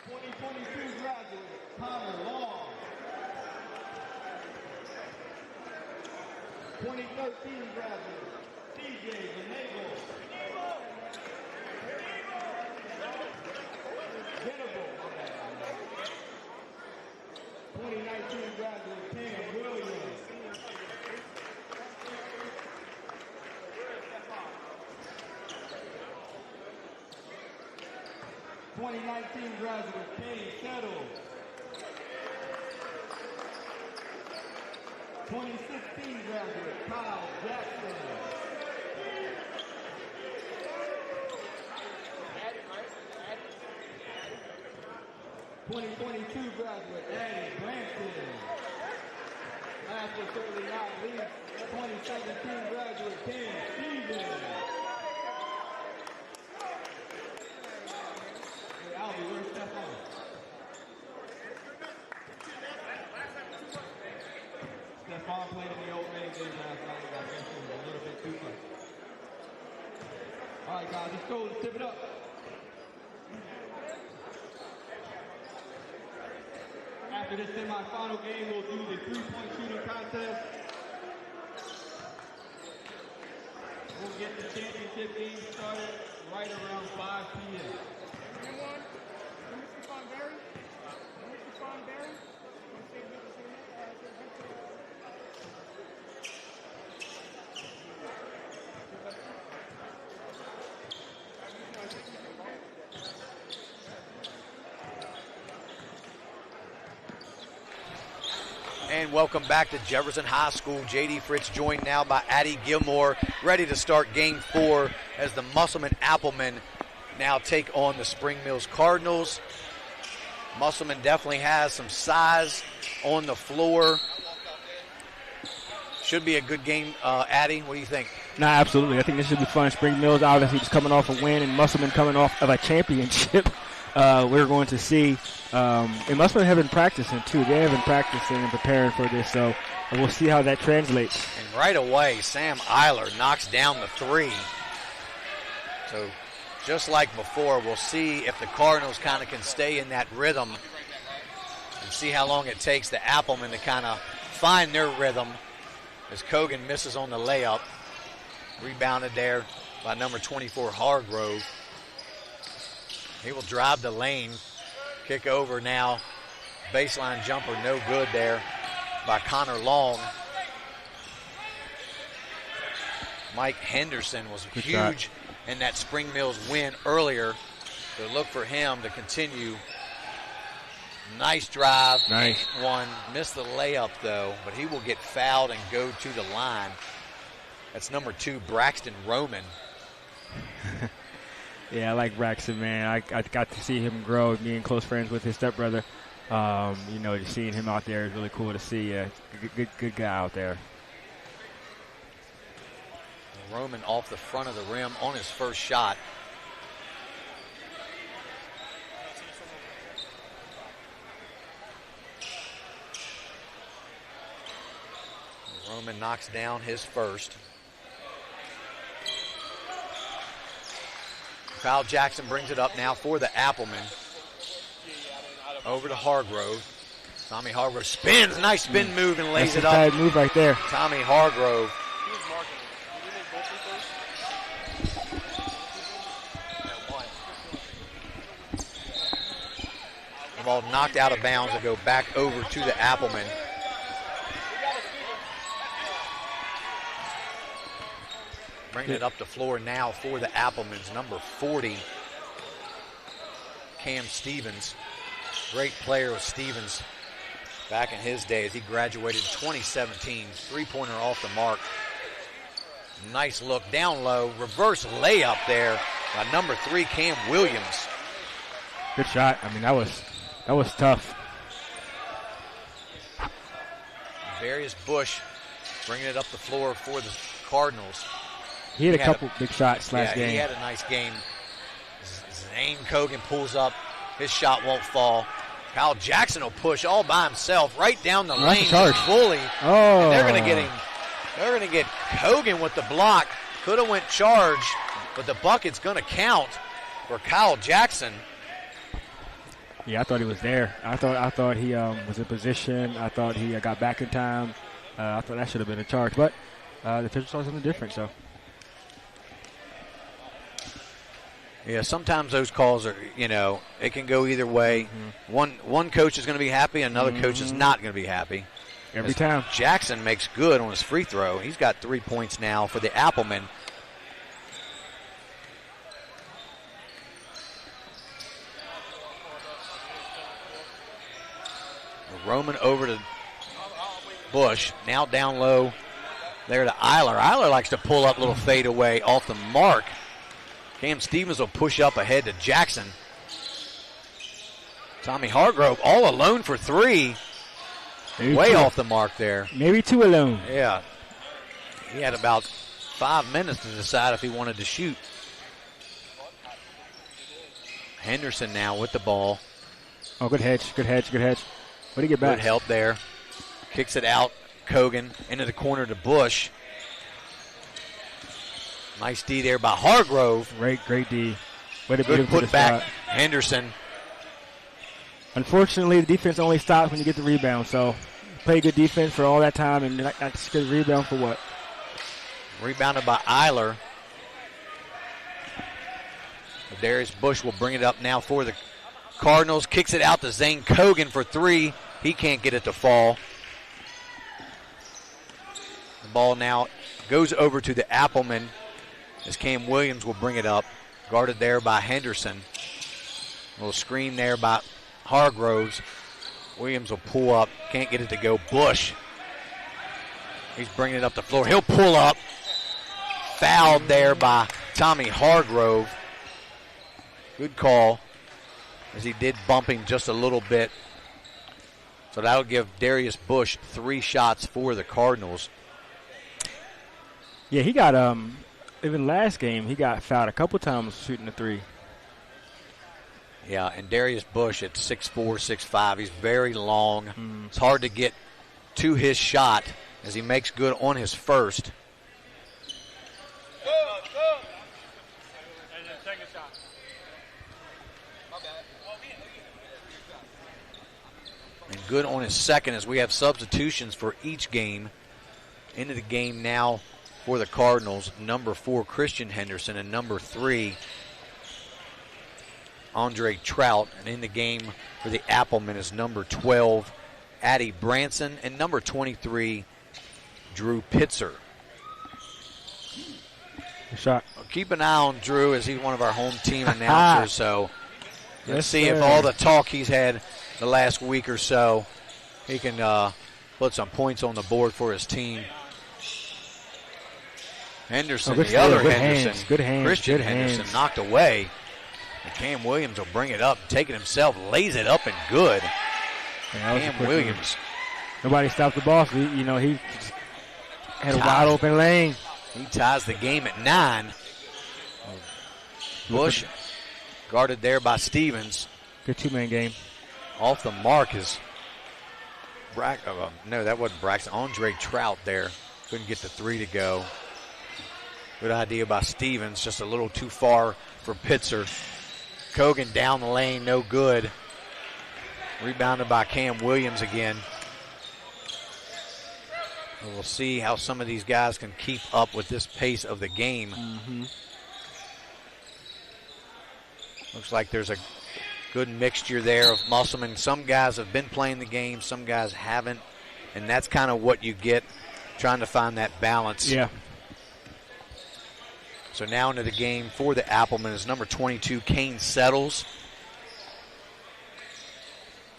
2022 graduate, Connor Long. 2013 graduate, CJ Venable. Venable. 2019 graduate, Cam Williams. 2019 graduate, Kane Settle. 2016 graduate, Kyle Jackson. 2022 graduate, Addie Branson. Last but certainly not least, 2017 graduate, Ken Stevens. Hey, Albie, where's Stephon? Stephon played in the old man game last night. I guess it was a little bit too much. All right, guys, let's go. Let's tip it up. After this semifinal game, we'll do the three-point shooting contest. We'll get the championship game started right around 5 p.m. Anyone? Mr. Fonberry? Mr. Fonberry? And welcome back to Jefferson High School. J.D. Fritz joined now by Addie Gilmore, ready to start Game 4 as the Musselman-Applemen now take on the Spring Mills Cardinals. Musselman definitely has some size on the floor. Should be a good game. Addie, what do you think? No, absolutely. I think this should be fun. Spring Mills obviously just coming off a win, and Musselman coming off of a championship. We're going to see, and Musselman have been practicing too. They have been practicing and preparing for this, so And we'll see how that translates. And right away, Sam Eiler knocks down the three. So just like before, we'll see if the Cardinals kind of can stay in that rhythm and see how long it takes the Applemen to kind of find their rhythm as Kogan misses on the layup. Rebounded there by number 24, Hargrove. He will drive the lane. Kick over now. Baseline jumper, no good there by Connor Long. Mike Henderson was Good huge shot. in that Spring Mills win earlier. So look for him to continue. Nice drive. Nice. One. Missed the layup, though, but he will get fouled and go to the line. That's number 2, Braxton Roman. Yeah, I like Braxton, man. I got to see him grow, being close friends with his stepbrother. Just seeing him out there is really cool to see. Good guy out there. Roman off the front of the rim on his first shot. Roman knocks down his first. Kyle Jackson brings it up now for the Applemen. Over to Hargrove. Tommy Hargrove spins. Nice spin move and lays That's it a up. bad move right there. Tommy Hargrove. The ball knocked out of bounds and go back over to the Applemen. Bringing it up the floor now for the Applemans, number 40, Cam Stevens. Great player with Stevens back in his day as he graduated in 2017. Three-pointer off the mark. Nice look down low. Reverse layup there by number 3, Cam Williams. Good shot. I mean, that was tough. Darius Bush bringing it up the floor for the Cardinals. He had a couple big shots last game. He had a nice game. Zane Kogan pulls up. His shot won't fall. Kyle Jackson will push all by himself right down the lane. Fully. Oh. And they're going to get him. They're going to get Kogan with the block. Could have went charge, but the bucket's going to count for Kyle Jackson. Yeah, I thought he was there. I thought he was in position. I thought he got back in time. I thought that should have been a charge, but the official saw something different. So. Yeah, sometimes those calls are, it can go either way. Mm-hmm. One coach is going to be happy, another coach is not going to be happy. Every time. Jackson makes good on his free throw. He's got 3 points now for the Applemen. Roman over to Bush. Now down low there to Eiler. Eiler likes to pull up, little fadeaway off the mark. Cam Stevens will push up ahead to Jackson. Tommy Hargrove all alone for 3. Way off the mark there. Maybe 2 alone. Yeah. He had about 5 minutes to decide if he wanted to shoot. Henderson now with the ball. Oh, good hedge. What did he get back? Good help there. Kicks it out. Kogan into the corner to Bush. Nice D there by Hargrove. Great D. Way to good put back. Henderson. Unfortunately, the defense only stops when you get the rebound. So play good defense for all that time and not just get a rebound for what? Rebounded by Eiler. Darius Bush will bring it up now for the Cardinals. Kicks it out to Zane Kogan for 3. He can't get it to fall. The ball now goes over to the Applemen as Cam Williams will bring it up. Guarded there by Henderson. A little screen there by Hargroves. Williams will pull up. Can't get it to go. Bush. He's bringing it up the floor. He'll pull up. Fouled there by Tommy Hargrove. Good call, as he did bump him just a little bit. So that'll give Darius Bush 3 shots for the Cardinals. Yeah, he got even last game he got fouled a couple times shooting the 3. Yeah, and Darius Bush at 6'4", 6'5", he's very long. It's hard to get to his shot as he makes good on his first. And good on his second as we have substitutions for each game. Into the game now for the Cardinals, number 4, Christian Henderson, and number 3, Andre Trout. And in the game for the Applemen is number 12, Addie Branson, and number 23, Drew Pitzer. Shot. Well, keep an eye on Drew as he's one of our home team announcers. So let's see if all the talk he's had the last week or so, he can put some points on the board for his team. Henderson, the other Henderson, Christian Henderson, knocked away. And Cam Williams will bring it up, take it himself, lays it up and good. Cam Williams. Nobody stopped the ball. So he had a wide open lane. He ties the game at 9. Bush guarded there by Stevens. Good 2-man game. Off the mark is no, that wasn't Braxton. Andre Trout there. Couldn't get the 3 to go. Good idea by Stevens, just a little too far for Pitzer. Kogan down the lane, no good. Rebounded by Cam Williams again. And we'll see how some of these guys can keep up with this pace of the game. Looks like there's a good mixture there of Musselman. Some guys have been playing the game, some guys haven't. And that's kind of what you get, trying to find that balance. Yeah. So now into the game for the Applemen is number 22, Kane Settles.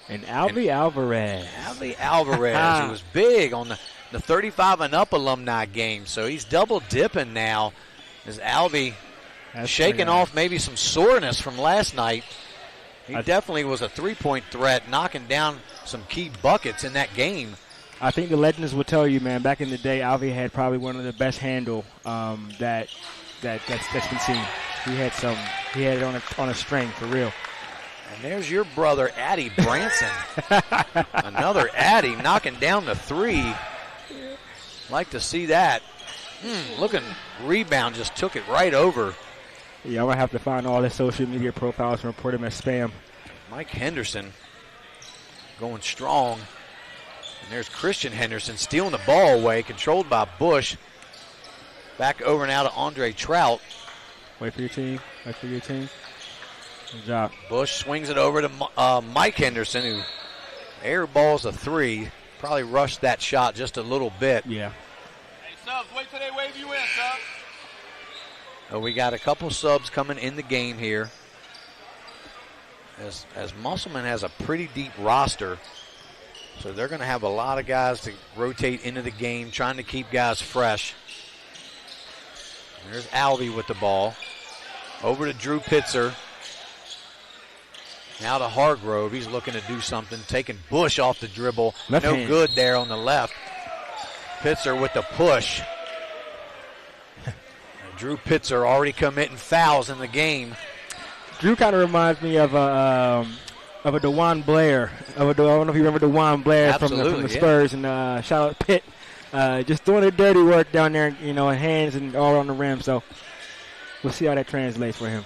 And Alvy Alvarez. Alvy Alvarez, who was big on the 35 and up alumni game. So he's double dipping now as Alvy shaking off maybe some soreness from last night. He definitely was a three-point threat, knocking down some key buckets in that game. I think the legends will tell you, man, back in the day, Alvy had probably one of the best handle that's been seen. He had it on a string for real. And there's your brother, Addie Branson. Another Addie knocking down the 3. Like to see that. Looking rebound, just took it right over. Yeah, I'm going to have to find all his social media profiles and report him as spam. Mike Henderson going strong. And there's Christian Henderson stealing the ball away, controlled by Bush. Back over now to Andre Trout. Wait for your team. Good job. Bush swings it over to Mike Henderson, who airballs a 3. Probably rushed that shot just a little bit. Yeah. Hey, subs, wait till they wave you in, subs. So we got a couple subs coming in the game here. As Musselman has a pretty deep roster, so they're going to have a lot of guys to rotate into the game, trying to keep guys fresh. There's Alvy with the ball. Over to Drew Pitzer. Now to Hargrove. He's looking to do something. Taking Bush off the dribble. No good there on the left. Pitzer with the push. Drew Pitzer already committing fouls in the game. Drew kind of reminds me of a DeJuan Blair. I don't know if you remember DeJuan Blair from the Spurs. And shout out Pitt. Just doing the dirty work down there, hands and all on the rim. So we'll see how that translates for him.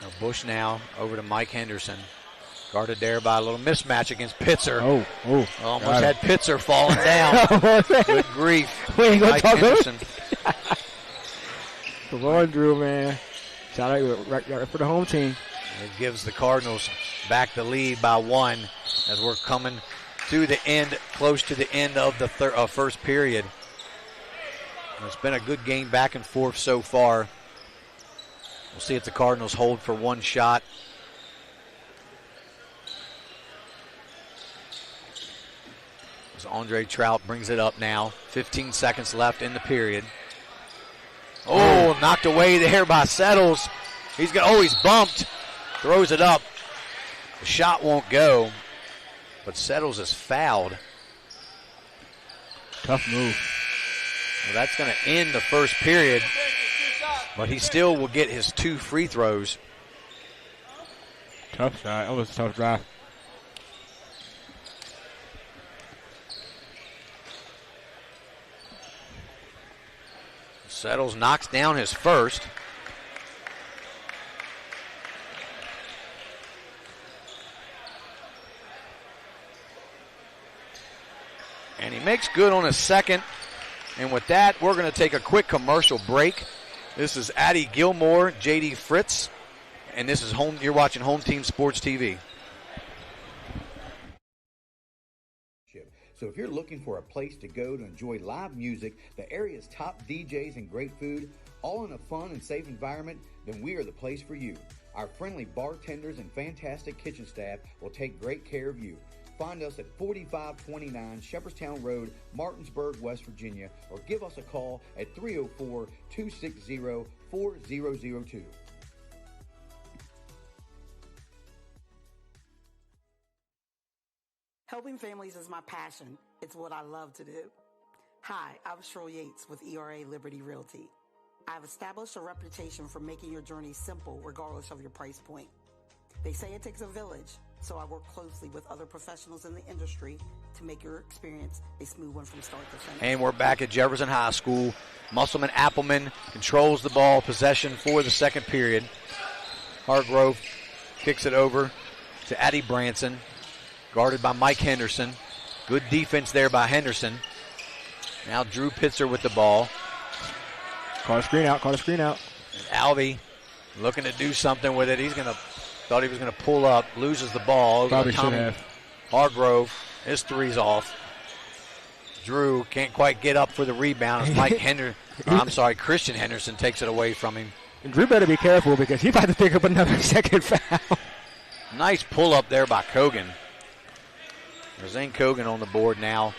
Now Bush now over to Mike Henderson. Guarded there by a little mismatch against Pitzer. Almost had Pitzer falling down. Good grief. We ain't going to talk Henderson. Come on, Drew, man. Shout out right for the home team. It gives the Cardinals back the lead by 1 as we're coming to the end, close to the end of the first period. It's been a good game back and forth so far. We'll see if the Cardinals hold for one shot. As Andre Trout brings it up now. 15 seconds left in the period. Oh, knocked away there by Settles. He's bumped. Throws it up. The shot won't go. But Settles is fouled. Tough move. Well, that's going to end the first period. But he still will get his 2 free throws. Tough shot. That was a tough drive. Settles knocks down his first. And he makes good on his second. And with that, we're going to take a quick commercial break. This is Addie Gilmore, JD Fritz, and this is you're watching Home Team Sports TV. So if you're looking for a place to go to enjoy live music, the area's top DJs and great food, all in a fun and safe environment, then we are the place for you. Our friendly bartenders and fantastic kitchen staff will take great care of you. Find us at 4529 Shepherdstown Road, Martinsburg, West Virginia, or give us a call at 304-260-4002. Helping families is my passion. It's what I love to do. Hi, I'm Cheryl Yates with ERA Liberty Realty. I've established a reputation for making your journey simple regardless of your price point. They say it takes a village, so I work closely with other professionals in the industry to make your experience a smooth one from start to finish. And we're back at Jefferson High School. Musselman Appleman controls the ball, possession for the second period. Hargrove kicks it over to Addie Branson, guarded by Mike Henderson. Good defense there by Henderson. Now Drew Pitzer with the ball. Call a screen out. And Alvey looking to do something with it. Thought he was going to pull up, loses the ball. Probably should have. Hargrove, his three's off. Drew can't quite get up for the rebound. As Christian Henderson takes it away from him. And Drew better be careful because he's about to pick up another second foul. Nice pull up there by Kogan. There's Zane Kogan on the board now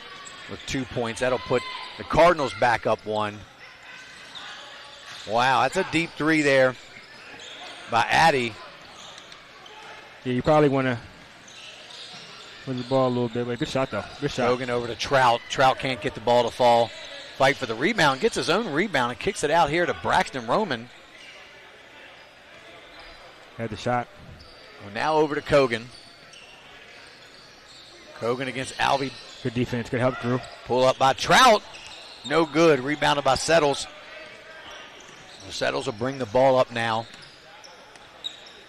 with 2 points. That'll put the Cardinals back up one. Wow, that's a deep three there by Addie. Yeah, you probably want to move the ball a little bit, but good shot, though. Good shot. Kogan over to Trout. Trout can't get the ball to fall. Fight for the rebound. Gets his own rebound and kicks it out here to Braxton Roman. Had the shot. Well, now over to Kogan. Kogan against Alvey. Good defense. Good help, Drew. Pull up by Trout. No good. Rebounded by Settles. Settles will bring the ball up now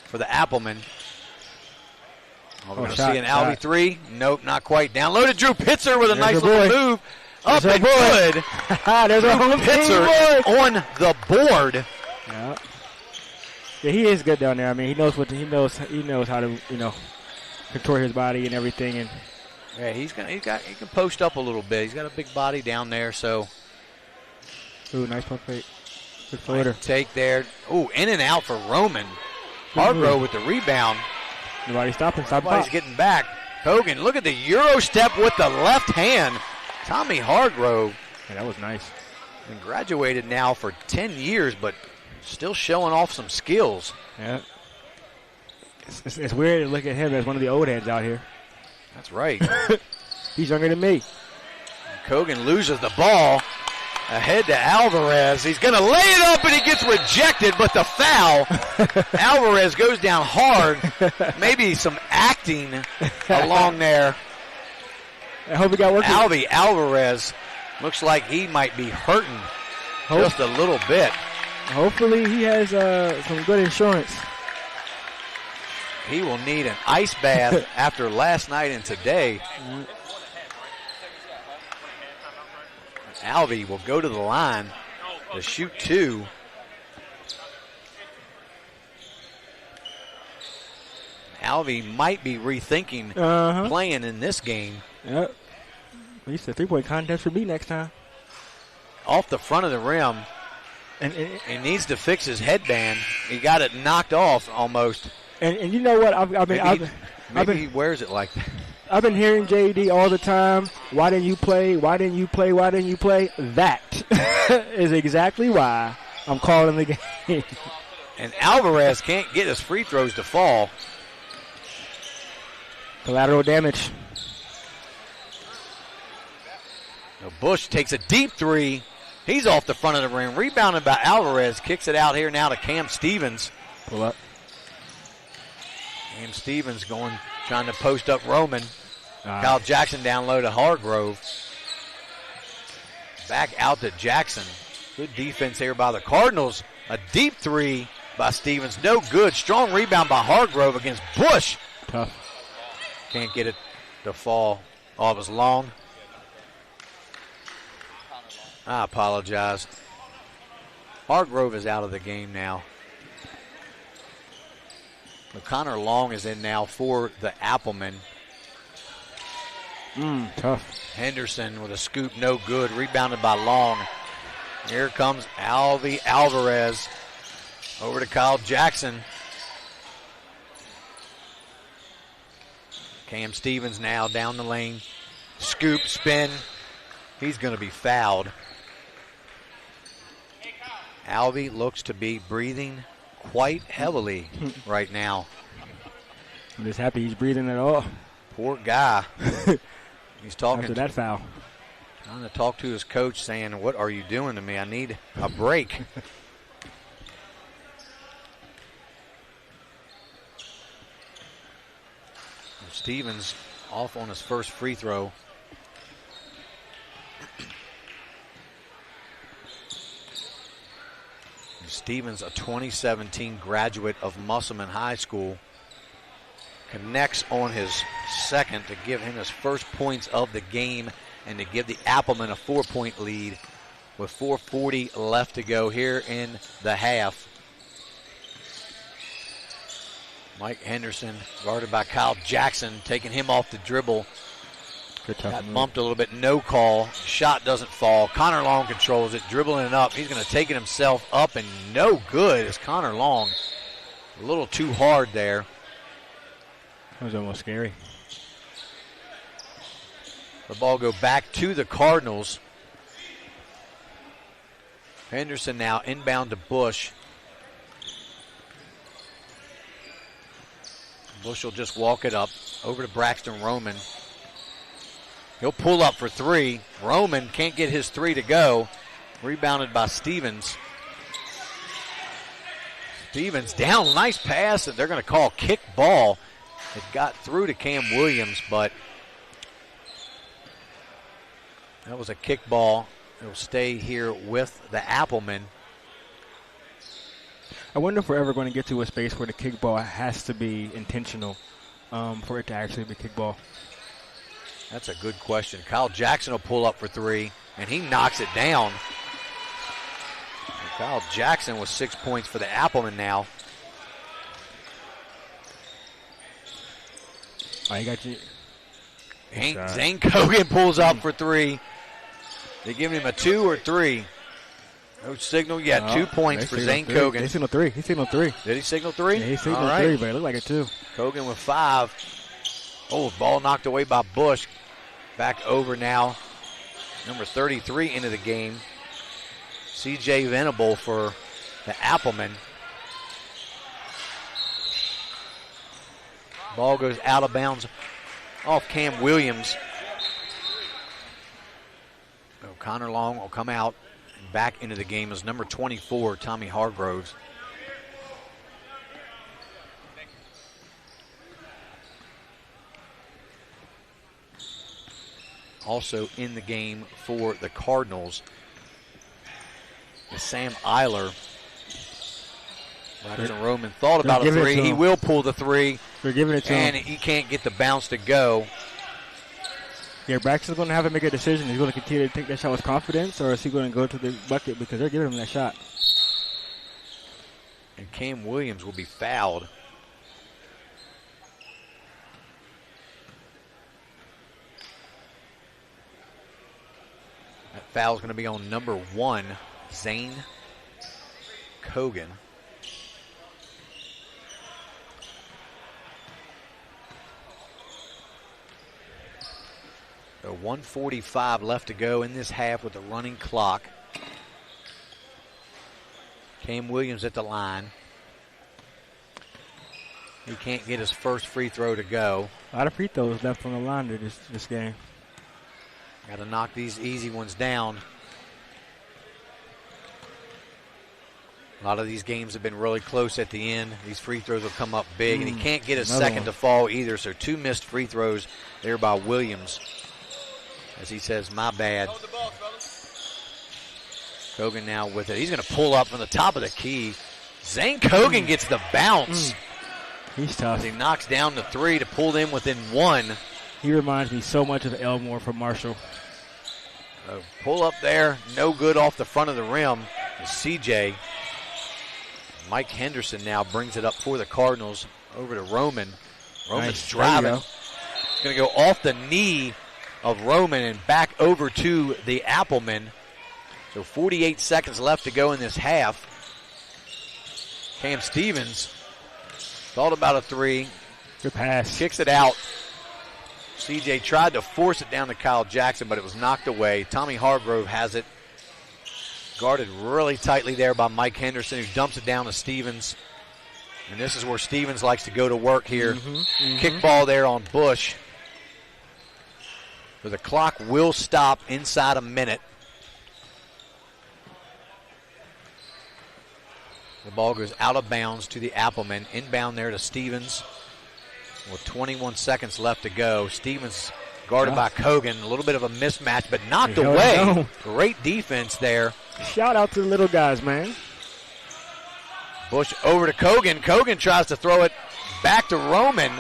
for the Appleman. We're going to see an Alvey three. Nope, not quite. Downloaded Drew Pitzer with a nice little move. Up and good. There's Drew Pitzer on the board. Yeah. Yeah, he is good down there. I mean, he knows how to, control his body and everything. And yeah, he can post up a little bit. He's got a big body down there, so. Ooh, nice pump fake. Good floater. Nice take there. Ooh, in and out for Roman. Hargrove with the rebound. Nobody stopping. Nobody's getting back. Kogan, look at the Euro step with the left hand. Tommy Hargrove. Yeah, that was nice. Been graduated now for 10 years, but still showing off some skills. Yeah. It's weird to look at him as one of the old heads out here. That's right. He's younger than me. Kogan loses the ball. Ahead to Alvarez. He's going to lay it up, and he gets rejected, but the foul. Alvarez goes down hard. Maybe some acting along there. I hope he got working. Alvarez looks like he might be hurting just a little bit. Hopefully he has some good insurance. He will need an ice bath after last night and today. Alvey will go to the line to shoot two. Alvey might be rethinking playing in this game. Yep. At least a three-point contest for me next time. Off the front of the rim. And he needs to fix his headband. He got it knocked off almost. And you know what? Maybe he wears it like that. I've been hearing JD all the time. Why didn't you play? Why didn't you play? Why didn't you play? That is exactly why I'm calling the game. And Alvarez can't get his free throws to fall. Collateral damage. Now Bush takes a deep three. He's off the front of the rim. Rebounded by Alvarez. Kicks it out here now to Cam Stevens. Pull up. Cam Stevens trying to post up Roman. Kyle Jackson down low to Hargrove. Back out to Jackson. Good defense here by the Cardinals. A deep three by Stevens. No good. Strong rebound by Hargrove against Bush. Tough. Can't get it to fall. Oh, it was long. I apologize. Hargrove is out of the game now. Connor Long is in now for the Appleman. Tough. Henderson with a scoop, no good. Rebounded by Long. Here comes Alvy Alvarez. Over to Kyle Jackson. Cam Stevens now down the lane. Scoop, spin. He's going to be fouled. Alvy looks to be breathing quite heavily right now. I'm just happy he's breathing at all. Poor guy. He's talking after that foul. Trying to talk to his coach saying, what are you doing to me? I need a break. Stevens off on his first free throw. Stevens, a 2017 graduate of Musselman High School, connects on his second to give him his first points of the game and to give the Appleman a 4-point lead with 4:40 left to go here in the half. Mike Henderson, guarded by Kyle Jackson, taking him off the dribble. Good tough Got move. bumped a little bit, no call. Shot doesn't fall. Connor Long controls it, dribbling it up. He's going to take it himself up, and no good is Connor Long. A little too hard there. That was almost scary. The ball go back to the Cardinals. Henderson now inbound to Bush. Bush will just walk it up over to Braxton Roman. He'll pull up for three. Roman can't get his three to go. Rebounded by Stevens. Stevens down, nice pass, and they're going to call kick ball. It got through to Cam Williams, but that was a kick ball. It'll stay here with the Appleman. I wonder if we're ever going to get to a space where the kickball has to be intentional for it to actually be kickball. That's a good question. Kyle Jackson will pull up for three, and he knocks it down. And Kyle Jackson with 6 points for the Appleman now. Oh, you got you. Zane Kogan pulls up for three. They give him a 2 or 3. No signal yet. 2 points for Zane Kogan. He signaled 3. He signaled 3. Did he signal 3? Yeah, he signaled 3, but it looked like a 2. Kogan with 5. Oh, ball knocked away by Bush. Back over now. Number 33 into the game. C.J. Venable for the Appleman. Ball goes out of bounds off Cam Williams. Connor Long will come out and back into the game as number 24, Tommy Hargroves. Also in the game for the Cardinals is Sam Eiler. Braxton Roman thought about a 3. He will pull the 3. They're giving it to him. And he can't get the bounce to go. Yeah, Braxton's going to have to make a decision. He's going to continue to take that shot with confidence, or is he going to go to the bucket because they're giving him that shot? And Cam Williams will be fouled. That foul is going to be on number 1, Zane Kogan. So 1:45 left to go in this half with the running clock. Cam Williams at the line. He can't get his first free throw to go. A lot of free throws left on the line to this game. Got to knock these easy ones down. A lot of these games have been really close at the end. These free throws will come up big, and he can't get his second to fall either, so 2 missed free throws there by Williams. As he says, my bad. Kogan now with it. He's going to pull up from the top of the key. Zane Kogan gets the bounce. He's tough. He knocks down the three to pull them within one. He reminds me so much of Elmore from Marshall. Pull up there, no good off the front of the rim. CJ. Mike Henderson now brings it up for the Cardinals over to Roman. Roman's Nice. driving. It's going to go off the knee of Roman and back over to the Appleman. So 48 seconds left to go in this half. Cam Stevens thought about a three. Good pass. Kicks it out. CJ tried to force it down to Kyle Jackson, but it was knocked away. Tommy Hargrove has it. Guarded really tightly there by Mike Henderson, who dumps it down to Stevens. And this is where Stevens likes to go to work here. Kick ball there on Bush. But the clock will stop inside a minute. The ball goes out of bounds to the Appleman. Inbound there to Stevens. With 21 seconds left to go. Stevens guarded by Kogan. A little bit of a mismatch, but knocked away. Great defense there. Shout out to the little guys, man. Bush over to Kogan. Kogan tries to throw it back to Roman.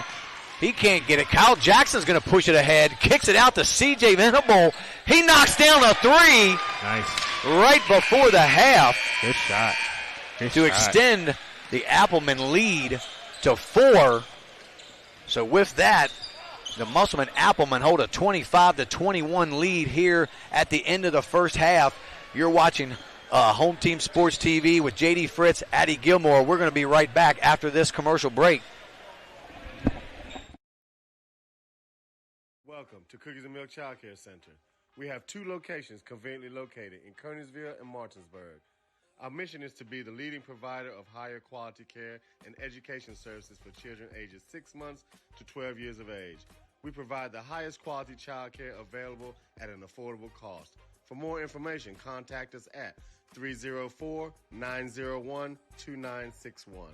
He can't get it. Kyle Jackson's going to push it ahead. Kicks it out to C.J. Venable. He knocks down a three. Nice. Right before the half. Good shot. To extend the Appleman lead to 4. So with that, the Musselman Appleman hold a 25-21 lead here at the end of the first half. You're watching Home Team Sports TV with J.D. Fritz, Addie Gilmore. We're going to be right back after this commercial break. Welcome to Cookies and Milk Child Care Center. We have 2 locations conveniently located in Kernersville and Martinsburg. Our mission is to be the leading provider of higher quality care and education services for children ages 6 months to 12 years of age. We provide the highest quality child care available at an affordable cost. For more information, contact us at 304-901-2961.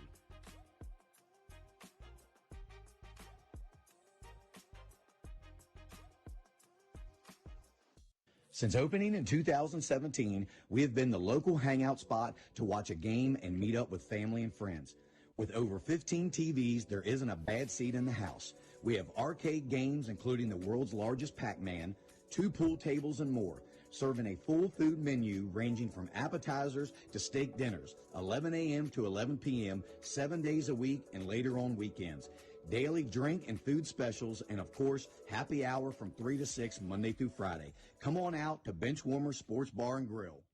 Since opening in 2017, we have been the local hangout spot to watch a game and meet up with family and friends. With over 15 TVs, there isn't a bad seat in the house. We have arcade games, including the world's largest Pac-Man, 2 pool tables, and more, serving a full food menu ranging from appetizers to steak dinners, 11 a.m. to 11 p.m., 7 days a week, and later on weekends. Daily drink and food specials, and of course, happy hour from 3 to 6 Monday through Friday. Come on out to Benchwarmer Sports Bar and Grill.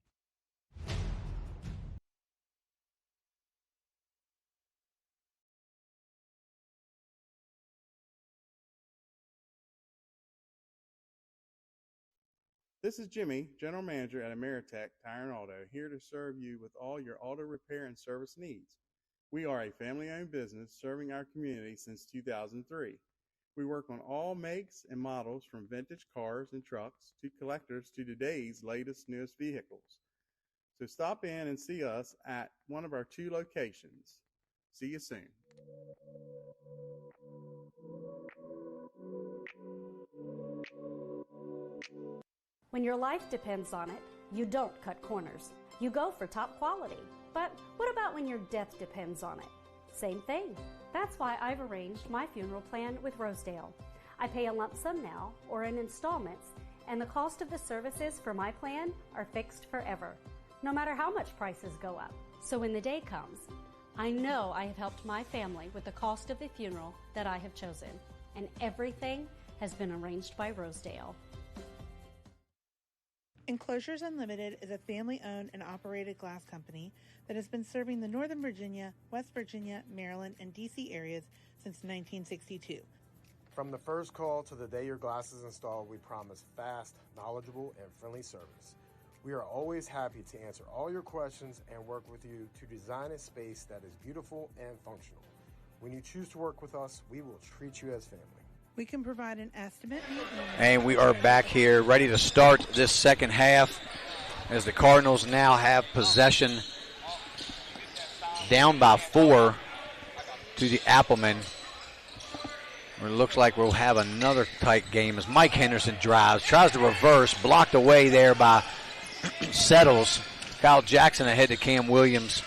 This is Jimmy, General Manager at Ameritech Tire and Auto, here to serve you with all your auto repair and service needs. We are a family-owned business serving our community since 2003. We work on all makes and models from vintage cars and trucks to collectors to today's latest, newest vehicles. So stop in and see us at one of our 2 locations. See you soon. When your life depends on it, you don't cut corners. You go for top quality. But what about when your death depends on it? Same thing. That's why I've arranged my funeral plan with Rosedale. I pay a lump sum now or in installments, and the cost of the services for my plan are fixed forever, no matter how much prices go up. So when the day comes, I know I have helped my family with the cost of the funeral that I have chosen, and everything has been arranged by Rosedale. Enclosures Unlimited is a family-owned and operated glass company that has been serving the Northern Virginia, West Virginia, Maryland, and D.C. areas since 1962. From the first call to the day your glass is installed, we promise fast, knowledgeable, and friendly service. We are always happy to answer all your questions and work with you to design a space that is beautiful and functional. When you choose to work with us, we will treat you as family. We can provide an estimate. And we are back here ready to start this second half as the Cardinals now have possession down by 4 to the Appleman. It looks like we'll have another tight game as Mike Henderson drives, tries to reverse, blocked away there by Settles. Kyle Jackson ahead to Cam Williams.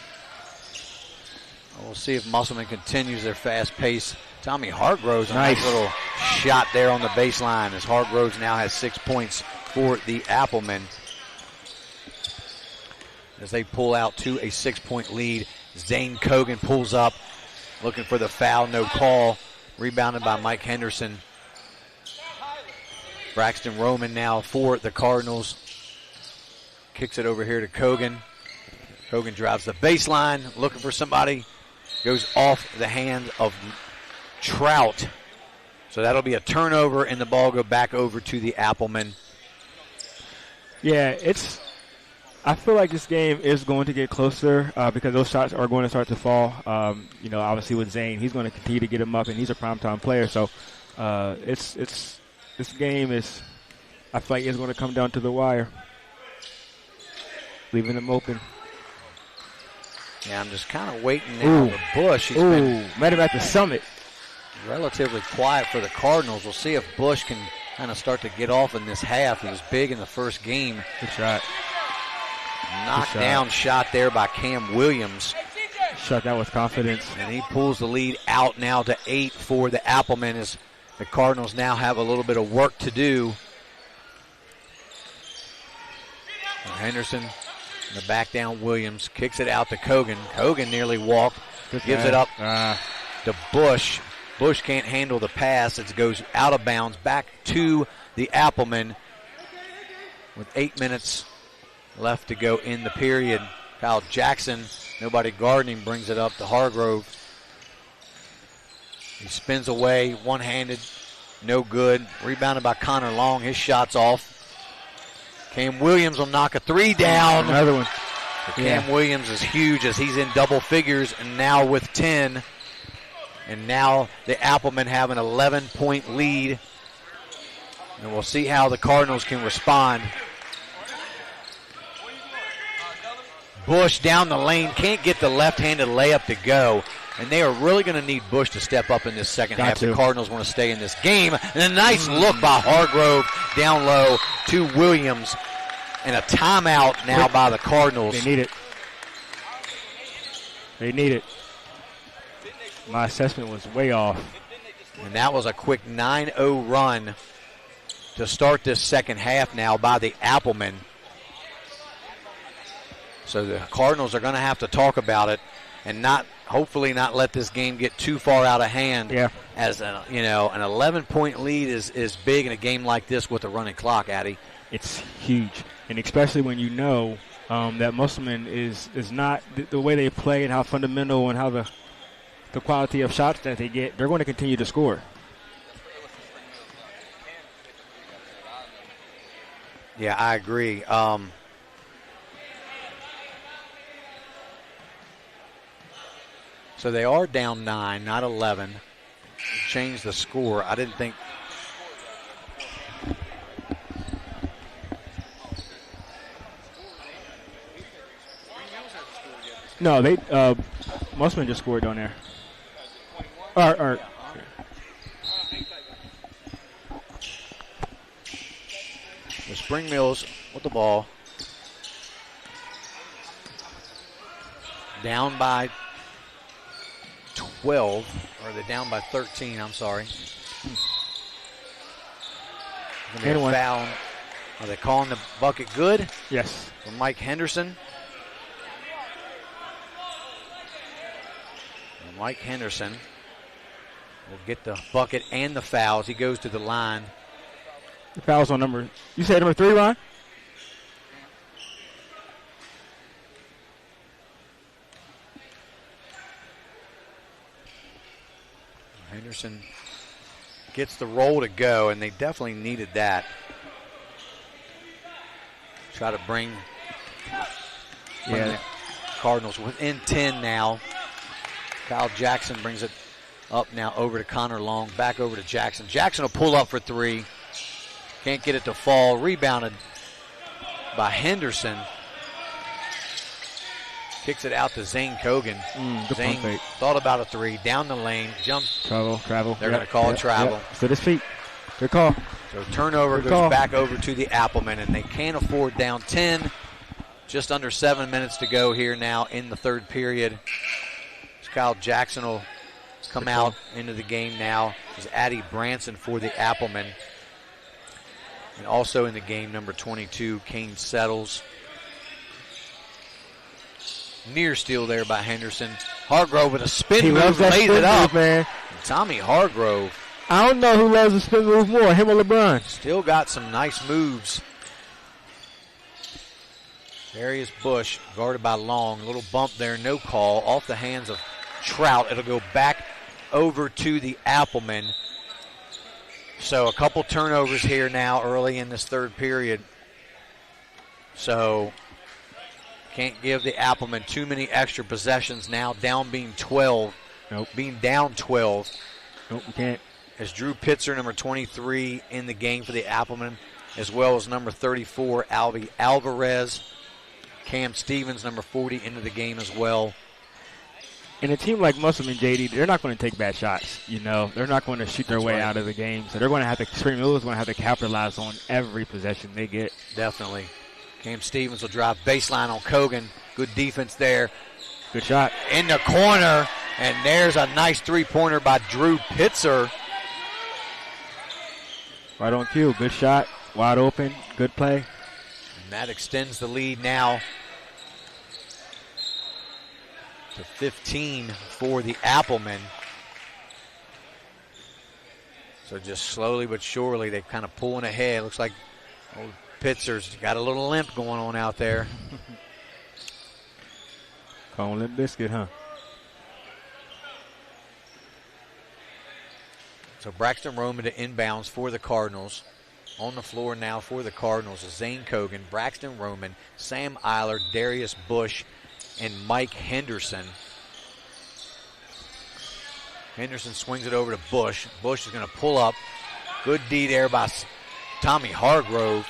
We'll see if Musselman continues their fast pace. Tommy Hargroves, a nice little shot there on the baseline as Hargroves now has 6 points for the Applemen. As they pull out to a 6-point lead, Zane Cogan pulls up, looking for the foul, no call. Rebounded by Mike Henderson. Braxton Roman now for the Cardinals. Kicks it over here to Cogan. Cogan drives the baseline, looking for somebody. Goes off the hand of Trout. So that'll be a turnover, and the ball go back over to the Applemen. Yeah, I feel like this game is going to get closer because those shots are going to start to fall. Obviously with Zane, he's going to continue to get him up, and he's a primetime player. So this game is, I feel like it's going to come down to the wire, leaving them open. Yeah, I'm just kind of waiting now with Bush. He's been met him at the summit. Relatively quiet for the Cardinals. We'll see if Bush can kind of start to get off in this half. He was big in the first game. Good shot. Knocked down shot there by Cam Williams. Shot that with confidence. And he pulls the lead out now to 8 for the Applemen as the Cardinals now have a little bit of work to do. And Henderson in the back down Williams. Kicks it out to Cogan. Cogan nearly walked. Gives it up to Bush. Bush can't handle the pass. It goes out of bounds back to the Applemen with 8 minutes left to go in the period. Kyle Jackson, nobody guarding him, brings it up to Hargrove. He spins away, one-handed, no good. Rebounded by Connor Long. His shot's off. Cam Williams will knock a three down. Another one. Cam Williams is huge as he's in double figures and now with 10. And now the Applemen have an 11-point lead. And we'll see how the Cardinals can respond. Bush down the lane, can't get the left-handed layup to go. And they are really going to need Bush to step up in this second half. The Cardinals want to stay in this game. And a nice look by Hargrove down low to Williams. And a timeout now by the Cardinals. They need it. They need it. My assessment was way off. And that was a quick 9-0 run to start this second half now by the Applemen. So the Cardinals are going to have to talk about it and hopefully not let this game get too far out of hand. Yeah. As an 11-point lead is big in a game like this with a running clock, Addy. It's huge, and especially when you know that Musselman is not the way they play and how fundamental and how the quality of shots that they get. They're going to continue to score. Yeah, I agree. So they are down 9, not 11. Change the score. I didn't think. No, they Musselman just scored down there. The Spring Mills with the ball. Down by 12, or they're down by 13, I'm sorry. Gonna be a foul. Are they calling the bucket good? Yes. For Mike Henderson. And Mike Henderson will get the bucket and the fouls. He goes to the line. The foul's on number, you said number 3, Ron? Henderson gets the roll to go, and they definitely needed that. Try to bring the Cardinals within 10 now. Kyle Jackson brings it up now over to Connor Long, back over to Jackson. Jackson will pull up for 3. Can't get it to fall. Rebounded by Henderson. Kicks it out to Zane Cogan. Zane thought about a 3. Down the lane. Jump. Travel. They're going to call it travel. Yep. So his feet. Good call. So turnover goes back over to the Applemen, and they can't afford down 10 Just under 7 minutes to go here now in the third period. Kyle Jackson will come out into the game now. Is Addie Branson for the Applemen. And also in the game, number 22, Kane Settles. Near steal there by Henderson. Hargrove with a spin move, lays it up. Man. Tommy Hargrove. I don't know who loves the spin move more, him or LeBron. Still got some nice moves. Darius Bush guarded by Long. A little bump there, no call. Off the hands of Trout. It'll go back over to the Applemen. So a couple turnovers here now early in this third period. So can't give the Applemen too many extra possessions now, down being 12. Nope. Being down 12. Nope, you can't. As Drew Pitzer, number 23, in the game for the Applemen, as well as number 34, Alvy Alvarez. Cam Stevens, number 40, into the game as well. And a team like Musselman, JD, they're not going to take bad shots. You know, they're not going to shoot their way out of the game. So they're going to have to, Spring Hill is going to have to capitalize on every possession they get. Definitely. Cam Stevens will drive baseline on Kogan. Good defense there. Good shot. In the corner, and there's a nice three-pointer by Drew Pitzer. Right on cue. Good shot. Wide open. Good play. And that extends the lead now to 15 for the Applemen. So just slowly but surely, they're kind of pulling ahead. Looks like old Pitzer's got a little limp going on out there. Call him Limp Biscuit, huh? So Braxton Roman to inbounds for the Cardinals. On the floor now for the Cardinals is Zane Kogan, Braxton Roman, Sam Eiler, Darius Bush, and Mike Henderson. Henderson swings it over to Bush. Bush is going to pull up. Good D there by Tommy Hargrove.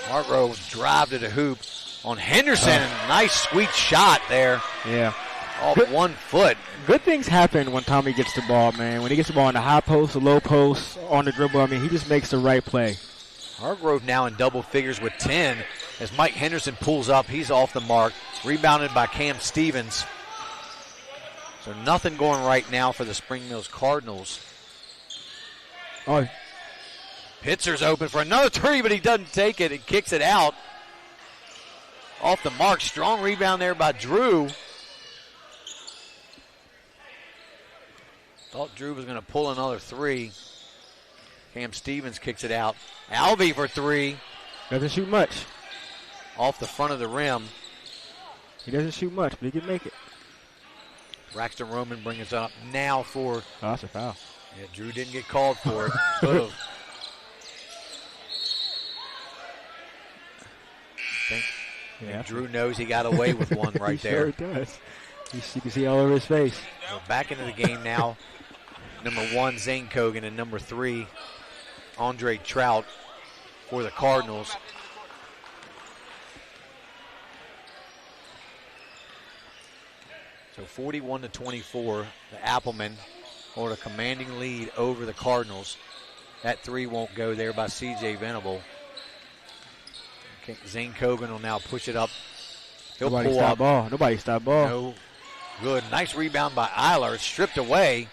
Hargrove drive to the hoop on Henderson. Nice sweet shot there. Yeah. Off 1 foot. Good things happen when Tommy gets the ball, man. When he gets the ball in the high post, the low post, on the dribble, I mean, he just makes the right play. Hargrove now in double figures with 10 as Mike Henderson pulls up. He's off the mark. Rebounded by Cam Stevens. So nothing going right now for the Spring Mills Cardinals. Oh. Pitzer's open for another three, but he doesn't take it. He kicks it out. Off the mark. Strong rebound there by Drew. Thought Drew was going to pull another three. Cam Stevens kicks it out. Alvey for three. Doesn't shoot much. Off the front of the rim. He doesn't shoot much, but he can make it. Braxton Roman brings it up now for... Oh, that's a foul. Yeah, Drew didn't get called for it. Could have. I think Drew knows he got away with one right there. Sure does. You can see all over his face. So back into the game now. Number 1, Zane Kogan, and number 3, Andre Trout for the Cardinals. So 41-24, the Applemen hold a commanding lead over the Cardinals. That three won't go there by C.J. Venable. Zane Kogan will now push it up. He'll pull up. Nobody stop ball. No good. Nice rebound by Eiler. It's stripped away.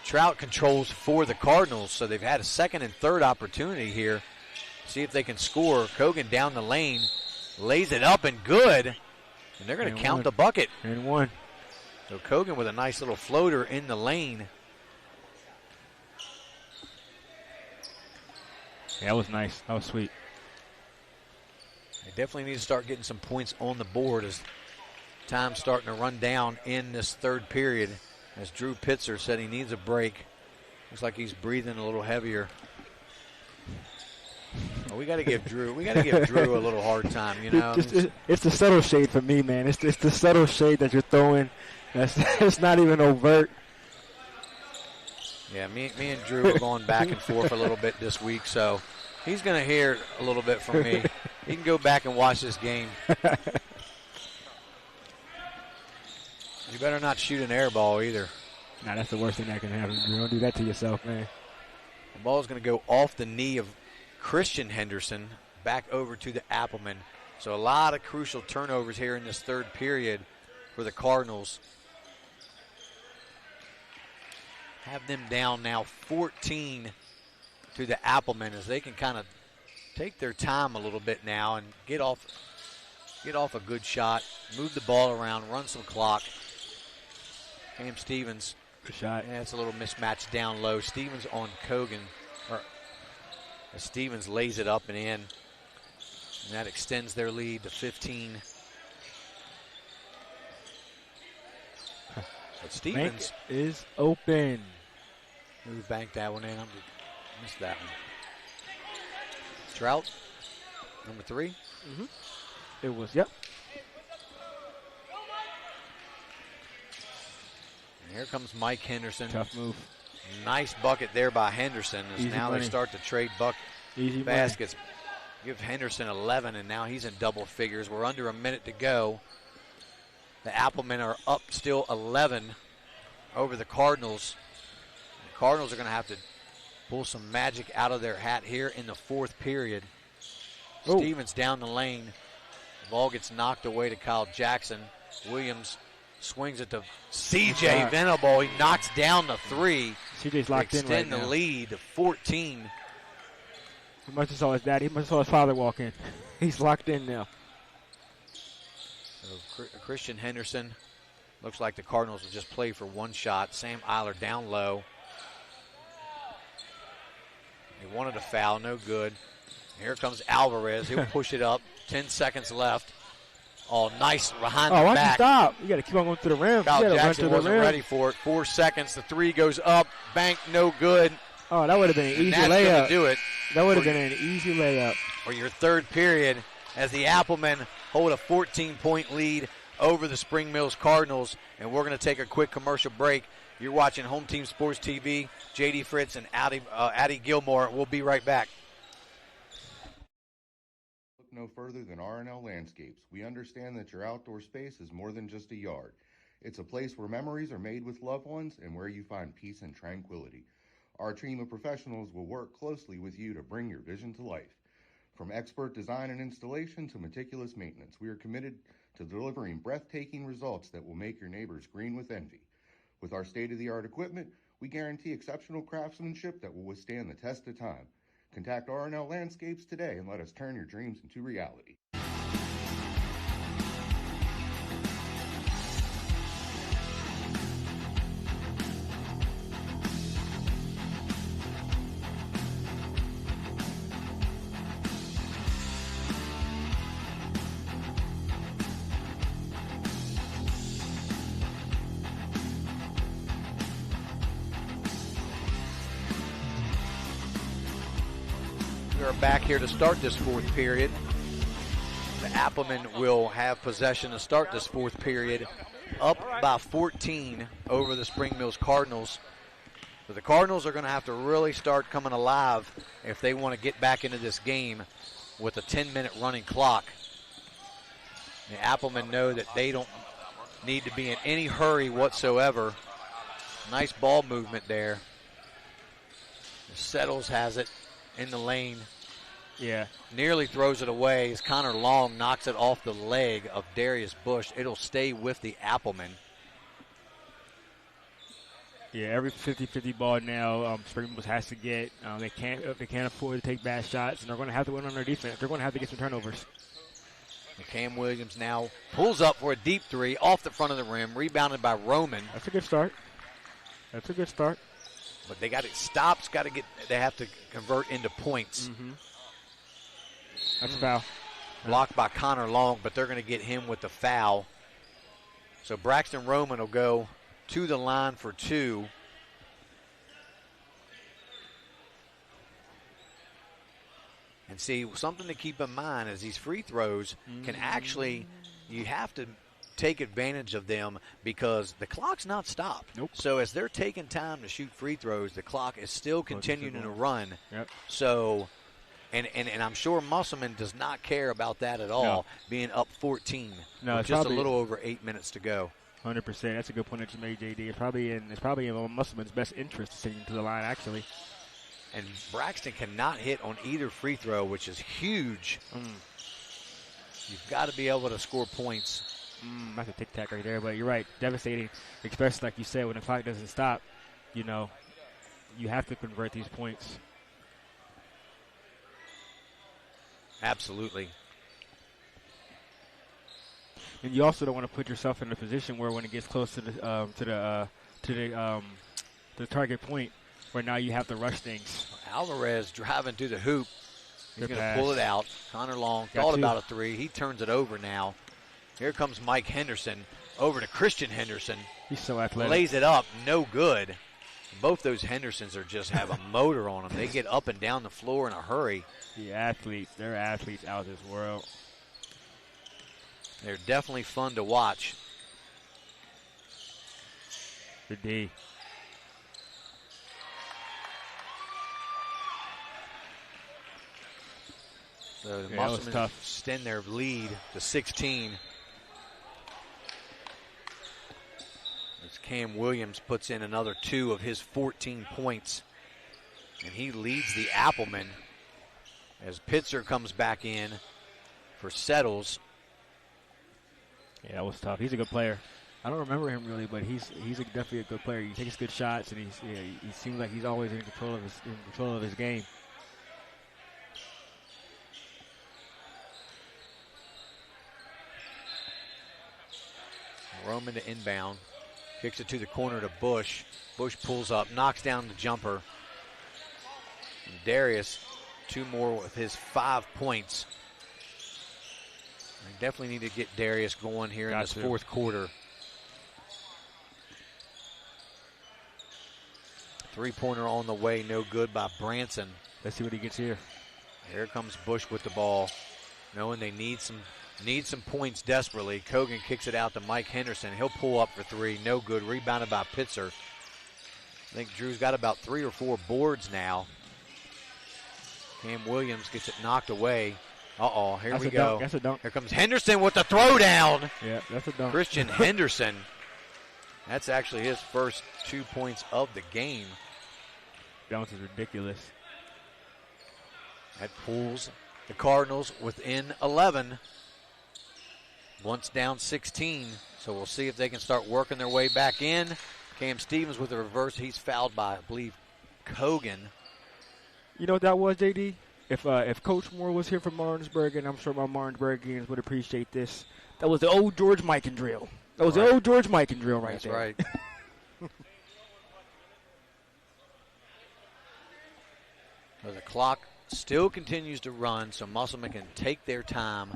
Trout controls for the Cardinals, so they've had a second and third opportunity here. See if they can score. Kogan down the lane, lays it up and good. And they're going to count the bucket. And one. So Kogan with a nice little floater in the lane. Yeah, that was nice. That was sweet. They definitely need to start getting some points on the board as time's starting to run down in this third period. As Drew Pitzer said he needs a break. Looks like he's breathing a little heavier. Well, we got to give Drew a little hard time, you know. It's the subtle shade for me, man. It's the subtle shade that you're throwing. It's not even overt. Yeah, me and Drew are going back and forth a little bit this week, so he's going to hear a little bit from me. He can go back and watch this game. You better not shoot an air ball either. Nah, that's the worst thing that can happen. You don't do that to yourself, man. The ball is going to go off the knee of Christian Henderson, back over to the Appleman. So a lot of crucial turnovers here in this third period for the Cardinals. Have them down now 14 to the Appleman as they can kind of take their time a little bit now and get off a good shot, move the ball around, run some clock. Cam Stevens. Good shot. Yeah, it's a little mismatch down low. Stevens on Kogan. Stevens lays it up and in. And that extends their lead to 15. But Stevens Bank is open. Who banked that one in? I missed that one. Trout, number 3. Mm-hmm. It was, yep. And here comes Mike Henderson. Tough move. Nice bucket there by Henderson as Easy now money. they start to trade Easy baskets. Give Henderson 11, and now he's in double figures. We're under a minute to go. The Applemen are up still 11 over the Cardinals. The Cardinals are going to have to pull some magic out of their hat here in the fourth period. Oh. Stevens down the lane. The ball gets knocked away to Kyle Jackson. Williams swings it to C.J. Venable. He knocks down the 3. C.J.'s locked in right extend now. the lead to 14. He must have saw his daddy. He must have saw his father walk in. He's locked in now. So Christian Henderson. Looks like the Cardinals will just play for one shot. Sam Eiler down low. He wanted a foul, no good. Here comes Alvarez. He'll push it up. 10 seconds left. Oh, nice behind the why back. you stop? You got to keep on going to the rim. Kyle You gotta run Jackson to the wasn't rim. ready for it. 4 seconds. The 3 goes up. Bank, no good. Oh, that would have been an easy That's layup. gonna do it. That would have been an easy layup. For your third period, as the Applemen hold a 14-point lead over the Spring Mills Cardinals. And we're going to take a quick commercial break. You're watching Home Team Sports TV. J.D. Fritz and Addie Gilmore. We'll be right back. Look no further than R&L Landscapes. We understand that your outdoor space is more than just a yard. It's a place where memories are made with loved ones and where you find peace and tranquility. Our team of professionals will work closely with you to bring your vision to life. From expert design and installation to meticulous maintenance, we are committed to delivering breathtaking results that will make your neighbors green with envy. With our state-of-the-art equipment, we guarantee exceptional craftsmanship that will withstand the test of time. Contact R&L Landscapes today and let us turn your dreams into reality. We are back here to start this fourth period. The Applemen will have possession to start this fourth period, up by 14 over the Spring Mills Cardinals. So the Cardinals are going to have to really start coming alive if they want to get back into this game with a 10-minute running clock. The Applemen know that they don't need to be in any hurry whatsoever. Nice ball movement there. Settles has it in the lane. Yeah. Nearly throws it away as Connor Long knocks it off the leg of Darius Bush. It'll stay with the Applemen. Yeah, every 50-50 ball now, Spring Mills has to get. They can't afford to take bad shots, and they're going to have to win on their defense. They're going to have to get some turnovers. And Cam Williams now pulls up for a deep 3 off the front of the rim, rebounded by Roman. That's a good start. That's a good start. But they got to stops. Got to get. They have to convert into points. Mm-hmm. That's a foul. Blocked by Connor Long, but they're going to get him with the foul. So Braxton Roman will go to the line for 2. And see, something to keep in mind is these free throws can actually, you have to take advantage of them because the clock's not stopped. Nope. So as they're taking time to shoot free throws, the clock is still continuing to run. Yep. So, and I'm sure Musselman does not care about that at all, being up 14. No, with it's just probably a little over 8 minutes to go. 100%. That's a good point that you made, JD. It's probably in Musselman's best interest to send him to the line, actually. And Braxton cannot hit on either free throw, which is huge. You've got to be able to score points. That's a tic-tac right there, but you're right. Devastating, especially like you said, when the clock doesn't stop, you have to convert these points. Absolutely. And you also don't want to put yourself in a position where when it gets close to the target point, where now you have to rush things. Alvarez driving through the hoop. He's going to pull it out. Connor Long Got thought two. about a three. He turns it over now. Here comes Mike Henderson over to Christian Henderson. He's so athletic. Lays it up, no good. Both those Hendersons have a motor on them. They get up and down the floor in a hurry. They're athletes out of this world. They're definitely fun to watch. Good D. So the Yeah, that was Musselmen tough. extend their lead to 16. As Cam Williams puts in another 2 of his 14 points. And he leads the Applemen as Pitzer comes back in for Settles. Yeah, that was tough. He's a good player. I don't remember him really, but he's definitely a good player. He takes good shots, and he seems like he's always in control of his game. Roman to inbound. Kicks it to the corner to Bush. Bush pulls up, knocks down the jumper. And Darius, 2 more with his 5 points. They definitely need to get Darius going here in this fourth quarter. 3-pointer on the way, no good by Branson. Let's see what he gets here. Here comes Bush with the ball, knowing they need some points desperately. Kogan kicks it out to Mike Henderson. He'll pull up for 3, no good. Rebounded by Pitzer. I think Drew's got about 3 or 4 boards now. Cam Williams gets it knocked away. Uh-oh, here we go. That's a dunk. Here comes Henderson with the throwdown. Yeah, that's a dunk. Christian Henderson. That's actually his first 2 points of the game. Dunk is ridiculous. That pulls the Cardinals within 11. Once down 16, so we'll see if they can start working their way back in. Cam Stevens with the reverse. He's fouled by, I believe, Kogan. You know what that was, JD? If Coach Moore was here from Martinsburg, and I'm sure my Martinsburgians would appreciate this, that was the old George Mikan drill. That was the old George Mikan drill right That's there. right. So the clock still continues to run, so Musselman can take their time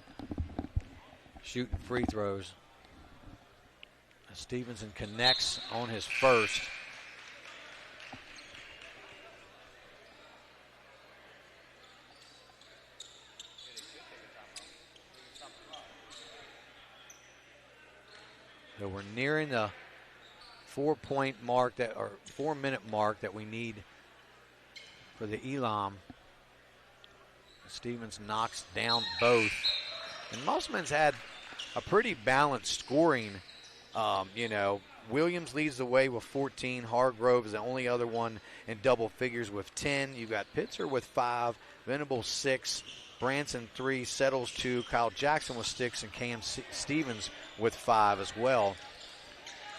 shooting free throws. Stevenson connects on his first. So we're nearing the 4-point mark or 4-minute mark that we need for the Elam. Stevens knocks down both. And Musselman's had a pretty balanced scoring. Williams leads the way with 14. Hargrove is the only other one in double figures with 10. You've got Pitzer with 5, Venable 6, Branson 3, Settles 2, Kyle Jackson with 6, and Cam Stevens with 5 as well.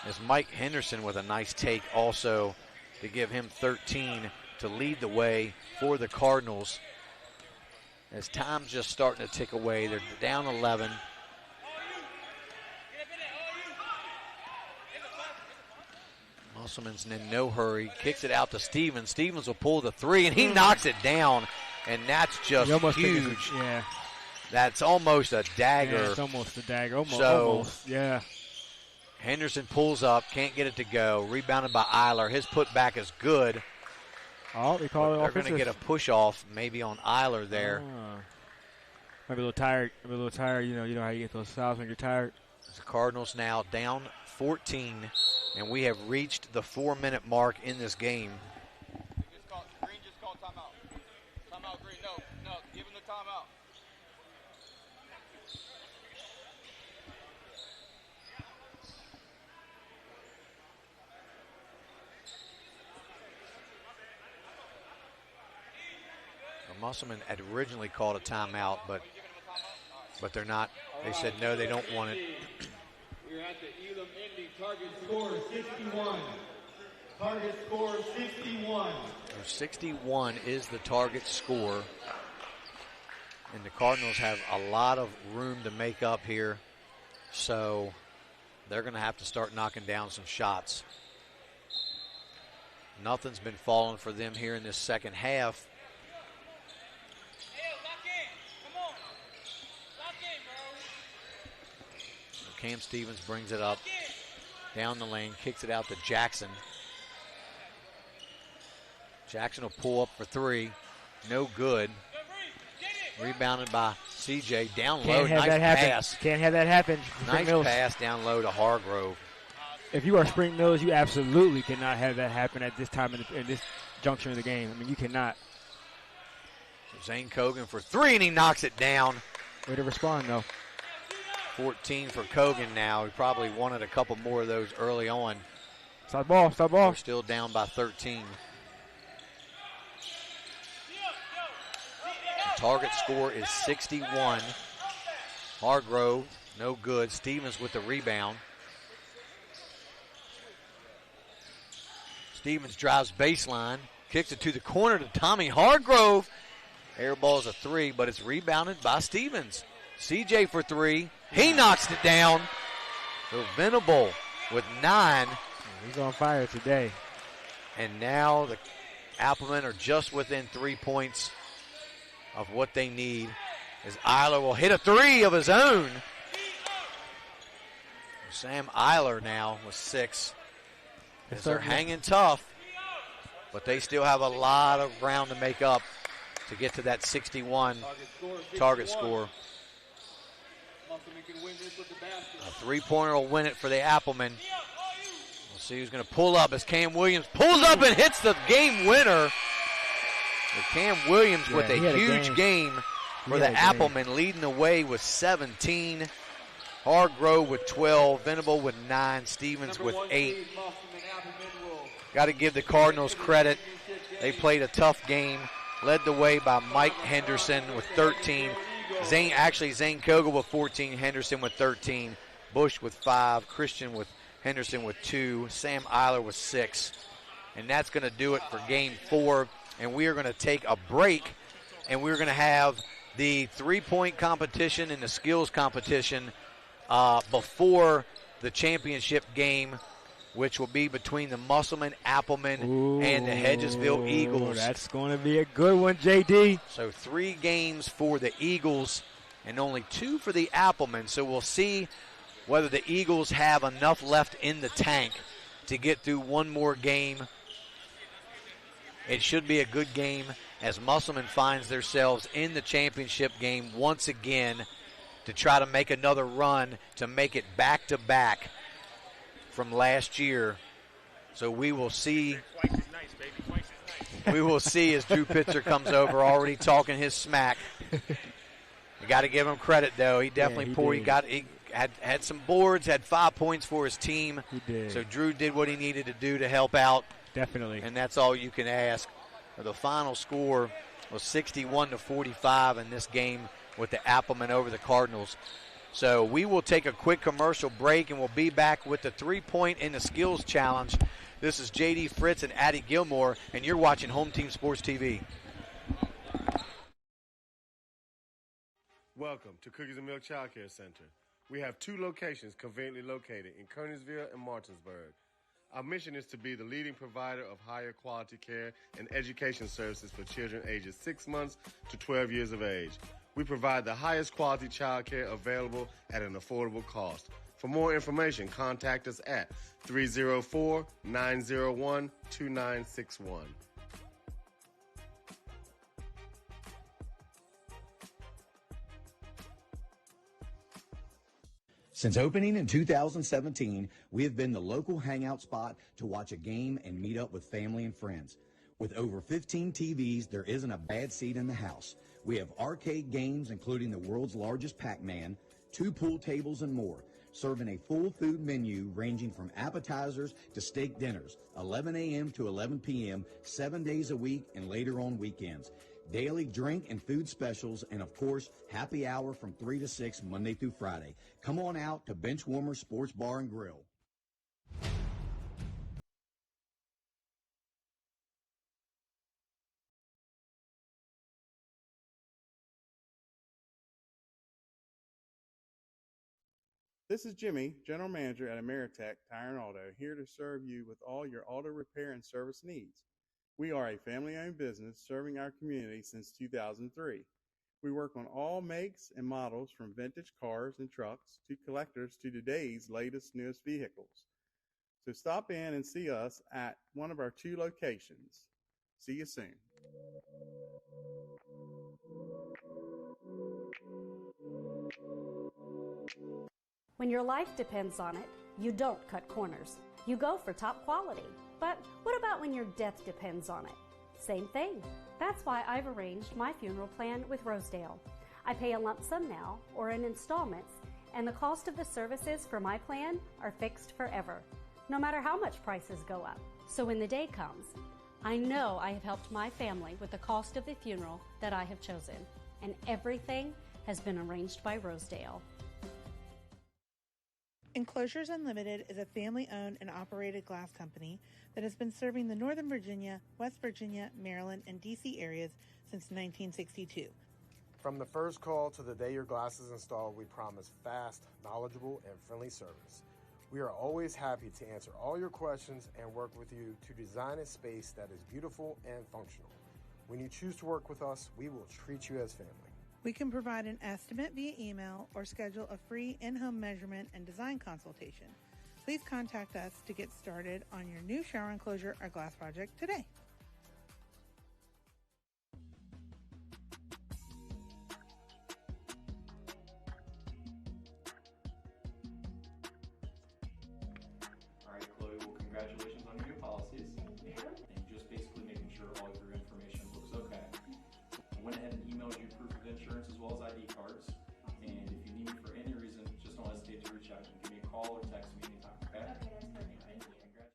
As Mike Henderson with a nice take also to give him 13 to lead the way for the Cardinals. As time's just starting to tick away, they're down 11. Musselman's in no hurry, kicks it out to Stevens. Stevens will pull the 3, and he knocks it down, and that's just huge. Yeah. That's almost a dagger. Yeah, it's almost a dagger. Almost. Yeah. Henderson pulls up, can't get it to go. Rebounded by Eiler. His putback is good. Oh, they call it They're offensive. going to get a push off maybe on Eiler there. Maybe a little tired. You know how you get those fouls when you're tired. The Cardinals now down 14, and we have reached the 4-minute mark in this game. Green just called timeout. Timeout, Green. No, give him the timeout. Musselman had originally called a timeout, but they're not. They said no, they don't want it. We're at the Elam ending. Target score 61. Target score 61. So 61 is the target score. And the Cardinals have a lot of room to make up here. So they're going to have to start knocking down some shots. Nothing's been falling for them here in this second half. Cam Stevens brings it up down the lane, kicks it out to Jackson. Jackson will pull up for three. No good. Rebounded by CJ. Down low. Nice pass. Can't have that happen. Nice pass down low to Hargrove. If you are Spring Mills, you absolutely cannot have that happen at this time in this juncture of the game. I mean, you cannot. So Zane Cogan for three, and he knocks it down. Way to respond, though. 14 for Cogan now. He probably wanted a couple more of those early on. Stop ball, stop ball. We're still down by 13. The target score is 61. Hargrove, no good. Stevens with the rebound. Stevens drives baseline, kicks it to the corner to Tommy Hargrove. Air ball is a three, but it's rebounded by Stevens. CJ for three. He knocks it down. So Venable with 9. He's on fire today. And now the Applemen are just within 3 points of what they need, as Eiler will hit a three of his own. Sam Eiler now with 6. As they're hanging tough, but they still have a lot of ground to make up to get to that 61 target score. A three-pointer will win it for the Applemen. We'll see who's going to pull up as Cam Williams pulls up and hits the game winner. With Cam Williams with a huge game for the Applemen, leading the way with 17. Hargrove with 12, Venable with 9, Stevens with 8. Got to give the Cardinals credit. They played a tough game, led the way by Mike Henderson with 13. Zane Kogel with 14, Henderson with 13, Bush with 5, Christian with Henderson with 2, Sam Eiler with 6. And that's going to do it for game 4. And we are going to take a break, and we're going to have the three-point competition and the skills competition before the championship game, which will be between the Musselman Applemen and the Hedgesville Eagles. That's going to be a good one, JD. So 3 games for the Eagles and only 2 for the Applemen. So we'll see whether the Eagles have enough left in the tank to get through one more game. It should be a good game as Musselman finds themselves in the championship game once again to try to make another run to make it back-to-back from last year. So we will see. We will see as Drew Pitzer comes over, already talking his smack. You got to give him credit, though. He definitely poured. He had some boards, had 5 points for his team. He did. So Drew did what he needed to do to help out. Definitely. And that's all you can ask. The final score was 61-45 in this game with the Applemen over the Cardinals. So we will take a quick commercial break, and we'll be back with the three-point in the skills challenge. This is J.D. Fritz and Addie Gilmore, and you're watching Home Team Sports TV. Welcome to Cookies and Milk Child Care Center. We have 2 locations conveniently located in Kernersville and Martinsburg. Our mission is to be the leading provider of higher quality care and education services for children ages 6 months to 12 years of age. We provide the highest quality child care available at an affordable cost. For more information, contact us at 304-901-2961. Since opening in 2017, we have been the local hangout spot to watch a game and meet up with family and friends. With over 15 TVs, there isn't a bad seat in the house. We have arcade games, including the world's largest Pac-Man, 2 pool tables, and more, serving a full food menu ranging from appetizers to steak dinners, 11 a.m. to 11 p.m., 7 days a week, and later on weekends. daily drink and food specials, and of course, happy hour from 3 to 6 Monday through Friday. Come on out to Benchwarmer Sports Bar and Grill. This is Jimmy, General Manager at Ameritech Tire and Auto, here to serve you with all your auto repair and service needs. We are a family-owned business serving our community since 2003. We work on all makes and models from vintage cars and trucks to collectors to today's latest, newest vehicles. So stop in and see us at one of our 2 locations. See you soon. When your life depends on it, you don't cut corners. You go for top quality. But what about when your death depends on it? Same thing. That's why I've arranged my funeral plan with Rosedale. I pay a lump sum now or in installments, and the cost of the services for my plan are fixed forever, no matter how much prices go up. So when the day comes, I know I have helped my family with the cost of the funeral that I have chosen, and everything has been arranged by Rosedale. Enclosures Unlimited is a family-owned and operated glass company that has been serving the Northern Virginia, West Virginia, Maryland, and D.C. areas since 1962. From the first call to the day your glass is installed, we promise fast, knowledgeable, and friendly service. We are always happy to answer all your questions and work with you to design a space that is beautiful and functional. When you choose to work with us, we will treat you as family. We can provide an estimate via email or schedule a free in-home measurement and design consultation. Please contact us to get started on your new shower enclosure or glass project today. All right, Chloe, well, congratulations on your new policies. Thank you. And just basically making sure all of your information looks okay. I went ahead and emailed you proof of insurance as well as ID cards. And if you need me for any reason, just don't hesitate to reach out. You can give me a call or text me anytime, okay? Okay, that's perfect. Thank you. Congrats.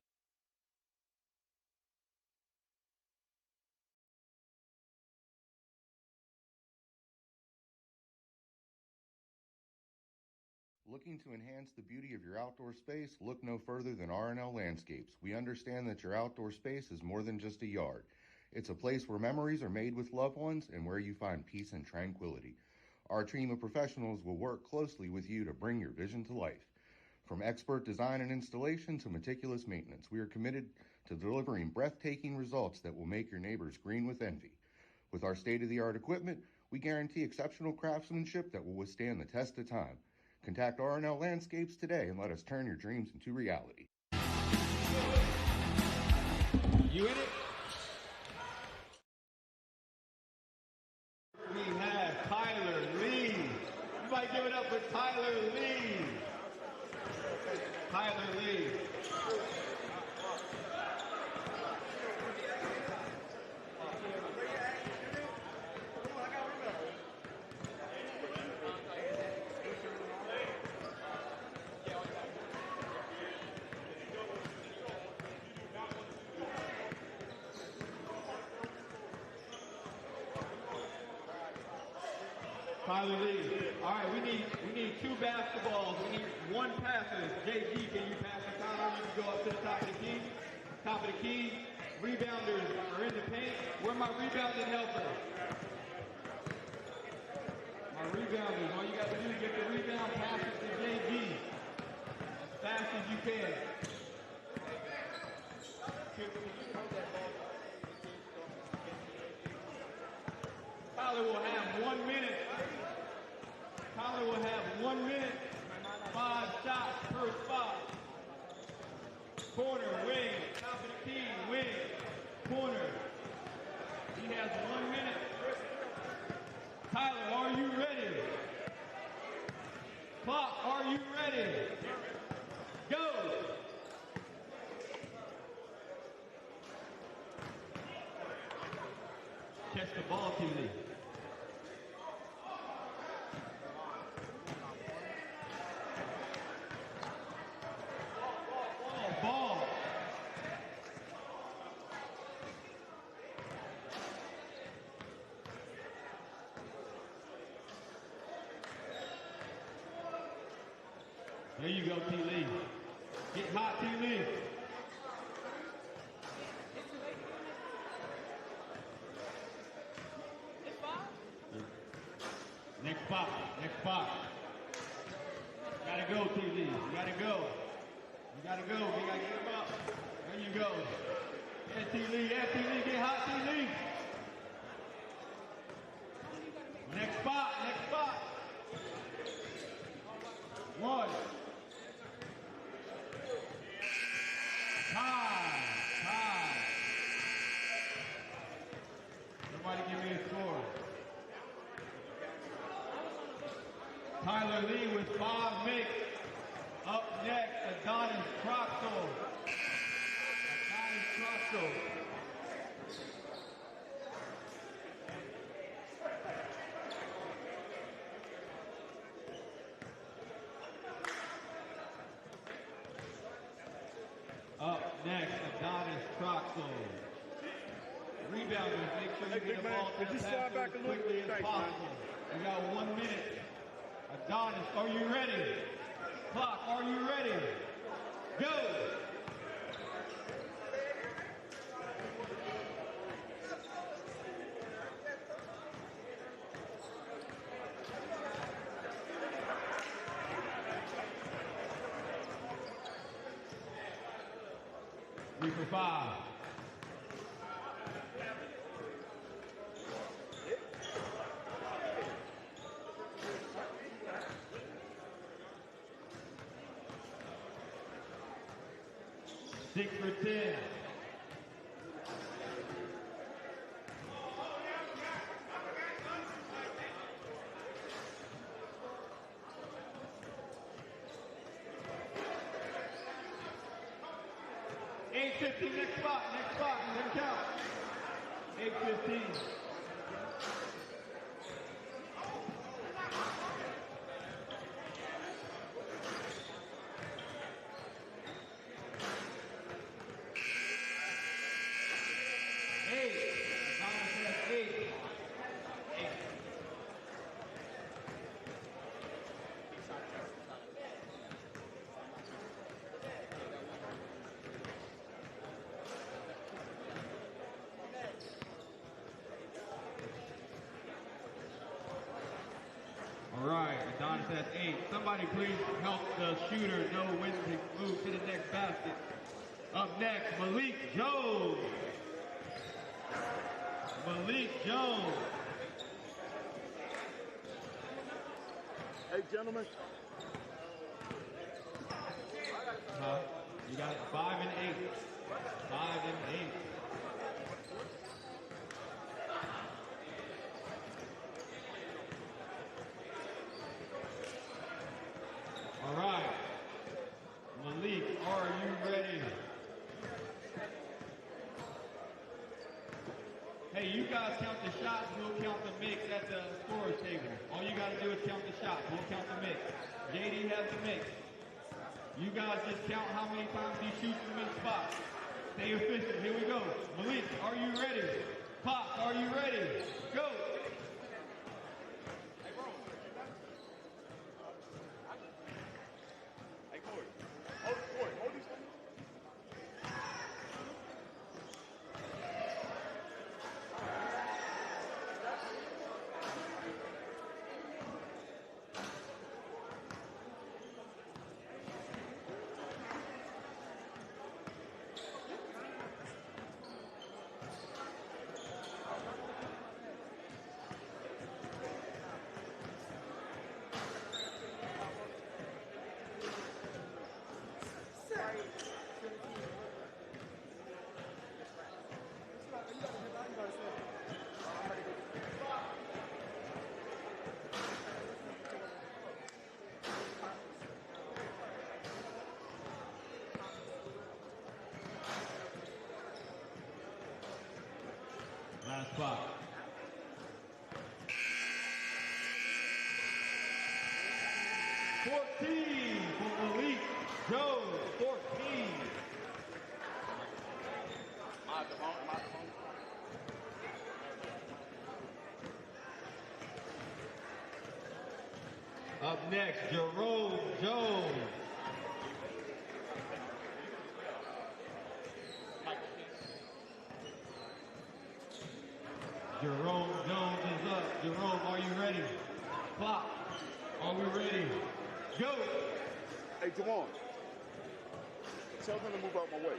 Looking to enhance the beauty of your outdoor space? Look no further than R&L Landscapes. We understand that your outdoor space is more than just a yard. It's a place where memories are made with loved ones and where you find peace and tranquility. Our team of professionals will work closely with you to bring your vision to life. From expert design and installation to meticulous maintenance, we are committed to delivering breathtaking results that will make your neighbors green with envy. With our state-of-the-art equipment, we guarantee exceptional craftsmanship that will withstand the test of time. Contact R&L Landscapes today and let us turn your dreams into reality. You in it? We have Tyler Lee. Everybody give it up for Tyler Lee. Tyler Lee. Tyler Lee. All right, we need 2 basketballs. We need 1 passer. JG, can you pass the Tyler? You can go up to the top of the key. Top of the key. Rebounders are in the paint. Where are my rebounding helpers? My rebounders. All you got to do is get the rebound, pass it to JG as fast as you can. Tyler will have 1 minute. Tyler will have 1 minute. 5 shots per spot. Corner, wing, top of the key, wing, corner. He has 1 minute. Tyler, are you ready? Clock, are you ready? Go! Catch the ball, Keely. Ball. There you go, T. Lee. Get hot, T. Lee. Next box, next box. Gotta go, T. Lee. You gotta go. You gotta go. You gotta get him up. There you go. Yeah, T. Lee. Yeah, T. Lee. Get hot, T. Lee. Next spot. Next spot. One. Tie. Somebody give me a score. Tyler Lee with 5 makes. Up next, Adonis Troxel. Up next, Adonis Troxel. Rebounders, make sure you get the ball to the basket as quickly as possible. We got 1 minute. Adonis, are you ready? Clock, are you ready? Go! 3 for 5. Six for 10. $8.15, next spot, let him count. 8:15. All right, Adonis has 8. Somebody please help the shooter know when to move to the next basket. Up next, Malik Jones. Hey, gentlemen. You got 5 and 8. 5 and 8. All right. Malik, are you ready? Hey, you guys count the shots, we'll count the mix at the scorer's table. All you got to do is count the shots, we'll count the mix. JD has the mix. You guys just count how many times he shoots from each spot. Stay efficient, here we go. Malik, are you ready? Pop, are you ready? Go! Last spot. $14 for Malik Jones. 14. Up next, Jerome Jones. Jerome, are you ready? Clock. Are we ready? Go. Hey, Jawan. Tell them to move out my way.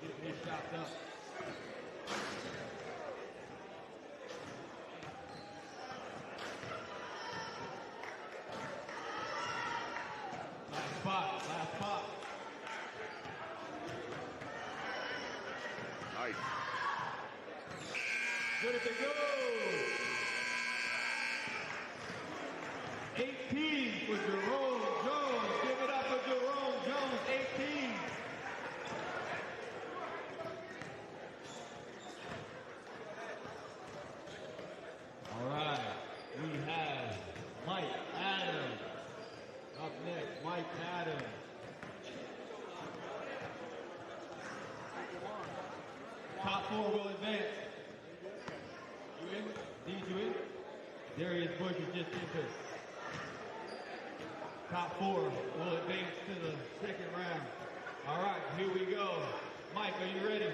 Getting his shots up. Last spot, last spot. Nice. Good as it goes. 18 for Jerome Jones. Give it up for Jerome Jones, 18. All right, we have Mike Adams. Up next, Mike Adams. Top four will advance. You in? These you in? Darius Bush is just entered. Top four will advance to the second round. All right, here we go. Mike, are you ready?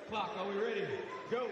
Clock, are we ready? Go.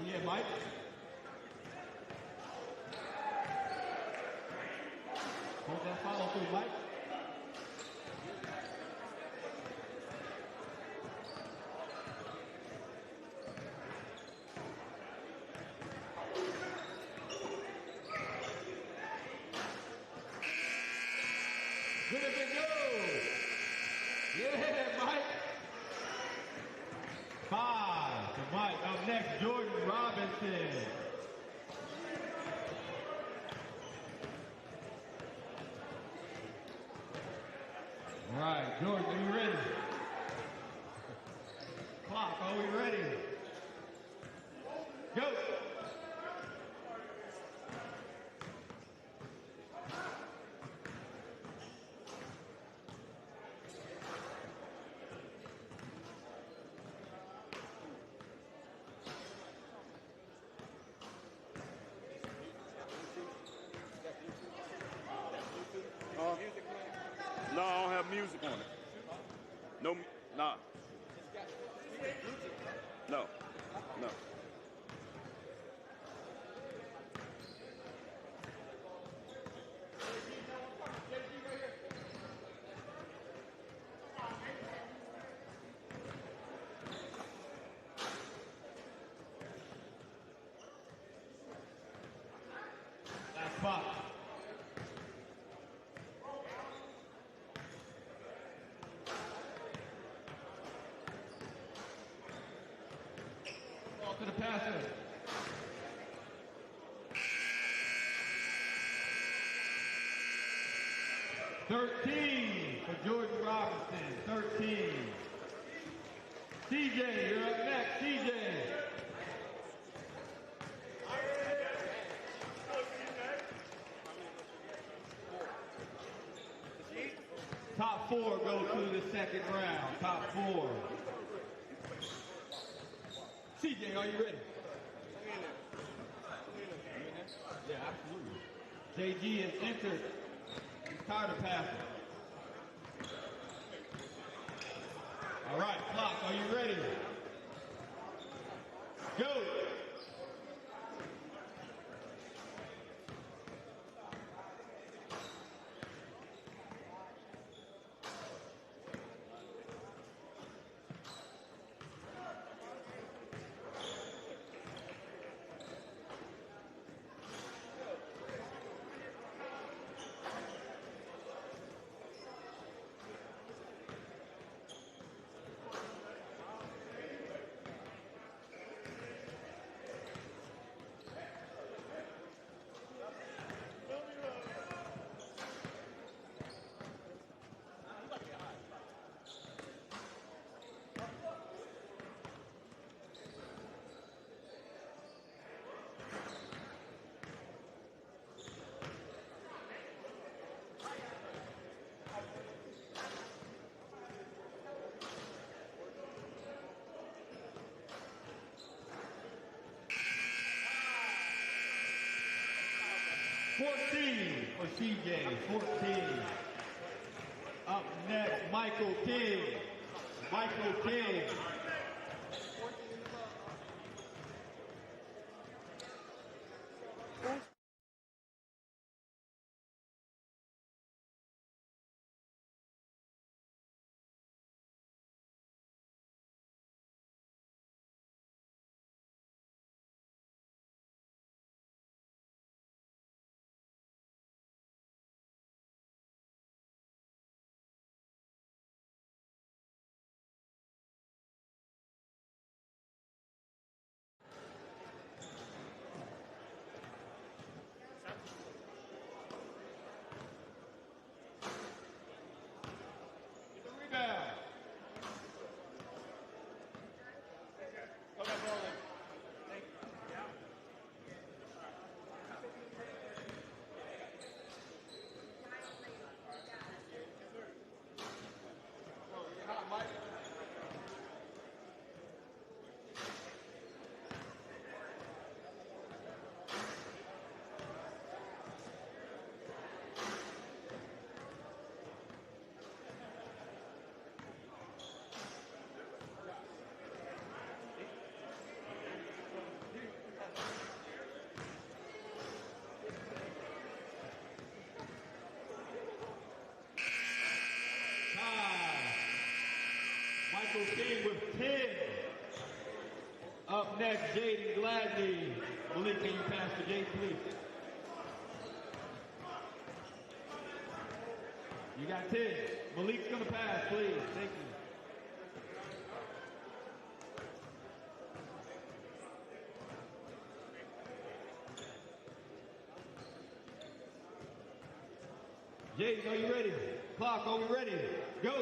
Yeah, Mike. Hold that follow through, Mike. Good as it goes. Yeah, Mike. 5 to Mike. Up next, Jordan Robinson. All right, Jordan, are you ready? Clock, are we ready? Go. No, I don't have music on it. No, nah. No, no. Last spot. Ball to the passer. For Jordan Robinson, 13. CJ, you're up next, CJ. Top four go to the second round. Top four. CJ, are you ready? Yeah, absolutely. JG is entered. He's tired of passing. All right, clock, are you ready? Go. For CJ, 14. Up next, Michael King. Michael King. Michael King with 10. Up next, Jaden Gladney. Malik, can you pass to Jaden, please? You got 10. Malik's going to pass, please. Thank you. Jaden, are you ready? Clock, are we ready? Go!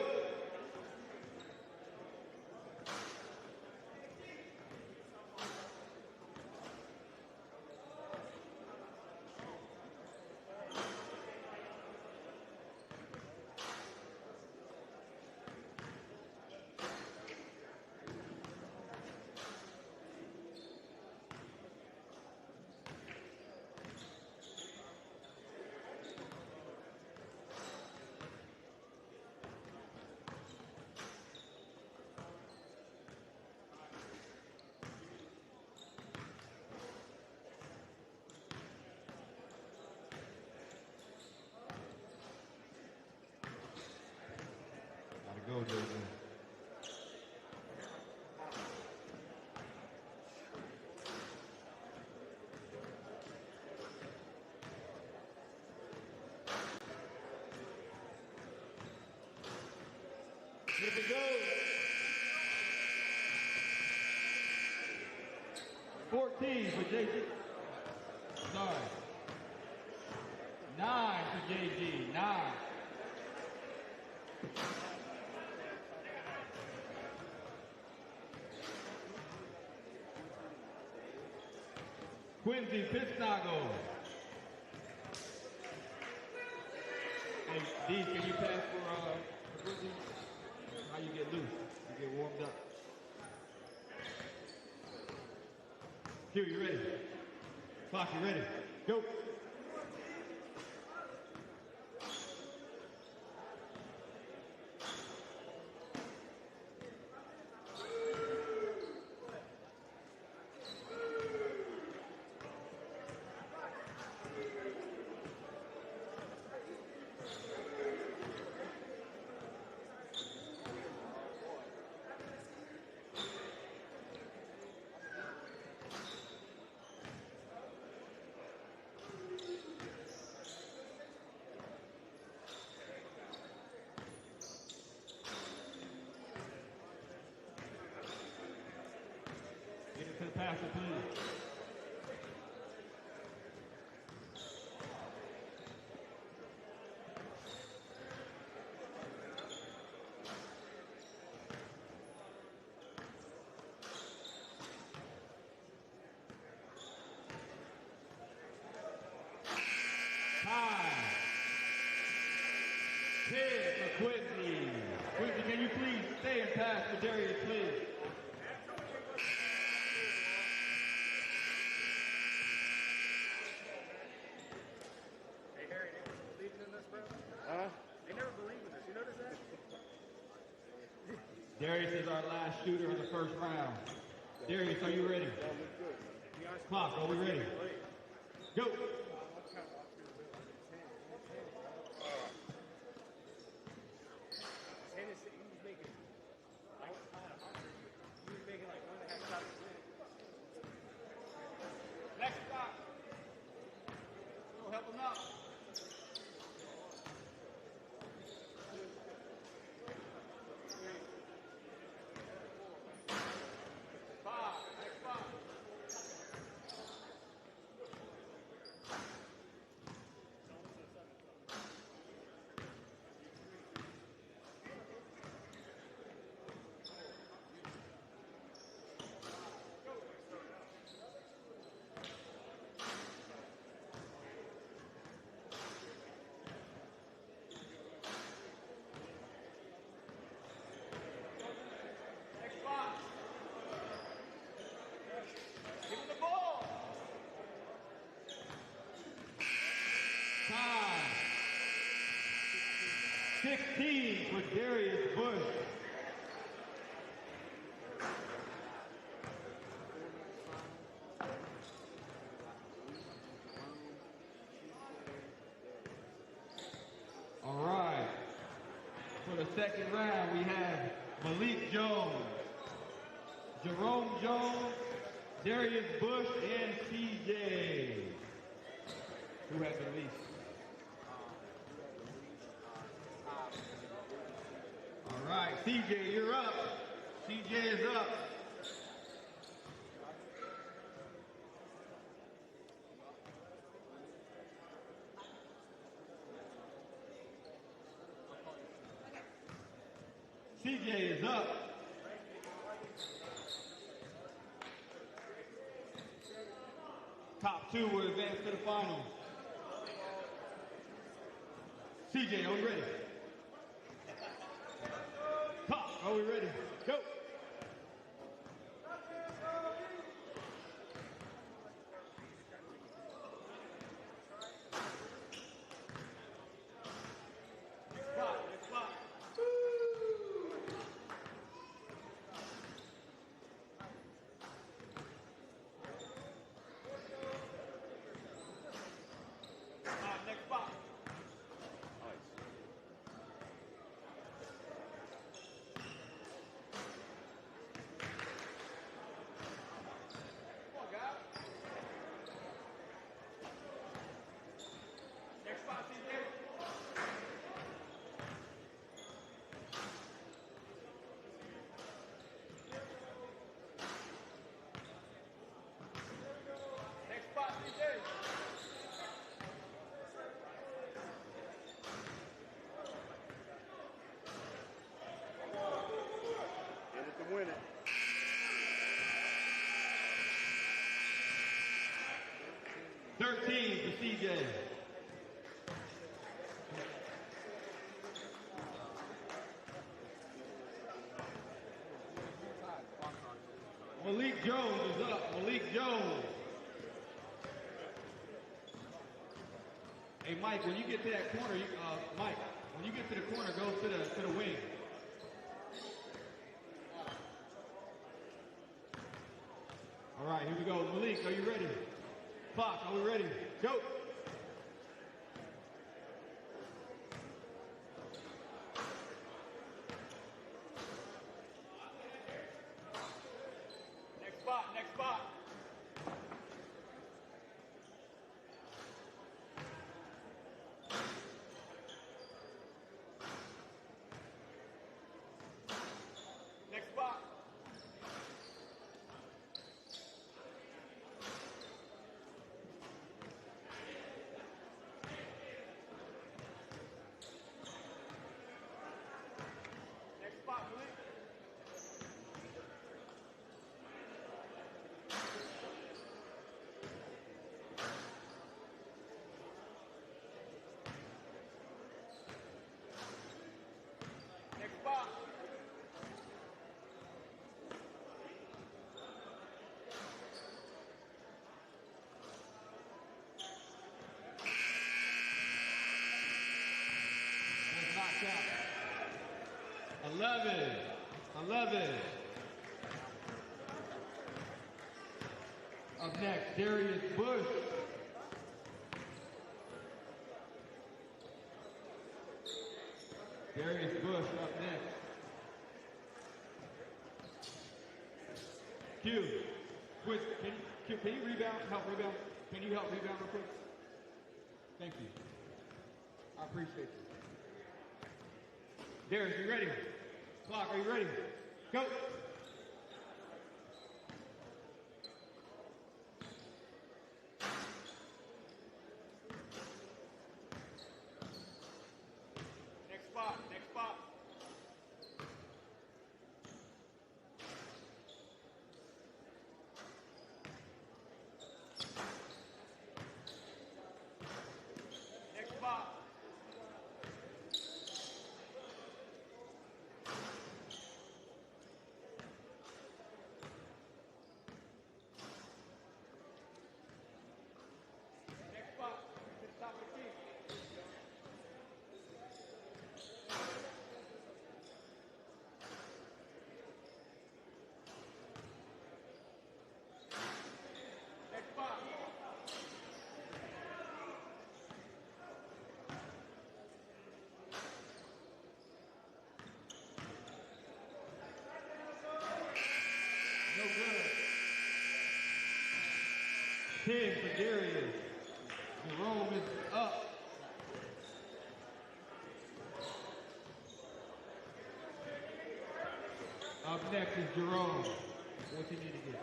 Go, Jason. Here we go. 14 for JG. Sorry. 9 for JG. 9. Quincy Pistago. Hey, D, can you pass for Quincy? How you get loose? You get warmed up. Q, you ready? Clock, you ready? Go. pass it, please. Time. 10 for Quincy. Quincy, can you please stay and pass for Darius, please? Hey, Harry, they never believed in this, bro? Huh? They never believed in this. You notice that? Darius is our last shooter of the first round. Darius, are you ready? Clock, are we ready? Go. Next stop. Go help him out. Five. Next five. Next five. Give him the ball. Time. 16 for Darius Bush. All right. For the second round, we have Malik Jones, Jerome Jones, Darius Bush, and CJ. Who has the least? All right, CJ, you're up. CJ is up. CJ is up. Top two will advance to the finals. CJ, are we ready? Top, are we ready? Go. Next spot, next spot. Next spot. Come on, guys. Next spot, CJ. Next spot, CJ. Get it to win it. $13 for CJ. Malik Jones is up. Malik Jones. Hey, Mike, when you get to that corner, Mike, when you get to the corner, go to the wing. All right, here we go. Malik, are you ready? Clock, are we ready? Go. Next spot, next spot. Next spot. shot. 11. 11. Up next, Darius Bush. Darius Bush up next. Q. Quick, can you rebound? Help rebound? Can you help rebound real quick? Thank you. I appreciate you. Darius, you ready? Clock, are you ready? Go. Next spot, next spot. Next spot. Next spot. To the top of the key. Next spot. No good. 10 for Darius. Jerome is up. Up next is Jerome. What's he need to get?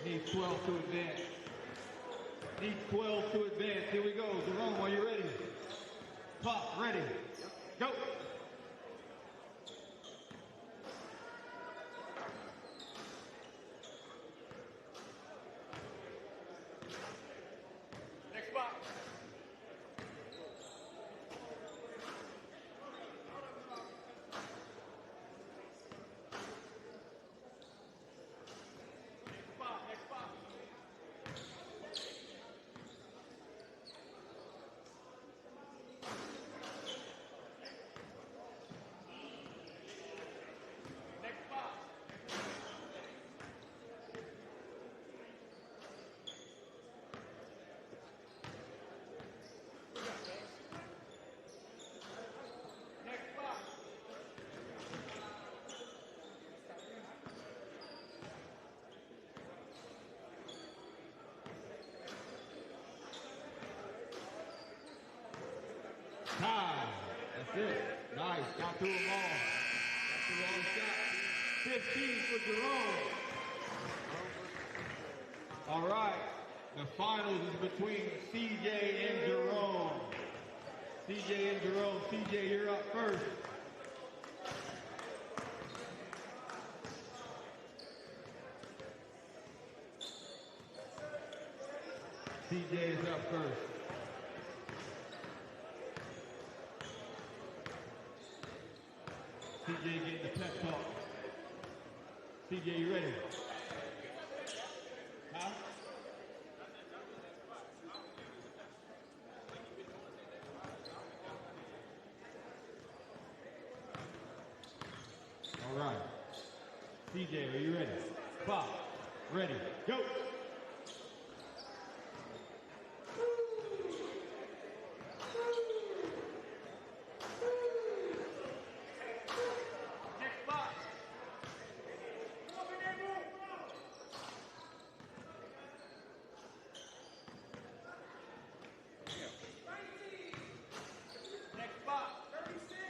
Needs 12 to advance. Needs 12 to advance. Here we go. Jerome, are you ready? Clock, ready. Go. Next spot. Next spot, next spot. Next spot. Next spot. Time. That's it. Nice. Got through them all. Got through all the shots. 15 for Jerome. All right. The finals is between CJ and Jerome. CJ and Jerome. CJ, you're up first. CJ is up first. CJ getting the pep talk. CJ, you ready? Huh? All right. CJ, are you ready? Clock. Ready. Go. Next spot. Next spot. 36.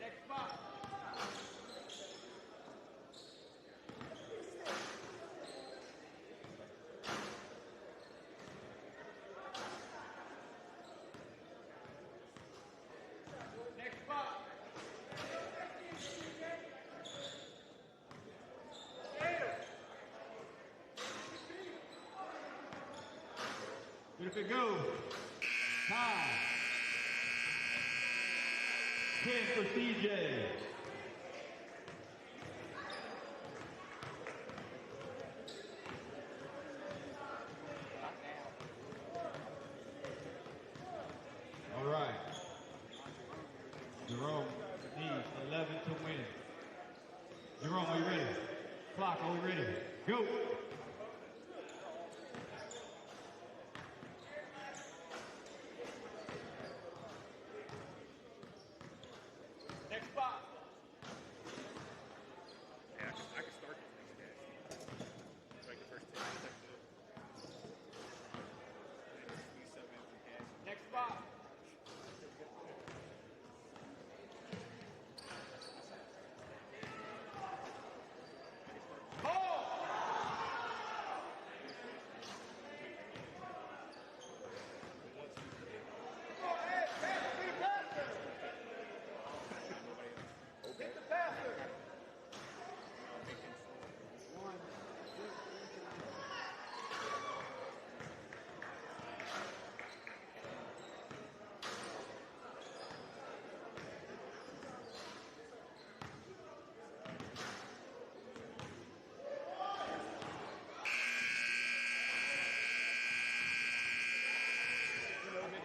Next spot. Next spot. Beautiful go. Time. 10 for CJ. All right. Jerome needs 11 to win. Jerome, are you ready? Clock, are we ready? Go. Next spot. Yeah, I can start these guys. Like the first 10 seconds. Next spot.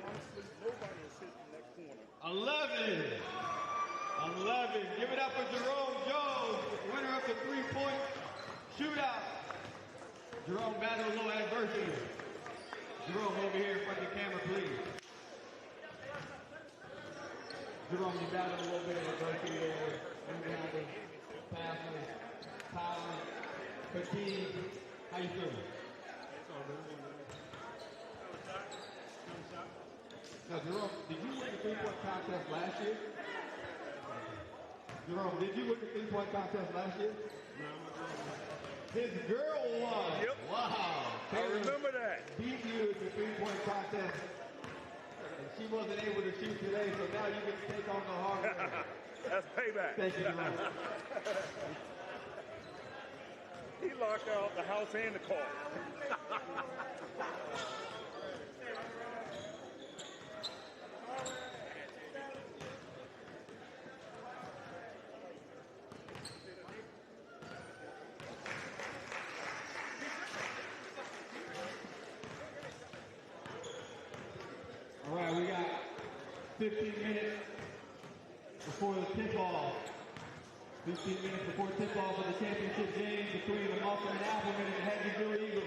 Honestly, nobody is hitting that corner. 11. 11. Give it up for Jerome Jones, winner of the three-point shootout. Jerome battled low adversity. Jerome, over here in front of the camera, please. Jerome, you battled a little bit of adversity there. Rebounding, passing, power, fatigue. How you feeling? Now, Jerome, did you win the three-point contest last year? Jerome, did you win the three-point contest last year? No. His girl won. Yep. Wow. I remember that. Beat you at the three-point contest. And she wasn't able to shoot today, so now you get to take on the hard work. That's payback. Thank you, Jerome. He locked out the house and the car. All right, we got 15 minutes before the tip-off. 15 minutes before tip-off of the championship game between the Muffin and Appleman and the Hedgesville Eagles.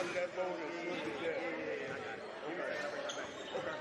to that boat and swim to death. Okay.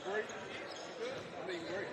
Great. I mean, great.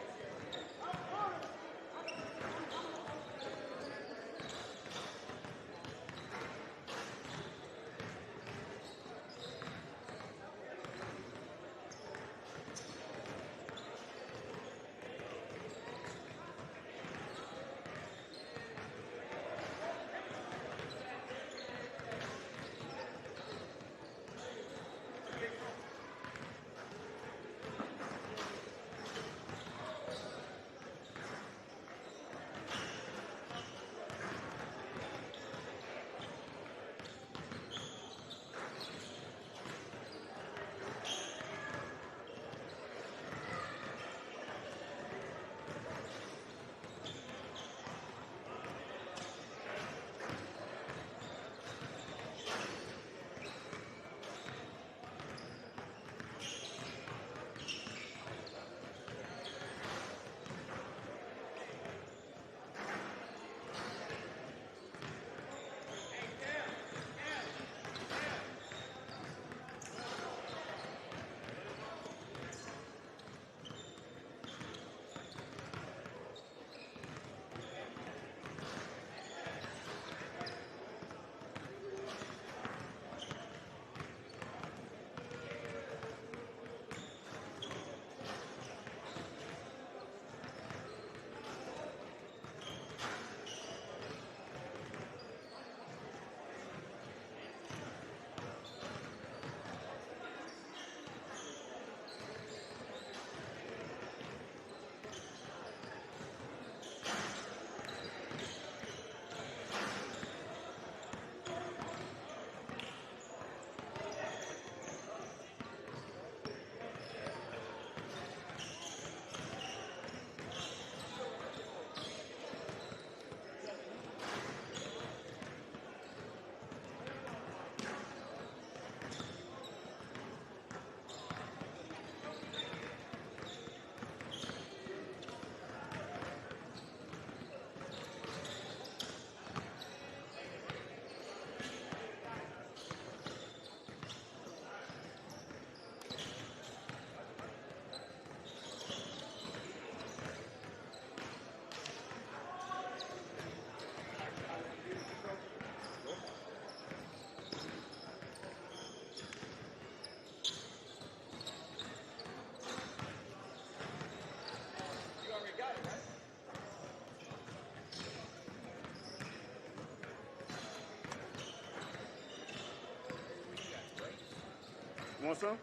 You want some?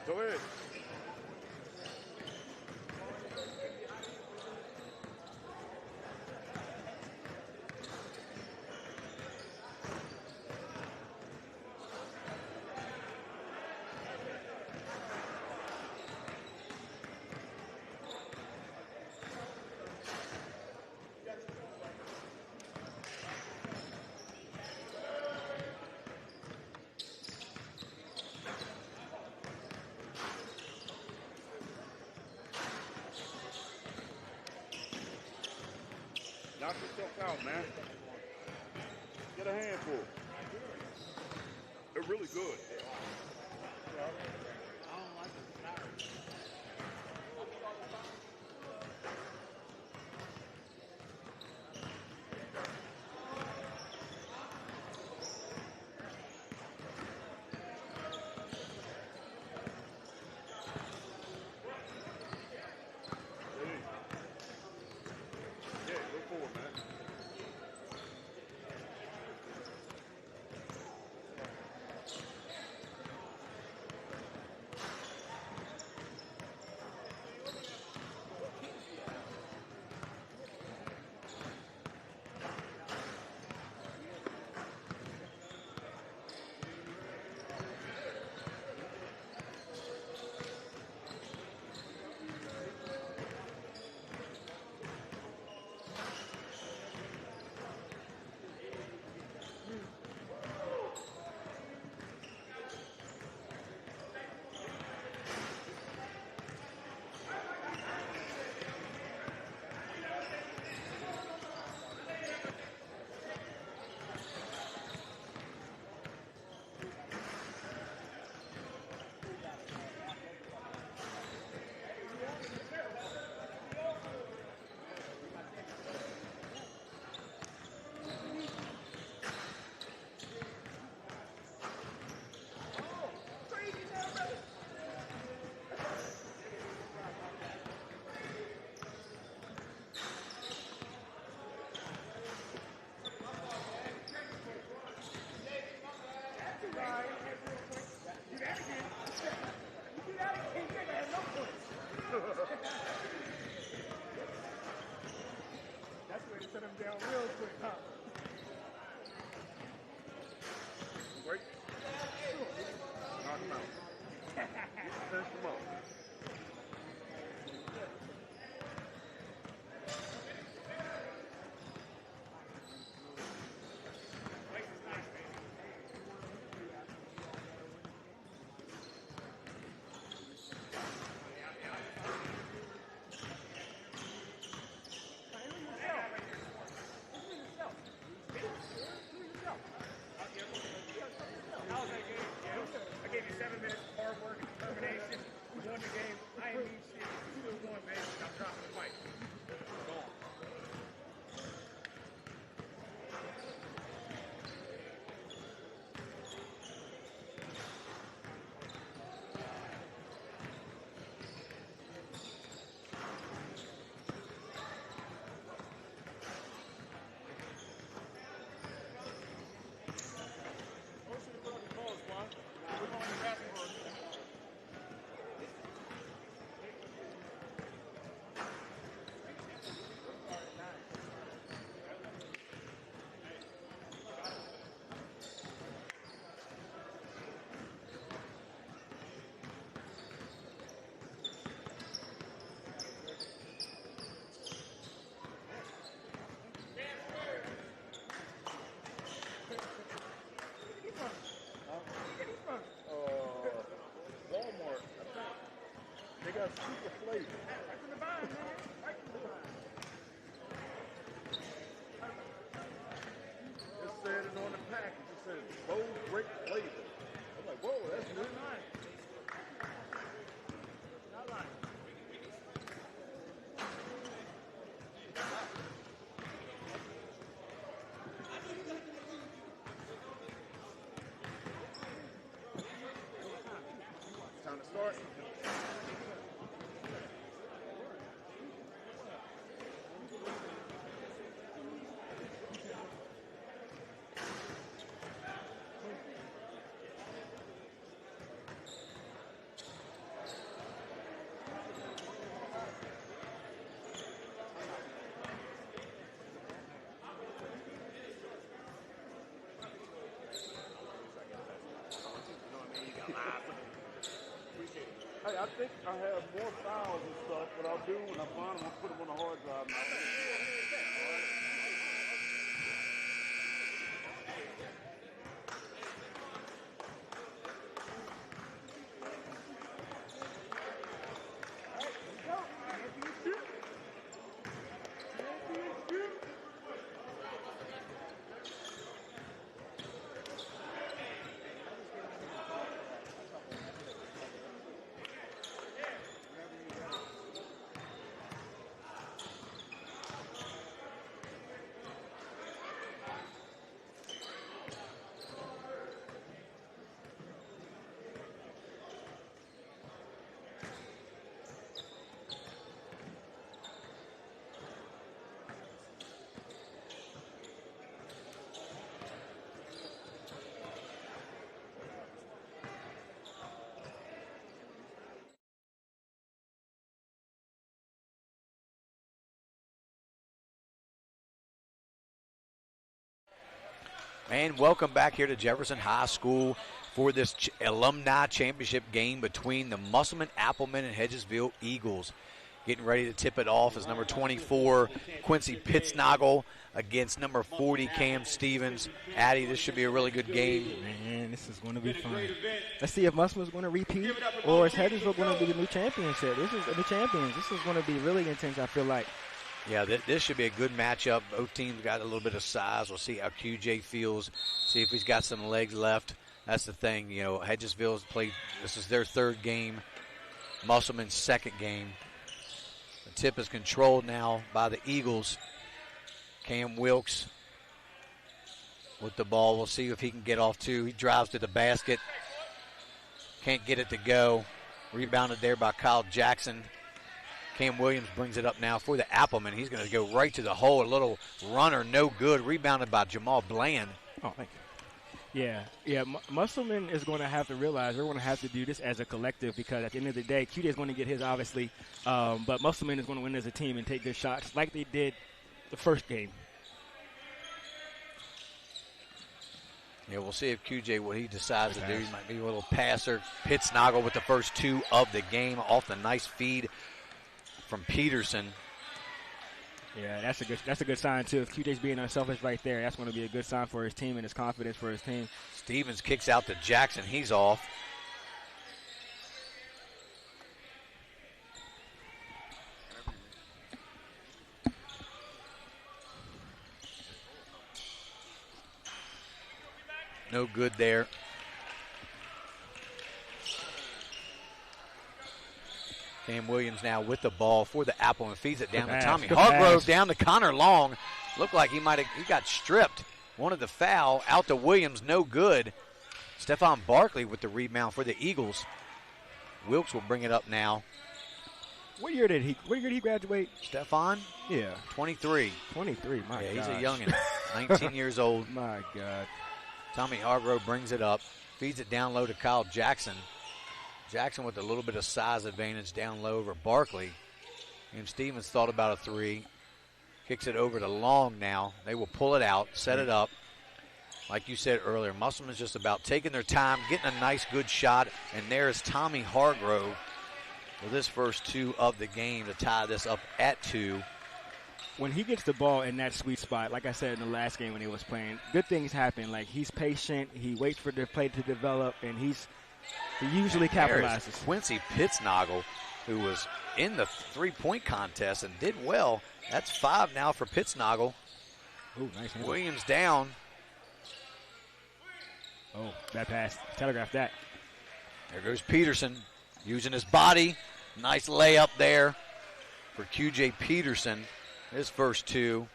Go ahead. Knock yourself out, man. Get a handful. They're really good. That's where they set him down real quick, huh? Break. Knock him out. Finish him up. How was that game? Yeah, I gave you 7 minutes of hard work and determination. You won the game. I ain't mean shit. You still won, man. I'm dropping the mic. Gone. Walmart. They got super flavor. Right from the vine, man. Right from the vine. It said it on the package. It said bold great flavor. I'm like, whoa, that's new. Not lying. Time to start. Hey, I think I have more files and stuff. What I'll do when I find them, I'll put them on the hard drive. And welcome back here to Jefferson High School for this alumni championship game between the Musselman, Appleman, and Hedgesville Eagles. Getting ready to tip it off is number 24, Quincy Pittsnoggle, against number 40, Cam Stevens. Addy, this should be a really good game. Man, this is going to be fun. Let's see if Musselman's going to repeat or is Hedgesville going to be the new championship. This is the champions. This is going to be really intense, I feel like. Yeah, this should be a good matchup. Both teams got a little bit of size. We'll see how QJ feels, see if he's got some legs left. That's the thing. You know, Hedgesville's played, this is their third game, Musselman's second game. The tip is controlled now by the Eagles. Cam Wilkes with the ball. We'll see if he can get off too. He drives to the basket. Can't get it to go. Rebounded there by Kyle Jackson. Cam Williams brings it up now for the Appleman. He's going to go right to the hole. A little runner, no good. Rebounded by Jamal Bland. Oh, thank you. Yeah. Musselman is going to have to realize they're going to have to do this as a collective because at the end of the day, QJ is going to get his, obviously, but Musselman is going to win as a team and take good shots like they did the first game. Yeah, we'll see if QJ, what he decides to do. He might be a little passer. Pittsnoggle with the first 2 of the game off the nice feed from Peterson. Yeah, that's a good sign, too. If QJ's being unselfish right there, that's going to be a good sign for his team and his confidence for his team. Stevens kicks out to Jackson. He's off. No good there. Cam Williams now with the ball for the Apple and feeds it down to Tommy Hargrove, down to Connor Long. Looked like he got stripped. Wanted the foul. Out to Williams, no good. Stephon Barkley with the rebound for the Eagles. Wilkes will bring it up now. What year did he graduate? Stephon? Yeah. 23. 23, my God. Yeah, he's a youngin'. 19 years old. My God. Tommy Hargrove brings it up, feeds it down low to Kyle Jackson. Jackson with a little bit of size advantage down low over Barkley. And Stevens thought about a 3. Kicks it over to Long now. They will pull it out, set it up. Like you said earlier, Musselman's just about taking their time, getting a nice, good shot. And there's Tommy Hargrove with his first 2 of the game to tie this up at 2. When he gets the ball in that sweet spot, like I said in the last game when he was playing, good things happen. Like, he's patient, he waits for the play to develop, and he usually capitalizes. Quincy Pittsnoggle, who was in the three-point contest and did well. That's 5 now for Pittsnoggle. Ooh, nice handle. Williams down. Oh, bad pass. Telegraph that. There goes Peterson using his body. Nice layup there for QJ Peterson. His first 2.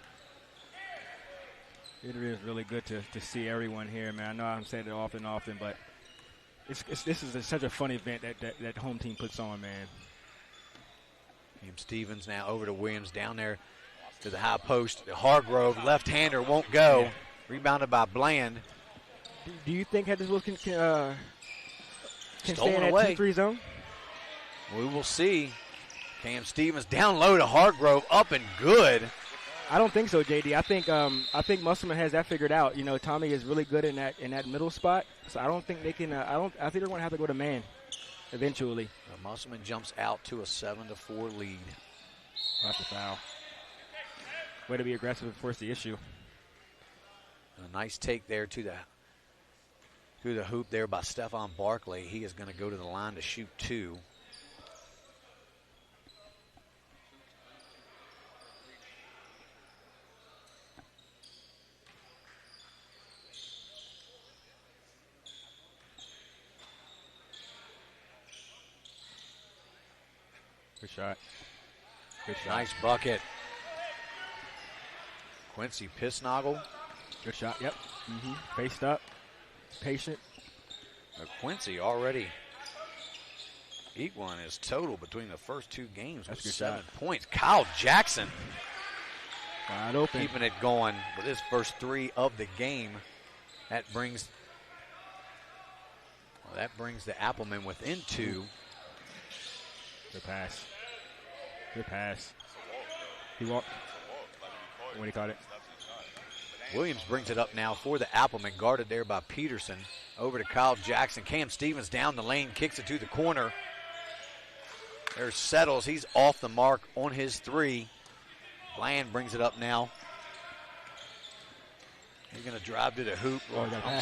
It is really good to see everyone here, man. I know I'm saying it often, but this is such a fun event that home team puts on, man. Cam Stevens now over to Williams down there to the high post. Hargrove, left-hander, won't go. Yeah. Rebounded by Bland. Do you think Hedgesville can stay in that 2-3 zone? We will see. Cam Stevens down low to Hargrove, up and good. I don't think so, JD. I think Musselman has that figured out. You know, Tommy is really good in that middle spot, so I don't think they can. I think they're going to have to go to man eventually. Musselman jumps out to a 7-4 lead. That's a foul. Way to be aggressive and force the issue. A nice take there to the hoop there by Stephon Barkley. He is going to go to the line to shoot 2. Good shot. Good shot. Nice bucket. Quincy Pittsnoggle. Good shot, yep. Faced up. Patient. Quincy already equaling his total between the first 2 games with 7 points. Kyle Jackson. Wide open. Keeping it going with his first 3 of the game. That brings the Applemen within 2. Good pass. Good pass. He walked. When he caught it. Williams brings it up now for the Applemen, guarded there by Peterson. Over to Kyle Jackson. Cam Stevens down the lane, kicks it to the corner. There's Settles. He's off the mark on his 3. Bland brings it up now. He's going to drive to the hoop.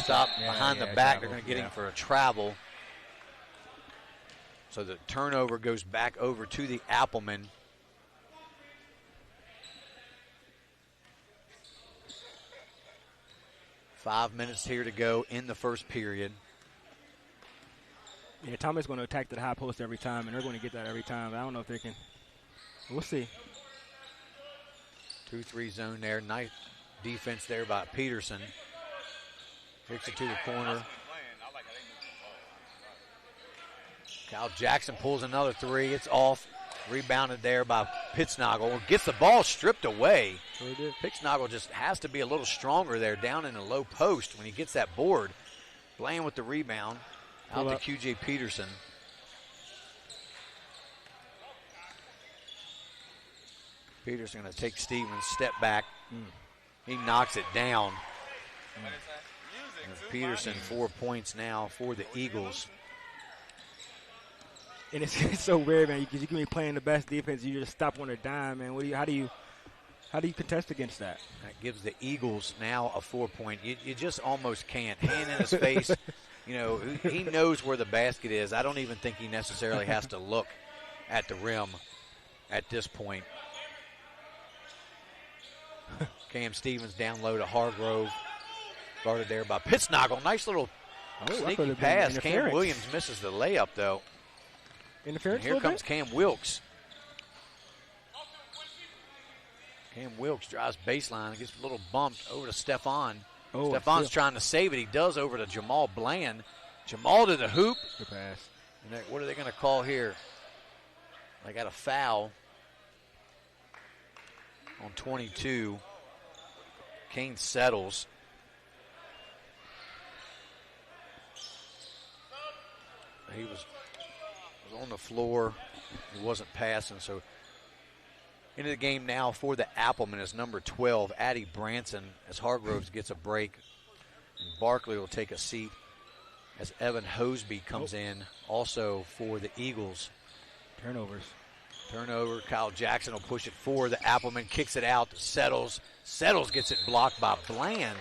Stop behind the back. They're going to get him for a travel. So the turnover goes back over to the Applemen. Five minutes here to go in the first period. Yeah, Tommy's going to attack the high post every time, and they're going to get that every time. I don't know if they can. We'll see. 2-3 zone there. Nice defense there by Peterson. Kicks it to the corner. Kyle Jackson pulls another 3. It's off. Rebounded there by Pittsnoggle. Gets the ball stripped away. Pittsnoggle just has to be a little stronger there down in the low post when he gets that board. Bland with the rebound. Out to QJ Peterson. Peterson going to take Stevens, step back. He knocks it down. And Peterson 4 points now for the Eagles. And it's so weird, man, because you can be playing the best defense, you just stop on a dime, man. How do you contest against that? That gives the Eagles now a 4 point. You just almost can't. Hand in his face. You know, he knows where the basket is. I don't even think he necessarily has to look at the rim at this point. Cam Stevens down low to Hargrove. Guarded there by Pittsnoggle. Nice little sneaky pass. Cam Williams misses the layup, though. Interference. And here comes Cam Wilkes. Cam Wilkes drives baseline, gets a little bumped over to Stephon. Stephon's trying to save it. He does over to Jamal Bland. Jamal to the hoop. Good pass. And what are they going to call here? They got a foul on 22. Kane settles. He was on the floor. He wasn't passing, so into the game now for the Appleman is number 12, Addie Branson, as Hargroves gets a break. And Barkley will take a seat as Evan Hoseby comes in also for the Eagles. Turnover. Kyle Jackson will push it forward. The Appleman kicks it out. Settles gets it blocked by Bland.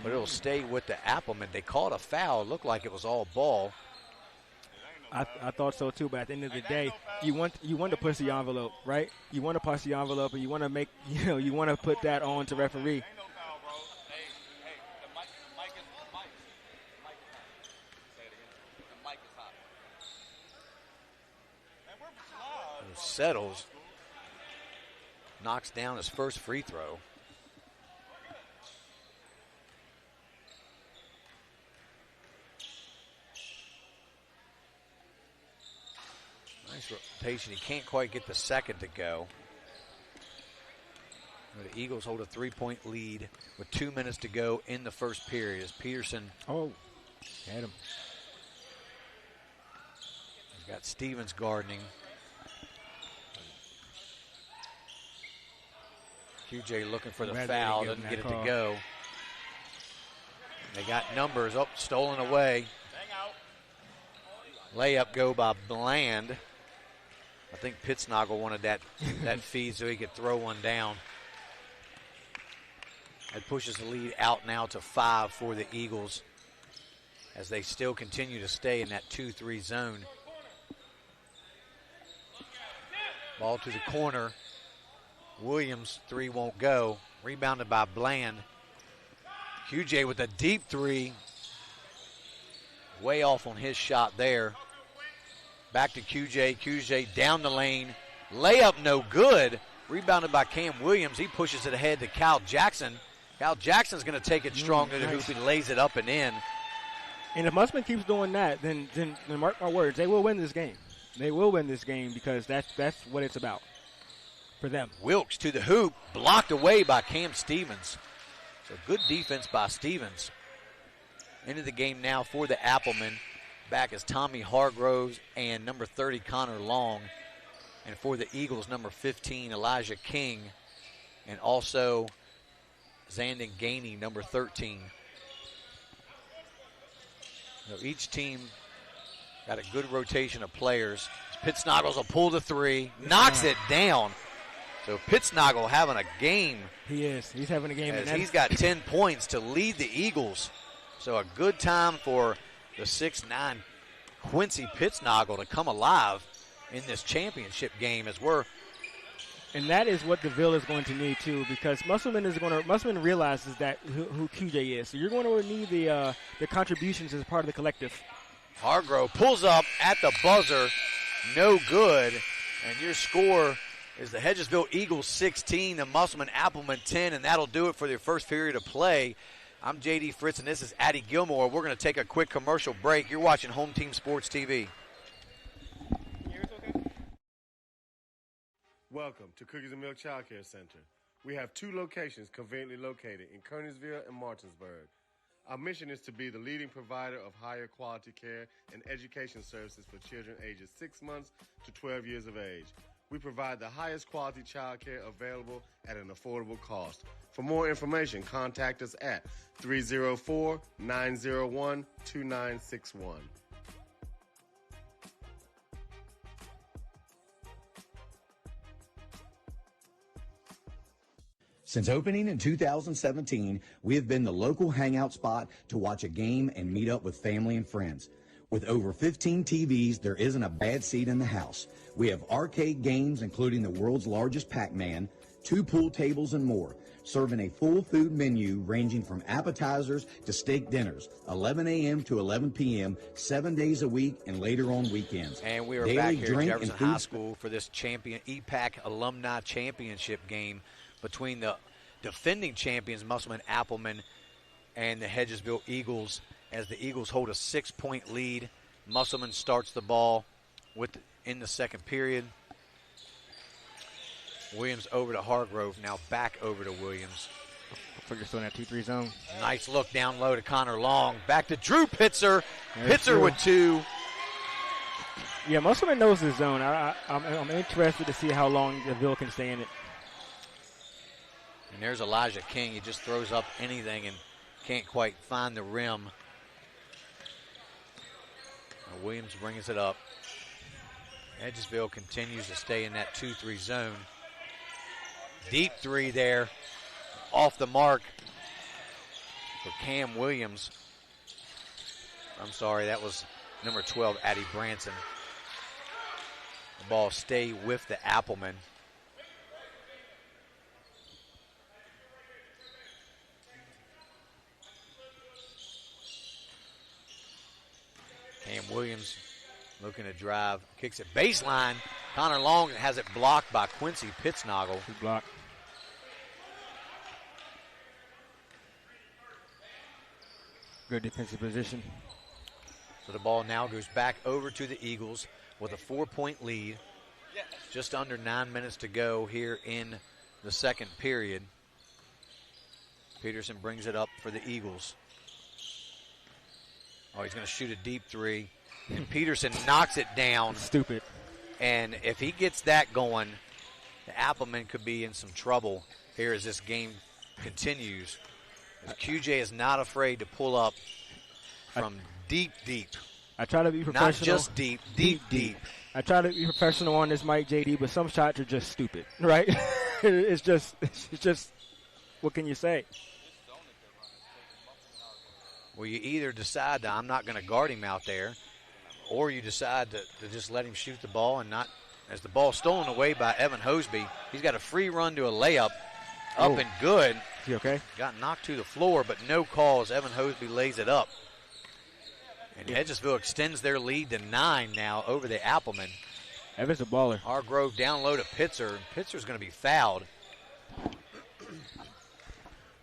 But it'll stay with the Appleman. They called a foul. It looked like it was all ball. I thought so too, but at the end of the day, you want to push the envelope, right? You want to push the envelope, and you want to make you want to put that on to referee. Settles, knocks down his first free throw. Nice rotation. He can't quite get the second to go. The Eagles hold a 3-point lead with 2 minutes to go in the first period as Peterson. Had him. He's got Stevens gardening. QJ looking for the foul, doesn't get it to go. They got numbers. Stolen away. Layup go by Bland. I think Pittsnoggle wanted that feed so he could throw one down. That pushes the lead out now to 5 for the Eagles as they still continue to stay in that 2-3 zone. Ball to the corner. Williams, 3 won't go. Rebounded by Bland. QJ with a deep 3. Way off on his shot there. Back to QJ. QJ down the lane. Layup no good. Rebounded by Cam Williams. He pushes it ahead to Kyle Jackson. Kyle Jackson's going to take it strong to the hoop. He lays it up and in. And if Musman keeps doing that, then mark my words, they will win this game. They will win this game because that's what it's about for them. Wilkes to the hoop, blocked away by Cam Stevens. So good defense by Stevens. Into the game now for the Appleman. Back is Tommy Hargroves and number 30, Connor Long. And for the Eagles, number 15, Elijah King. And also Zandon Gainey, number 13. So each team got a good rotation of players. Pittsnoggles will pull the 3, knocks it down. So Pittsnoggle having a game. He is. He's having a game. As he's got 10 points to lead the Eagles. So a good time for the 6'9" Quincy Pittsnoggle to come alive in this championship game as we're. And that is what DeVille is going to need too, because Musselman realizes that who QJ is. So you're going to need the contributions as part of the collective. Hargrove pulls up at the buzzer, no good, and your score is the Hedgesville Eagles 16, the Musselman Appleman 10, and that'll do it for their first period of play. I'm J.D. Fritz, and this is Addie Gilmore. We're going to take a quick commercial break. You're watching Home Team Sports TV. Welcome to Cookies and Milk Child Care Center. We have 2 locations conveniently located in Kernersville and Martinsburg. Our mission is to be the leading provider of higher quality care and education services for children ages 6 months to 12 years of age. We provide the highest quality child care available at an affordable cost. For more information, contact us at 304-901-2961. Since opening in 2017, we have been the local hangout spot to watch a game and meet up with family and friends. With over 15 TVs, there isn't a bad seat in the house. We have arcade games, including the world's largest Pac-Man, 2 pool tables, and more, serving a full food menu ranging from appetizers to steak dinners, 11 a.m. to 11 p.m., 7 days a week, and later on weekends. And we are Daily back here at drink Jefferson and food High School for this EPAC Alumni Championship game between the defending champions, Musselman Appleman, and the Hedgesville Eagles, as the Eagles hold a 6-point lead. Musselman starts the ball in the second period. Williams over to Hargrove, now back over to Williams. Figure still in that 2-3 zone. Nice look down low to Connor Long. Back to Drew Pitzer. Pitzer with 2. Yeah, Musselman knows the zone. I'm interested to see how long the Ville can stay in it. And there's Elijah King. He just throws up anything and can't quite find the rim. Williams brings it up. Hedgesville continues to stay in that 2-3 zone. Deep 3 there. Off the mark for Cam Williams. I'm sorry, that was number 12, Addie Branson. The ball stay with the Appleman. Cam Williams looking to drive, kicks it baseline. Connor Long has it blocked by Quincy Pitznagel. Good block. Good defensive position. So the ball now goes back over to the Eagles with a 4-point lead. Just under 9 minutes to go here in the second period. Peterson brings it up for the Eagles. Oh, he's going to shoot a deep 3. And Peterson knocks it down. Stupid. And if he gets that going, the Appleman could be in some trouble here as this game continues. QJ is not afraid to pull up from deep. I try to be professional. Not just deep. I try to be professional on this mic, JD, but some shots are just stupid, right? It's just, what can you say? Well, you either decide that I'm not going to guard him out there, or you decide to just let him shoot the ball and not, as the ball stolen away by Evan Hosby. He's got a free run to a layup, up and good. Is he okay? Got knocked to the floor, but no calls. Evan Hosby lays it up. And Hedgesville extends their lead to 9 now over the Appleman. Evan's a baller. Hargrove down low to Pitzer, and Pitzer's going to be fouled.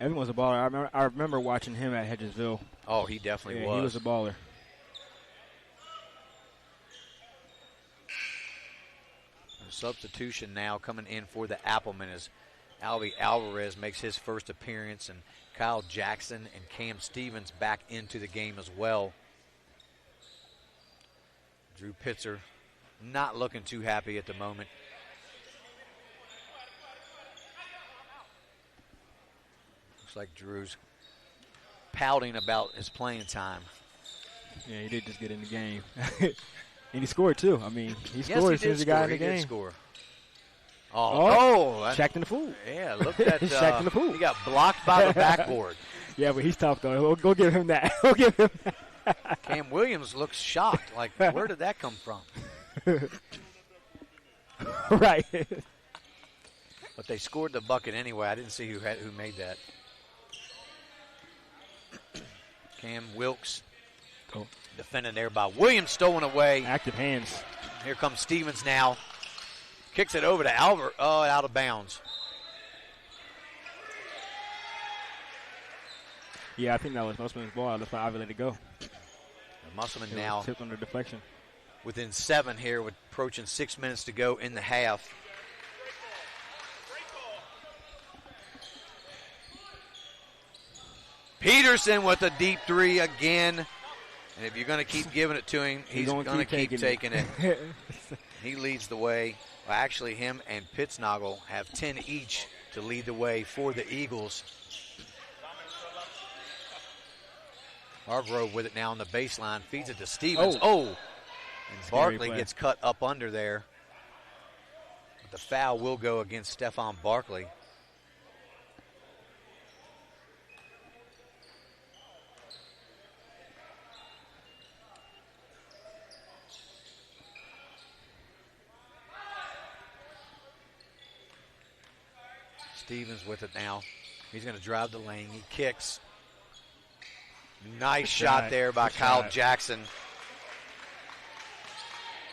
Evan was a baller. I remember watching him at Hedgesville. Oh, he definitely was. He was a baller. A substitution now coming in for the Appleman as Albie Alvarez makes his first appearance, and Kyle Jackson and Cam Stevens back into the game as well. Drew Pitzer not looking too happy at the moment. Looks like Drew's pouting about his playing time. Yeah, he did just get in the game. And he scored, too. I mean, he scored as soon as he got in the game. He did score. Oh, Shaq in the pool. Yeah, look at Shaq in the pool. He got blocked by the backboard. Yeah, but he's tough, though. Go give him that. Go give him that. Cam Williams looks shocked. Like, where did that come from? Right. But they scored the bucket anyway. I didn't see who made that. Cam Wilkes. Cool. Defended there by Williams, stolen away. Active hands. Here comes Stevens now. Kicks it over to Albert. Oh, out of bounds. Yeah, I think that was Musselman's ball. That's why Ivy let it go. Musselman now tipped under deflection. Within 7 here with approaching 6 minutes to go in the half. Peterson with a deep three again. And if you're going to keep giving it to him, he's going to keep taking it. He leads the way. Well, actually, him and Pittsnoggle have 10 each to lead the way for the Eagles. Hargrove with it now on the baseline, feeds it to Stevens. And Barkley gets cut up under there. But the foul will go against Stephon Barkley. Stevens with it now. He's going to drive the lane. He kicks. Nice shot there by Kyle Jackson.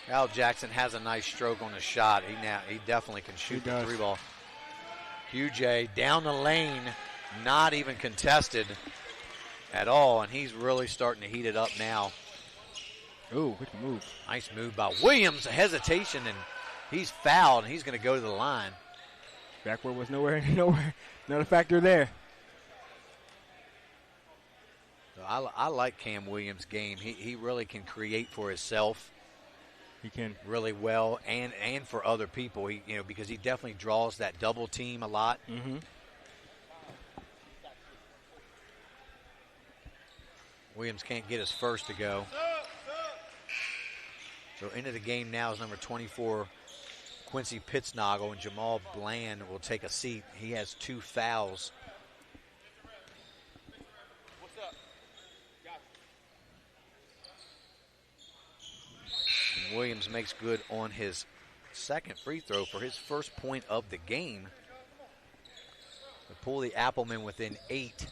Kyle Jackson has a nice stroke on the shot. He definitely can shoot the three ball. QJ down the lane, not even contested at all, and he's really starting to heat it up now. Ooh, good move. Nice move by Williams. A hesitation, and he's fouled, and he's going to go to the line. Backward was nowhere, not a factor there. So I like Cam Williams' game. He really can create for himself. He can really well, and for other people. Because he definitely draws that double team a lot. Mm-hmm. Williams can't get his first to go. So into the game now is number 24. Quincy Pittsnoggle, and Jamal Bland will take a seat. He has 2 fouls. And Williams makes good on his second free throw for his first point of the game. To pull the Applemen within 8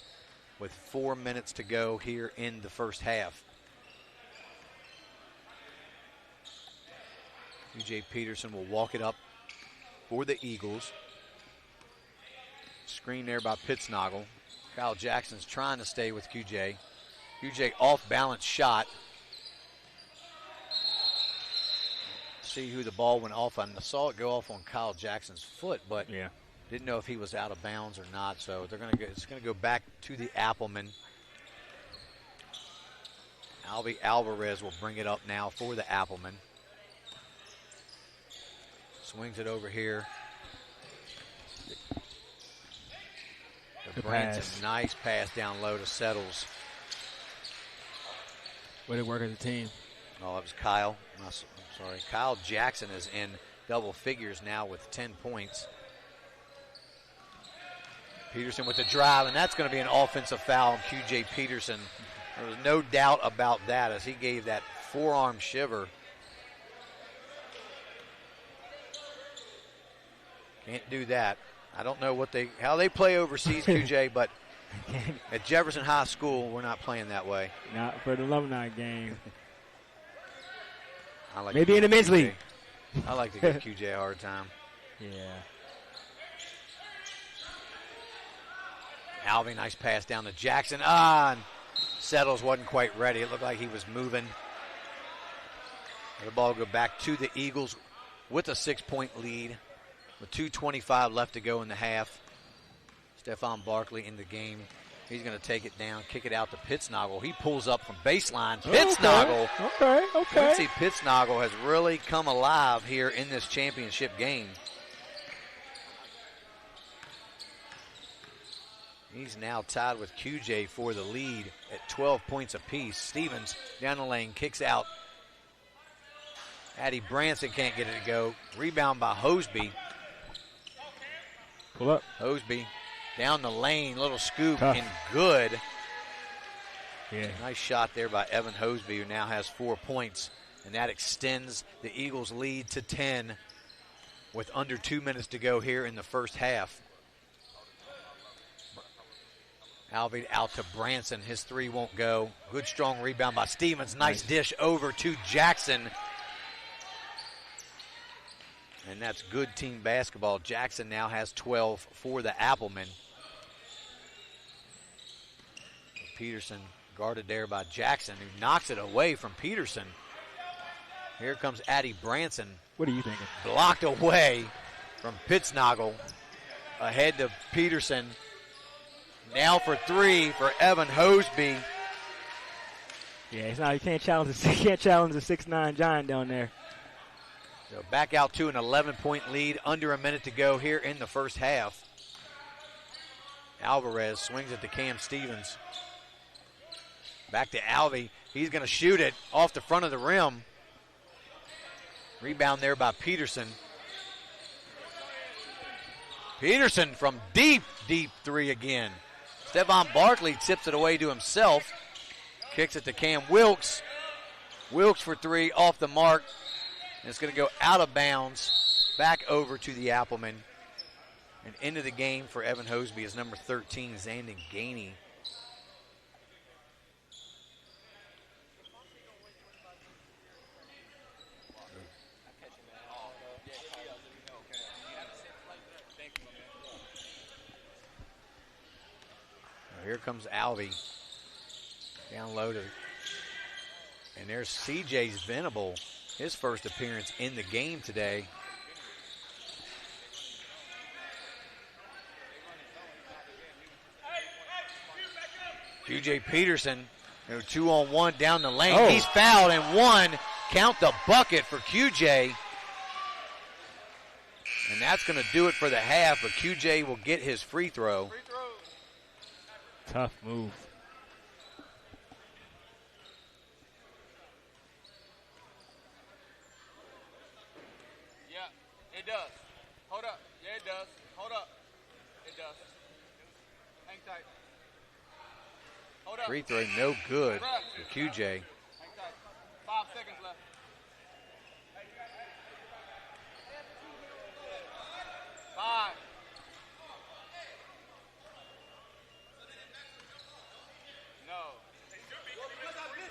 with 4 minutes to go here in the first half. QJ Peterson will walk it up for the Eagles. Screen there by Pittsnoggle. Kyle Jackson's trying to stay with QJ. QJ off-balance shot. See who the ball went off on. I saw it go off on Kyle Jackson's foot, but didn't know if he was out of bounds or not. So it's going to go back to the Applemen. Albie Alvarez will bring it up now for the Applemen. Swings it over here. Branson, nice pass down low to Settles. Way to work as a team. Oh, it was Kyle. I'm sorry. Kyle Jackson is in double figures now with 10 points. Peterson with the drive, and that's going to be an offensive foul on QJ Peterson. There was no doubt about that as he gave that forearm shiver. Can't do that. I don't know how they play overseas, QJ, but at Jefferson High School, we're not playing that way. Not for the alumni game. Maybe in the men's league. I like to give QJ a hard time. Yeah. Alvey, nice pass down to Jackson. And Settles wasn't quite ready. It looked like he was moving. The ball will go back to the Eagles with a 6-point lead. With 2:25 left to go in the half. Stephon Barkley in the game. He's going to take it down, kick it out to Pittsnoggle. He pulls up from baseline. Pittsnoggle. Okay. Quincy Pittsnoggle has really come alive here in this championship game. He's now tied with QJ for the lead at 12 points apiece. Stevens down the lane, kicks out. Addie Branson can't get it to go. Rebound by Hosby. Pull up. Hosby down the lane, little scoop and good. Yeah. Nice shot there by Evan Hosby, who now has 4 points, and that extends the Eagles' lead to 10 with under 2 minutes to go here in the first half. Alvey out to Branson. His three won't go. Good strong rebound by Stevens. Nice dish over to Jackson. And that's good team basketball. Jackson now has 12 for the Applemen. Peterson guarded there by Jackson, who knocks it away from Peterson. Here comes Addie Branson. What are you thinking? Blocked away from Pittsnoggle. Ahead to Peterson. Now for three for Evan Hoseby. Yeah, it's not. You can't challenge the 6'9" giant down there. So back out to an 11-point lead, under a minute to go here in the first half. Alvarez swings it to Cam Stevens. Back to Alvey. He's going to shoot it off the front of the rim. Rebound there by Peterson. Peterson from deep three again. Stephon Barkley tips it away to himself. Kicks it to Cam Wilkes. Wilkes for three, off the mark. And it's going to go out of bounds, back over to the Appleman. And into the game for Evan Hoseby is number 13, Zandon Gainey. Here comes Alvey. Down low to, and there's CJ's Venable, his first appearance in the game today. QJ Peterson, 2-on-1 down the lane. Oh. He's fouled and one. Count the bucket for QJ. And that's going to do it for the half, but QJ will get his free throw. Tough move. It does. Hold up. Yeah, it does. Hold up. It does. Hang tight. Hold up. Free throw no good for QJ. Hang tight. 5 seconds left. Five. No.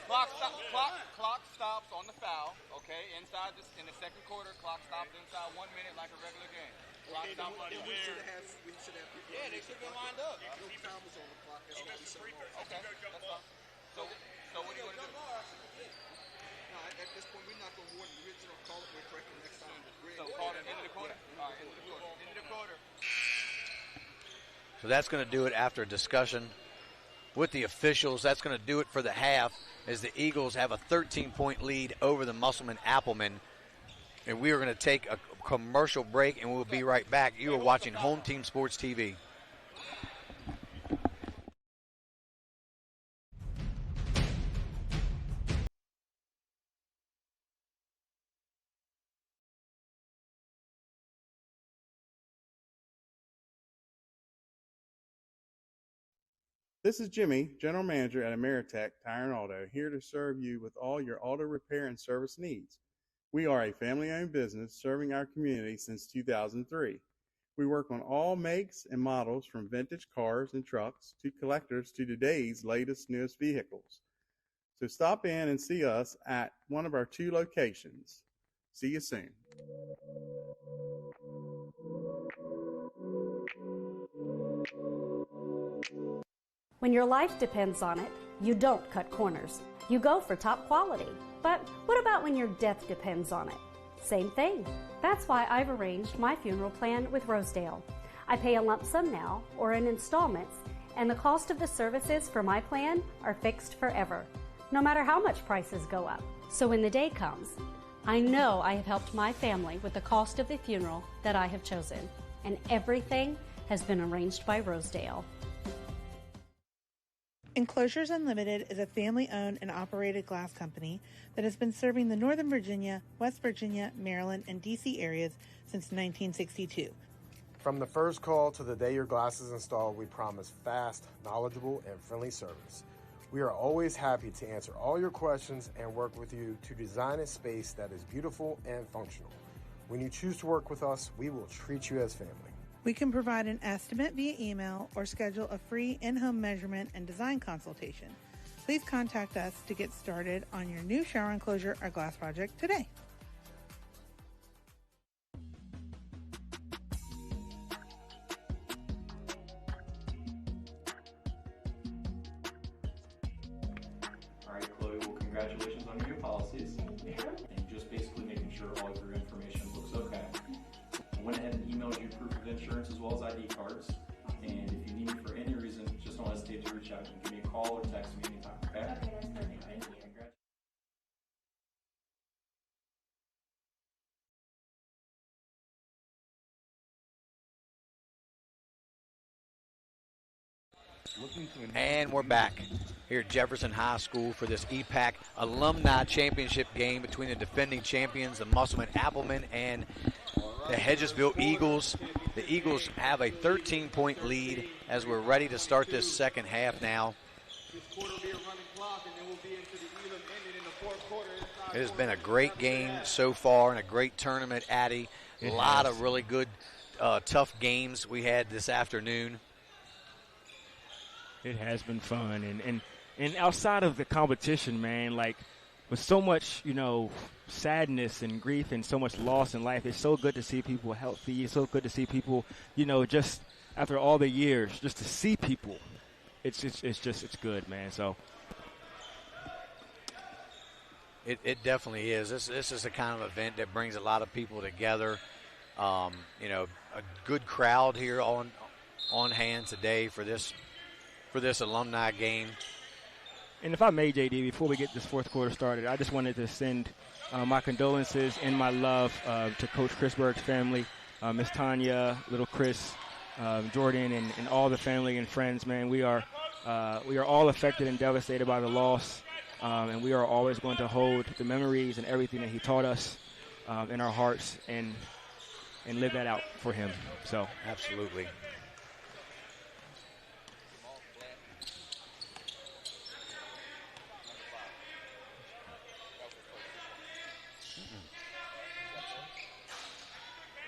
Clock stops on the foul. Okay, inside this in the second quarter, clock stops inside 1 minute like a regular game. Clock stops. Yeah, they should have been lined up. No time was on the clock. Okay, that's fine. So what do you want to do? No, at this point, we're not going to warn the original. Call it. We're correcting next time. So call it end of the quarter. All right, end of the quarter. End of the quarter. So that's going to do it after a discussion with the officials. That's going to do it for the half as the Eagles have a 13-point lead over the Musselman Appleman. And we are going to take a commercial break, and we'll be right back. You are watching Home Team Sports TV. This is Jimmy, General Manager at Ameritech Tire & Auto, here to serve you with all your auto repair and service needs. We are a family-owned business serving our community since 2003. We work on all makes and models from vintage cars and trucks to collectors to today's latest, newest vehicles. So stop in and see us at one of our 2 locations. See you soon. When your life depends on it, you don't cut corners. You go for top quality. But what about when your death depends on it? Same thing. That's why I've arranged my funeral plan with Rosedale. I pay a lump sum now or in installments, and the cost of the services for my plan are fixed forever, no matter how much prices go up. So when the day comes, I know I have helped my family with the cost of the funeral that I have chosen, and everything has been arranged by Rosedale. Enclosures Unlimited is a family-owned and operated glass company that has been serving the Northern Virginia, West Virginia, Maryland, and D.C. areas since 1962. From the first call to the day your glass is installed, we promise fast, knowledgeable, and friendly service. We are always happy to answer all your questions and work with you to design a space that is beautiful and functional. When you choose to work with us, we will treat you as family. We can provide an estimate via email or schedule a free in-home measurement and design consultation. Please contact us to get started on your new shower enclosure or glass project today. All right, Chloe, well, congratulations on your new policies. And just basically making sure all of your information looks okay. I went ahead and emailed you proof of insurance as well as ID cards. And if you need me for any reason, just hesitate to reach out. You can give me a call or text me anytime, okay? Okay, that's perfect. Thank you. And we're back here at Jefferson High School for this EPAC Alumni Championship game between the defending champions, the Musselman Applemen, and the Hedgesville Eagles. The Eagles have a 13-point lead as we're ready to start this second half now. It has been a great game so far and a great tournament, Addy. A lot of really good, tough games we had this afternoon. It has been fun, and outside of the competition, man, like with so much, sadness and grief and so much loss in life, it's so good to see people healthy. It's so good to see people, just after all the years, just to see people. It's good, man. So it definitely is. This is the kind of event that brings a lot of people together. A good crowd here on hand today for this alumni game. And if I may, JD, before we get this fourth quarter started, I just wanted to send my condolences and my love to Coach Chris Berg's family, Miss Tanya, little Chris, Jordan, and all the family and friends. Man, we are all affected and devastated by the loss, and we are always going to hold the memories and everything that he taught us in our hearts and live that out for him. So absolutely.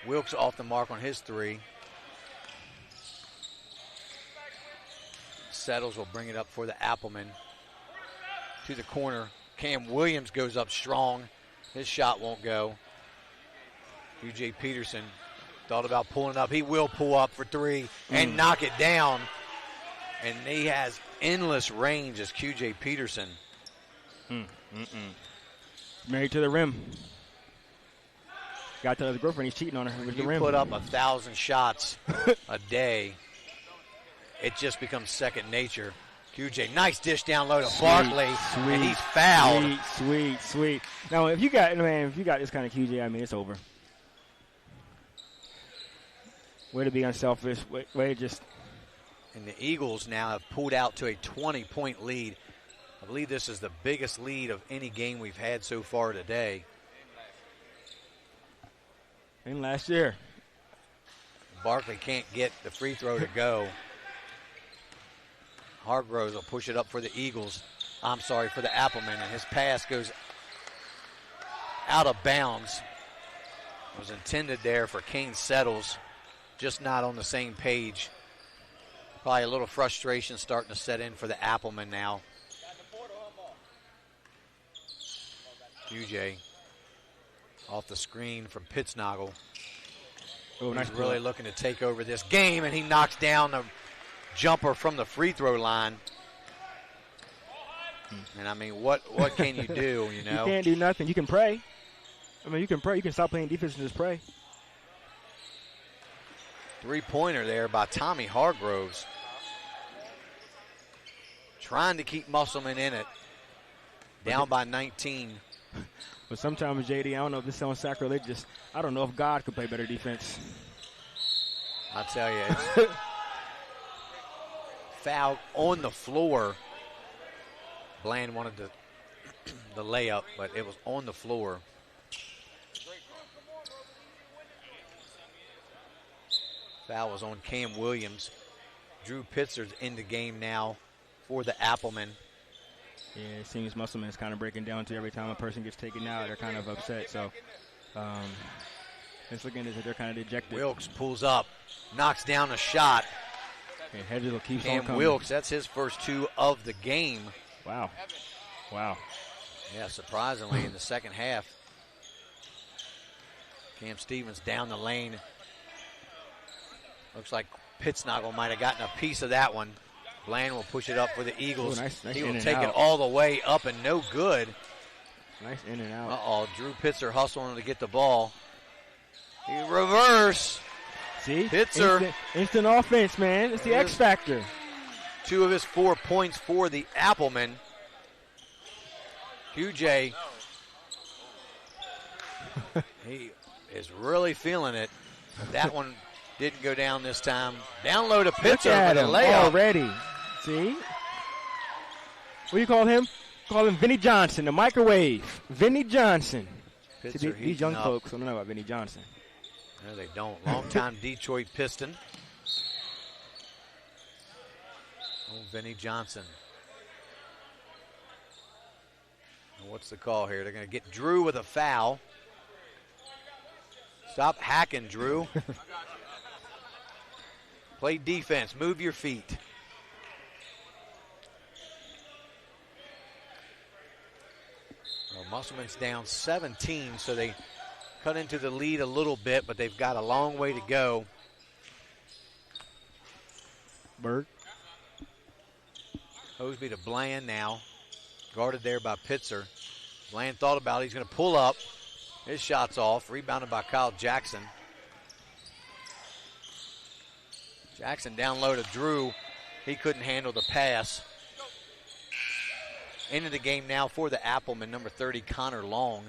Wilkes off the mark on his three. Settles will bring it up for the Appleman. To the corner. Cam Williams goes up strong. His shot won't go. QJ Peterson thought about pulling up. He will pull up for three and knock it down. And he has endless range as QJ Peterson. Married to the rim. Got to his girlfriend. He's cheating on her with the rim. You put up 1,000 shots a day, it just becomes second nature. QJ, nice dish down low to Barkley, and he's fouled. Sweet. Now, if you got this kind of QJ, I mean, it's over. Way to be unselfish. Way to just. And the Eagles now have pulled out to a 20-point lead. I believe this is the biggest lead of any game we've had so far today. And last year. Barkley can't get the free throw to go. Hargroves will push it up for the Eagles. For the Appleman. And his pass goes out of bounds. It was intended there for Kane Settles. Just not on the same page. Probably a little frustration starting to set in for the Appleman now. QJ off the screen from Pittsnoggle. He's really looking to take over this game, and he knocks down the jumper from the free throw line. And I mean, what can you do? You can't do nothing. You can pray. You can pray. You can stop playing defense and just pray. Three-pointer there by Tommy Hargroves. Trying to keep Musselman in it. Down by 19. But sometimes, JD, I don't know if this sounds sacrilegious. I don't know if God could play better defense. I'll tell you. It's foul on the floor. Bland wanted the layup, but it was on the floor. Foul was on Cam Williams. Drew Pitzer's in the game now for the Appleman. Yeah, it seems Musselman's kind of breaking down to every time a person gets taken out, they're kind of upset. So it's looking as if they're kind of dejected. Wilkes pulls up, knocks down a shot. And Hedgesville keeps Cam on coming. Wilkes, that's his first two of the game. Wow. Yeah, surprisingly in the second half. Cam Stevens down the lane. Looks like Pittsnoggle might have gotten a piece of that one. Bland will push it up for the Eagles. Ooh, nice he in will and take out. it all the way up and no good. Nice in and out. Drew Pitzer hustling to get the ball. He reverse. See? Pitzer. Instant offense, man. It's the X factor. 2 of his 4 points for the Applemen. QJ, he is really feeling it. That one didn't go down this time. Down low to Pitzer Look at with a him layup. already. See? What do you call him? Call him Vinny Johnson, the microwave. Vinny Johnson. Pitzer See, these young heating up. folks don't know about Vinny Johnson. No, they don't. Long-time Detroit Piston. Oh, Vinny Johnson. And what's the call here? They're going to get Drew with a foul. Stop hacking, Drew. Play defense. Move your feet. Well, Musselman's down 17, so they cut into the lead a little bit, but they've got a long way to go. Berg. Hosby to Bland now. Guarded there by Pitzer. Bland thought about it. He's going to pull up. His shot's off. Rebounded by Kyle Jackson. Jackson down low to Drew. He couldn't handle the pass. Into the game now for the Appleman, number 30, Connor Long.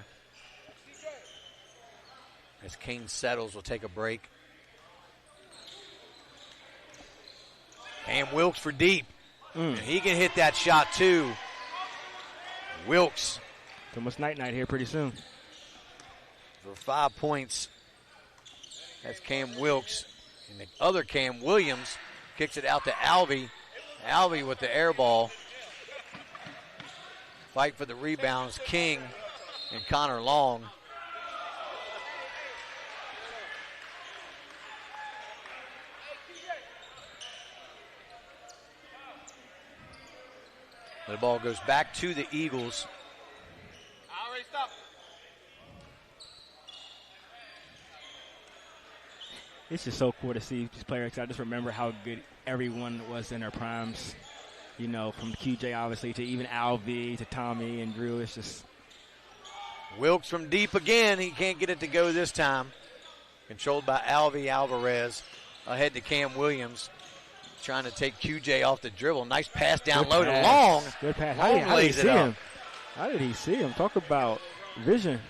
As Kane settles, we'll take a break. Cam Wilkes for deep. And he can hit that shot too. Wilkes. It's almost night-night here pretty soon. For 5 points. That's Cam Wilkes. And the other Cam Williams kicks it out to Alvey. Alvey with the air ball. Fight for the rebounds, King and Connor Long. The ball goes back to the Eagles. It's just so cool to see these players. I just remember how good everyone was in their primes. You know, from QJ obviously to even Alvey to Tommy and Drew. It's just Wilkes from deep again. He can't get it to go this time. Controlled by Alvey Alvarez. Ahead to Cam Williams. Trying to take QJ off the dribble. Nice pass down low to Long. Good pass. Long How did he lays see it up. him? How did he see him? Talk about vision.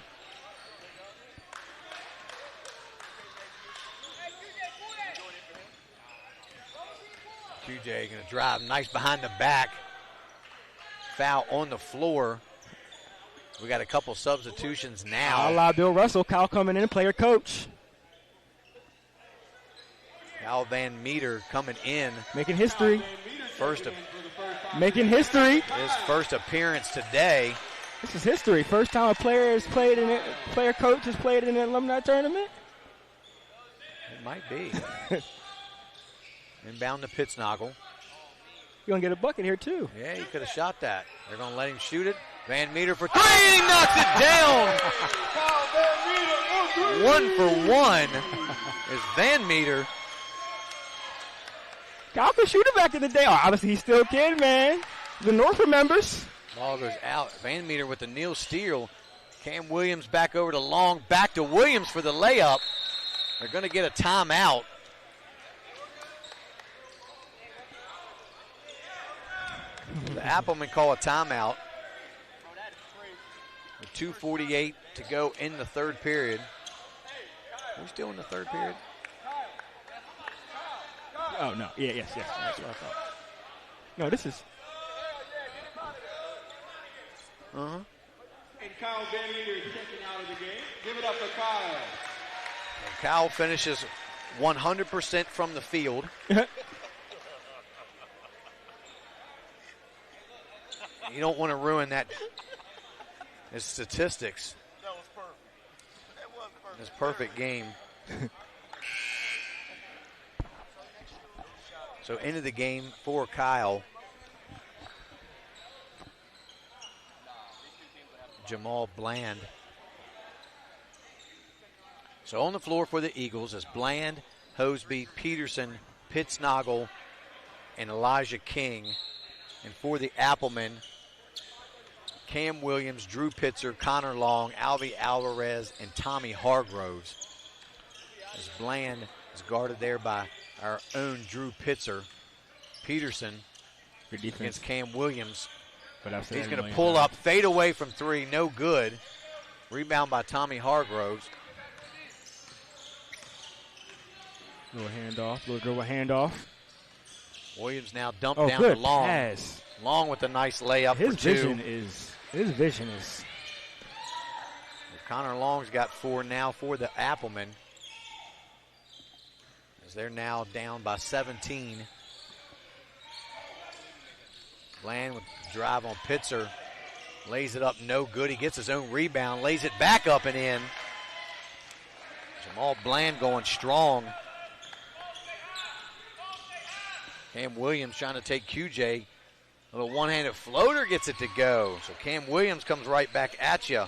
QJ going to drive nice behind the back. Foul on the floor. We got a couple substitutions now. A la Bill Russell, Kyle coming in, player coach. Al Van Meter coming in. Making history. Making history. His first appearance today. This is history. First time a player has played in it, player coach has played in an alumni tournament. It might be. Inbound to Pittsnoggle. You're going to get a bucket here, too. Yeah, he could have shot that. They're going to let him shoot it. Van Meter for three. He knocks it down. 1 for 1 is Van Meter. Kyle could shoot it back in the day. Oh, obviously, he still can, man. The North remembers. Ball goes out. Van Meter with the kneel steal. Cam Williams back over to Long. Back to Williams for the layup. They're going to get a timeout. The Applemen call a timeout. With 2:48 to go in the third period. We're still in the third period. Oh, no. Yes. That's what I thought. No, this is. Uh-huh. And Kyle Van Meter is checking out of the game. Give it up for Kyle. And Kyle finishes 100% from the field. You don't want to ruin that. His statistics. That was perfect. That was perfect. His perfect game. So into the game for Kyle. Jamal Bland. So on the floor for the Eagles is Bland, Hosby, Peterson, Pittsnoggle, and Elijah King. And for the Applemen, Cam Williams, Drew Pitzer, Connor Long, Alvey Alvarez, and Tommy Hargroves. As Bland is guarded there by our own Drew Pitzer. Peterson against Cam Williams. But he's going to pull up, fade away from three, no good. Rebound by Tommy Hargroves. Little handoff, little dribble handoff. Williams now dumped Oh, down good to Long. pass. Long with a nice layup His for two. His vision is. Connor Long's got 4 now for the Applemen, as they're now down by 17. Bland with the drive on Pitzer. Lays it up, no good. He gets his own rebound, lays it back up and in. Jamal Bland going strong. Cam Williams trying to take QJ. A little one-handed floater gets it to go. So Cam Williams comes right back at you.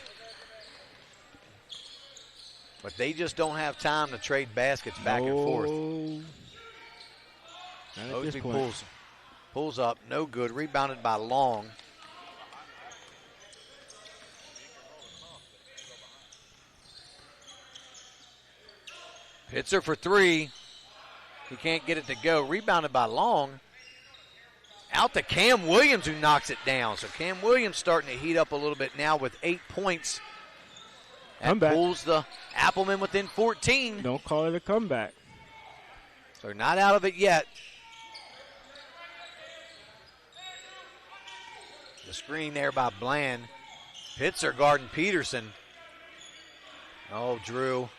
But they just don't have time to trade baskets back and forth. Mosby pulls up, no good. Rebounded by Long. Pitzer for three. He can't get it to go. Rebounded by Long. Out to Cam Williams, who knocks it down. So Cam Williams starting to heat up a little bit now with 8 points. That pulls the Applemen within 14. Don't call it a comeback. So they're not out of it yet. The screen there by Bland. Pitzer guarding Peterson. Oh, Drew.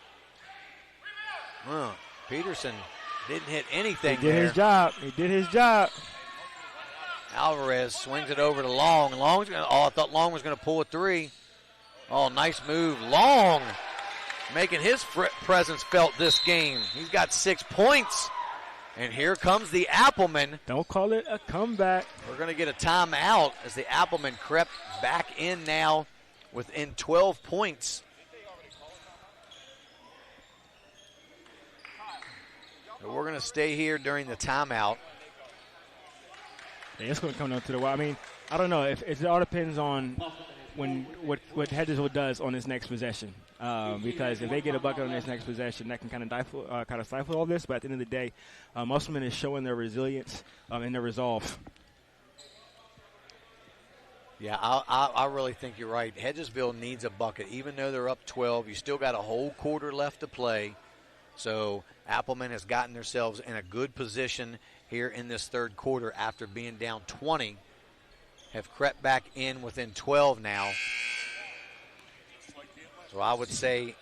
Peterson didn't hit anything He did his job. He did his job. Alvarez swings it over to Long. Long's gonna. Oh, I thought Long was going to pull a three. Oh, nice move. Long making his presence felt this game. He's got 6 points. And here comes the Applemen. Don't call it a comeback. We're going to get a timeout as the Applemen crept back in now within 12 points. So we're going to stay here during the timeout. Yeah, it's going to come down to the wire. I mean, I don't know. If it all depends on what Hedgesville does on this next possession. Because if they get a bucket on this next possession, that can kind of stifle all this. But at the end of the day, Musselman is showing their resilience and their resolve. Yeah, I really think you're right. Hedgesville needs a bucket. Even though they're up 12, you still got a whole quarter left to play. So Appleman has gotten themselves in a good position here in this third quarter after being down 20. Have crept back in within 12 now. So I would say,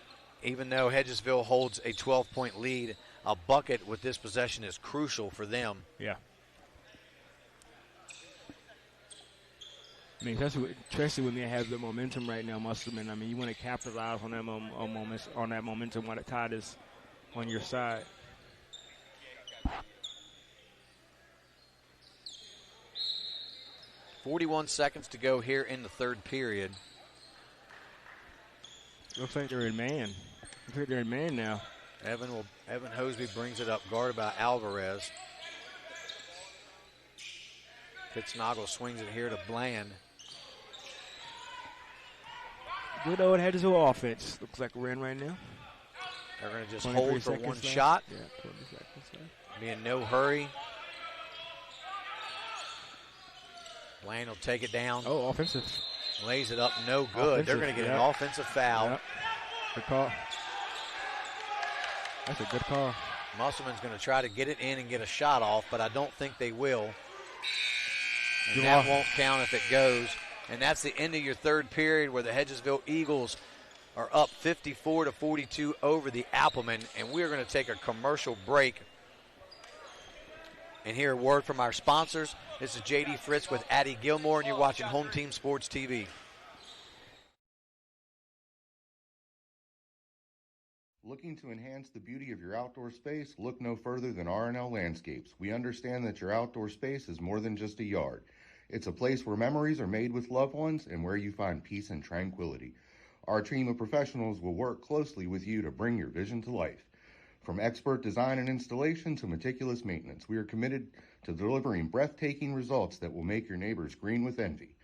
even though Hedgesville holds a 12-point lead, a bucket with this possession is crucial for them. Yeah. I mean, especially when they have the momentum right now, Musselman. I mean, you want to capitalize on that momentum while the tide is on your side. .41 seconds to go here in the third period. Looks like they're in man. Looks like they're in man now. Evan Hosby brings it up, guarded by Alvarez. Fitznagel swings it here to Bland. Good old Hedgesville offense. Looks like we're in right now. They're going to just hold for one shot. Yeah, 20 seconds left. Be in no hurry. Bland will take it down. Oh, offensive. Lays it up, no good. They're going to get an offensive foul. Yep. Good call. That's a good call. Musselman's going to try to get it in and get a shot off, but I don't think they will. And Good that off. won't count if it goes. And that's the end of your third period where the Hedgesville Eagles are up 54-42 over the Applemen. And we're going to take a commercial break and hear a word from our sponsors. This is J.D. Fritz with Addie Gilmore, and you're watching Home Team Sports TV. Looking to enhance the beauty of your outdoor space? Look no further than R&L Landscapes. We understand that your outdoor space is more than just a yard. It's a place where memories are made with loved ones and where you find peace and tranquility. Our team of professionals will work closely with you to bring your vision to life. From expert design and installation to meticulous maintenance, we are committed to delivering breathtaking results that will make your neighbors green with envy.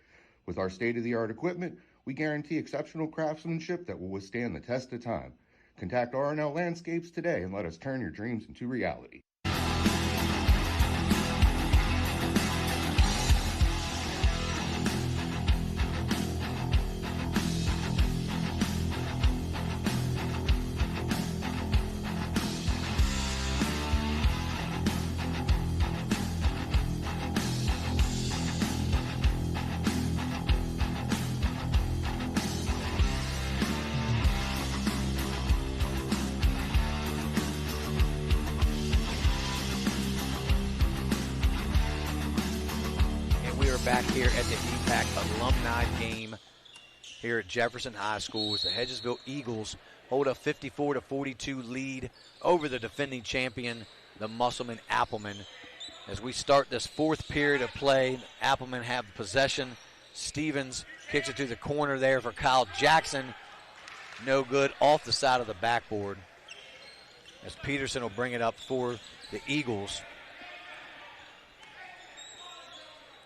With our state-of-the-art equipment, we guarantee exceptional craftsmanship that will withstand the test of time. Contact R&L Landscapes today and let us turn your dreams into reality. here at the EPAC Alumni game here at Jefferson High School as the Hedgesville Eagles hold a 54-42 lead over the defending champion, the Musselman Applemen. As we start this fourth period of play, Applemen have possession. Stevens kicks it to the corner there for Kyle Jackson. No good, off the side of the backboard. As Peterson will bring it up for the Eagles.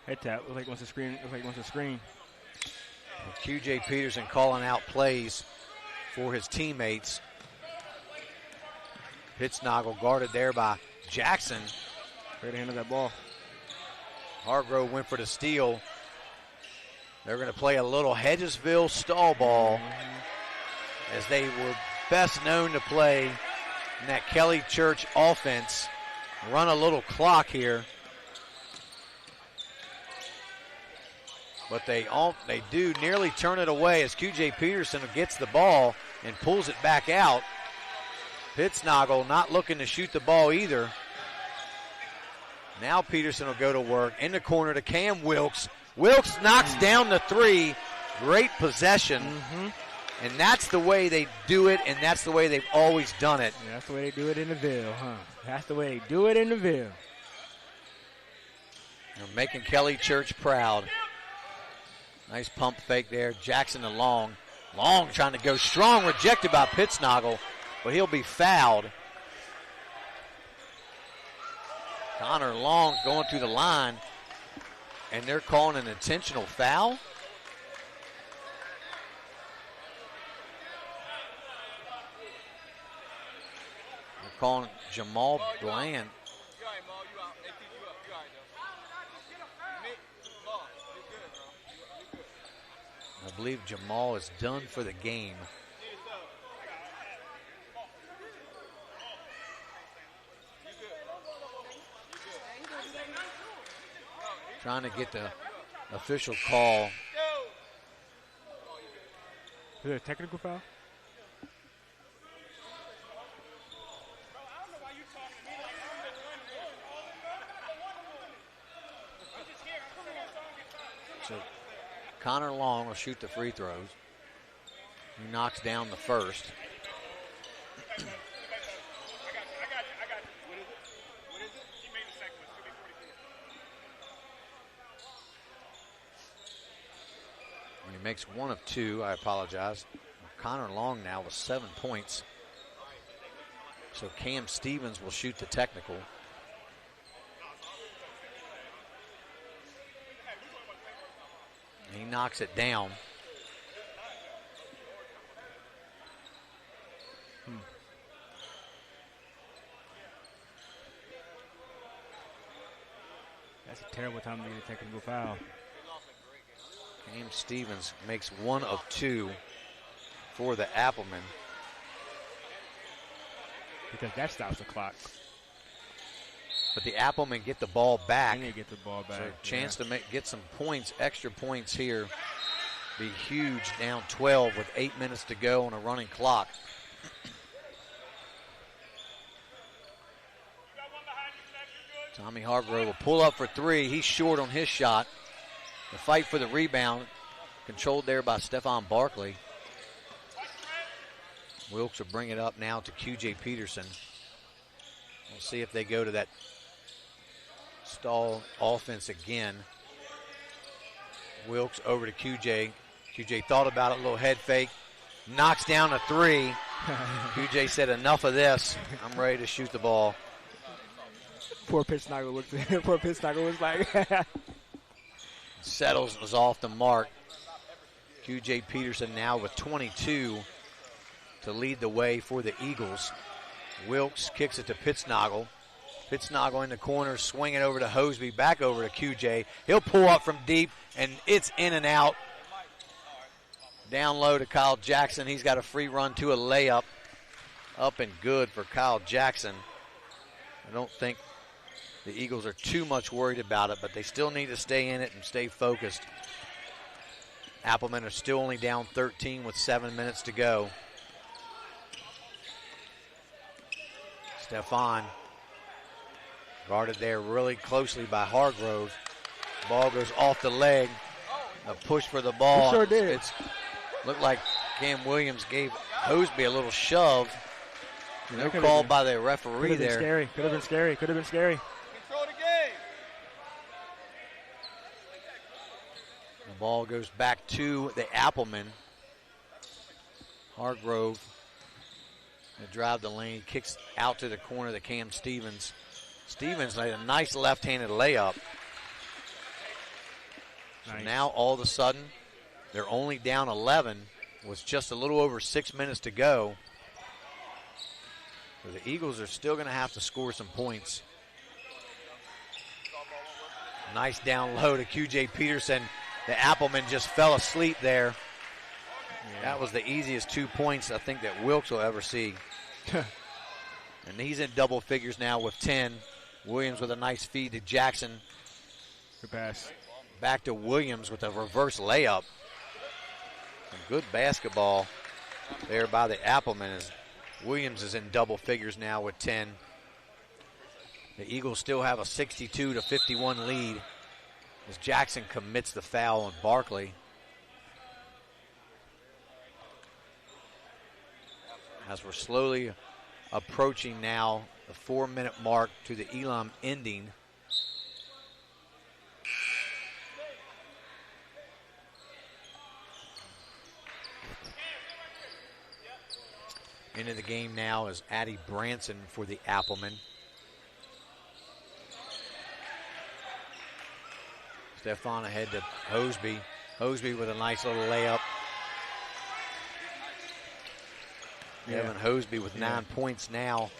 Head tap. Looks like he wants to screen. Looks like he wants to screen. And QJ Peterson calling out plays for his teammates. Pittsnoggle guarded there by Jackson. Great hand of that ball. Hargrove went for the steal. They're going to play a little Hedgesville stall ball as they were best known to play in that Kelly Church offense. Run a little clock here. But they do nearly turn it away as QJ Peterson gets the ball and pulls it back out. Pittsnoggle not looking to shoot the ball either. Now Peterson will go to work in the corner to Cam Wilkes. Wilkes knocks down the three. Great possession. And that's the way they do it, and that's the way they've always done it. Yeah, that's the way they do it in the Ville, huh? That's the way they do it in the Ville. They're making Kelly Church proud. Nice pump fake there. Jackson to Long. Long trying to go strong, rejected by Pittsnoggle, but he'll be fouled. Connor Long going through the line, and they're calling an intentional foul. They're calling Jamal Bland. I believe Jamal is done for the game. Trying to get the official call. Is it a technical foul? So Connor Long will shoot the free throws. He knocks down the first. He makes one of two. I apologize. Connor Long now with 7 points. So Cam Stevens will shoot the technical. He knocks it down. That's a terrible time to get a technical foul. Cam Stevens makes one of two for the Applemen. Because that stops the clock. But the Applemen get the ball back. They get the ball back. So chance to get some points, extra points here. Be huge, down 12 with 8 minutes to go on a running clock. Tommy Hargrove will pull up for three. He's short on his shot. The fight for the rebound, controlled there by Stephon Barkley. Wilkes will bring it up now to QJ Peterson. We'll see if they go to that stall offense again. Wilkes over to QJ. QJ thought about it, a little head fake. Knocks down a three. QJ said, enough of this. I'm ready to shoot the ball. Poor Pittsnoggle looked at him. Poor Pittsnoggle was like... Settles was off the mark. QJ Peterson now with 22 to lead the way for the Eagles. Wilkes kicks it to Pittsnoggle. Pittsnoggle in the corner, swinging over to Hosby, back over to QJ. He'll pull up from deep, and it's in and out. Down low to Kyle Jackson. He's got a free run to a layup. Up and good for Kyle Jackson. I don't think the Eagles are too much worried about it, but they still need to stay in it and stay focused. Applemen are still only down 13 with 7 minutes to go. Stephon guarded there really closely by Hargrove. Ball goes off the leg. A push for the ball. He sure did. It's looked like Cam Williams gave Hosby a little shove. No call by the referee there. Scary. Could have been scary. Could have been scary. Control the game. The ball goes back to the Appleman. Hargrove, they drive the lane, kicks out to the corner to Cam Stevens. Stevens made a nice left-handed layup. So now all of a sudden, they're only down 11 with just a little over 6 minutes to go. So the Eagles are still going to have to score some points. Nice down low to QJ Peterson. The Appleman just fell asleep there. That was the easiest 2 points I think that Wilkes will ever see. And he's in double figures now with 10. Williams with a nice feed to Jackson. Good pass. Back to Williams with a reverse layup. Some good basketball there by the Appleman as Williams is in double figures now with 10. The Eagles still have a 62-51 lead as Jackson commits the foul on Barkley. As we're slowly approaching now the 4-minute mark to the Elam ending. Into the game now is Addie Branson for the Appleman. Stefan ahead to Hosby. Hosby with a nice little layup. Evan Hosby with 9 points now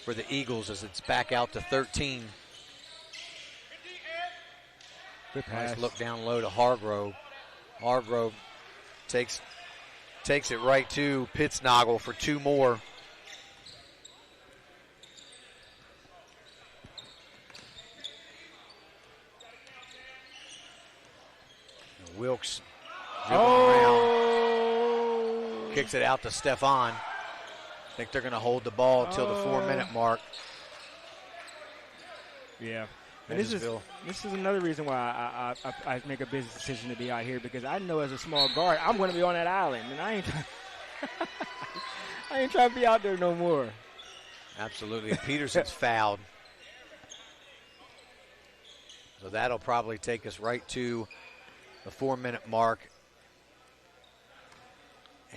for the Eagles as it's back out to 13. Good pass. Nice look down low to Hargrove. Hargrove takes it right to Pittsnoggle for 2 more. And Wilkes dribbling around. Kicks it out to Stefan. I think they're going to hold the ball until the 4-minute mark. Yeah. And this is another reason why I make a business decision to be out here, because I know as a small guard, I'm going to be on that island, and I ain't trying to be out there no more. Absolutely. Peterson's fouled. So that'll probably take us right to the 4-minute mark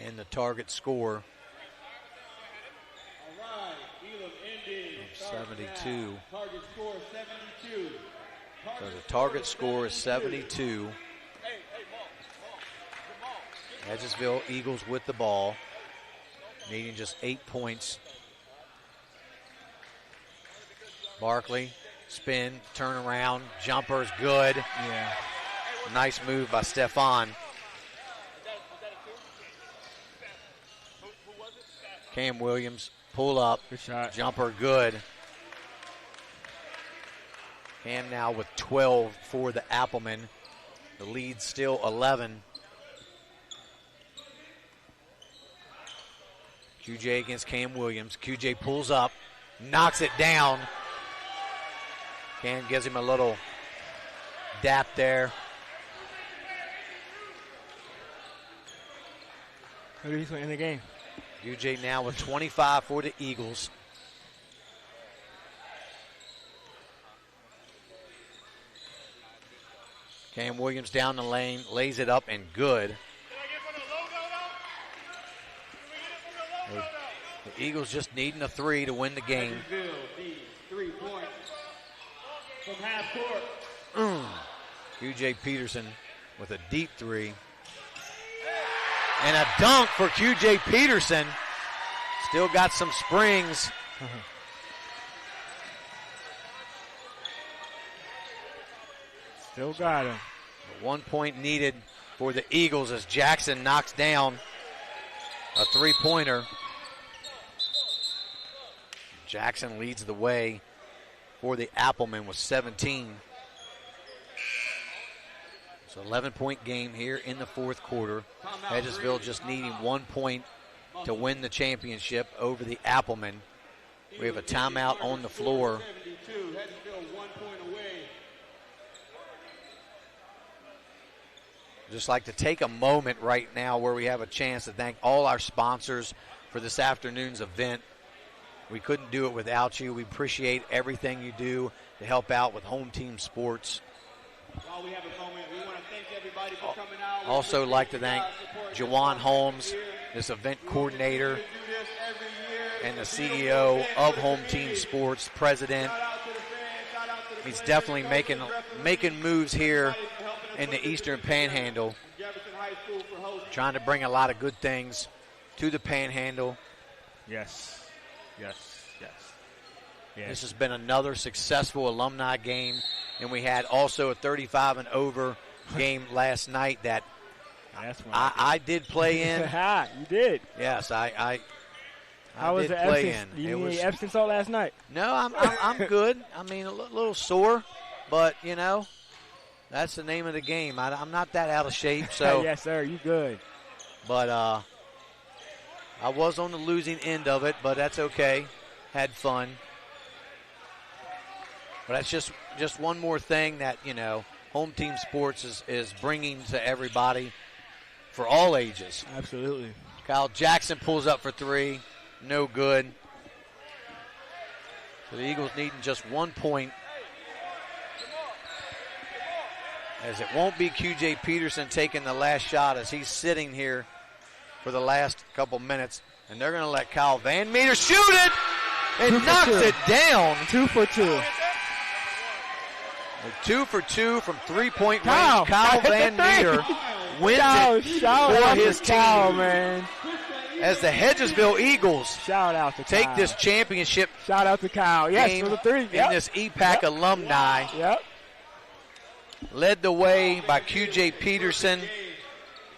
and the target score. 72. Target score 72. So the target score is 72. Edgesville Eagles with the ball, needing just 8 points. Barkley, spin, turn around, jumper's good. Yeah. Nice move by Stefan. Cam Williams, pull up, good shot. Jumper good. Cam now with 12 for the Appleman. The lead still 11. QJ against Cam Williams. QJ pulls up, knocks it down. Cam gives him a little dap there. Who's in the game? QJ now with 25 for the Eagles. Cam Williams down the lane, lays it up and good. The Eagles just needing a 3 to win the game. 3 points from half court. QJ Peterson with a deep 3. And a dunk for QJ Peterson. Still got some springs. Still got him. 1 point needed for the Eagles as Jackson knocks down a 3-pointer. Jackson leads the way for the Appleman with 17. It's an 11-point game here in the fourth quarter. Hedgesville just needing 1 point to win the championship over the Appleman. We have a timeout on the floor. just like to take a moment right now where we have a chance to thank all our sponsors for this afternoon's event. We couldn't do it without you. We appreciate everything you do to help out with home team sports. While we have a moment, we want to thank everybody for coming out. Also like to thank Jawan Holmes, this event coordinator, and the CEO of Home Team Sports, president. He's definitely making moves here in the Eastern Panhandle, trying to bring a lot of good things to the Panhandle. Yes. This has been another successful alumni game, and we had also a 35 and over game last night that I did play in. You did. Yes, I How was did the play absence? in. You need absence salt last night? No, I'm good. I mean, a little sore, but you know, that's the name of the game. I'm not that out of shape, so yes, sir. You good? But I was on the losing end of it, but that's okay. Had fun. But that's just one more thing that, you know, Home Team Sports is bringing to everybody for all ages. Absolutely. Kyle Jackson pulls up for three. No good. So the Eagles needing just 1 point. As it won't be QJ Peterson taking the last shot as he's sitting here for the last couple minutes. And they're going to let Kyle Van Meter shoot it and knocks it down. 2 for 2. 2 for 2 from three-point range. Kyle Van Meter wins it for his team. Man. As the Hedgesville Eagles take Kyle. this championship. Shout out to Kyle. Yes, for the three. In this EPAC alumni. Yep. Led the way by QJ Peterson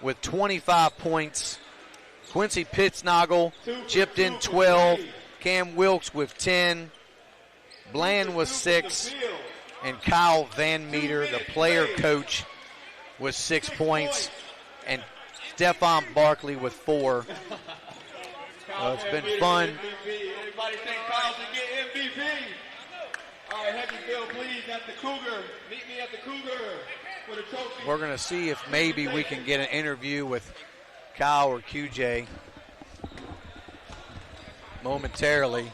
with 25 points. Quincy Pittsnoggle chipped in 12. Cam Wilkes with 10. Bland with 6. And Kyle Van Meter, the player coach, with 6 points. And Stephon Barkley with 4. It's been fun. Everybody think Kyle should get MVP. All right, Hedgesville, please, at the Cougar. Meet me at the Cougar for the trophy. We're going to see if maybe we can get an interview with Kyle or QJ momentarily.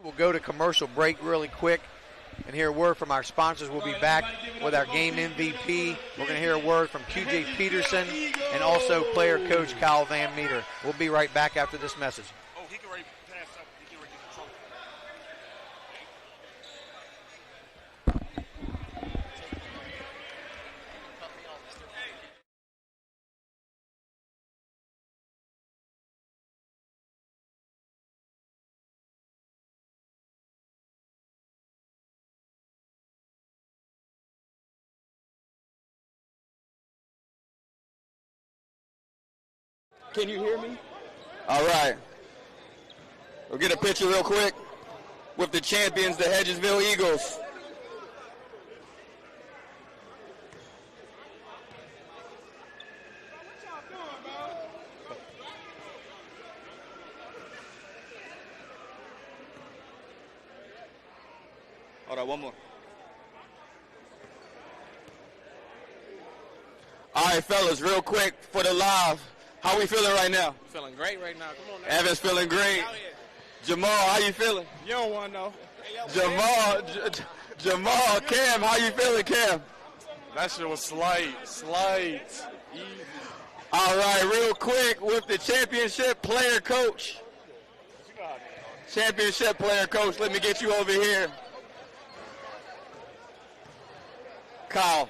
We'll go to commercial break really quick and hear a word from our sponsors. We'll be back with our game MVP. We're going to hear a word from QJ Peterson and also player coach Kyle Van Meter. We'll be right back after this message. He can already pass up. He can already get the trophy. Can you hear me? All right. We'll get a picture real quick with the champions, the Hedgesville Eagles. All right, one more. All right, fellas, real quick for the live. How we feeling right now? Feeling great right now. Come on now. Evan's feeling great. Jamal, how you feeling? You don't want to know. Jamal, Cam, how you feeling, Cam? That shit was slight. Easy. All right, real quick with the championship player coach. Championship player coach, let me get you over here. Kyle,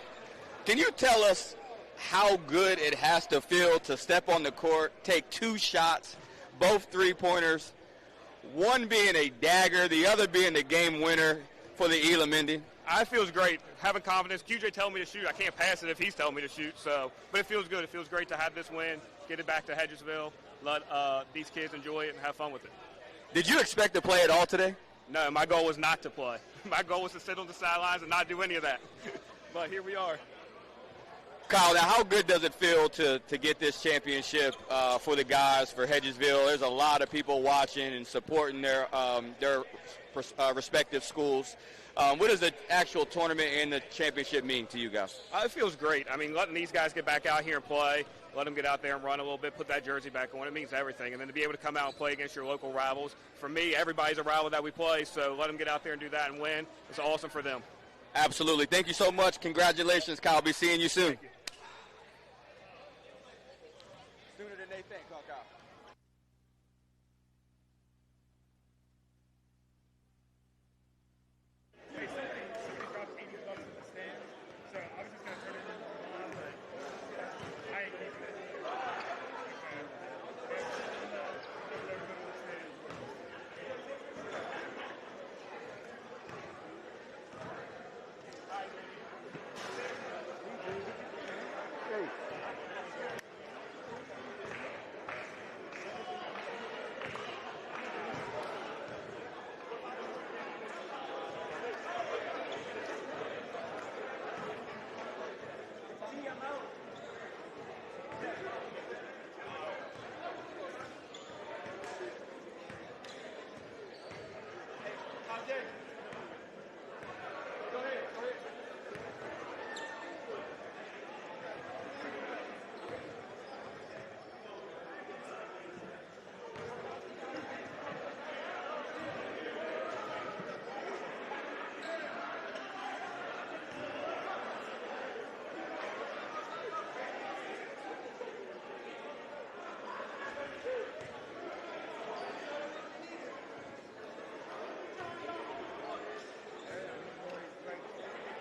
can you tell us how good it has to feel to step on the court, take 2 shots, both 3-pointers, one being a dagger, the other being the game winner for the Elam Indy? It feels great. Having confidence. QJ telling me to shoot. I can't pass it if he's telling me to shoot. But it feels good. It feels great to have this win, get it back to Hedgesville, let these kids enjoy it and have fun with it. Did you expect to play at all today? No, my goal was not to play. My goal was to sit on the sidelines and not do any of that. But here we are. Kyle, now how good does it feel to get this championship for the guys, for Hedgesville? There's a lot of people watching and supporting their respective schools. What does the actual tournament and the championship mean to you guys? It feels great. I mean, letting these guys get back out here and play, let them get out there and run a little bit, put that jersey back on, it means everything. And then to be able to come out and play against your local rivals, for me, everybody's a rival that we play, so let them get out there and do that and win. It's awesome for them. Absolutely. Thank you so much. Congratulations, Kyle. I'll be seeing you soon. Sooner than they think, huh, Kyle?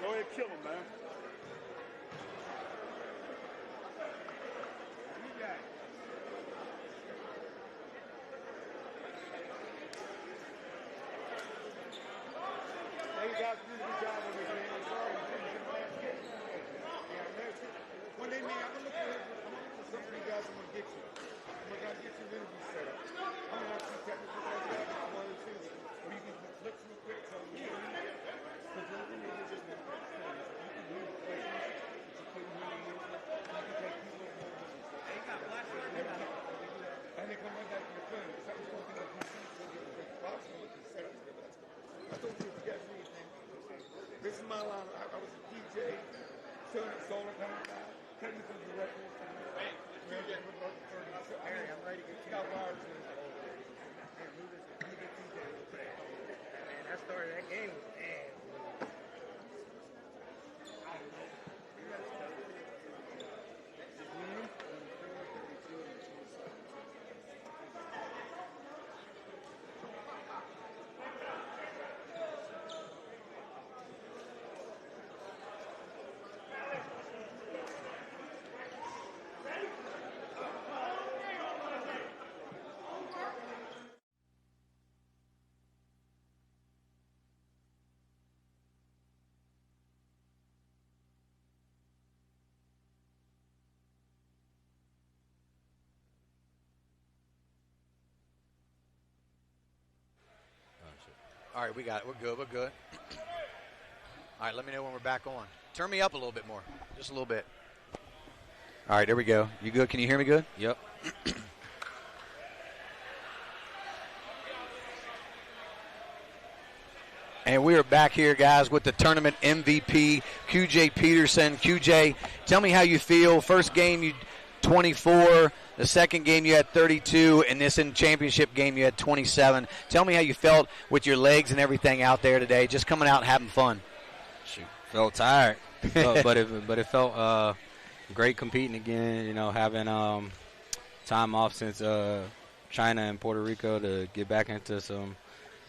Go ahead, kill him, man. Hey, you guys did a good job on this, man. I'm sorry. One day, man, I'm gonna look for some of you guys. I'm gonna get you. I'm gonna get you interview set up. I'm gonna have some technical guys out there one or two. Or you can flip real quick so you can hear. Because one thing is just you can hear the questions, but you couldn't hear the answer. You can take people and they got flashes. And they come right back to the phone. Something's going to be like box with the setup. I told you if you guys need anything. This is my line. I was a DJ, solar kind of guy, technical director. Hey, Harry, I'm ready to get you out wires. Man, that started that game was bad. All right, we got it. We're good. We're good. All right, let me know when we're back on. Turn me up a little bit more. Just a little bit. All right, there we go. You good? Can you hear me good? Yep. And we are back here, guys, with the tournament MVP, QJ Peterson. QJ, tell me how you feel. First game, you 24. The second game, you had 32. And this in championship game, you had 27. Tell me how you felt with your legs and everything out there today, just coming out and having fun. Shoot, felt tired, but it felt great competing again. You know, having time off since China and Puerto Rico to get back into some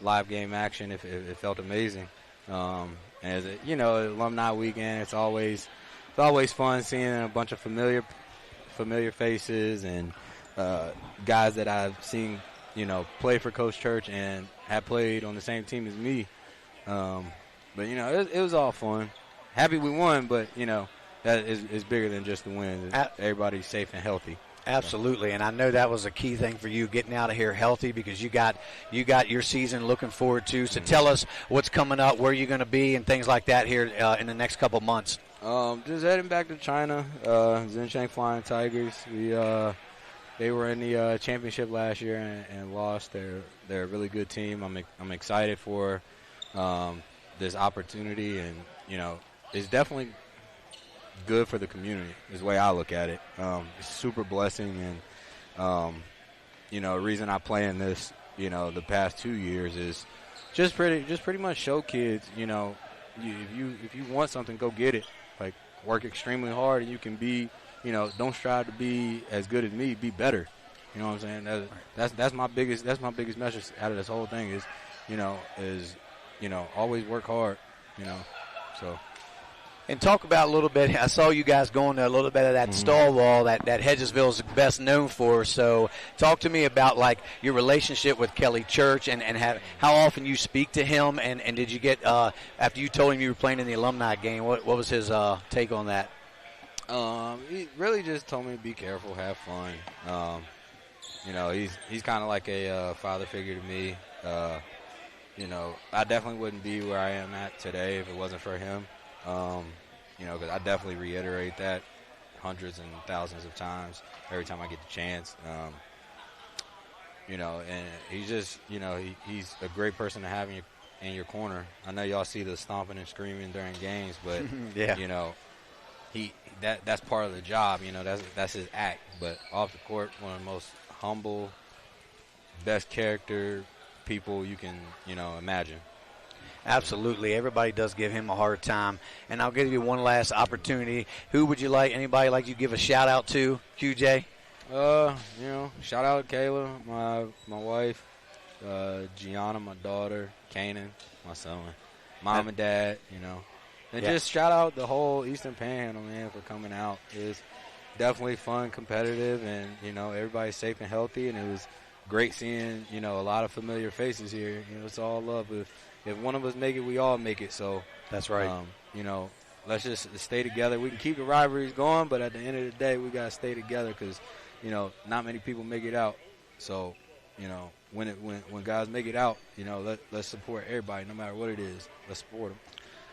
live game action. It felt amazing. As you know, alumni weekend, it's always fun seeing a bunch of familiar faces and guys that I've seen, you know, play for Coach Church and have played on the same team as me. But, you know, it was all fun. Happy we won, but, you know, that is bigger than just the win. Everybody's safe and healthy. Absolutely, and I know that was a key thing for you, getting out of here healthy, because you got your season looking forward to. So tell us what's coming up, where you're going to be, and things like that here in the next couple months. Just heading back to China. Zhencheng Flying Tigers. They were in the championship last year and lost. They're a really good team. I'm excited for this opportunity, and it's definitely good for the community. Is the way I look at it. It's super blessing, and the reason I play in this, the past 2 years is just pretty much show kids, if you want something, go get it. Like, work extremely hard, and you can be, don't strive to be as good as me, be better. You know what I'm saying? That's my biggest message out of this whole thing is always work hard, so. And talk about a little bit, I saw you guys going to a little bit of that stall wall that Hedgesville is best known for. So talk to me about, like, your relationship with Kelly Church and how often you speak to him. And did you get, after you told him you were playing in the alumni game, what was his take on that? He really just told me to be careful, have fun. He's kind of like a father figure to me. I definitely wouldn't be where I am at today if it wasn't for him. Because I definitely reiterate that hundreds and thousands of times every time I get the chance. And he's just, he's a great person to have in your corner. I know y'all see the stomping and screaming during games, but yeah. That's part of the job. That's his act. But off the court, one of the most humble, best character people you can, imagine. Absolutely. Everybody does give him a hard time. And I'll give you one last opportunity. Who would you like, anybody like you give a shout out to, QJ? Shout out Kayla, my wife, Gianna, my daughter, Kanan, my son, mom and dad, And just shout out the whole Eastern Panhandle, man, for coming out. It was definitely fun, competitive, and, everybody's safe and healthy. And it was great seeing, a lot of familiar faces here. It's all love. If one of us make it, we all make it. So that's right. Let's just stay together. We can keep the rivalries going, but at the end of the day, we got to stay together because, not many people make it out. So, when guys make it out, let's support everybody, no matter what it is. Let's support them.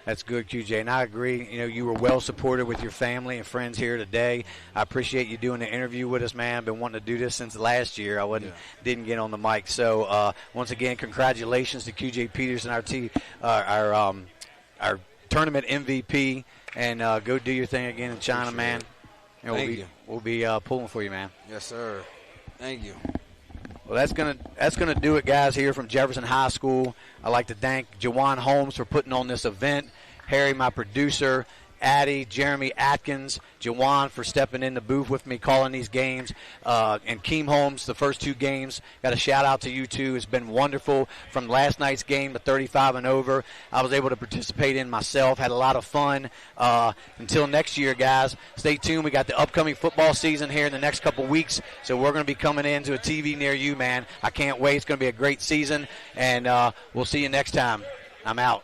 That's good, QJ, and I agree. You were well supported with your family and friends here today. I appreciate you doing the interview with us, man. I've been wanting to do this since last year. I didn't get on the mic. So once again, congratulations to QJ Peters and our tournament MVP, and go do your thing again in China, man. And we'll be pulling for you, man. Yes, sir. Thank you. Well, that's gonna do it, guys, here from Jefferson High School. I'd like to thank Jawan Holmes for putting on this event, Harry, my producer, Addie, Jeremy Atkins, Jawan for stepping in the booth with me, calling these games, and Keem Holmes, the first two games. Got a shout-out to you, too. It's been wonderful. From last night's game to 35 and over, I was able to participate in myself, had a lot of fun. Until next year, guys, stay tuned. We got the upcoming football season here in the next couple weeks, so we're going to be coming into a TV near you, man. I can't wait. It's going to be a great season, and we'll see you next time. I'm out.